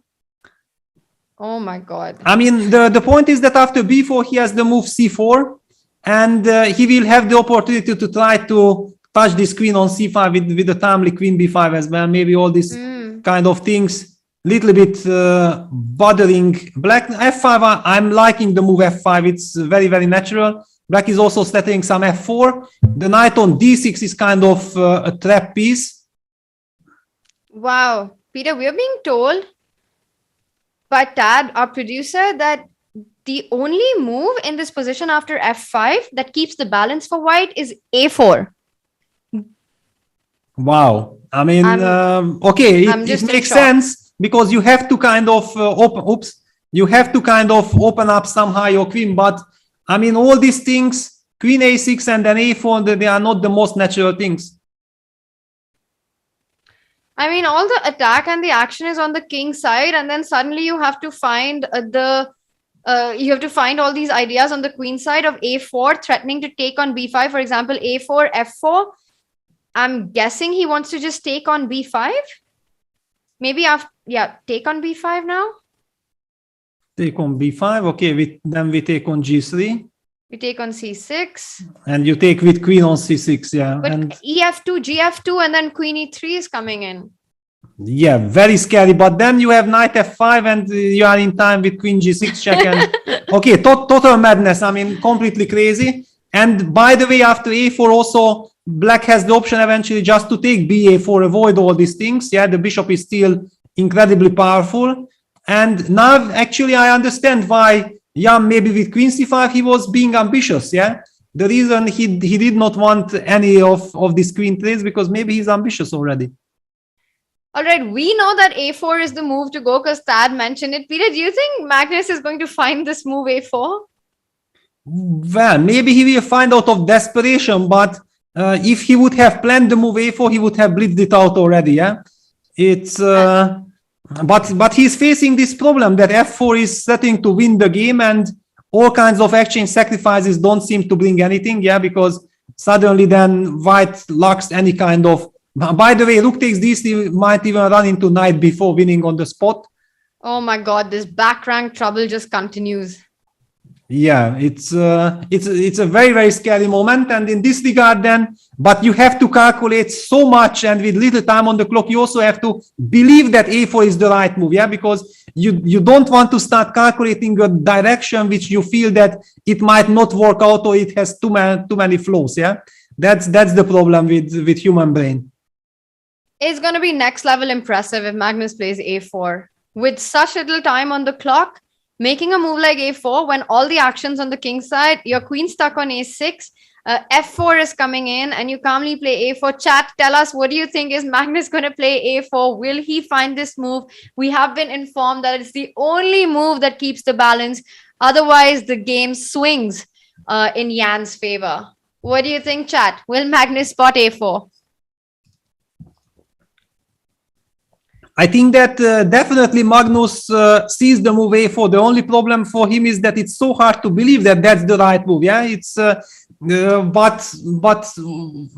Oh my God. I mean, the point is that after b4, he has the move c4, and he will have the opportunity to try to touch this queen on c5 with the timely queen b5 as well. Maybe all these kind of things little bit bothering black. F5, I'm liking the move F5. It's very, very natural. Black is also settling some F4. The knight on D6 is kind of a trap piece. Wow. Peter, we're being told by Tad, our producer, that the only move in this position after F5 that keeps the balance for white is A4. Wow. I mean, okay, it makes sense because you have to kind of open up somehow your queen. But I mean, all these things, queen A6 and then A4, they are not the most natural things. I mean, all the attack and the action is on the king side, and then suddenly you have to find all these ideas on the queen side of A4 threatening to take on B5. For example, A4, F4. I'm guessing he wants to just take on B5. Maybe take on B5 now. Take on B5. Okay, then we take on G3. We take on C6. And you take with queen on C6, yeah. But and EF2, GF2, and then queen E3 is coming in. Yeah, very scary. But then you have knight F5 and you are in time with queen G6 check. And okay, total madness. I mean, completely crazy. And by the way, after A4 also, black has the option eventually just to take BA4, avoid all these things. Yeah, the bishop is still incredibly powerful. And now actually I understand why Jan, maybe with queen C5, he was being ambitious. Yeah, the reason he did not want any of these queen trades because maybe he's ambitious already. All right, we know that A4 is the move to go because Tad mentioned it. Peter, do you think Magnus is going to find this move A4? Well, maybe he will find out of desperation, but if he would have planned the move A4, he would have blitzed it out already. Yeah, it's but he's facing this problem that F4 is setting to win the game, and all kinds of exchange sacrifices don't seem to bring anything. Yeah, because suddenly then white lacks any kind of. By the way, rook takes D3 might even run into knight before winning on the spot. Oh my God, this back rank trouble just continues. Yeah, it's a very, very scary moment. And in this regard then, but you have to calculate so much, and with little time on the clock, you also have to believe that A4 is the right move. Yeah, because you don't want to start calculating a direction which you feel that it might not work out or it has too many flaws. Yeah, that's the problem with human brain. It's going to be next level impressive if Magnus plays A4 with such little time on the clock. Making a move like A4 when all the actions on the king side, your queen stuck on A6, F4 is coming in, and you calmly play A4. Chat, tell us, what do you think? Is Magnus going to play A4? Will he find this move? We have been informed that it's the only move that keeps the balance. Otherwise, the game swings in Jan's favor. What do you think, chat? Will Magnus spot A4? I think that definitely Magnus sees the move A4. The only problem for him is that it's so hard to believe that that's the right move. Yeah, it's but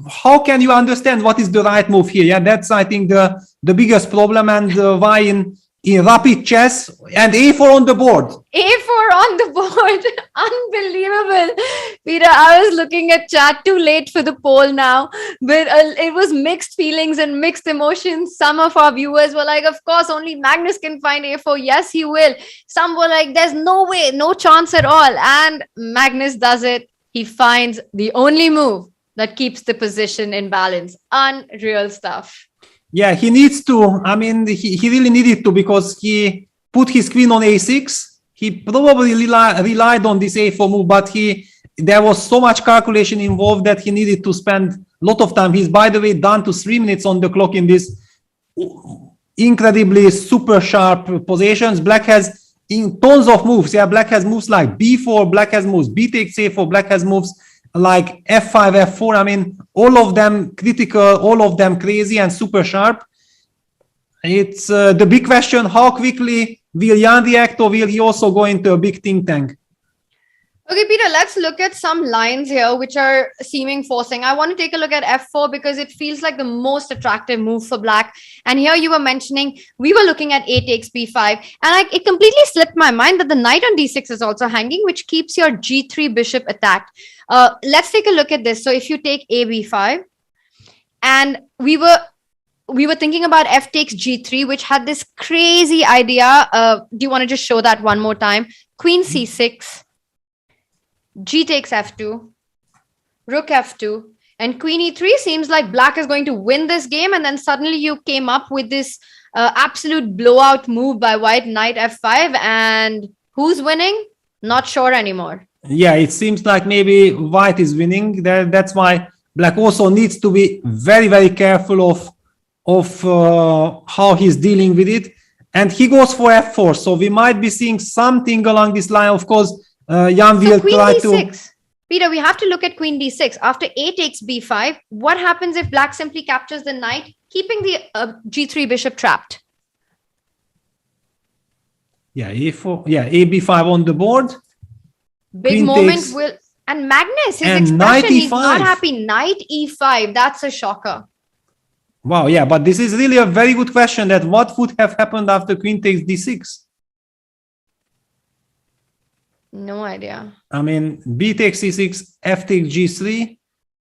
how can you understand what is the right move here? Yeah, that's I think the biggest problem, and why in rapid chess and A4 on the board. A4 on the board. Unbelievable. Peter, I was looking at chat, too late for the poll now, but it was mixed feelings and mixed emotions. Some of our viewers were like, of course, only Magnus can find A4. Yes, he will. Some were like, there's no way, no chance at all. And Magnus does it. He finds the only move that keeps the position in balance. Unreal stuff. Yeah, he needs to. I mean, he really needed to, because he put his queen on A6. He probably relied on this A4 move, but there was so much calculation involved that he needed to spend a lot of time. He's, by the way, down to 3 minutes on the clock in this incredibly super sharp positions. Black has tons of moves. Yeah, black has moves like B4, black has moves B takes A4, black has moves like F5, F4. I mean, all of them critical, all of them crazy and super sharp. It's the big question, how quickly will Jan react, or will he also go into a big think tank? Okay, Peter, let's look at some lines here which are seeming forcing. I want to take a look at F4 because it feels like the most attractive move for black. And here you were mentioning, we were looking at A takes B5. And it completely slipped my mind that the knight on D6 is also hanging, which keeps your G3 bishop attacked. Let's take a look at this. So if you take A B5, and we were we were thinking about f takes g3, which had this crazy idea. Do you want to just show that one more time? Queen c6, g takes f2, rook f2, and queen e3. Seems like black is going to win this game, and then suddenly you came up with this absolute blowout move by white, knight f5, and who's winning? Not sure anymore. Yeah, it seems like maybe white is winning. That's why black also needs to be very, very careful of how he's dealing with it. And he goes for f4. So we might be seeing something along this line. Of course, Jan will try to... Peter, we have to look at queen d6. After a takes b5, what happens if black simply captures the knight, keeping the g3 bishop trapped? Yeah, a4. Yeah, a b5 on the board. Big Queen moment takes, will... And Magnus, his and expression, he's knight not e5. happy. Knight e5, that's a shocker. Wow, yeah, but this is really a very good question, that what would have happened after queen takes d6? No idea. I mean, b takes c6, f takes g3.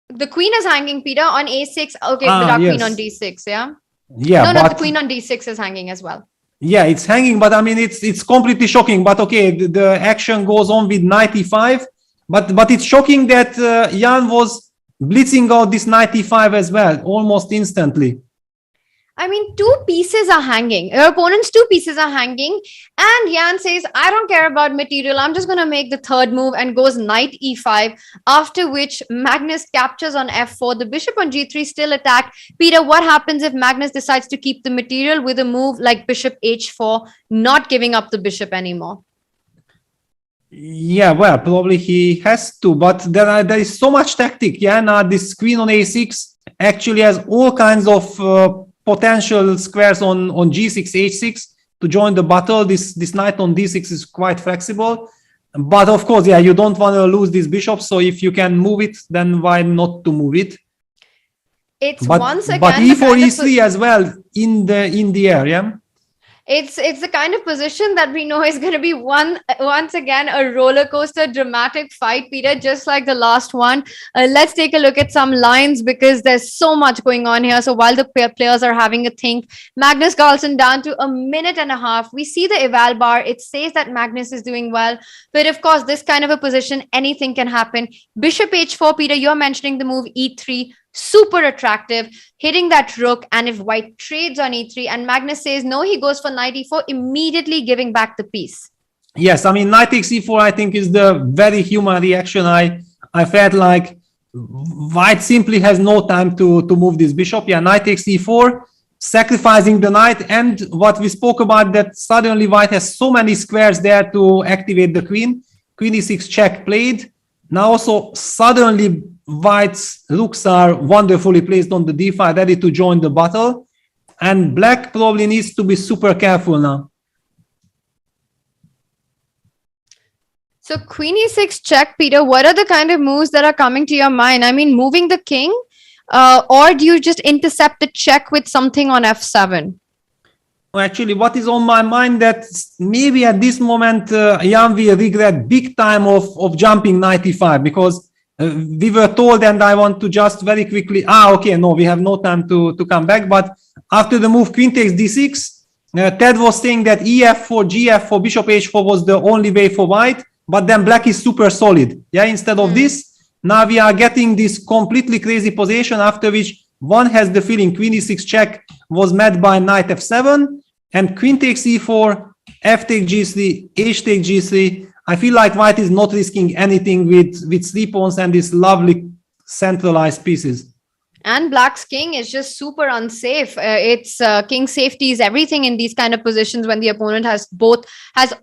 The queen is hanging, Peter, on a6. Okay, without yes. queen on d6, yeah? Yeah, No, but the queen on d6 is hanging as well. yeah, it's hanging, but I mean, it's completely shocking. But okay, the action goes on with knight e5, but it's shocking that Jan was blitzing out this knight e5 as well, almost instantly. I mean, two pieces are hanging. Your opponent's two pieces are hanging. And Jan says, I don't care about material. I'm just going to make the third move, and goes knight e5. After which Magnus captures on f4. The bishop on g3 still attacked. Peter, what happens if Magnus decides to keep the material with a move like bishop h4, not giving up the bishop anymore? Yeah, well, probably he has to, but there is so much tactic. Yeah, now this queen on a6 actually has all kinds of potential squares on g6, h6 to join the battle. This knight on d6 is quite flexible, but of course, yeah, you don't want to lose this bishop. So if you can move it, then why not to move it? It's but, once again, but e4, e3 as well in the air. Yeah. It's the kind of position that we know is going to be once again a roller coaster, dramatic fight, Peter, just like the last one. Let's take a look at some lines, because there's so much going on here. So while the players are having a think, Magnus Carlsen down to a minute and a half. We see the eval bar. It says that Magnus is doing well. But of course, this kind of a position, anything can happen. Bishop h4, Peter, you're mentioning the move e3. Super attractive, hitting that rook. And if white trades on e3 and Magnus says no, he goes for knight e4, immediately giving back the piece. Yes, I mean, knight takes e4, I think, is the very human reaction. I felt like white simply has no time to move this bishop. Yeah, knight takes e4, sacrificing the knight, and what we spoke about, that suddenly white has so many squares there to activate the queen. Queen e6 check played. Now also suddenly white's rooks are wonderfully placed on the d5, ready to join the battle, and black probably needs to be super careful now. So queen e6 check, Peter, what are the kind of moves that are coming to your mind? I mean, moving the king, or do you just intercept the check with something on f7? Actually, what is on my mind, that maybe at this moment Jan will regret big time of jumping knight e5, because we were told, and I want to just very quickly, okay, no, we have no time to come back, but after the move queen takes d6, Ted was saying that ef4, gf4, bishop h4 was the only way for white, but then black is super solid. Yeah, instead of this, now we are getting this completely crazy position, after which one has the feeling queen e6 check was met by knight f7, and queen takes e4, f takes g3, h takes g3. I feel like white is not risking anything with 3 pawns and these lovely centralized pieces. And black's king is just super unsafe. It's king safety is everything in these kind of positions when the opponent has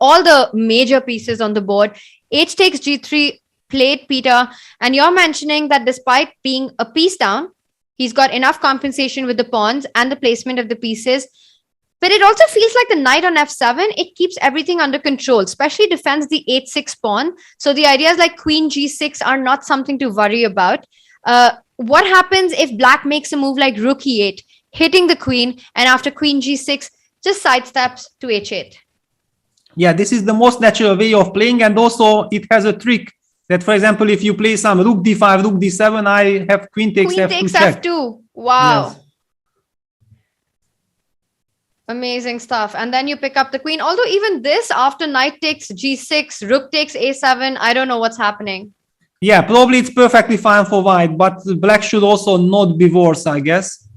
all the major pieces on the board. H takes g3 played, Peter, and you're mentioning that despite being a piece down, he's got enough compensation with the pawns and the placement of the pieces. But it also feels like the knight on f7, it keeps everything under control, especially defends the h6 pawn. So the ideas like queen g6 are not something to worry about. What happens if black makes a move like rook e8, hitting the queen, and after queen g6, just sidesteps to h8? Yeah, this is the most natural way of playing, and also it has a trick that, for example, if you play some rook d5, rook d7, I have queen takes f2 check. F2. Wow. Yes. Amazing stuff. And then you pick up the queen. Although even this, after knight takes g6, rook takes a7, I don't know what's happening. Yeah, probably it's perfectly fine for white, but black should also not be worse, I guess.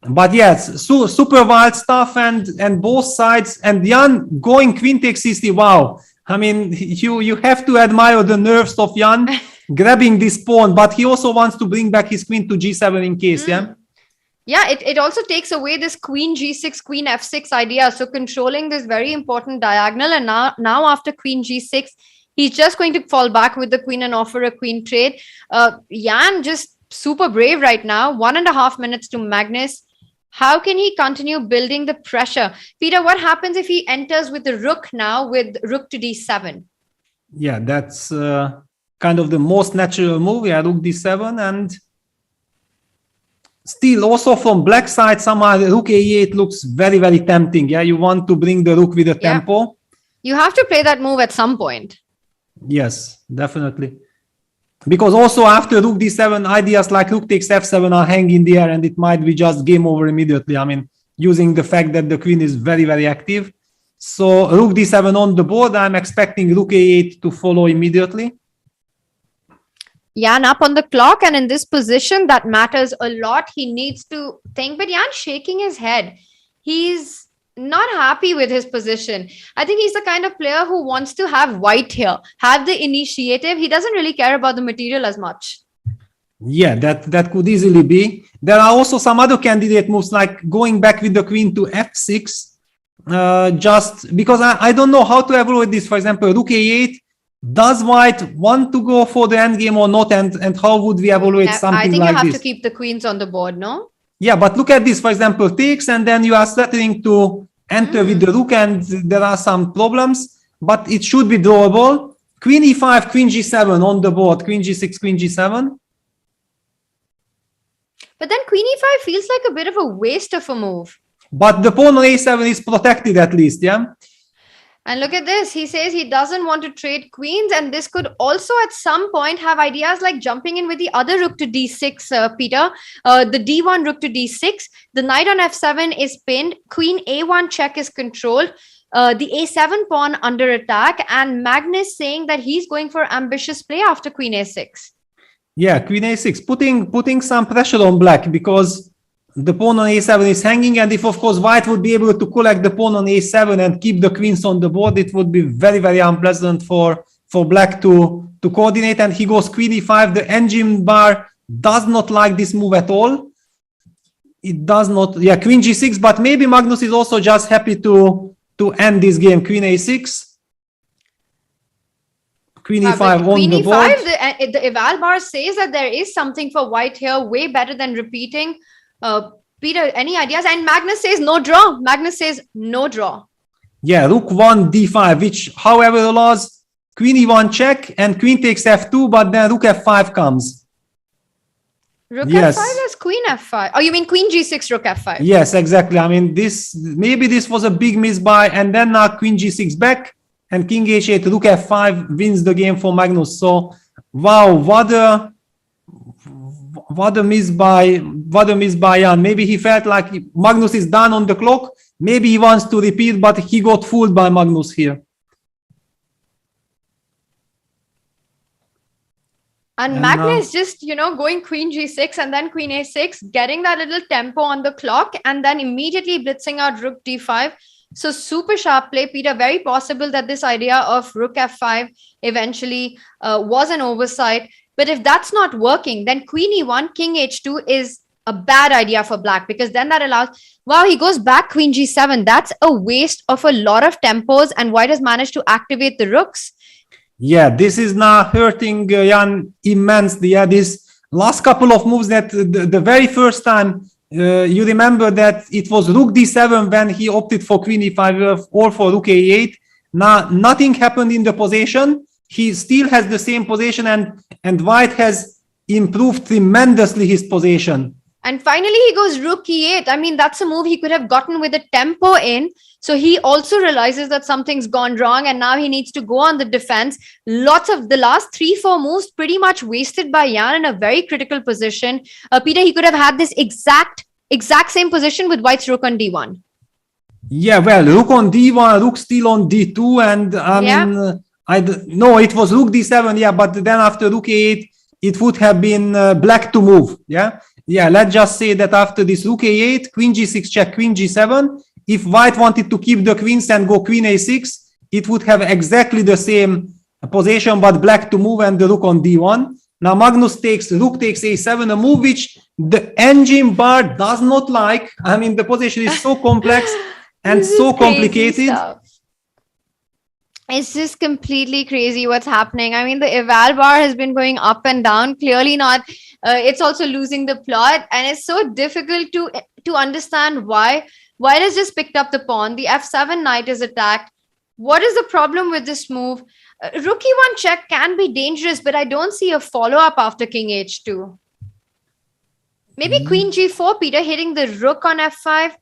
But yes, super wild stuff, and both sides. And Jan going queen takes c3. Wow. I mean, you have to admire the nerves of Jan grabbing this pawn, but he also wants to bring back his queen to g7 in case, yeah? Yeah, it also takes away this queen g6, queen f6 idea. So controlling this very important diagonal. And now after queen g6, he's just going to fall back with the queen and offer a queen trade. Jan just super brave right now. 1.5 minutes to Magnus. How can he continue building the pressure? Peter, what happens if he enters with the rook now with rook to d7? Yeah, that's kind of the most natural move. Yeah, rook d7. And still also from black side, somehow rook a8 looks very, very tempting. Yeah, you want to bring the rook with a tempo. You have to play that move at some point. Yes, definitely. Because also after rook d7, ideas like rook takes f7 are hanging in the air, and it might be just game over immediately. I mean, using the fact that the queen is very, very active. So rook d7 on the board, I'm expecting rook a8 to follow immediately. Jan up on the clock, and in this position, that matters a lot. He needs to think, but Jan shaking his head. He's not happy with his position. I think he's the kind of player who wants to have white here, have the initiative. He doesn't really care about the material as much. Yeah, that could easily be. There are also some other candidate moves, like going back with the queen to f6. Just because I don't know how to evaluate this. For example, rook a8. Does white want to go for the endgame or not? And how would we evaluate something like this? I think you have to keep the queens on the board, no? Yeah, but look at this. For example, takes, and then you are threatening to enter with the rook, and there are some problems, but it should be drawable. Queen e5, queen g7 on the board, queen g6, queen g7. But then queen e5 feels like a bit of a waste of a move. But the pawn on a7 is protected at least, yeah? And look at this. He says he doesn't want to trade queens, and this could also at some point have ideas like jumping in with the other rook to d6, Peter. The d1 rook to d6. The knight on f7 is pinned. Queen a1 check is controlled. The a7 pawn under attack. And Magnus saying that he's going for ambitious play after queen a6. Yeah, queen a6. Putting some pressure on black, because the pawn on a7 is hanging, and if of course white would be able to collect the pawn on a7 and keep the queens on the board, it would be very, very unpleasant for black to coordinate. And he goes queen e5. The engine bar does not like this move at all. It does not. Yeah, queen g6, but maybe Magnus is also just happy to end this game. Queen a6. Queen e5 on the board. The eval bar says that there is something for white here, way better than repeating. Peter, any ideas? And Magnus says no draw. Magnus says no draw. Yeah, rook 1 d5, which however allows queen e1 check and queen takes f2, but then rook f5 comes. Rook f5 is queen f5. Oh, you mean queen g6, rook f5? Yes, exactly. I mean, maybe this was a big misbuy, and then now queen g6 back and king h8, rook f5 wins the game for Magnus. So, wow, what a miss by Jan. Maybe he felt like Magnus is done on the clock. Maybe he wants to repeat, but he got fooled by Magnus here. And Magnus just, going queen g6 and then queen a6, getting that little tempo on the clock, and then immediately blitzing out rook d5. So super sharp play, Peter. Very possible that this idea of rook f5 eventually was an oversight. But if that's not working, then queen e1, king h2 is a bad idea for black, because then that allows, wow, he goes back queen g7. That's a waste of a lot of tempos, and white has managed to activate the rooks. Yeah, this is now hurting Jan immensely. Yeah, this last couple of moves that the very first time, you remember that it was rook d7 when he opted for queen e5 or for rook a8. Now, nothing happened in the position. He still has the same position, and white has improved tremendously his position. And finally, he goes rook e8. I mean, that's a move he could have gotten with a tempo in. So he also realizes that something's gone wrong, and now he needs to go on the defense. Lots of the last 3-4 moves pretty much wasted by Jan in a very critical position. Peter, he could have had this exact same position with white's rook on d1. Yeah, well, rook on d1, rook still on d2, and no, it was rook d7, yeah, but then after rook a8, it would have been black to move, yeah? Yeah, let's just say that after this rook a8, queen g6 check, queen g7, if white wanted to keep the queens and go queen a6, it would have exactly the same position, but black to move and the rook on d1. Now Magnus takes, rook takes a7, a move which the engine bar does not like. I mean, the position is so complex and so complicated. It's just completely crazy what's happening. I mean, the eval bar has been going up and down. Clearly not. It's also losing the plot, and it's so difficult to understand why. White has just picked up the pawn. The f7 knight is attacked. What is the problem with this move? Rook e1 check can be dangerous, but I don't see a follow-up after king h2. Maybe queen g4, Peter, hitting the rook on f5.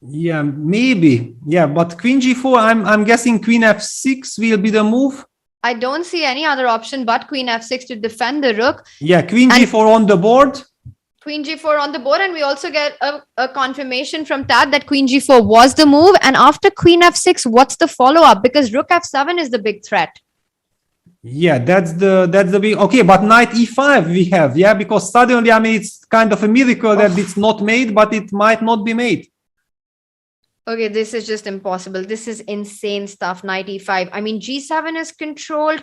Yeah, maybe. Yeah, but queen g4, I'm guessing queen f6 will be the move. I don't see any other option but queen f6 to defend the rook. Yeah, queen g4 on the board. Queen g4 on the board, and we also get a confirmation from Tad that queen g4 was the move. And after queen f6, what's the follow-up? Because rook f7 is the big threat. Yeah, that's the big. Okay, but knight e5 we have, yeah, because suddenly, I mean, it's kind of a miracle that it's not made, but it might not be made. Okay, this is just impossible. This is insane stuff. Knight e5. I mean, g7 is controlled.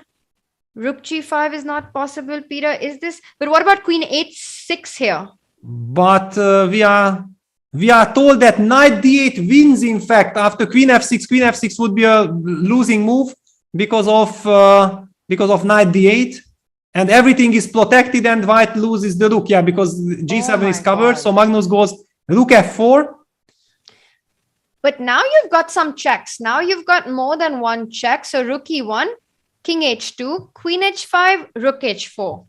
Rook g5 is not possible, Peter. Is this? But what about queen h6 here? But we are told that knight d8 wins. In fact, after queen f6 would be a losing move because of knight d8, and everything is protected, and white loses the rook. Yeah, because g7 is covered. God. So Magnus goes rook f4. But now you've got some checks. Now you've got more than one check. So rook e1, king h2, queen h5, rook h4.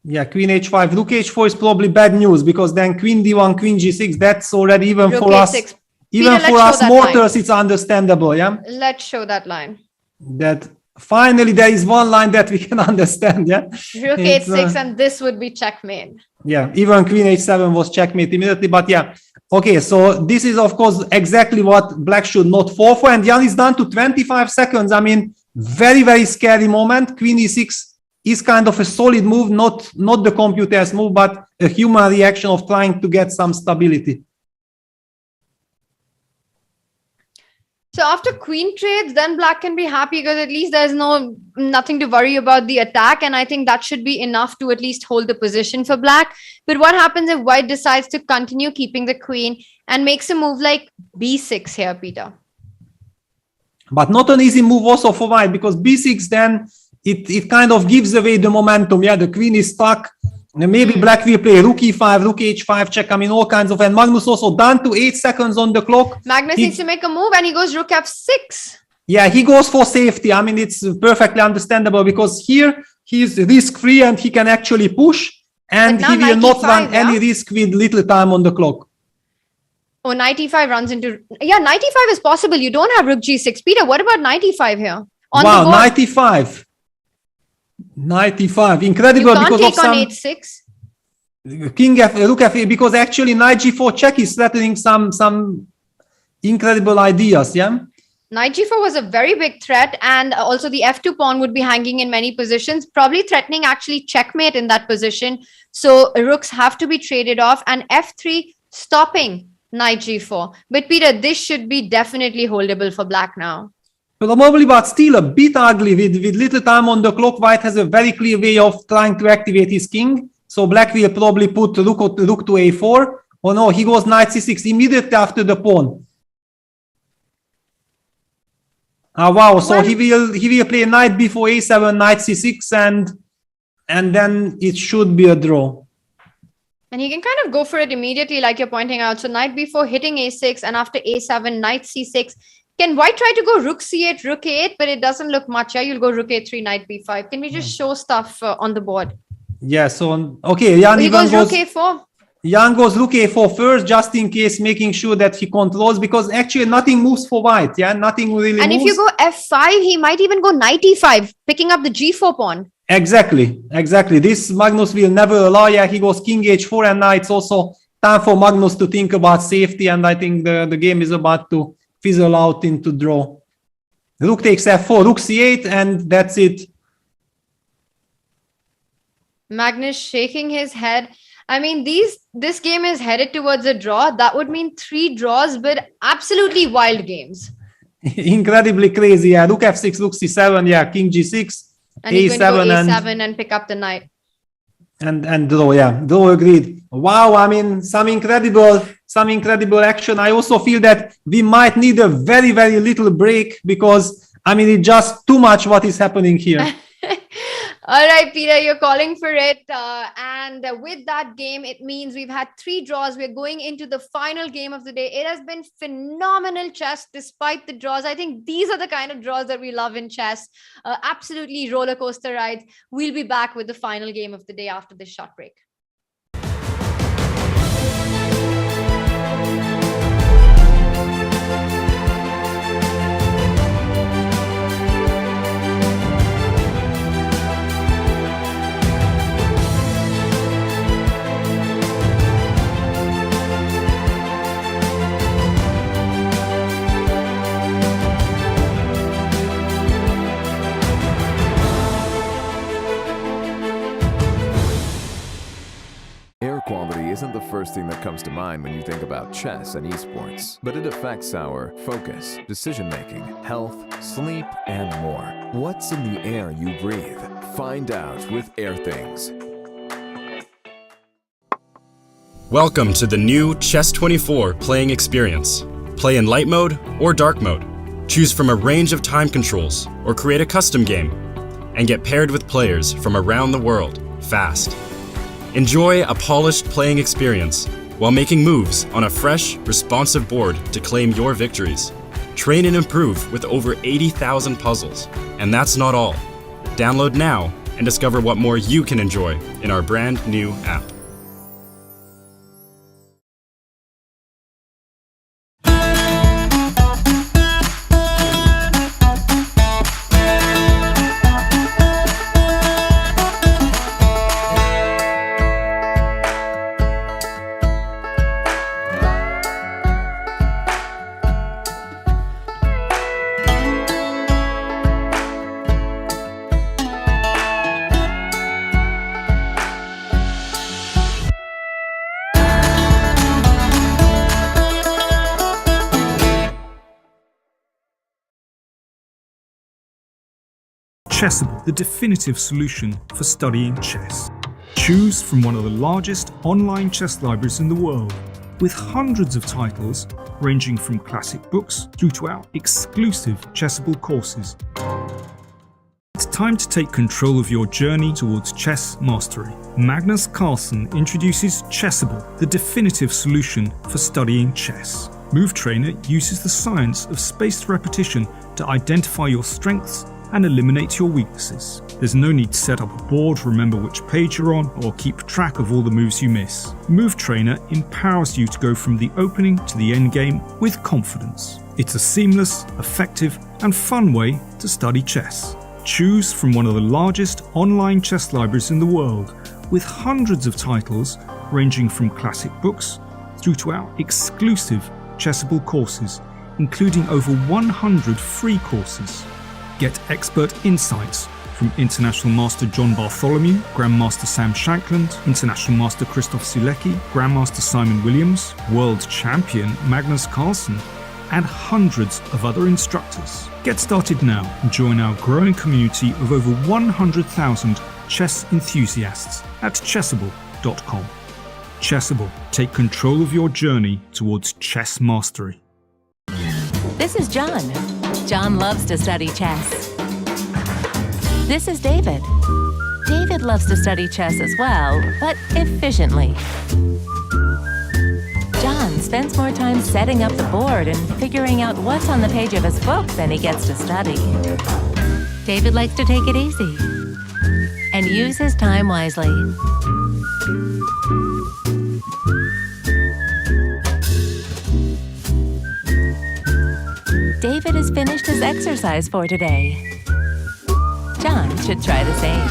Yeah, queen h5, rook h4 is probably bad news, because then queen d1, queen g6, that's already even rook for h6. Us. Even Peter, for us mortals, it's understandable, yeah? Let's show that line. That finally there is one line that we can understand, yeah? Rook h6, and this would be checkmate. Yeah, even queen h7 was checkmate immediately, but yeah. Okay, so this is, of course, exactly what black should not fall for. And Jan is down to 25 seconds. I mean, very, very scary moment. Queen e6 is kind of a solid move, not the computer's move, but a human reaction of trying to get some stability. So after queen trades, then black can be happy because at least there's nothing to worry about the attack. And I think that should be enough to at least hold the position for black. But what happens if white decides to continue keeping the queen and makes a move like b6 here, Peter? But not an easy move also for white, because b6 then it kind of gives away the momentum. Yeah, the queen is stuck. Maybe black will play rook e5, rook h5 check. I mean, all kinds of. And Magnus also down to 8 seconds on the clock. Magnus needs to make a move, and he goes rook f6. Yeah, he goes for safety. I mean, it's perfectly understandable, because here he's risk-free and he can actually push, and he will not run any risk with little time on the clock. Oh, knight e5 runs into... Yeah, knight e5 is possible. You don't have rook g6. Peter, what about knight e5 here? Wow, knight e5. Knight e5, incredible. You can't because take of some on h6. King f, rook f8, because actually knight g4 check is threatening some incredible ideas. Yeah, knight g4 was a very big threat, and also the f2 pawn would be hanging in many positions, probably threatening actually checkmate in that position. So rooks have to be traded off, and f3 stopping knight g4. But Peter, this should be definitely holdable for black now. Probably, but still a bit ugly. With little time on the clock, white has a very clear way of trying to activate his king. So black will probably put rook to a4. Oh no, he goes knight c6 immediately after the pawn. Ah, wow, so he will play knight before a7, knight c6, and then it should be a draw. And he can kind of go for it immediately, like you're pointing out. So knight b4 hitting a6, and after a7, knight c6. Can white try to go rook c8, rook a8, but it doesn't look much. Yeah, you'll go rook a3, knight b5. Can we just show stuff on the board? Yeah, so, okay. Jan goes rook a4. Jan goes rook a4 first, just in case, making sure that he controls, because actually nothing moves for white. Yeah, nothing really moves. And if you go f5, he might even go knight e5, picking up the g4 pawn. Exactly. This Magnus will never allow. Yeah, he goes king h4, and now it's also time for Magnus to think about safety, and I think the game is about to fizzle out into draw. Rook takes f4, rook c8, and that's it. Magnus shaking his head. I mean, this game is headed towards a draw. That would mean 3 draws, but absolutely wild games. Incredibly crazy. Yeah, rook f6, rook c7. Yeah, king g6, And he's a7, going to go a7 and pick up the knight. and draw. Yeah, draw. Agreed. Wow. I mean, some incredible action. I also feel that we might need a very, very little break because I mean, it's just too much what is happening here. All right, Peter, you're calling for it. And with that game, it means we've had 3 draws. We're going into the final game of the day. It has been phenomenal chess despite the draws. I think these are the kind of draws that we love in chess. Absolutely roller coaster rides. We'll be back with the final game of the day after this short break. Air quality isn't the first thing that comes to mind when you think about chess and esports, but it affects our focus, decision-making, health, sleep, and more. What's in the air you breathe? Find out with Airthings. Welcome to the new Chess24 playing experience. Play in light mode or dark mode. Choose from a range of time controls or create a custom game and get paired with players from around the world fast. Enjoy a polished playing experience while making moves on a fresh, responsive board to claim your victories. Train and improve with over 80,000 puzzles. And that's not all. Download now and discover what more you can enjoy in our brand new app. Chessable, the definitive solution for studying chess. Choose from one of the largest online chess libraries in the world, with hundreds of titles ranging from classic books through to our exclusive Chessable courses. It's time to take control of your journey towards chess mastery. Magnus Carlsen introduces Chessable, the definitive solution for studying chess. Move Trainer uses the science of spaced repetition to identify your strengths and eliminate your weaknesses. There's no need to set up a board, remember which page you're on, or keep track of all the moves you miss. Move Trainer empowers you to go from the opening to the end game with confidence. It's a seamless, effective, and fun way to study chess. Choose from one of the largest online chess libraries in the world, with hundreds of titles ranging from classic books through to our exclusive Chessable courses, including over 100 free courses. Get expert insights from International Master John Bartholomew, Grandmaster Sam Shankland, International Master Krzysztof Sulecki, Grandmaster Simon Williams, World Champion Magnus Carlsen, and hundreds of other instructors. Get started now and join our growing community of over 100,000 chess enthusiasts at chessable.com. Chessable, take control of your journey towards chess mastery. This is John. John loves to study chess. This is David. David loves to study chess as well, but efficiently. John spends more time setting up the board and figuring out what's on the page of his book than he gets to study. David likes to take it easy and use his time wisely. David has finished his exercise for today. John should try the same.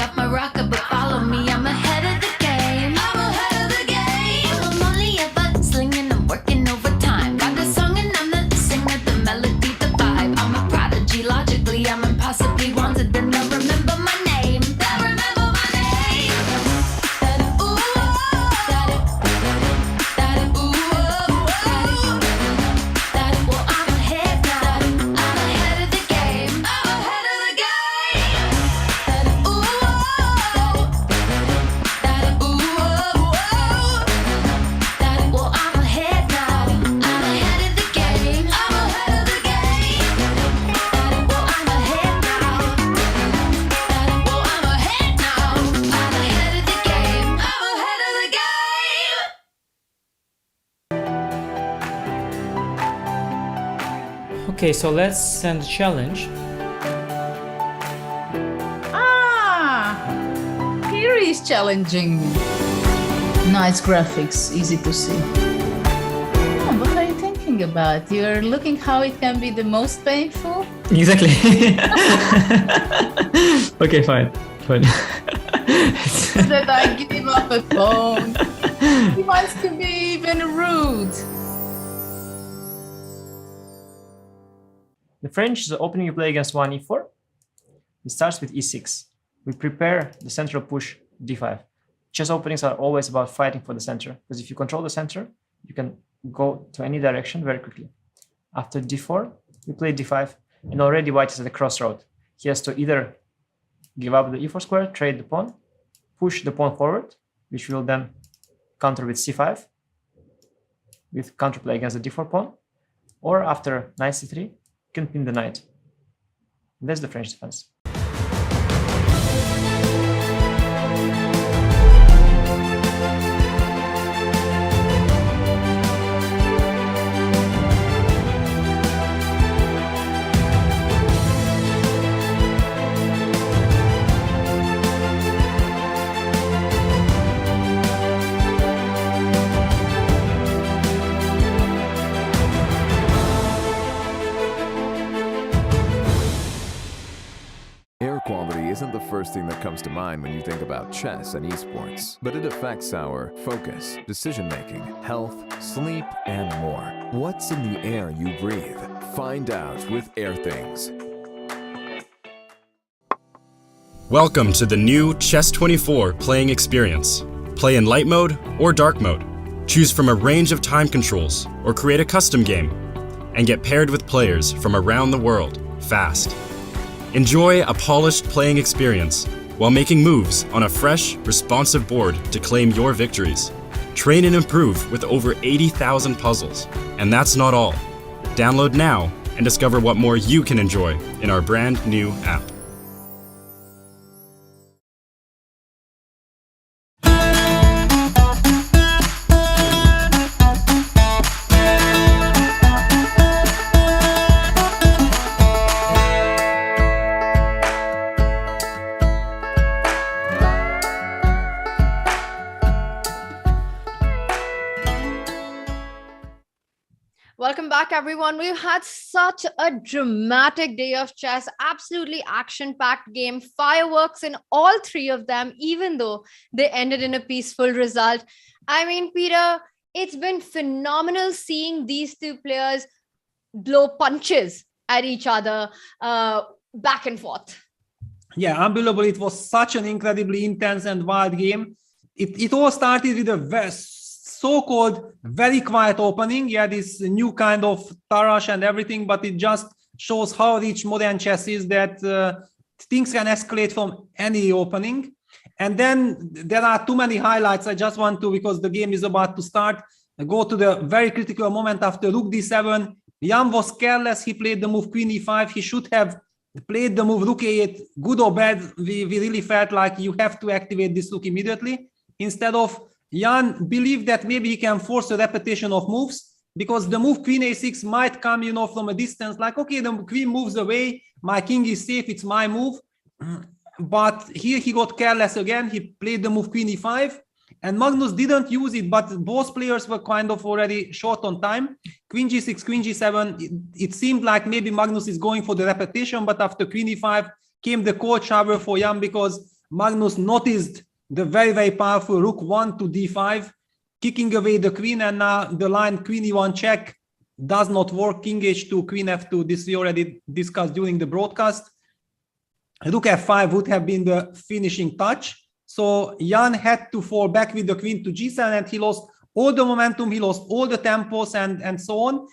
off my rocker, but follow me, I'm ahead of the game. I'm ahead of the game. I'm only ever slinging, I'm working overtime. Got the song and I'm the singer, the melody, the vibe. I'm a prodigy, logically, I'm impossibly wanted, and they'll remember my name. They'll remember my name. Ooh, well, I'm ahead now. I'm ahead of the game. I'm ahead of the game. Ooh, well, I'm ahead now. I'm ahead of the game. I'm ahead of the game. Well, I'm ahead now. Well, I'm ahead now. I'm ahead of the game. I'm ahead of the game. Okay, so let's send a challenge. Here he's challenging me. Nice graphics, easy to see. Oh, what are you thinking about? You're looking how it can be the most painful? Exactly. Okay, fine. That I give him up a phone. He wants to be even rude. The French, the opening you play against one e4, it starts with e6. We prepare the central push d5. Chess openings are always about fighting for the center, because if you control the center, you can go to any direction very quickly. After d4, we play d5, and already white is at a crossroad. He has to either give up the e4 square, trade the pawn, push the pawn forward, which will then counter with c5, with counterplay against the d4 pawn, or after knight c3, can pin the knight. That's the French defense. Air quality isn't the first thing that comes to mind when you think about chess and esports, but it affects our focus, decision-making, health, sleep, and more. What's in the air you breathe? Find out with Airthings. Welcome to the new Chess24 playing experience. Play in light mode or dark mode. Choose from a range of time controls or create a custom game and get paired with players from around the world fast. Enjoy a polished playing experience while making moves on a fresh, responsive board to claim your victories. Train and improve with over 80,000 puzzles. And that's not all. Download now and discover what more you can enjoy in our brand new app. Welcome back, everyone. We've had such a dramatic day of chess, absolutely action-packed game, fireworks in all three of them, even though they ended in a peaceful result. I mean, Peter, it's been phenomenal seeing these two players blow punches at each other back and forth. Yeah, unbelievable. It was such an incredibly intense and wild game. It all started with a so-called very quiet opening. Yeah, this new kind of Tarrasch and everything, but it just shows how rich modern chess is, that things can escalate from any opening. And then there are too many highlights. I just want to, because the game is about to start, go to the very critical moment after rook d7. Jan was careless. He played the move queen e5. He should have played the move rook a8. Good or bad, we really felt like you have to activate this rook immediately. Instead of, Jan believed that maybe he can force a repetition of moves, because the move queen a6 might come, you know, from a distance, like, okay, the queen moves away, my king is safe, it's my move. But here he got careless again. He played the move queen e5, and Magnus didn't use it, but both players were kind of already short on time. Queen g6, queen g7, it seemed like maybe Magnus is going for the repetition, but after queen e5 came the cold shower for Jan, because Magnus noticed the very, very powerful rook 1 to d5, kicking away the queen, and now the line queen e1 check does not work. King h2, queen f2, this we already discussed during the broadcast. Rook f5 would have been the finishing touch. So Jan had to fall back with the queen to g7, and he lost all the momentum, he lost all the tempos, and so on.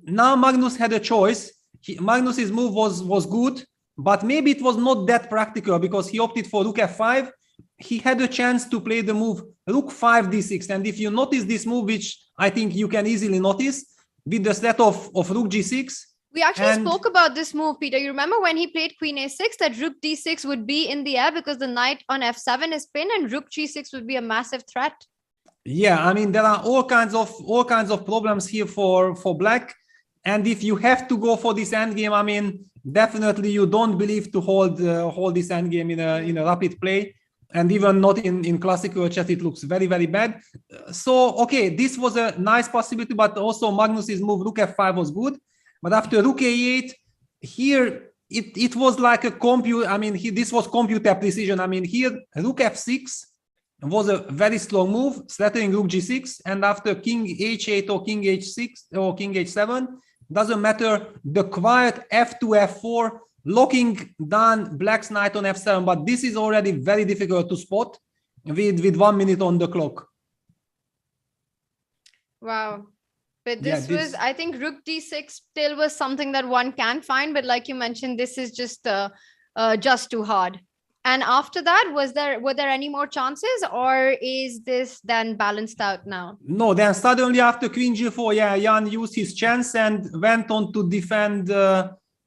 Now Magnus had a choice. Magnus's move was good, but maybe it was not that practical because he opted for rook f5. He had a chance to play the move rook 5 d6, and if you notice this move, which I think you can easily notice, with the threat of rook g6. We actually spoke about this move, Peter. You remember when he played queen a6, that rook d6 would be in the air because the knight on f7 is pinned, and rook g6 would be a massive threat. Yeah, I mean, there are all kinds of problems here for black. And if you have to go for this endgame, I mean, definitely you don't believe to hold this endgame in a rapid play. And even not in classical chess, it looks very, very bad. So, okay, this was a nice possibility, but also Magnus's move rook f5 was good. But after rook a8, here it was like a this was computer precision. I mean, here rook f6 was a very strong move, threatening rook g6, and after king h8 or king h6 or king h7, doesn't matter, the quiet f2, f4, locking down black's knight on f7, but this is already very difficult to spot with 1 minute on the clock. Wow. But this was, I think rook d6 still was something that one can find, but like you mentioned, this is just too hard. And after that, were there any more chances, or is this then balanced out now? No, then suddenly after queen g4, yeah, Jan used his chance and went on to defend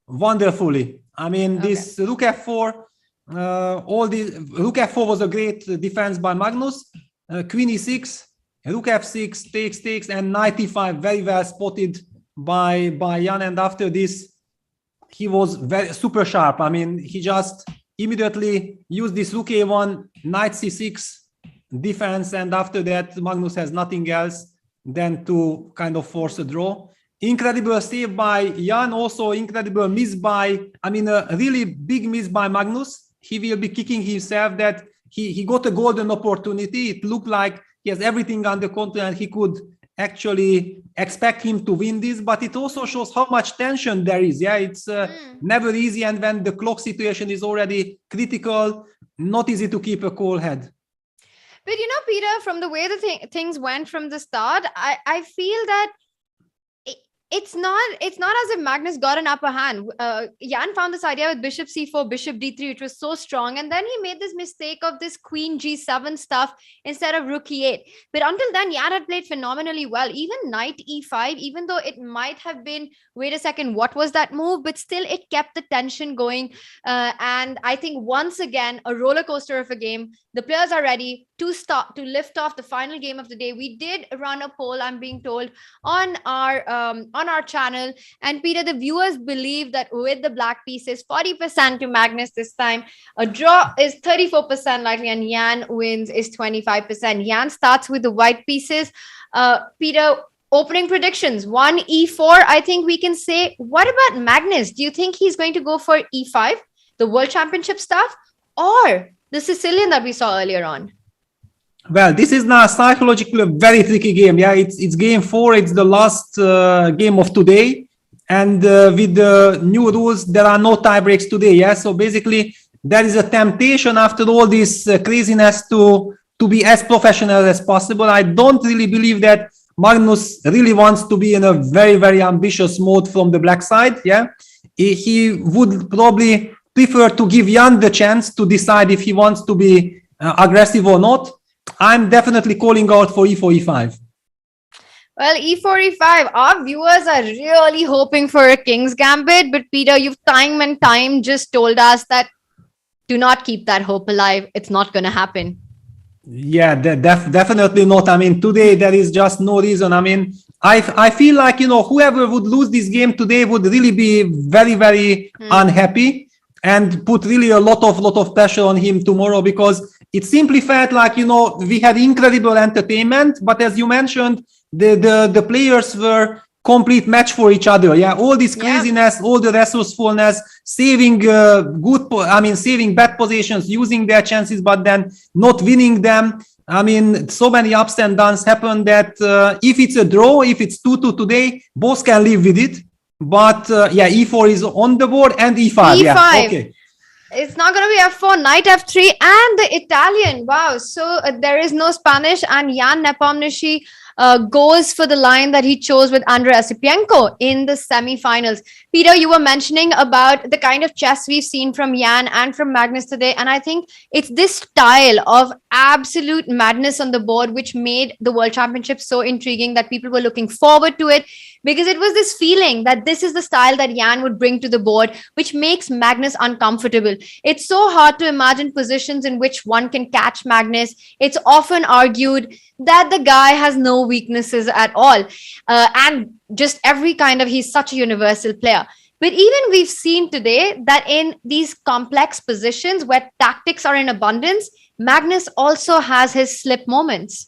wonderfully. I mean, this rook f4, rook f4 was a great defense by Magnus. Queen e6, rook f6, takes, and knight e5, very well spotted by Jan. And after this, he was very super sharp. I mean, he just immediately used this rook a1, knight c6 defense, and after that Magnus has nothing else than to kind of force a draw. Incredible save by Jan, also incredible miss by, I mean, a really big miss by Magnus. He will be kicking himself that he got a golden opportunity. It looked like he has everything under control and he could actually expect him to win this, but it also shows how much tension there is. Yeah, it's never easy, and when the clock situation is already critical, not easy to keep a cool head. But you know, Peter, from the way the things went from the start, I feel that it's not as if Magnus got an upper hand. Jan found this idea with bishop c4, bishop d3, which was so strong, and then he made this mistake of this queen g7 stuff instead of rook e8. But until then, Jan had played phenomenally well. Even knight e5, even though it might have been, wait a second, what was that move? But still, it kept the tension going. And I think once again, a roller coaster of a game. The players are ready to lift off the final game of the day. We did run a poll, I'm being told, on our channel, and Peter, the viewers believe that with the black pieces, 40% to Magnus this time, a draw is 34% likely, and Jan wins is 25%. Jan starts with the white pieces. Peter, opening predictions, 1 e4, I think we can say. What about Magnus? Do you think he's going to go for e5, the world championship stuff, or the Sicilian that we saw earlier on? Well, this is now psychologically a very tricky game. Yeah, it's game 4. It's the last game of today, and with the new rules, there are no tie breaks today. Yeah, so basically, there is a temptation after all this craziness to be as professional as possible. I don't really believe that Magnus really wants to be in a very, very ambitious mode from the black side. Yeah, he would probably prefer to give Jan the chance to decide if he wants to be aggressive or not. I'm definitely calling out for e4, e5. Well, e4, e5, our viewers are really hoping for a king's gambit. But Peter, you've time and time just told us that do not keep that hope alive. It's not going to happen. Yeah, definitely not. I mean, today there is just no reason. I mean, I feel like, you know, whoever would lose this game today would really be very, very unhappy and put really a lot of pressure on him tomorrow, because it simply felt like, you know, we had incredible entertainment, but as you mentioned, the players were complete match for each other. Yeah, all this craziness, all the resourcefulness, saving saving bad positions, using their chances, but then not winning them. I mean, so many ups and downs happen that if it's a draw, if it's 2-2 today, both can live with it. But e4 is on the board and e5. E5. Yeah, okay. It's not going to be f4, knight f3, and the Italian. Wow. So there is no Spanish, and Jan Nepomniachtchi goes for the line that he chose with Andrei Asipienko in the semifinals. Peter, you were mentioning about the kind of chess we've seen from Jan and from Magnus today. And I think it's this style of absolute madness on the board which made the World Championship so intriguing that people were looking forward to it, because it was this feeling that this is the style that Jan would bring to the board, which makes Magnus uncomfortable. It's so hard to imagine positions in which one can catch Magnus. It's often argued that the guy has no weaknesses at all. And just he's such a universal player. But even we've seen today that in these complex positions where tactics are in abundance, Magnus also has his slip moments.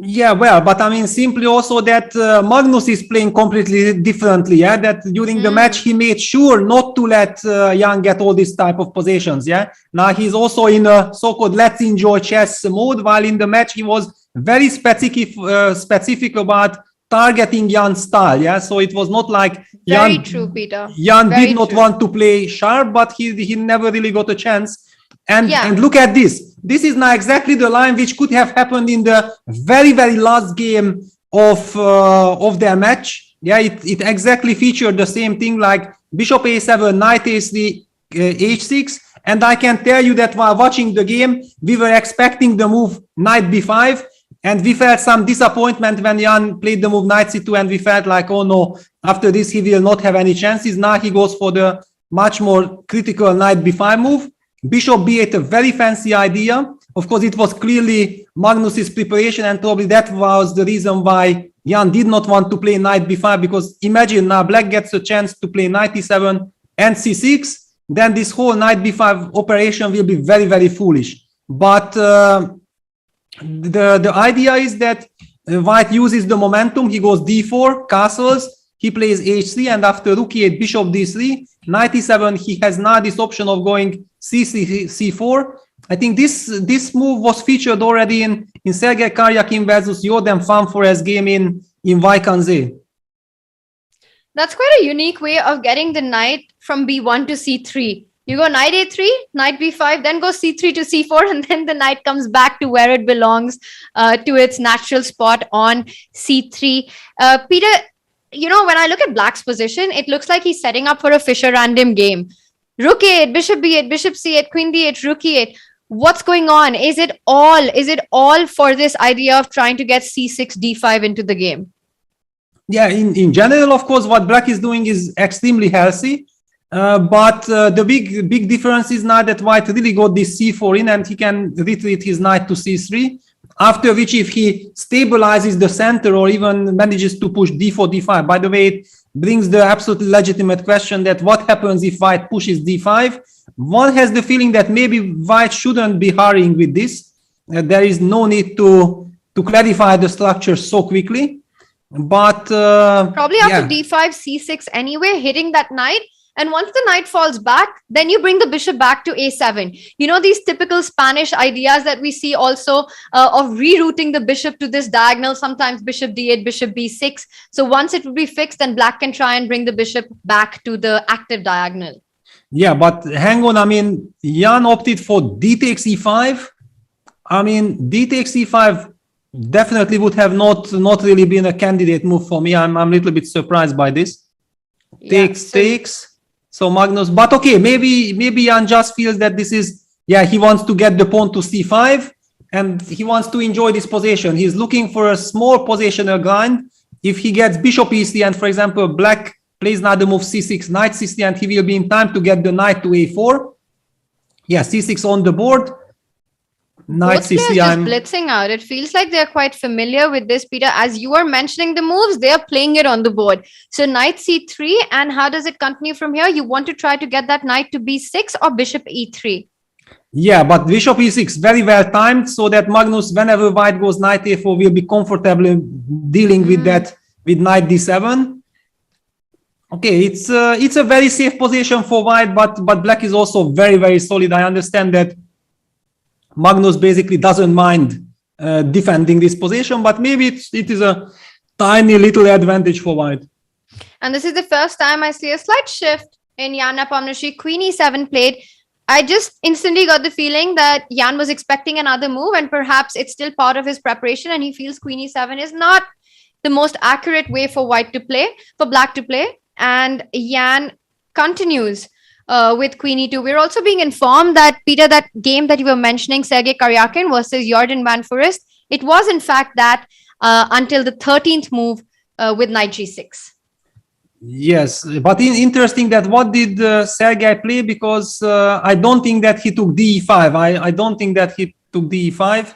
Yeah, well, but I mean, simply also that Magnus is playing completely differently. Yeah, that during the match he made sure not to let Jan get all these type of positions. Yeah, now he's also in a so-called let's enjoy chess mode, while in the match he was very specific about targeting Jan's style. Yeah, so it was not like Very true, Peter. Jan Very did not true. want to play sharp, but he never really got a chance. And look at this. This is now exactly the line which could have happened in the very, very last game of their match. Yeah, it exactly featured the same thing, like bishop a7, knight a3, h6. And I can tell you that while watching the game, we were expecting the move knight b5. And we felt some disappointment when Jan played the move knight c2, and we felt like, oh no, after this he will not have any chances. Now he goes for the much more critical knight b5 move. Bishop b8, a very fancy idea. Of course, it was clearly Magnus's preparation, and probably that was the reason why Jan did not want to play knight b5, because imagine now black gets a chance to play knight e7 and c6, then this whole knight b5 operation will be very, very foolish. But the idea is that white uses the momentum. He goes d4, castles, he plays h3, and after rook e8, bishop d3, knight e7, he has now this option of going c3, c4. I think this move was featured already in Sergei Karyakin versus Jordan Fanfore's game in Vaikanze. That's quite a unique way of getting the knight from b1 to c3. You go knight a3, knight b5, then go c3 to c4, and then the knight comes back to where it belongs, to its natural spot on c3. Peter, you know, when I look at black's position, it looks like he's setting up for a Fischer random game. Rook a8, bishop b8, bishop c8, queen d8, rook e8. What's going on? Is it all for this idea of trying to get c6, d5 into the game? Yeah, in general, of course, what black is doing is extremely healthy. But the big difference is now that white really got this c4 in, and he can retreat his knight to c3. After which, if he stabilizes the center or even manages to push d4, d5, by the way, it brings the absolutely legitimate question that what happens if white pushes d5? One has the feeling that maybe white shouldn't be hurrying with this. There is no need to clarify the structure so quickly. But probably after d5, c6 anyway, hitting that knight. And once the knight falls back, then you bring the bishop back to a7. You know, these typical Spanish ideas that we see also of rerouting the bishop to this diagonal, sometimes bishop d8, bishop b6. So once it will be fixed, then black can try and bring the bishop back to the active diagonal. Yeah, but hang on. I mean, Jan opted for d takes e5. I mean, d takes e5 definitely would have not really been a candidate move for me. I'm a little bit surprised by this. Takes. So Magnus, but okay, maybe Jan just feels that this is, he wants to get the pawn to c5, and he wants to enjoy this position. He's looking for a small positional grind. If he gets bishop e3, and for example, black plays now the move c6, knight c3, and he will be in time to get the knight to a4. Yeah, c6 on the board. Knight Both players c3. just blitzing out. It feels like they're quite familiar with this, Peter. As you are mentioning the moves, they are playing it on the board. So knight c3, and how does it continue from here? You want to try to get that knight to b6 or bishop e3? Yeah, but bishop e6 very well timed, so that Magnus, whenever white goes knight a4, will be comfortable in dealing with that with knight d7. Okay, it's a very safe position for white, but black is also very, very solid. I understand that Magnus basically doesn't mind defending this position, but maybe it is a tiny little advantage for white. And this is the first time I see a slight shift in Jan Nepomuceno. Queen e7 played. I just instantly got the feeling that Jan was expecting another move, and perhaps it's still part of his preparation, and he feels Queen e7 is not the most accurate way for white to play, for black to play. And Jan continues with Queen e2. We're also being informed that, Peter, that game that you were mentioning, Sergei Karyakin versus Jordan Van Foreest, it was in fact that until the 13th move with knight g6. Yes, but interesting that what did Sergei play, because I don't think that he took d5. I don't think that he took d5.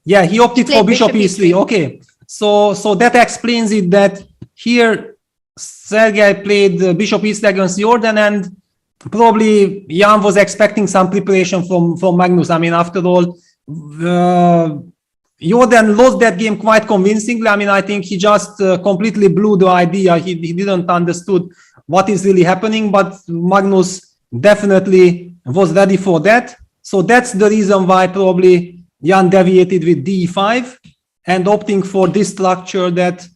Yeah, he opted for bishop e3. Okay, so that explains it, that here Sergei played bishop e3 against Jordan, and probably Jan was expecting some preparation from Magnus. I mean, after all, Jordan lost that game quite convincingly. I mean, I think he just completely blew the idea. He didn't understood what is really happening, but Magnus definitely was ready for that. So that's the reason why probably Jan deviated with d5 and opting for this structure that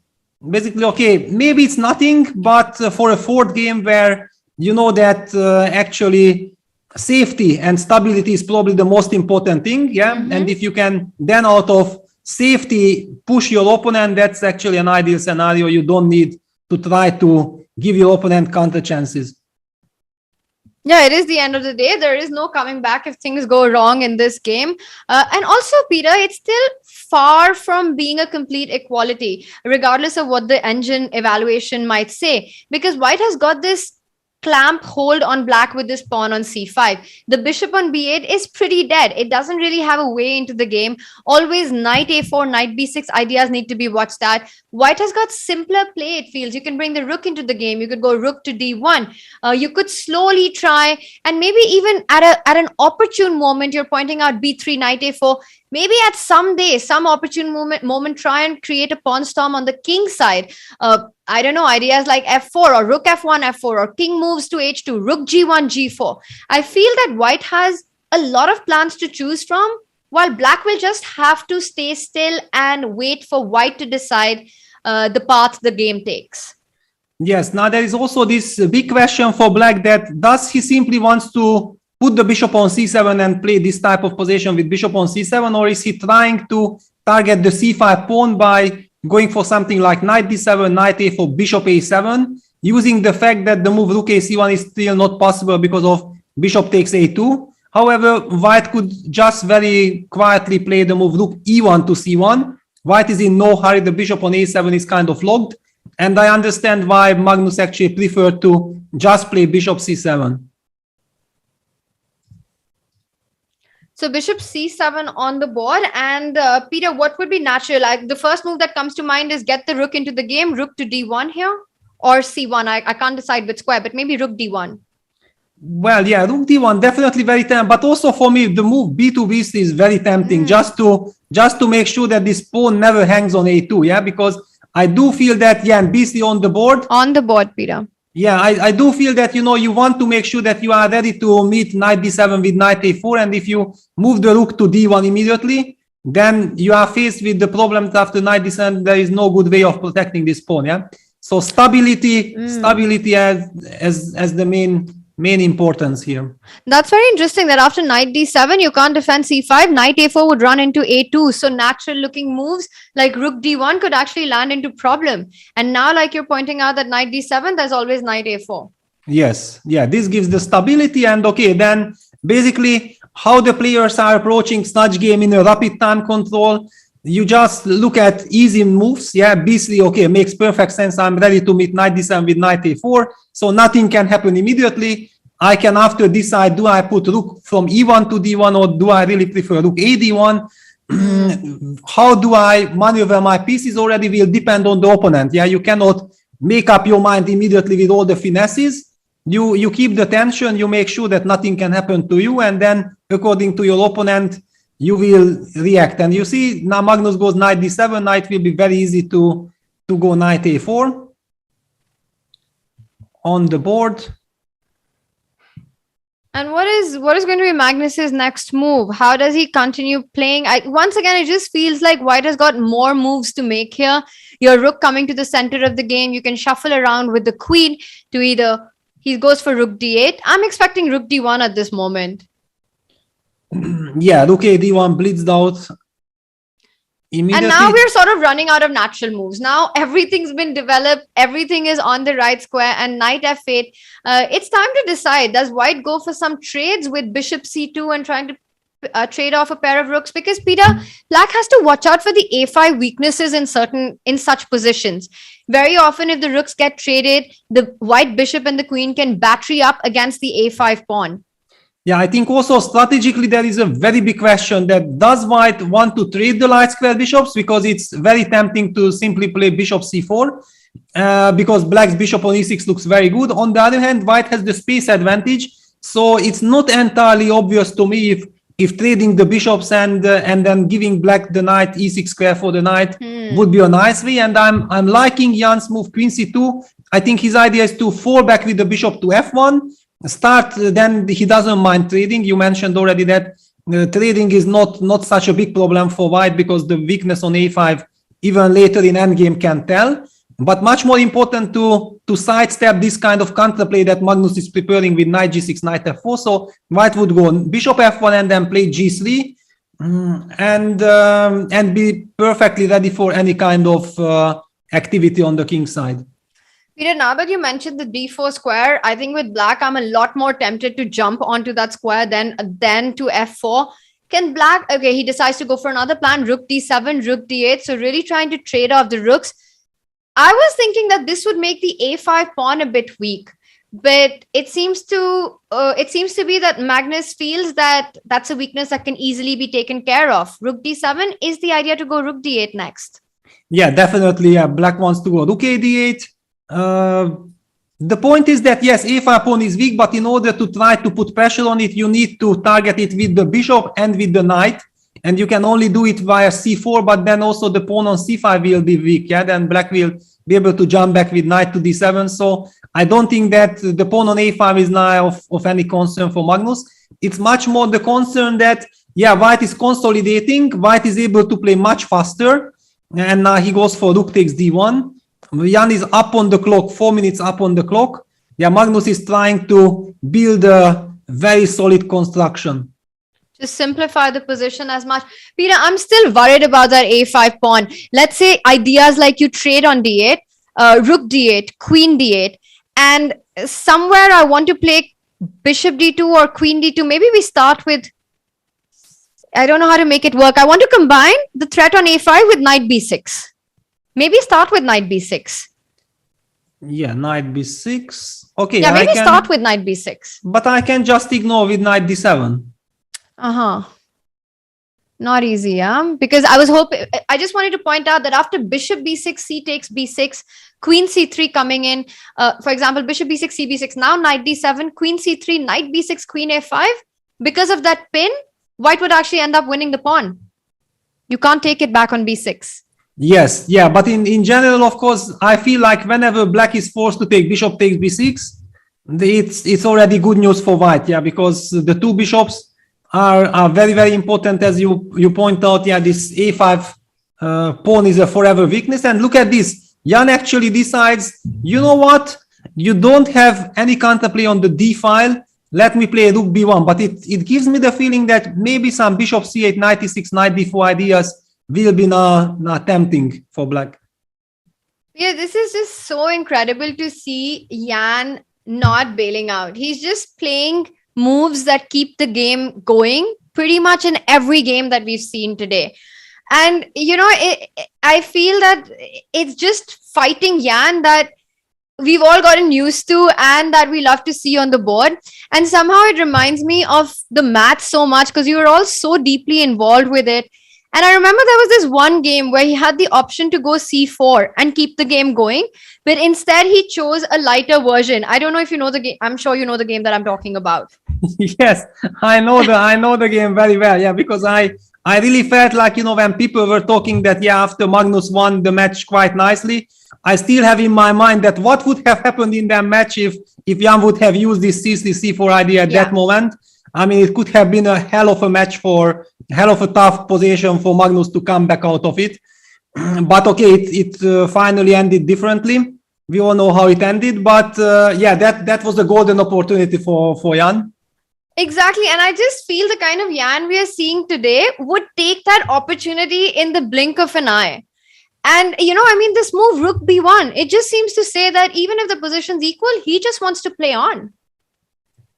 basically, okay, maybe it's nothing, but for a fourth game where you know that actually safety and stability is probably the most important thing, yeah. Mm-hmm. And if you can then out of safety push your opponent, that's actually an ideal scenario. You don't need to try to give your opponent counter chances. Yeah, it is the end of the day. There is no coming back if things go wrong in this game. And also, Peter, it's still far from being a complete equality, regardless of what the engine evaluation might say, because white has got this clamp hold on black with this pawn on c5. The bishop on b8 is pretty dead. It doesn't really have a way into the game. Always knight a4, knight b6 ideas need to be watched at. White has got simpler play, it feels. You can bring the rook into the game. You could go rook to d1. You could slowly try, and maybe even at an opportune moment, you're pointing out b3, knight a4. Maybe at some opportune moment, try and create a pawn storm on the king side. I don't know, ideas like f4 or rook f1, f4, or king moves to h2, rook g1, g4. I feel that white has a lot of plans to choose from, while black will just have to stay still and wait for white to decide the path the game takes. Yes, now there is also this big question for black, that does he simply wants to put the bishop on c7 and play this type of position with bishop on c7, or is he trying to target the c5 pawn by going for something like knight d7, knight a4, bishop a7, using the fact that the move rook a c1 is still not possible because of bishop takes a2. However, white could just very quietly play the move rook e1 to c1. White is in no hurry. The bishop on a7 is kind of locked, and I understand why Magnus actually preferred to just play bishop c7. So bishop c7 on the board. And Peter, what would be natural? Like the first move that comes to mind is get the rook into the game, rook to d1 here, or c1. I can't decide which square, but maybe rook d1. Well, yeah, rook d1 definitely very tempting, but also for me the move b2 b3 is very tempting, just to make sure that this pawn never hangs on a2, yeah, because I do feel that, yeah, and b3 on the board. On the board, Peter. Yeah, I do feel that, you know, you want to make sure that you are ready to meet knight d7 with knight a4, and if you move the rook to d1 immediately, then you are faced with the problem that after knight d7 there is no good way of protecting this pawn, yeah. So stability as the main importance here. That's very interesting that after knight d7 you can't defend c5. Knight a4 would run into a2, so natural looking moves like rook d1 could actually land into problem. And now, like you're pointing out, that knight d7, there's always knight a4. Yes, yeah, this gives the stability. And okay, then basically how the players are approaching snatch game in a rapid time control, you just look at easy moves. Yeah, b3, okay, makes perfect sense. I'm ready to meet knight d7 with knight a4, so nothing can happen immediately. I can after decide, do I put rook from e1 to d1, or do I really prefer rook a d1? How do I maneuver my pieces already will depend on the opponent. Yeah, you cannot make up your mind immediately with all the finesses. You keep the tension, you make sure that nothing can happen to you, and then according to your opponent, you will react. And you see now Magnus goes knight d7, knight will be very easy to to go knight a4 on the board. And what is going to be Magnus's next move? How does he continue playing? Once again, it just feels like White has got more moves to make here. Your rook coming to the center of the game. You can shuffle around with the queen to either he goes for rook d8. I'm expecting rook d1 at this moment. Yeah, rook a d1 blitzed out. And now we're sort of running out of natural moves. Now everything's been developed. Everything is on the right square. And knight f8. It's time to decide. Does White go for some trades with bishop c2 and trying to trade off a pair of rooks? Because Peter, Black has to watch out for the a5 weaknesses in such positions. Very often, if the rooks get traded, the White bishop and the queen can battery up against the a5 pawn. Yeah, I think also strategically there is a very big question that does White want to trade the light square bishops, because it's very tempting to simply play bishop c4 because Black's bishop on e6 looks very good. On the other hand, White has the space advantage, so it's not entirely obvious to me if trading the bishops and then giving Black the knight e6 square for the knight would be a nice way. And I'm liking Jan's move queen c2. I think his idea is to fall back with the bishop to f1. Then he doesn't mind trading. You mentioned already that trading is not such a big problem for White because the weakness on a5 even later in endgame can tell. But much more important to sidestep this kind of counterplay that Magnus is preparing with knight g6, knight f4. So White would go bishop f1 and then play g3 and be perfectly ready for any kind of activity on the king side. Peter, now that you mentioned the d4 square, I think with Black, I'm a lot more tempted to jump onto that square than to f4. Can Black, okay, he decides to go for another plan, rook d7, rook d8. So really trying to trade off the rooks. I was thinking that this would make the a5 pawn a bit weak, but it seems to be that Magnus feels that that's a weakness that can easily be taken care of. Rook d7 is the idea to go rook d8 next. Yeah, definitely. Yeah, Black wants to go rook a d8. The point is that yes, a5 pawn is weak, but in order to try to put pressure on it, you need to target it with the bishop and with the knight, and you can only do it via c4, but then also the pawn on c5 will be weak. Yeah, then Black will be able to jump back with knight to d7. So I don't think that the pawn on a5 is now of any concern for Magnus. It's much more the concern that, yeah, White is consolidating. White is able to play much faster, and now he goes for rook takes d1. Jan is up on the clock, 4 minutes up on the clock. Yeah, Magnus is trying to build a very solid construction. Just simplify the position as much. Peter, I'm still worried about that a5 pawn. Let's say ideas like you trade on d8, rook d8, queen d8, and somewhere I want to play bishop d2 or queen d2. Maybe we start with, I don't know how to make it work. I want to combine the threat on a5 with knight b6. Maybe start with knight b6. Yeah, knight b6. Okay. Yeah, maybe start with knight b6. But I can just ignore with knight d7. Not easy, yeah? Because I just wanted to point out that after bishop b6, c takes b6, queen c3 coming in, for example, bishop b6, c b6, now knight d7, queen c3, knight b6, queen a5. Because of that pin, White would actually end up winning the pawn. You can't take it back on b6. Yes, yeah, but in general, of course, I feel like whenever Black is forced to take bishop takes b6, it's already good news for White, yeah, because the two bishops are very, very important, as you point out. Yeah, this a5 pawn is a forever weakness. And look at this. Jan actually decides, you know what? You don't have any counterplay on the d file. Let me play rook b1. But it gives me the feeling that maybe some bishop c8, knight e6, knight d4 ideas will be not tempting for Black. Yeah, this is just so incredible to see Jan not bailing out. He's just playing moves that keep the game going pretty much in every game that we've seen today. And, you know, I feel that it's just fighting Jan that we've all gotten used to and that we love to see on the board. And somehow it reminds me of the maths so much because you were all so deeply involved with it. And I remember there was this one game where he had the option to go c4 and keep the game going, but instead he chose a lighter version. I don't know if you know the game. I'm sure you know the game that I'm talking about. Yes, I know the game very well. Yeah, because I I really felt like, when people were talking that, after Magnus won the match quite nicely, I still have in my mind that what would have happened in that match if Jan would have used this C3, C4 idea at that moment. I mean, it could have been a hell of a match hell of a tough position for Magnus to come back out of it. But okay, it finally ended differently. We all know how it ended, but that was a golden opportunity for Jan. Exactly. And I just feel the kind of Jan we are seeing today would take that opportunity in the blink of an eye. And, this move Rook B1, it just seems to say that even if the position's equal, he just wants to play on.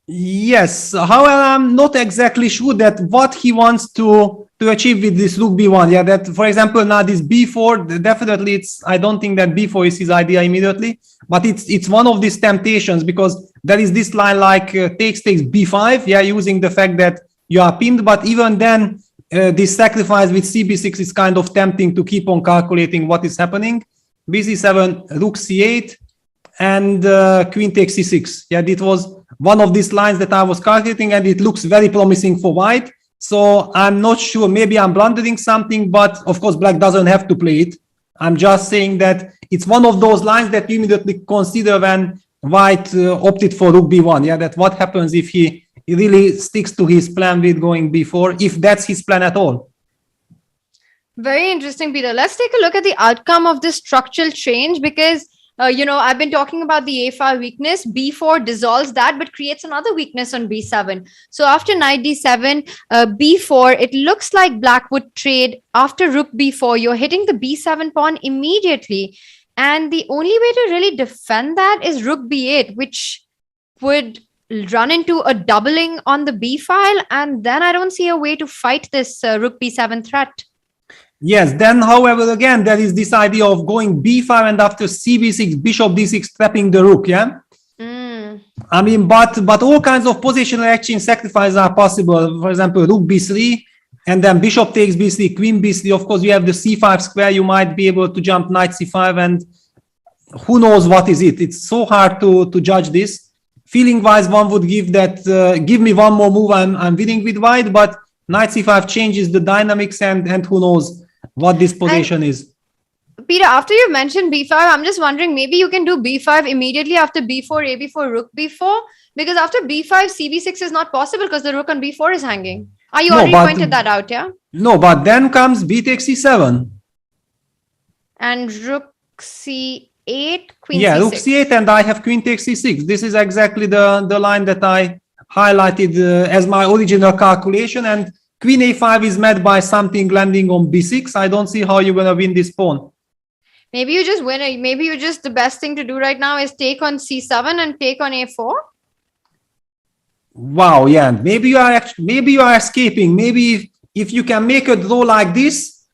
Yes. However, I'm not exactly sure that what he wants to achieve with this Rook B1. Yeah, that, for example, now this B4, definitely I don't think that B4 is his idea immediately, but it's one of these temptations because there is this line like takes B5, using the fact that you are pinned, but even then, this sacrifice with CB6 is kind of tempting to keep on calculating what is happening. BC7, Rook C8, and Queen takes C6. Yeah, it was one of these lines that I was calculating, and it looks very promising for white. So I'm not sure. Maybe I'm blundering something, but of course, black doesn't have to play it. I'm just saying that it's one of those lines that you immediately consider when white opted for Rook B1. Yeah, that what happens if he really sticks to his plan with going B4, if that's his plan at all. Very interesting, Peter. Let's take a look at the outcome of this structural change because, I've been talking about the A5 weakness. B4 dissolves that, but creates another weakness on B7. So after knight D7, B4, it looks like black would trade. After Rook B4, you're hitting the B7 pawn immediately. And the only way to really defend that is Rook B8, which would run into a doubling on the B file. And then I don't see a way to fight this Rook B7 threat. Yes, then, however, again, there is this idea of going B5 and after CB6, Bishop D6, trapping the Rook, yeah? I mean, but all kinds of positional exchange sacrifices are possible. For example, Rook B3, and then Bishop takes B3, Queen B3. Of course, you have the C5 square. You might be able to jump Knight C5, and who knows what is it? It's so hard to judge this. Feeling-wise, one would give me one more move, I'm winning with white, but Knight C5 changes the dynamics, and who knows what this position is. Peter, after you mentioned B5, I'm just wondering, maybe you can do B5 immediately after B4, AB4, Rook B4, because after B5, CB6 is not possible because the Rook on B4 is hanging. You already pointed that out, yeah? No, but then comes B takes C7. And Rook C8, Queen C6. Yeah, Rook C8, and I have Queen takes C6. This is exactly the line that I highlighted as my original calculation, and Queen A5 is met by something landing on B6. I don't see how you're going to win this pawn. Maybe you just win it. Maybe the best thing to do right now is take on C7 and take on A4. Wow, yeah. Maybe you are escaping. Maybe if you can make a draw like this,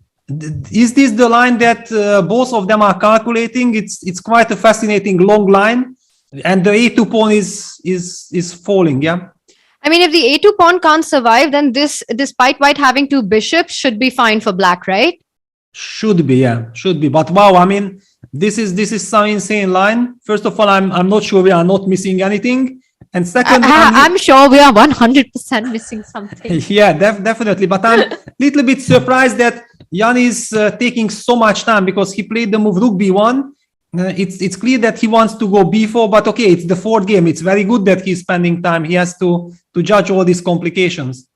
is this the line that both of them are calculating? It's quite a fascinating long line, and the A2 pawn is falling, yeah. I mean, if the A2 pawn can't survive, then this, despite white having two bishops, should be fine for black, right? Should be, yeah, should be. But wow, I mean, this is some insane line. First of all, I'm not sure we are not missing anything, and second, I'm sure we are 100% missing something. Yeah, definitely. But I'm a little bit surprised that Jan is taking so much time because he played the move Rook B1. It's clear that he wants to go B4, but okay, it's the fourth game. It's very good that he's spending time. He has to judge all these complications.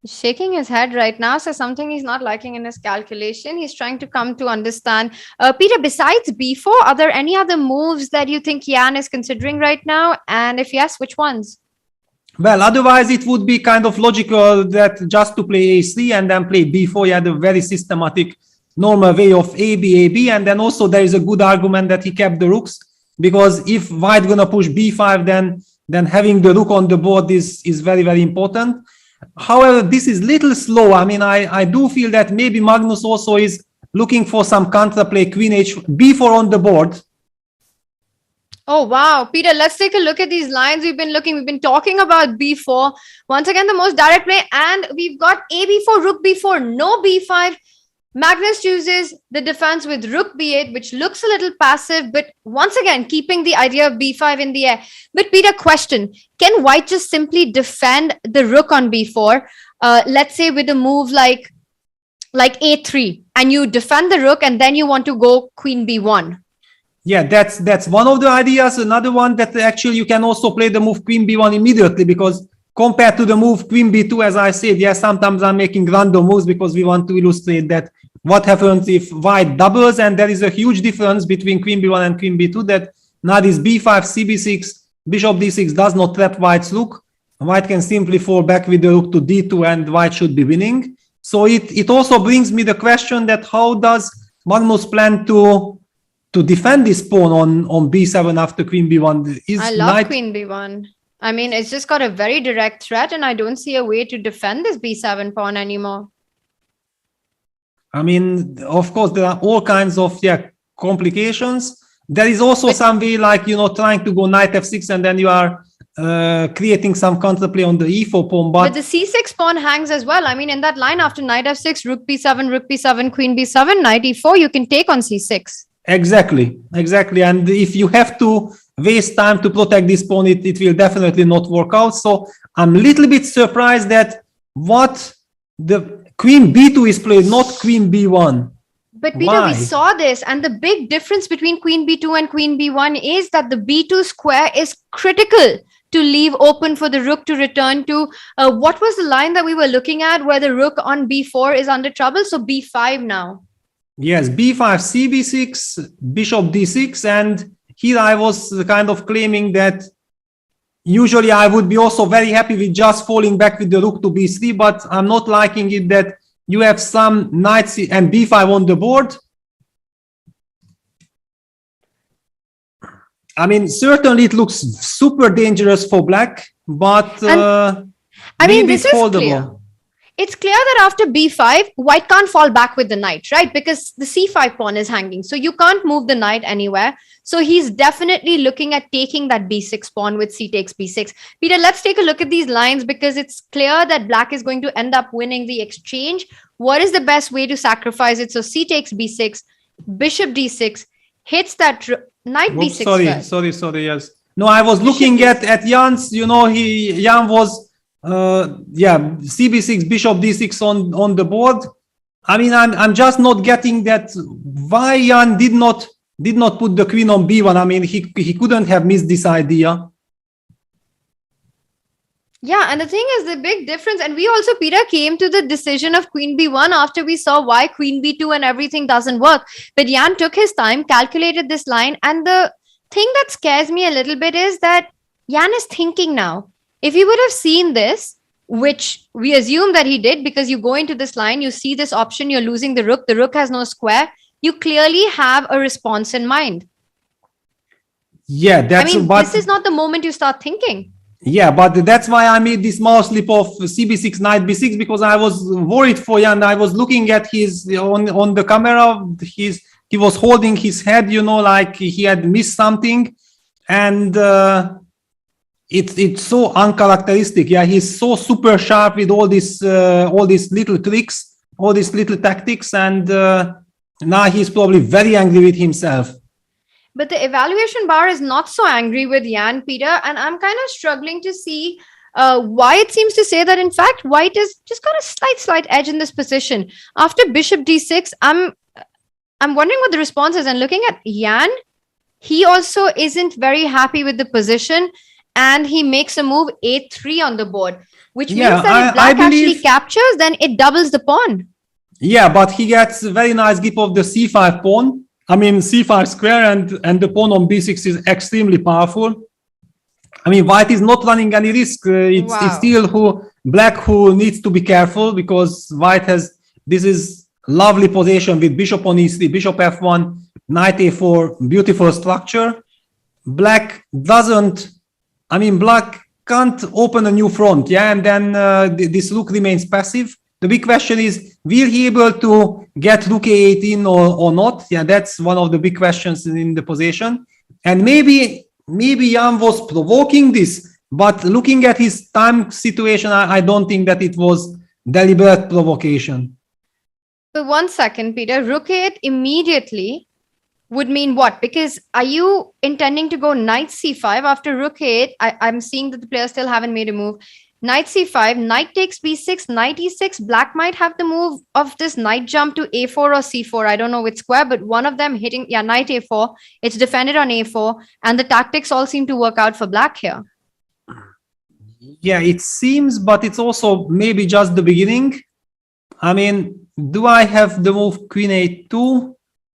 Shaking his head right now, so something he's not liking in his calculation. He's trying to come to understand. Peter, besides B4, are there any other moves that you think Jan is considering right now? And if yes, which ones? Well, otherwise it would be kind of logical that just to play A3 and then play B4, you had a very systematic normal way of AB, and then also there is a good argument that he kept the rooks, because if white gonna push B5, then having the rook on the board is very, very important. However, this is little slow. I mean, I do feel that maybe Magnus also is looking for some counterplay, Queen H, B4 on the board. Oh, wow. Peter, let's take a look at these lines. We've been talking about B4. Once again, the most direct play, and we've got AB4, Rook B4, no B5. Magnus chooses the defense with rook b8, which looks a little passive, but once again, keeping the idea of b5 in the air. But Peter, question, can white just simply defend the rook on b4? Let's say with a move like a3, and you defend the rook, and then you want to go queen b1. Yeah, that's one of the ideas. Another one that actually you can also play the move queen b1 immediately, because compared to the move queen b2, as I said, yes, sometimes I'm making random moves because we want to illustrate that what happens if white doubles, and there is a huge difference between queen b1 and queen b2, that now this b5, cb6, bishop d6 does not trap white's rook. White can simply fall back with the rook to d2 and white should be winning. So it also brings me the question that how does Magnus plan to defend this pawn on b7 after queen b1? I love queen b1. I mean, it's just got a very direct threat, and I don't see a way to defend this b7 pawn anymore. I mean, of course, there are all kinds of complications. There is also some way, like, trying to go knight f6, and then you are creating some counterplay on the e4 pawn. But the c6 pawn hangs as well. I mean, in that line after knight f6, rook b7, queen b7, knight e4, you can take on c6. Exactly. And if you have to waste time to protect this pawn, it will definitely not work out. So I'm a little bit surprised that what the queen b2 is played, not queen b1. But Peter, we saw this, and the big difference between queen b2 and queen b1 is that the b2 square is critical to leave open for the rook to return to. What was the line that we were looking at where the rook on b4 is under trouble? So b5 now. Yes, b5, cb6, bishop d6, and here I was kind of claiming that usually I would be also very happy with just falling back with the rook to b3, but I'm not liking it that you have some knights and b5 on the board. I mean, certainly it looks super dangerous for black, but I mean, this is clear. It's clear that after b5, white can't fall back with the knight, right? Because the c5 pawn is hanging. So you can't move the knight anywhere. So he's definitely looking at taking that b6 pawn with c takes b6. Peter, let's take a look at these lines, because it's clear that black is going to end up winning the exchange. What is the best way to sacrifice it? So c takes b6, bishop d6, hits that knight b6. Sorry, yes. No, I was looking at Jan's, Jan was cb6, bishop d6 on the board. I mean, I'm just not getting that why Jan did not put the queen on b1. I mean, he couldn't have missed this idea. Yeah, and the thing is, the big difference, and we also, Peter, came to the decision of queen b1 after we saw why queen b2 and everything doesn't work. But Jan took his time, calculated this line, and the thing that scares me a little bit is that Jan is thinking now. If he would have seen this, which we assume that he did, because you go into this line, you see this option, you're losing the rook has no square, you clearly have a response in mind. Yeah, this is not the moment you start thinking. Yeah, but that's why I made this mouse slip of cb6, knight b6, because I was worried for Jan. I was looking at his on the camera. He was holding his head, like he had missed something, and it's so uncharacteristic. Yeah, he's so super sharp with all these little tricks, all these little tactics, and now he's probably very angry with himself. But the evaluation bar is not so angry with Jan, Peter, and I'm kind of struggling to see why it seems to say that, in fact, white has just got a slight edge in this position. After bishop d6, I'm wondering what the response is. And looking at Jan, he also isn't very happy with the position, and he makes a move a3 on the board, which means that if black actually captures, then it doubles the pawn. Yeah, but he gets a very nice grip of the c5 pawn. I mean, c5 square, and the pawn on b6 is extremely powerful. I mean, white is not running any risk. It's still black who needs to be careful, because white has, this is lovely position with bishop on e3, bishop f1, knight a4, beautiful structure. Black can't open a new front, and then this rook remains passive. The big question is, will he able to get rook a18 or not? Yeah, that's one of the big questions in the position. And maybe Jan was provoking this, but looking at his time situation, I don't think that it was deliberate provocation. But 1 second, Peter. Rook a8 immediately would mean what? Because are you intending to go knight c5 after rook a8? I'm seeing that the players still haven't made a move. Knight c5, knight takes b6, knight e6. Black might have the move of this knight jump to a4 or c4. I don't know which square, but one of them hitting, yeah, knight a4. It's defended on a4. And the tactics all seem to work out for black here. Yeah, it seems, but it's also maybe just the beginning. I mean, do I have the move queen a2?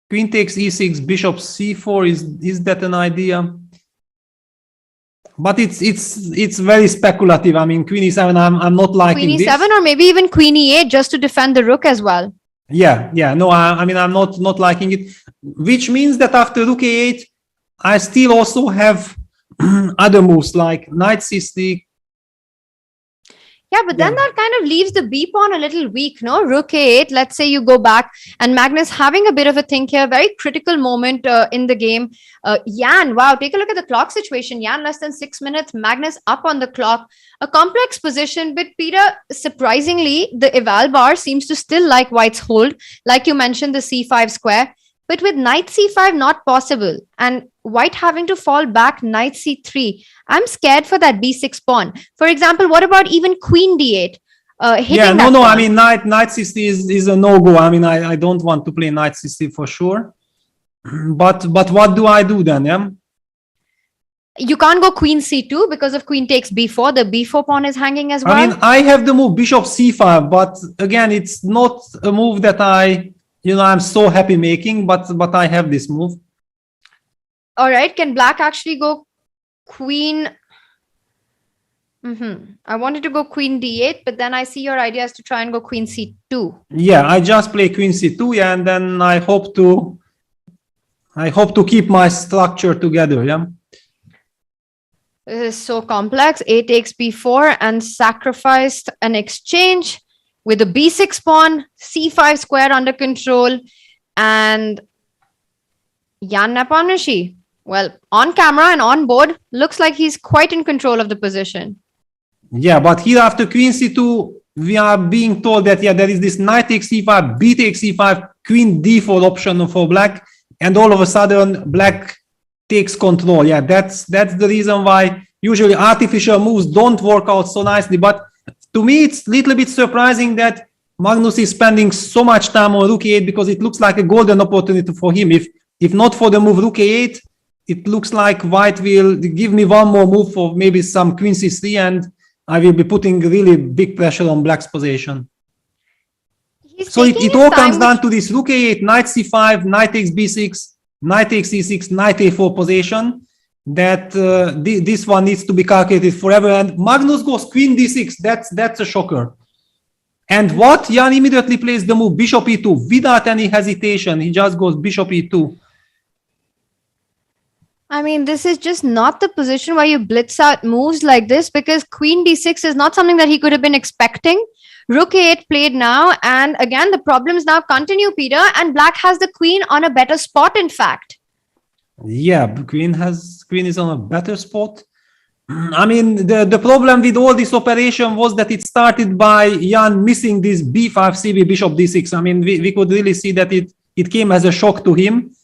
Queen takes e6, bishop c4. Is that an idea? But it's very speculative. I mean, queen e7. I'm not liking Queen this. e7 or maybe even queen e8 just to defend the rook as well. Yeah. No, I mean, I'm not liking it. Which means that after rook a8, I still also have other moves like knight c6. Yeah, but then that kind of leaves the b pawn a little weak, no? Rook a8, let's say you go back and Magnus having a bit of a think here, very critical moment in the game. Jan, wow, take a look at the clock situation. Jan less than 6 minutes, Magnus up on the clock. A complex position, but Peter, surprisingly, the eval bar seems to still like white's hold. Like you mentioned, the c5 square. But with knight c5 not possible and white having to fall back knight c3, I'm scared for that b6 pawn. For example, what about even queen d8? No. Pawn? I mean, knight c3 is a no-go. I mean, I don't want to play knight c3 for sure. But what do I do then? Yeah. You can't go queen c2 because of queen takes b4. The b4 pawn is hanging as well. I mean, I have the move bishop c5, but again, it's not a move that I'm so happy making, but I have this move. All right. Can black actually go queen? I wanted to go queen d8, but then I see your idea is to try and go queen c2. Yeah, I just play queen c2, yeah, and then I hope to keep my structure together. Yeah. This is so complex. A takes b4 and sacrificed an exchange with a b6 pawn, c5 square under control, and Jan Nepomniachtchi, well, on camera and on board, looks like he's quite in control of the position. Yeah, but here after queen c2, we are being told that, there is this knight takes c5, b takes c5, queen d4 option for black, and all of a sudden, black takes control. Yeah, that's the reason why usually artificial moves don't work out so nicely, but to me, it's a little bit surprising that Magnus is spending so much time on rook a8 because it looks like a golden opportunity for him. If not for the move rook a8, it looks like white will give me one more move for maybe some queen c3 and I will be putting really big pressure on black's position. So it all comes down to this rook a8, knight c5, knight takes b6, knight takes e6, knight a4 position. That this one needs to be calculated forever. And Magnus goes queen d6. That's a shocker. And what? Jan immediately plays the move bishop e2 without any hesitation. He just goes bishop e2. I mean, this is just not the position where you blitz out moves like this because queen d6 is not something that he could have been expecting. Rook a8 played now. And again, the problems now continue, Peter. And black has the queen on a better spot, in fact. Yeah, queen is on a better spot. I mean, the problem with all this operation was that it started by Jan missing this b5 cb bishop d6. I mean, we could really see that it came as a shock to him.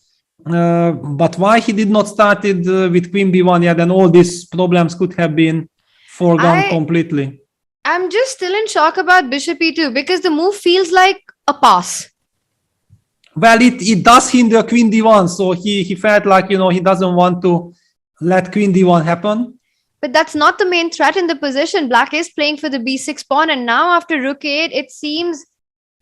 But why he did not start it with queen b1? Yeah, then all these problems could have been foregone completely. I'm just still in shock about bishop e2 because the move feels like a pass. Well, it does hinder queen d1, so he felt like, he doesn't want to let queen d1 happen. But that's not the main threat in the position. Black is playing for the b6 pawn, and now after rook a8, it seems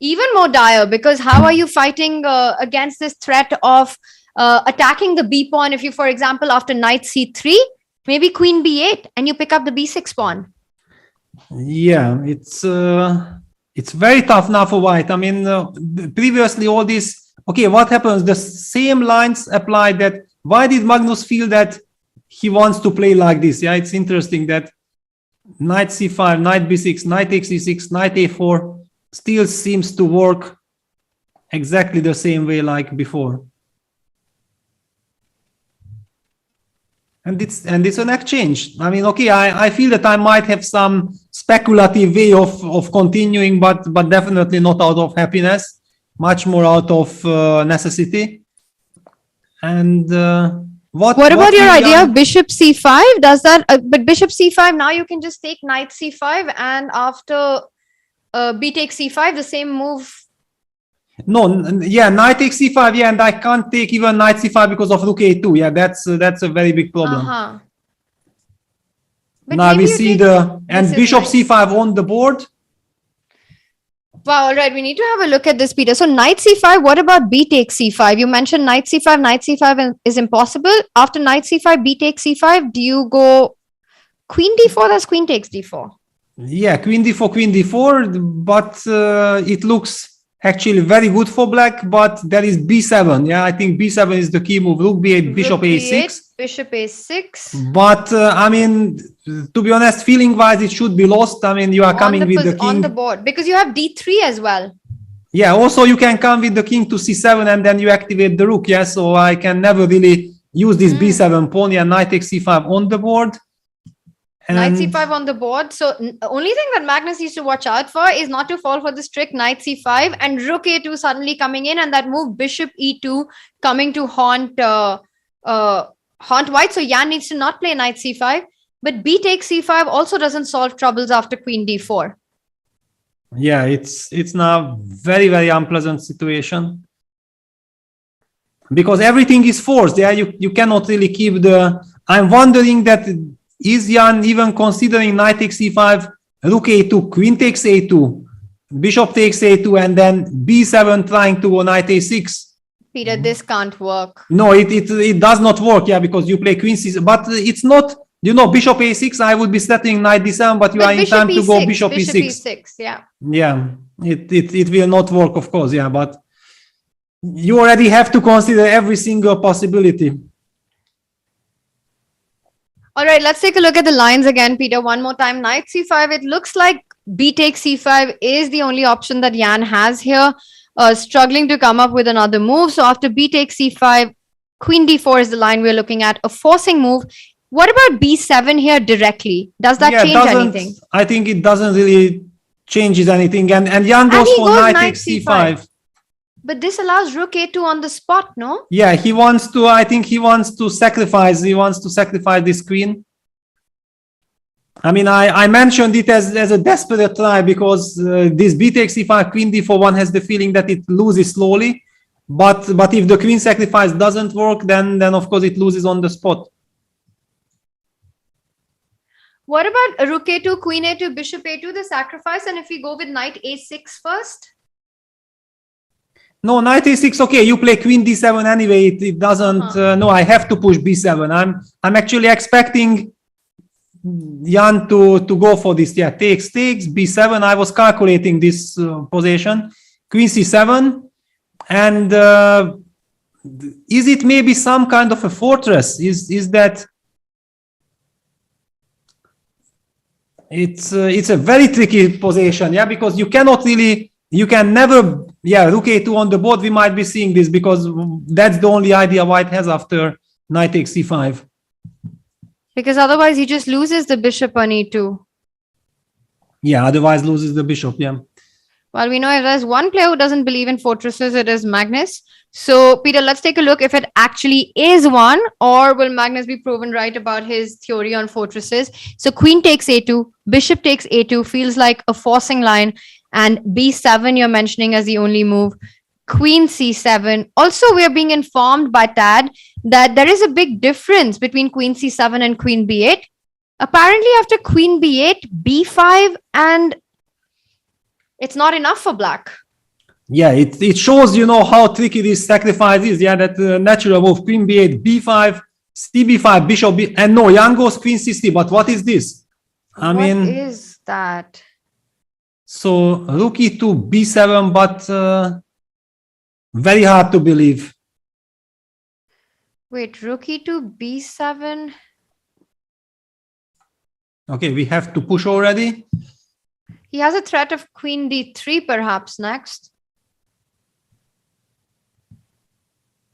even more dire because how are you fighting against this threat of attacking the b pawn if you, for example, after knight c3, maybe queen b8, and you pick up the b6 pawn? Yeah, it's very tough now for white. I mean, previously all this, okay, what happens? The same lines apply. That why did Magnus feel that he wants to play like this? Yeah, it's interesting that knight c5, knight b6, knight takes e6, knight a4 still seems to work exactly the same way like before. And it's an exchange. I mean, okay, I feel that I might have some speculative way of continuing, but definitely not out of happiness. much more out of necessity. And What about your will idea Jan- of bishop c5? Does that, but bishop c5, now you can just take knight c5, and after b takes c5, the same move. No, yeah, knight takes c5, yeah, and I can't take even knight c5 because of rook a2. Yeah, that's a very big problem. But Now maybe we you see take- and this is bishop nice. c5 on the board. Wow, all right, we need to have a look at this, Peter. So knight c5, what about b takes c5? You mentioned knight c5 is impossible. After knight c5, b takes c5, do you go queen d4? That's queen takes d4. Yeah, queen d4, but it looks actually very good for black, but there is b7. Yeah, I think b7 is the key move. Rook b8, bishop Rook a6. b8, bishop a6. But I mean, to be honest, feeling wise, it should be lost. I mean, you are coming with the king. On the board, because you have d3 as well. Yeah, also you can come with the king to c7 and then you activate the rook. Yeah, so I can never really use this b7 pawn. Yeah, knight takes c5 on the board. Knight c5 on the board. So only thing that Magnus needs to watch out for is not to fall for this trick knight c5 and rook a2 suddenly coming in, and that move bishop e2 coming to haunt white. So Jan needs to not play knight c5, but b takes c5 also doesn't solve troubles after queen d4. Yeah, it's now very, very unpleasant situation because everything is forced. Yeah, you cannot really keep the. I'm wondering that is Jan even considering knight takes c5, rook a2, queen takes a2, bishop takes a2, and then b7 trying to go knight a6. Peter, this can't work. No, it does not work. Yeah, because you play queen c6, but it's not. You know, bishop a6, I would be settling knight d7, but you are in time to go bishop e6. Bishop e6, yeah. Yeah, it will not work, of course, yeah, but you already have to consider every single possibility. All right, let's take a look at the lines again, Peter, one more time. Knight c5, it looks like b takes c5 is the only option that Jan has here, struggling to come up with another move. So after b takes c5, queen d4 is the line we're looking at, a forcing move. What about b7 here directly? Does that change anything? I think it doesn't really changes anything. And Jan goes for knight takes c5. But this allows rook a2 on the spot, no? Yeah, he wants to, I think he wants to sacrifice this queen. I mean, I mentioned it as a desperate try because this b takes c5, queen d4, one has the feeling that it loses slowly. But if the queen sacrifice doesn't work, then of course it loses on the spot. What about rook a2, queen a2, bishop a2, the sacrifice? And if we go with knight a6 first? No, knight a6, okay, you play queen d7 anyway, it doesn't, no, I have to push b7. I'm actually expecting Jan to go for this, yeah, takes, b7, I was calculating this position, queen c7, and is it maybe some kind of a fortress? Is that... It's a very tricky position, yeah, because you cannot really, you can never, yeah, rook a2 on the board, we might be seeing this because that's the only idea white has after knight takes c5. Because otherwise he just loses the bishop on e2. Yeah, otherwise loses the bishop, yeah. Well, we know if there's one player who doesn't believe in fortresses, it is Magnus. So, Peter, let's take a look if it actually is one, or will Magnus be proven right about his theory on fortresses? So, queen takes a2, bishop takes a2, feels like a forcing line, and b7 you're mentioning as the only move. Queen c7. Also, we're being informed by Tad that there is a big difference between queen c7 and queen b8. Apparently, after queen b8, b5, and it's not enough for black. Yeah, it shows, you know, how tricky this sacrifice is. Yeah, that natural move, queen b8, b5, cb5, bishop b, and no, Jan goes queen c3. But what is this? I mean, what is that? So rook e2, b7, but very hard to believe. Wait, rook e2, b7. Okay, we have to push already. He has a threat of queen d3 perhaps next.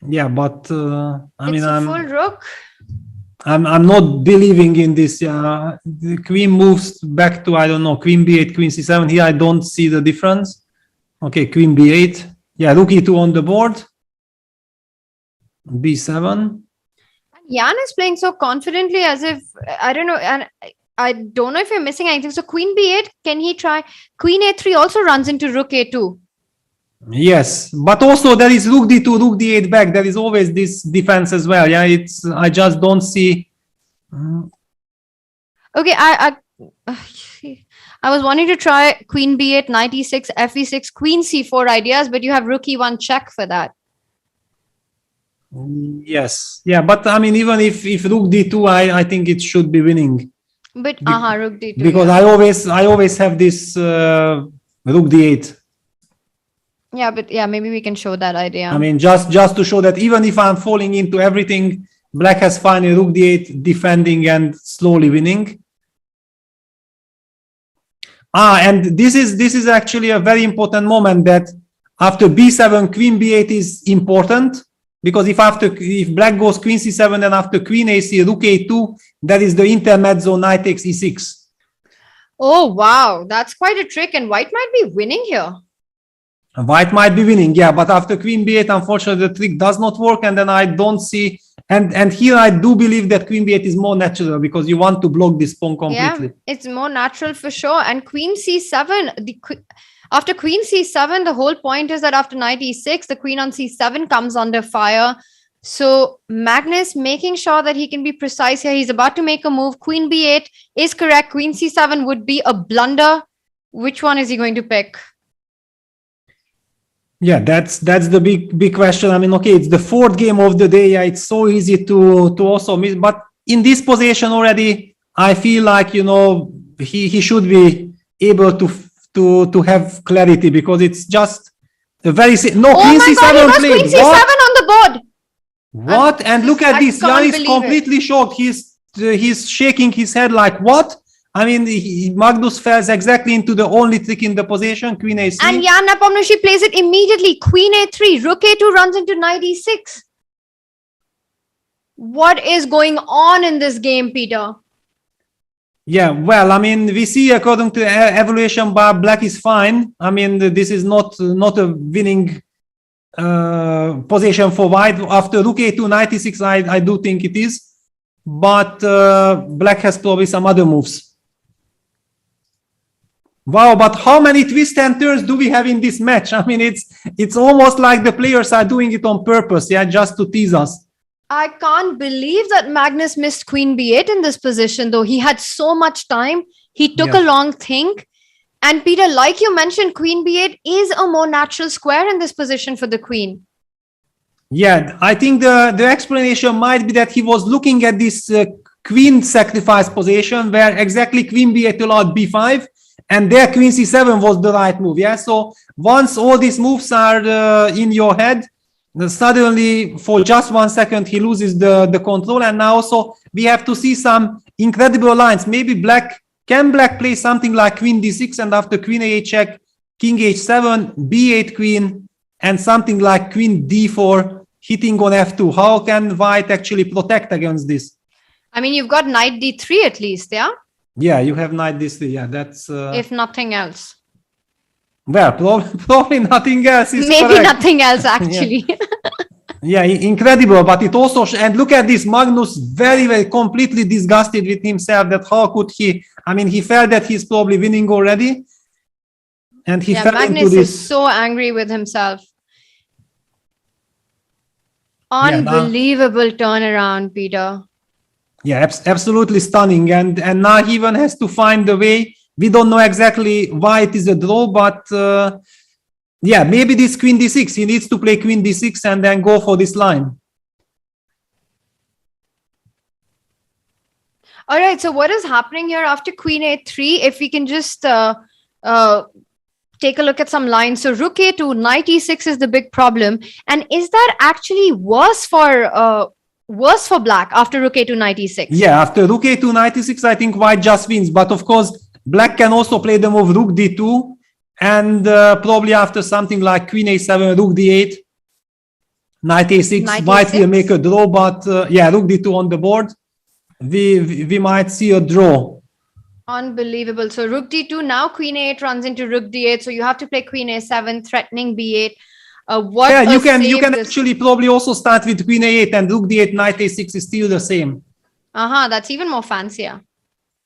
Yeah, but I mean, it's a full rook. I'm not believing in this. Yeah, the queen moves back to, I don't know, queen b8, queen c7. Here I don't see the difference. Okay, queen b8. Yeah, rook e2 on the board. b7. Jan is playing so confidently as if, I don't know, and I don't know if you're missing anything. So queen b8, can he try? Queen a3 also runs into rook a2. Yes, but also there is rook d2, rook d8 back. There is always this defense as well. Yeah, I just don't see. Okay, I was wanting to try queen b8, knight e6, f e6, queen c4 ideas, but you have rook e1 check for that. Yes, yeah, but I mean, even if rook d2, I think it should be winning. But rook d2. Because yeah. I always have this rook d8. Yeah, but yeah, maybe we can show that idea. I mean, just to show that even if I'm falling into everything, black has finally rook d8 defending and slowly winning. And this is actually a very important moment, that after b7, queen b8 is important, because if black goes queen c7 and after queen ac, rook a2, that is the intermezzo, knight takes e6. Oh, wow. That's quite a trick. And white might be winning here. White might be winning, yeah, but after queen b8, unfortunately, the trick does not work, and then I don't see. And here I do believe that queen b8 is more natural, because you want to block this pawn completely. Yeah, it's more natural for sure. And queen c7, after queen c7, the whole point is that after knight e6, the queen on c7 comes under fire. So Magnus making sure that he can be precise here. He's about to make a move. Queen b8 is correct. Queen c7 would be a blunder. Which one is he going to pick? Yeah, that's the big question. I mean, okay, it's the fourth game of the day. Yeah, it's so easy to also miss. But in this position already, I feel like, you know, he should be able to have clarity, because it's just a very queen c7 played. Queen c7 on the board. What? And look at this. Jan is completely shocked. He's shaking his head like, what? I mean, Magnus falls exactly into the only trick in the position, queen a3. And Jan Nepomuceno plays it immediately. Queen a3, rook a2 runs into knight e6. What is going on in this game, Peter? Yeah, well, I mean, we see according to evaluation bar, black is fine. I mean, this is not a winning position for white. After rook a2, knight e6, I do think it is. But black has probably some other moves. Wow, but how many twists and turns do we have in this match? I mean, it's almost like the players are doing it on purpose, yeah, just to tease us. I can't believe that Magnus missed queen b8 in this position, though. He had so much time. He took a long think. And Peter, like you mentioned, queen b8 is a more natural square in this position for the queen. Yeah, I think the explanation might be that he was looking at this queen sacrifice position where exactly queen b8 allowed b5. And there queen c7 was the right move. Yeah, so once all these moves are in your head, suddenly for just 1 second he loses the control. And now also we have to see some incredible lines. Maybe black play something like queen d6, and after queen a8 check, king h7, b8 queen, and something like queen d4 hitting on f2. How can white actually protect against this? I mean, you've got knight d3 at least, yeah? Yeah, you have knight d3. Yeah, that's if nothing else. Well, probably nothing else is maybe correct. Nothing else actually. Yeah, incredible. But it also and look at this, Magnus very completely disgusted with himself, that how could he? I mean, he felt that he's probably winning already, and he fell Magnus into this. is so angry with himself. Unbelievable turnaround, Peter. Yeah, absolutely stunning. And now he even has to find the way. We don't know exactly why it is a draw, but yeah, maybe this queen d6. He needs to play queen d6 and then go for this line. All right, so what is happening here after queen a3? If we can just take a look at some lines. So rook a2, knight e6 is the big problem. And is that actually worse for black after rook a2, knight e6? Yeah, after rook a2, knight e6, I think white just wins. But of course, black can also play the move rook d2. And probably after something like queen a7, rook d8, knight a6, white will make a draw. But yeah, rook d2 on the board. We might see a draw. Unbelievable. So rook d2, now queen a8 runs into rook d8. So you have to play queen a7, threatening b8. What Yeah, a you can save this- actually probably also start with queen a8 and rook d8, knight a6 is still the same. That's even more fancier.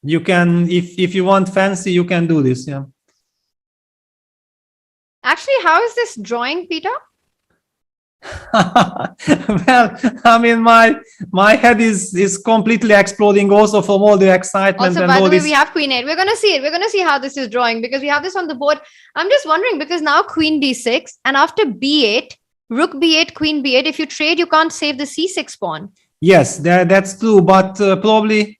You can, if you want fancy, you can do this. Yeah. Actually, how is this drawing, Peter? Well, I mean, my head is completely exploding also from all the excitement. Also, and by all the way, this. we have queen 8. We're going to see it. We're going to see how this is drawing because we have this on the board. I'm just wondering because now queen d6 and after b8, rook b8, queen b8, if you trade, you can't save the c6 pawn. Yes, that's true, but probably.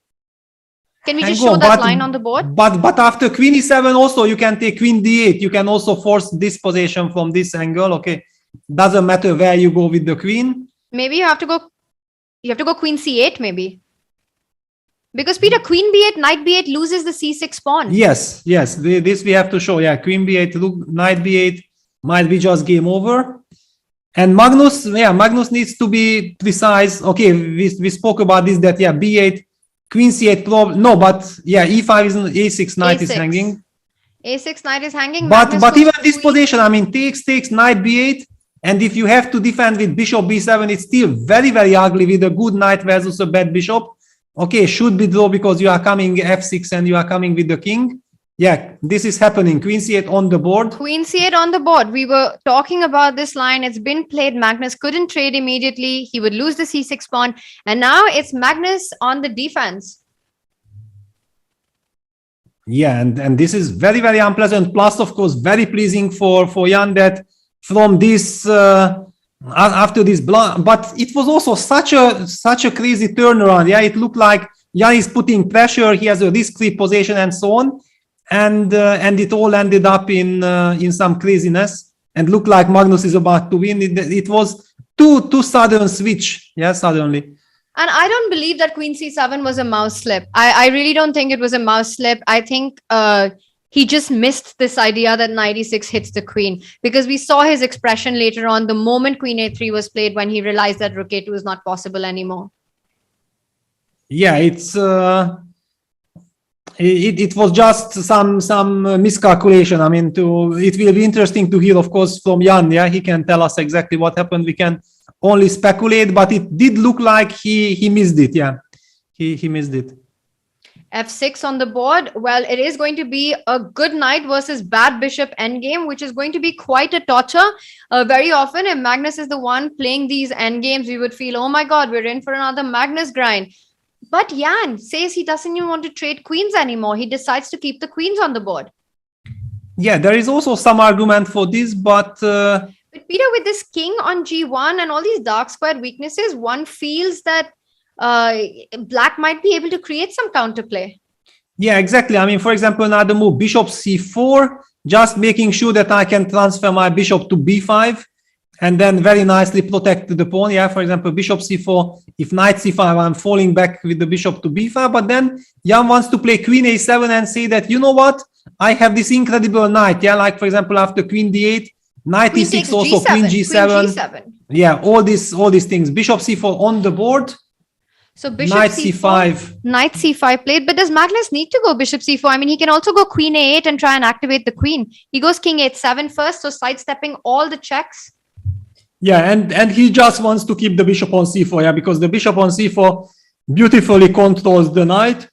Can we Hang just show on, that but- line on the board? But after queen e7 also you can take queen d8. You can also force this position from this angle. Okay, doesn't matter where you go with the queen. Maybe you have to go queen c8 maybe. Because Peter, queen b8, knight b8 loses the c6 pawn. Yes, this we have to show. Yeah, queen b8, look, knight b8 might be just game over. And Magnus needs to be precise. Okay, we spoke about this, that yeah, b8, queen c8 problem. No, but yeah, e5 is a6, knight is A6. hanging. a6 knight is hanging. But Magnus but goes even to this queen- position, I mean, takes knight b8, and if you have to defend with bishop b7, it's still very, very ugly with a good knight versus a bad bishop. Okay, should be draw because you are coming f6 and you are coming with the king. Yeah, this is happening. Queen c8 on the board. Queen c8 on the board. We were talking about this line. It's been played. Magnus couldn't trade immediately. He would lose the c6 pawn. And now it's Magnus on the defense. Yeah, and this is very, very unpleasant. Plus, of course, very pleasing for Jan that from this after this block, but it was also such a crazy turnaround. Yeah, it looked like Jan is putting pressure. He has a risk-free position and so on, and it all ended up in some craziness and looked like Magnus is about to win. It was too sudden switch. Yeah, suddenly. And I don't believe that queen c7 was a mouse slip. I really don't think it was a mouse slip. I think he just missed this idea that knight e6 hits the queen because we saw his expression later on the moment queen a3 was played when he realized that rook a2 is not possible anymore. Yeah, it was just some miscalculation. I mean, it will be interesting to hear, of course, from Jan. Yeah, he can tell us exactly what happened. We can only speculate, but it did look like he missed it. Yeah, he missed it. f6 on the board. Well, it is going to be a good knight versus bad bishop endgame, which is going to be quite a torture. Very often, if Magnus is the one playing these endgames, we would feel, oh my God, we're in for another Magnus grind. But Jan says he doesn't even want to trade queens anymore. He decides to keep the queens on the board. Yeah, there is also some argument for this, but Peter, with this king on g1 and all these dark square weaknesses, one feels that black might be able to create some counterplay. yeah, exactly. I mean, for example, another move, bishop c4, just making sure that I can transfer my bishop to b5 and then very nicely protect the pawn. Yeah, for example, bishop c4, if knight c5, I'm falling back with the bishop to b5, but then Jan wants to play queen a7 and say that, you know what, I have this incredible knight. Yeah, like for example, after queen d8, knight Queen e6, takes also G7, queen g7. Queen G7. Yeah, all these things. Bishop c4 on the board. So bishop Knight c4, c5. knight c5 played. But does Magnus need to go bishop c4? I mean, he can also go queen a8 and try and activate the queen. He goes king h7 first, so sidestepping all the checks. Yeah, and he just wants to keep the bishop on c4, yeah, because the bishop on c4 beautifully controls the knight.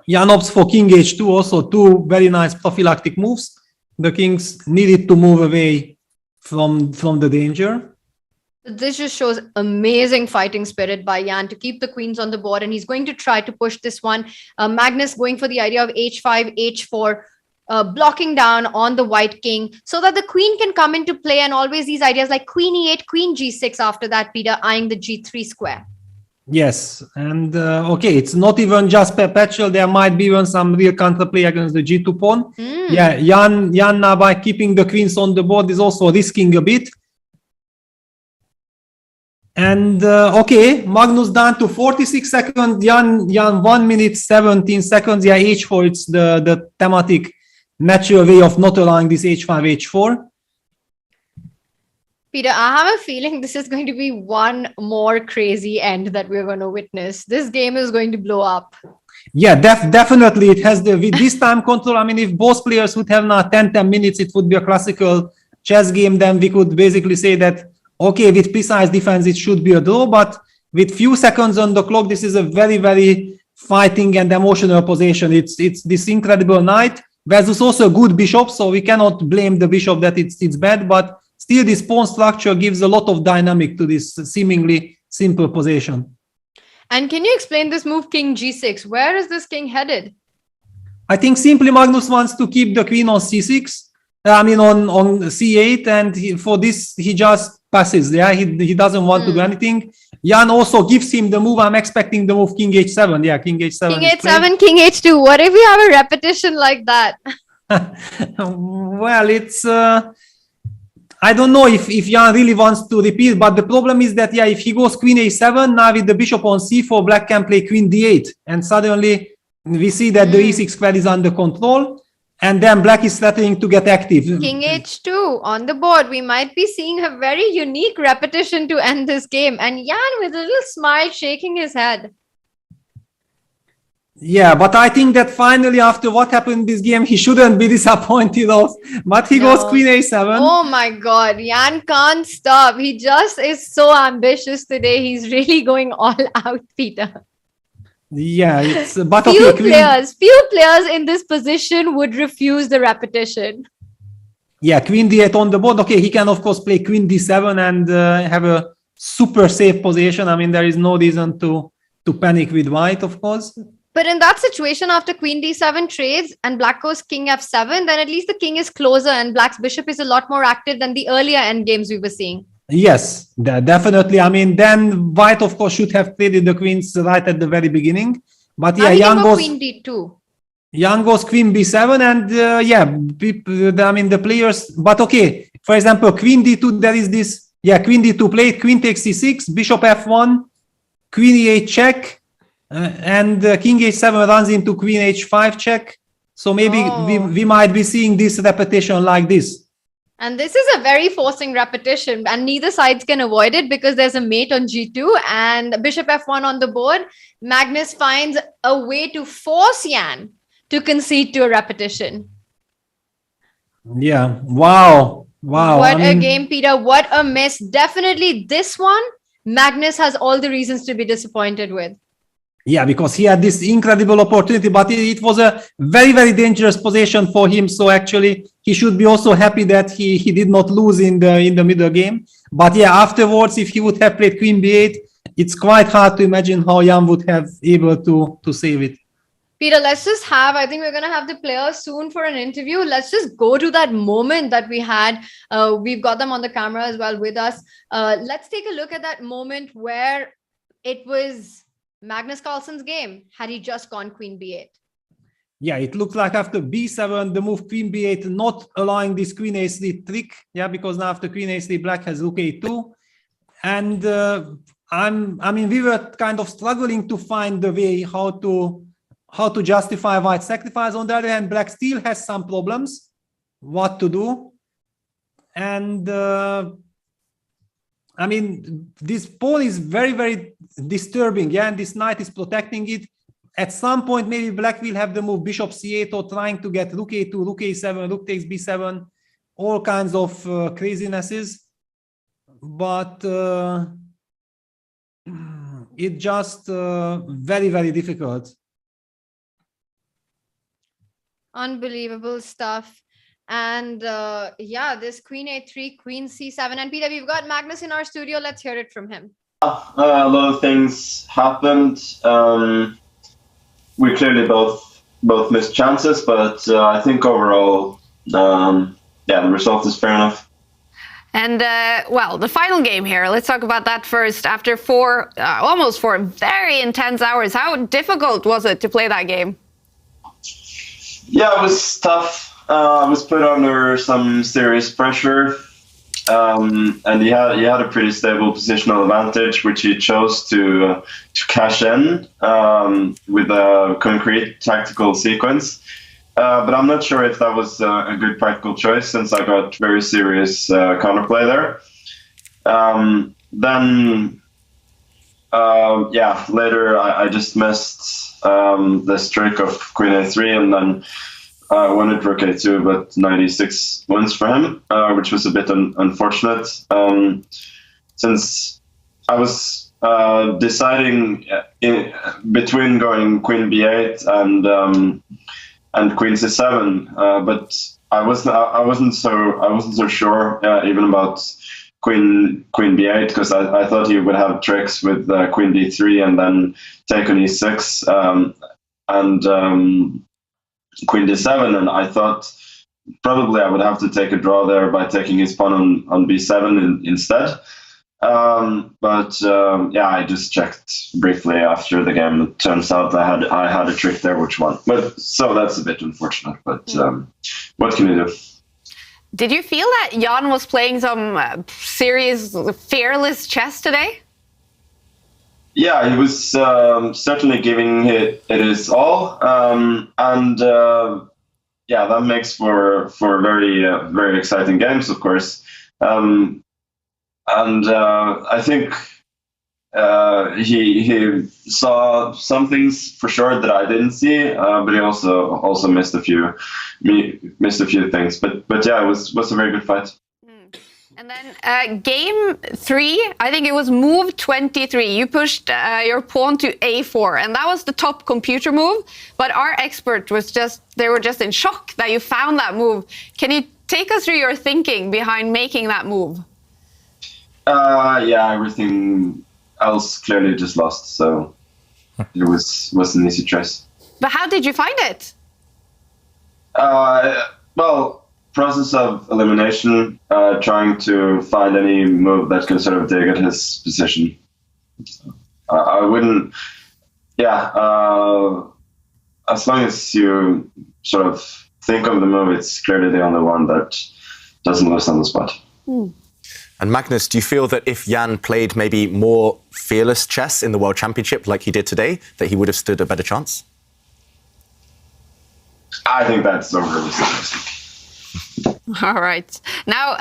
Jan opts for king h2, also two very nice prophylactic moves. The kings needed to move away from the danger. This just shows amazing fighting spirit by Jan to keep the queens on the board, and he's going to try to push this one. Magnus going for the idea of h5, h4, blocking down on the white king so that the queen can come into play, and always these ideas like queen e8, queen g6 after that, Peter, eyeing the g3 square. Yes, and okay, it's not even just perpetual. There might be even some real counterplay against the g2 pawn. Yeah, Jan now by keeping the queens on the board is also risking a bit. And okay, Magnus down to 46 seconds. Jan 1 minute 17 seconds. Yeah, h4. It's the thematic natural way of not allowing this h5, h4. Peter, I have a feeling this is going to be one more crazy end that we're going to witness. This game is going to blow up. Yeah, definitely. It has with this time control. I mean, if both players would have now 10 minutes, it would be a classical chess game, then we could basically say that, okay, with precise defense, it should be a draw, but with few seconds on the clock, this is a very, very fighting and emotional position. It's this incredible knight versus also a good bishop, so we cannot blame the bishop that it's bad, but still this pawn structure gives a lot of dynamic to this seemingly simple position. And can you explain this move, king g6? Where is this king headed? I think simply Magnus wants to keep the queen on c6, on c8, and for this he just passes. Yeah, he doesn't want to do anything. Jan also gives him the move. I'm expecting the move king h7. Yeah, king h7. King h7, king h2. What if we have a repetition like that? Well, it's I don't know if Jan really wants to repeat, but the problem is that, yeah, if he goes queen a7, now with the bishop on c4, black can play queen d8, and suddenly we see that the e6 square is under control, and then black is threatening to get active. King h2 on the board. We might be seeing a very unique repetition to end this game. And Jan with a little smile shaking his head. Yeah, but I think that finally, after what happened in this game, he shouldn't be disappointed of. But he goes queen a7. Oh my God, Jan can't stop. He just is so ambitious today. He's really going all out, Peter. Yeah, it's but few okay, players in this position would refuse the repetition. Yeah, queen d8 on the board. Okay, he can of course play queen d7 and have a super safe position. I mean, there is no reason to panic with white, of course. But in that situation, after queen d7 trades and black goes king f7, then at least the king is closer and black's bishop is a lot more active than the earlier endgames we were seeing. Yes, definitely. I mean, then white, of course, should have traded the queens right at the very beginning. But yeah, Jan goes queen d2. Jan goes queen b7, and the players. But okay, for example, queen d2. There is this. Yeah, queen d2 played. Queen takes c6. Bishop f1. Queen e8 check, and king h7 runs into queen h5 check. So maybe we might be seeing this repetition like this. And this is a very forcing repetition, and neither sides can avoid it because there's a mate on g2 and bishop f1 on the board. Magnus finds a way to force Jan to concede to a repetition. Yeah. Wow. What a game, Peter. What a miss. Definitely this one, Magnus has all the reasons to be disappointed with. Yeah, because he had this incredible opportunity, but it was a very, very dangerous position for him. So actually, he should be also happy that he did not lose in the middle game. But yeah, afterwards, if he would have played queen b8, it's quite hard to imagine how Jan would have able to save it. Peter, let's just I think we're going to have the players soon for an interview. Let's just go to that moment that we had. We've got them on the camera as well with us. Let's take a look at that moment where it was Magnus Carlsen's game had he just gone queen b8. Yeah, it looked like after b7, the move queen b8, not allowing this queen a3 trick. Yeah, because now after queen a3, black has rook a2. And we were kind of struggling to find the way how to justify white sacrifice. On the other hand, black still has some problems what to do. And this pawn is very, very disturbing. Yeah, and this knight is protecting it. At some point, maybe black will have the move bishop c8 or trying to get rook a2, rook a7, rook takes b7, all kinds of crazinesses. But it's just very, very difficult. Unbelievable stuff. And this queen a3, queen c7. And Peter, we've got Magnus in our studio. Let's hear it from him. A lot of things happened. We clearly both missed chances, but I think overall, the result is fair enough. And the final game here, let's talk about that first. After almost 4 very intense hours, how difficult was it to play that game? Yeah, it was tough. I was put under some serious pressure, and he had a pretty stable positional advantage, which he chose to cash in with a concrete tactical sequence. But I'm not sure if that was a good practical choice, since I got very serious counterplay there. Later I just missed this trick of queen a3, and then wanted rook a2, but knight e6 wins for him, which was a bit unfortunate. Since I was deciding between going queen b8 and queen c7, but I wasn't so sure even about queen b8, because I thought he would have tricks with queen d3 and then take on e6 and queen d7, and I thought probably I would have to take a draw there by taking his pawn on b7 instead. I just checked briefly after the game. It turns out I had a trick there which won. But so that's a bit unfortunate. But what can you do? Did you feel that Jan was playing some serious, fearless chess today? Yeah, he was certainly giving it his all, that makes for very very exciting games, of course. I think he saw some things for sure that I didn't see, but he also missed a few things. But yeah, it was a very good fight. And then game 3, I think it was move 23. You pushed your pawn to a4, and that was the top computer move. But our expert they were just in shock that you found that move. Can you take us through your thinking behind making that move? Everything else clearly just lost, so it was an easy choice. But how did you find it? Process of elimination, trying to find any move that can sort of dig at his position. I wouldn't, as long as you sort of think of the move, it's clearly the only one that doesn't lose on the spot. And Magnus, do you feel that if Jan played maybe more fearless chess in the World Championship like he did today, that he would have stood a better chance? I think that's overly simplistic. All right. Now,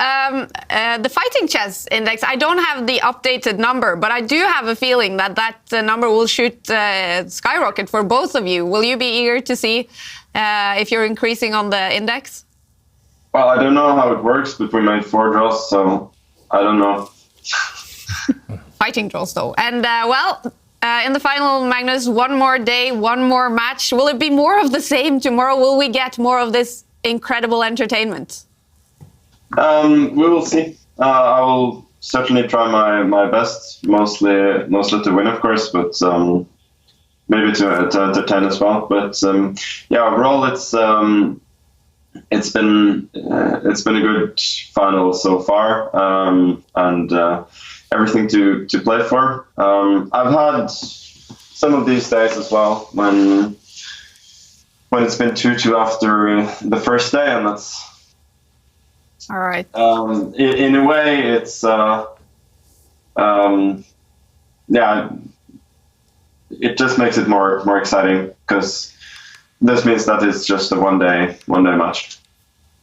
the fighting chess index, I don't have the updated number, but I do have a feeling that number will skyrocket for both of you. Will you be eager to see if you're increasing on the index? Well, I don't know how it works, but we made 4 draws, so I don't know. Fighting draws, though. And, in the final, Magnus, one more day, one more match. Will it be more of the same tomorrow? Will we get more of this incredible entertainment? We will see. I will certainly try my best, mostly to win, of course, but maybe to entertain as well. But overall, it's been a good final so far, and everything to play for. I've had some of these days as well when it's been 2-2 after the first day, and that's all right. In a way, it's it just makes it more exciting, because this means that it's just a one day match.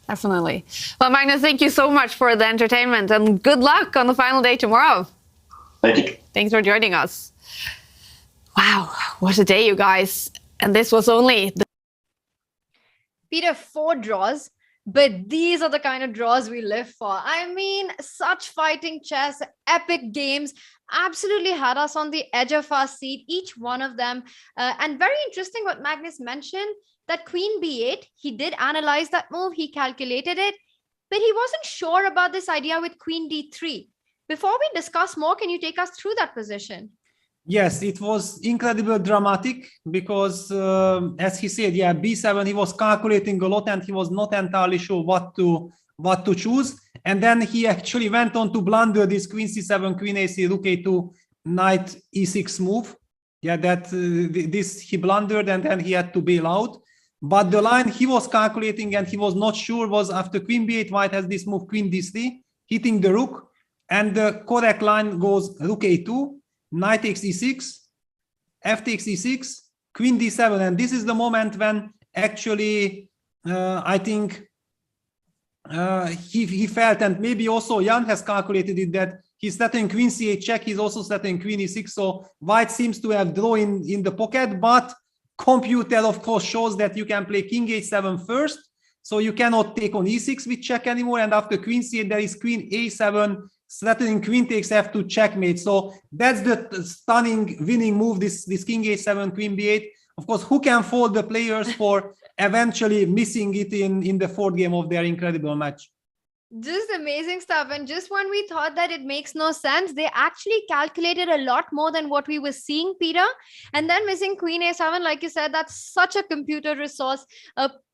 Definitely. Well, Magnus, thank you so much for the entertainment, and good luck on the final day tomorrow. Thank you. Thanks for joining us. Wow, what a day, you guys. And this was only Peter, 4 draws, but these are the kind of draws we live for. I mean, such fighting chess, epic games, absolutely had us on the edge of our seat, each one of them. And very interesting what Magnus mentioned, that queen b8, he did analyze that move, he calculated it, but he wasn't sure about this idea with queen d3. Before we discuss more, can you take us through that position? Yes, it was incredibly dramatic because, as he said, b7, he was calculating a lot and he was not entirely sure what to choose. And then he actually went on to blunder this queen c7, queen a3, rook a2, knight e6 move. This he blundered, and then he had to bail out. But the line he was calculating and he was not sure was after queen b8, white has this move queen d3, hitting the rook. And the correct line goes rook a2, knight takes e6, f takes e6, queen d7, and this is the moment when actually I think he felt, and maybe also Jan has calculated it, that he's setting queen c8 check, he's also setting queen e6, so white seems to have drawn in the pocket, but computer, of course, shows that you can play king h7 first. So you cannot take on e6 with check anymore. And after queen c8, there is queen a7, threatening queen takes f2 checkmate. So that's the stunning winning move, this king a7, queen b8. Of course, who can fault the players for eventually missing it in the fourth game of their incredible match? Just amazing stuff. And just when we thought that it makes no sense, they actually calculated a lot more than what we were seeing, Peter. And then missing queen a7, like you said, that's such a computer resource.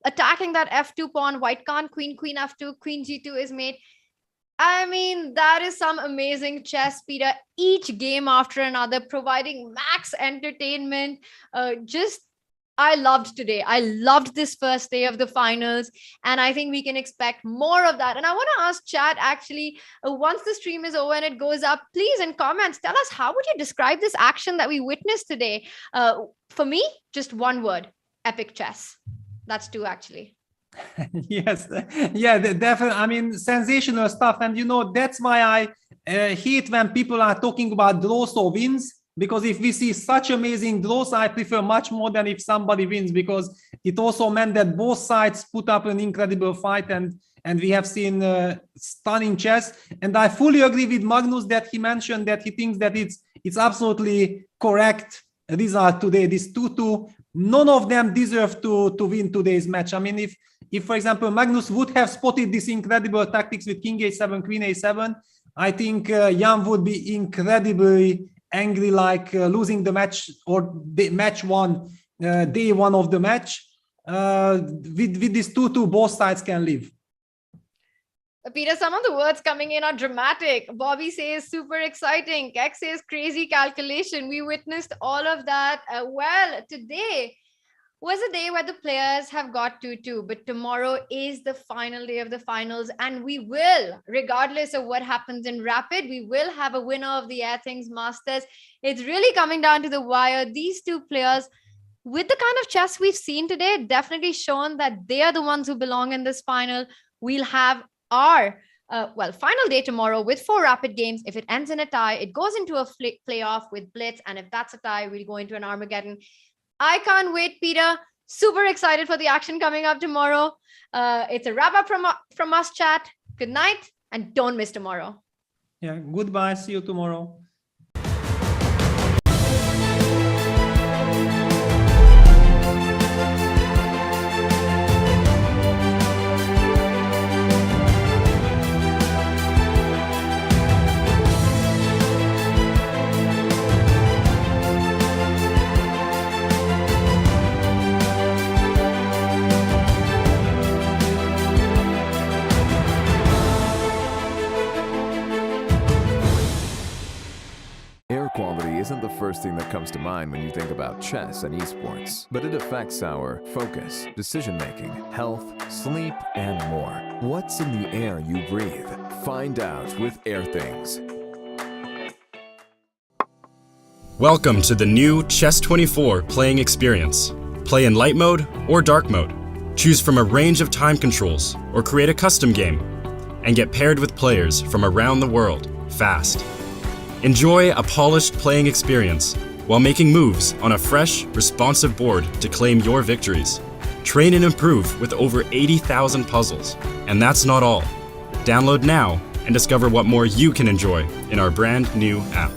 Attacking that f2 pawn, white can't queen f2, queen g2 is made. I mean, that is some amazing chess, Peter. Each game after another, providing max entertainment. I loved today. I loved this first day of the finals, and I think we can expect more of that. And I want to ask chat, actually, once the stream is over and it goes up, please in comments, tell us, how would you describe this action that we witnessed today? For me, just one word: epic chess. That's two, actually. Yes, yeah, definitely. I mean, sensational stuff. And, you know, that's why I hate when people are talking about draws or wins. Because if we see such amazing draws, I prefer much more than if somebody wins, because it also meant that both sides put up an incredible fight, and we have seen stunning chess. And I fully agree with Magnus that he mentioned that he thinks that it's absolutely correct result today. This 2-2, none of them deserve to win today's match. I mean, if for example Magnus would have spotted this incredible tactics with king a7, queen a7, I think Jan would be incredibly angry, like losing the match or match one, day one of the match. With this 2-2, both sides can live. Peter, some of the words coming in are dramatic. Bobby says super exciting. Keck says crazy calculation. We witnessed all of that. Well, today was a day where the players have got 2-2, but tomorrow is the final day of the finals, and we will, regardless of what happens in Rapid, we will have a winner of the Airthings Masters. It's really coming down to the wire. These two players, with the kind of chess we've seen today, definitely shown that they are the ones who belong in this final. We'll have our final day tomorrow with 4 Rapid games. If it ends in a tie, it goes into a playoff with Blitz, and if that's a tie, we'll go into an Armageddon. I can't wait, Peter. Super excited for the action coming up tomorrow. It's a wrap up from us, chat. Good night, and don't miss tomorrow. Yeah, goodbye. See you tomorrow. Isn't the first thing that comes to mind when you think about chess and esports, but it affects our focus, decision-making, health, sleep, and more. What's in the air you breathe? Find out with Airthings. Welcome to the new Chess24 playing experience. Play in light mode or dark mode. Choose from a range of time controls or create a custom game, and get paired with players from around the world fast. Enjoy a polished playing experience while making moves on a fresh, responsive board to claim your victories. Train and improve with over 80,000 puzzles. And that's not all. Download now and discover what more you can enjoy in our brand new app.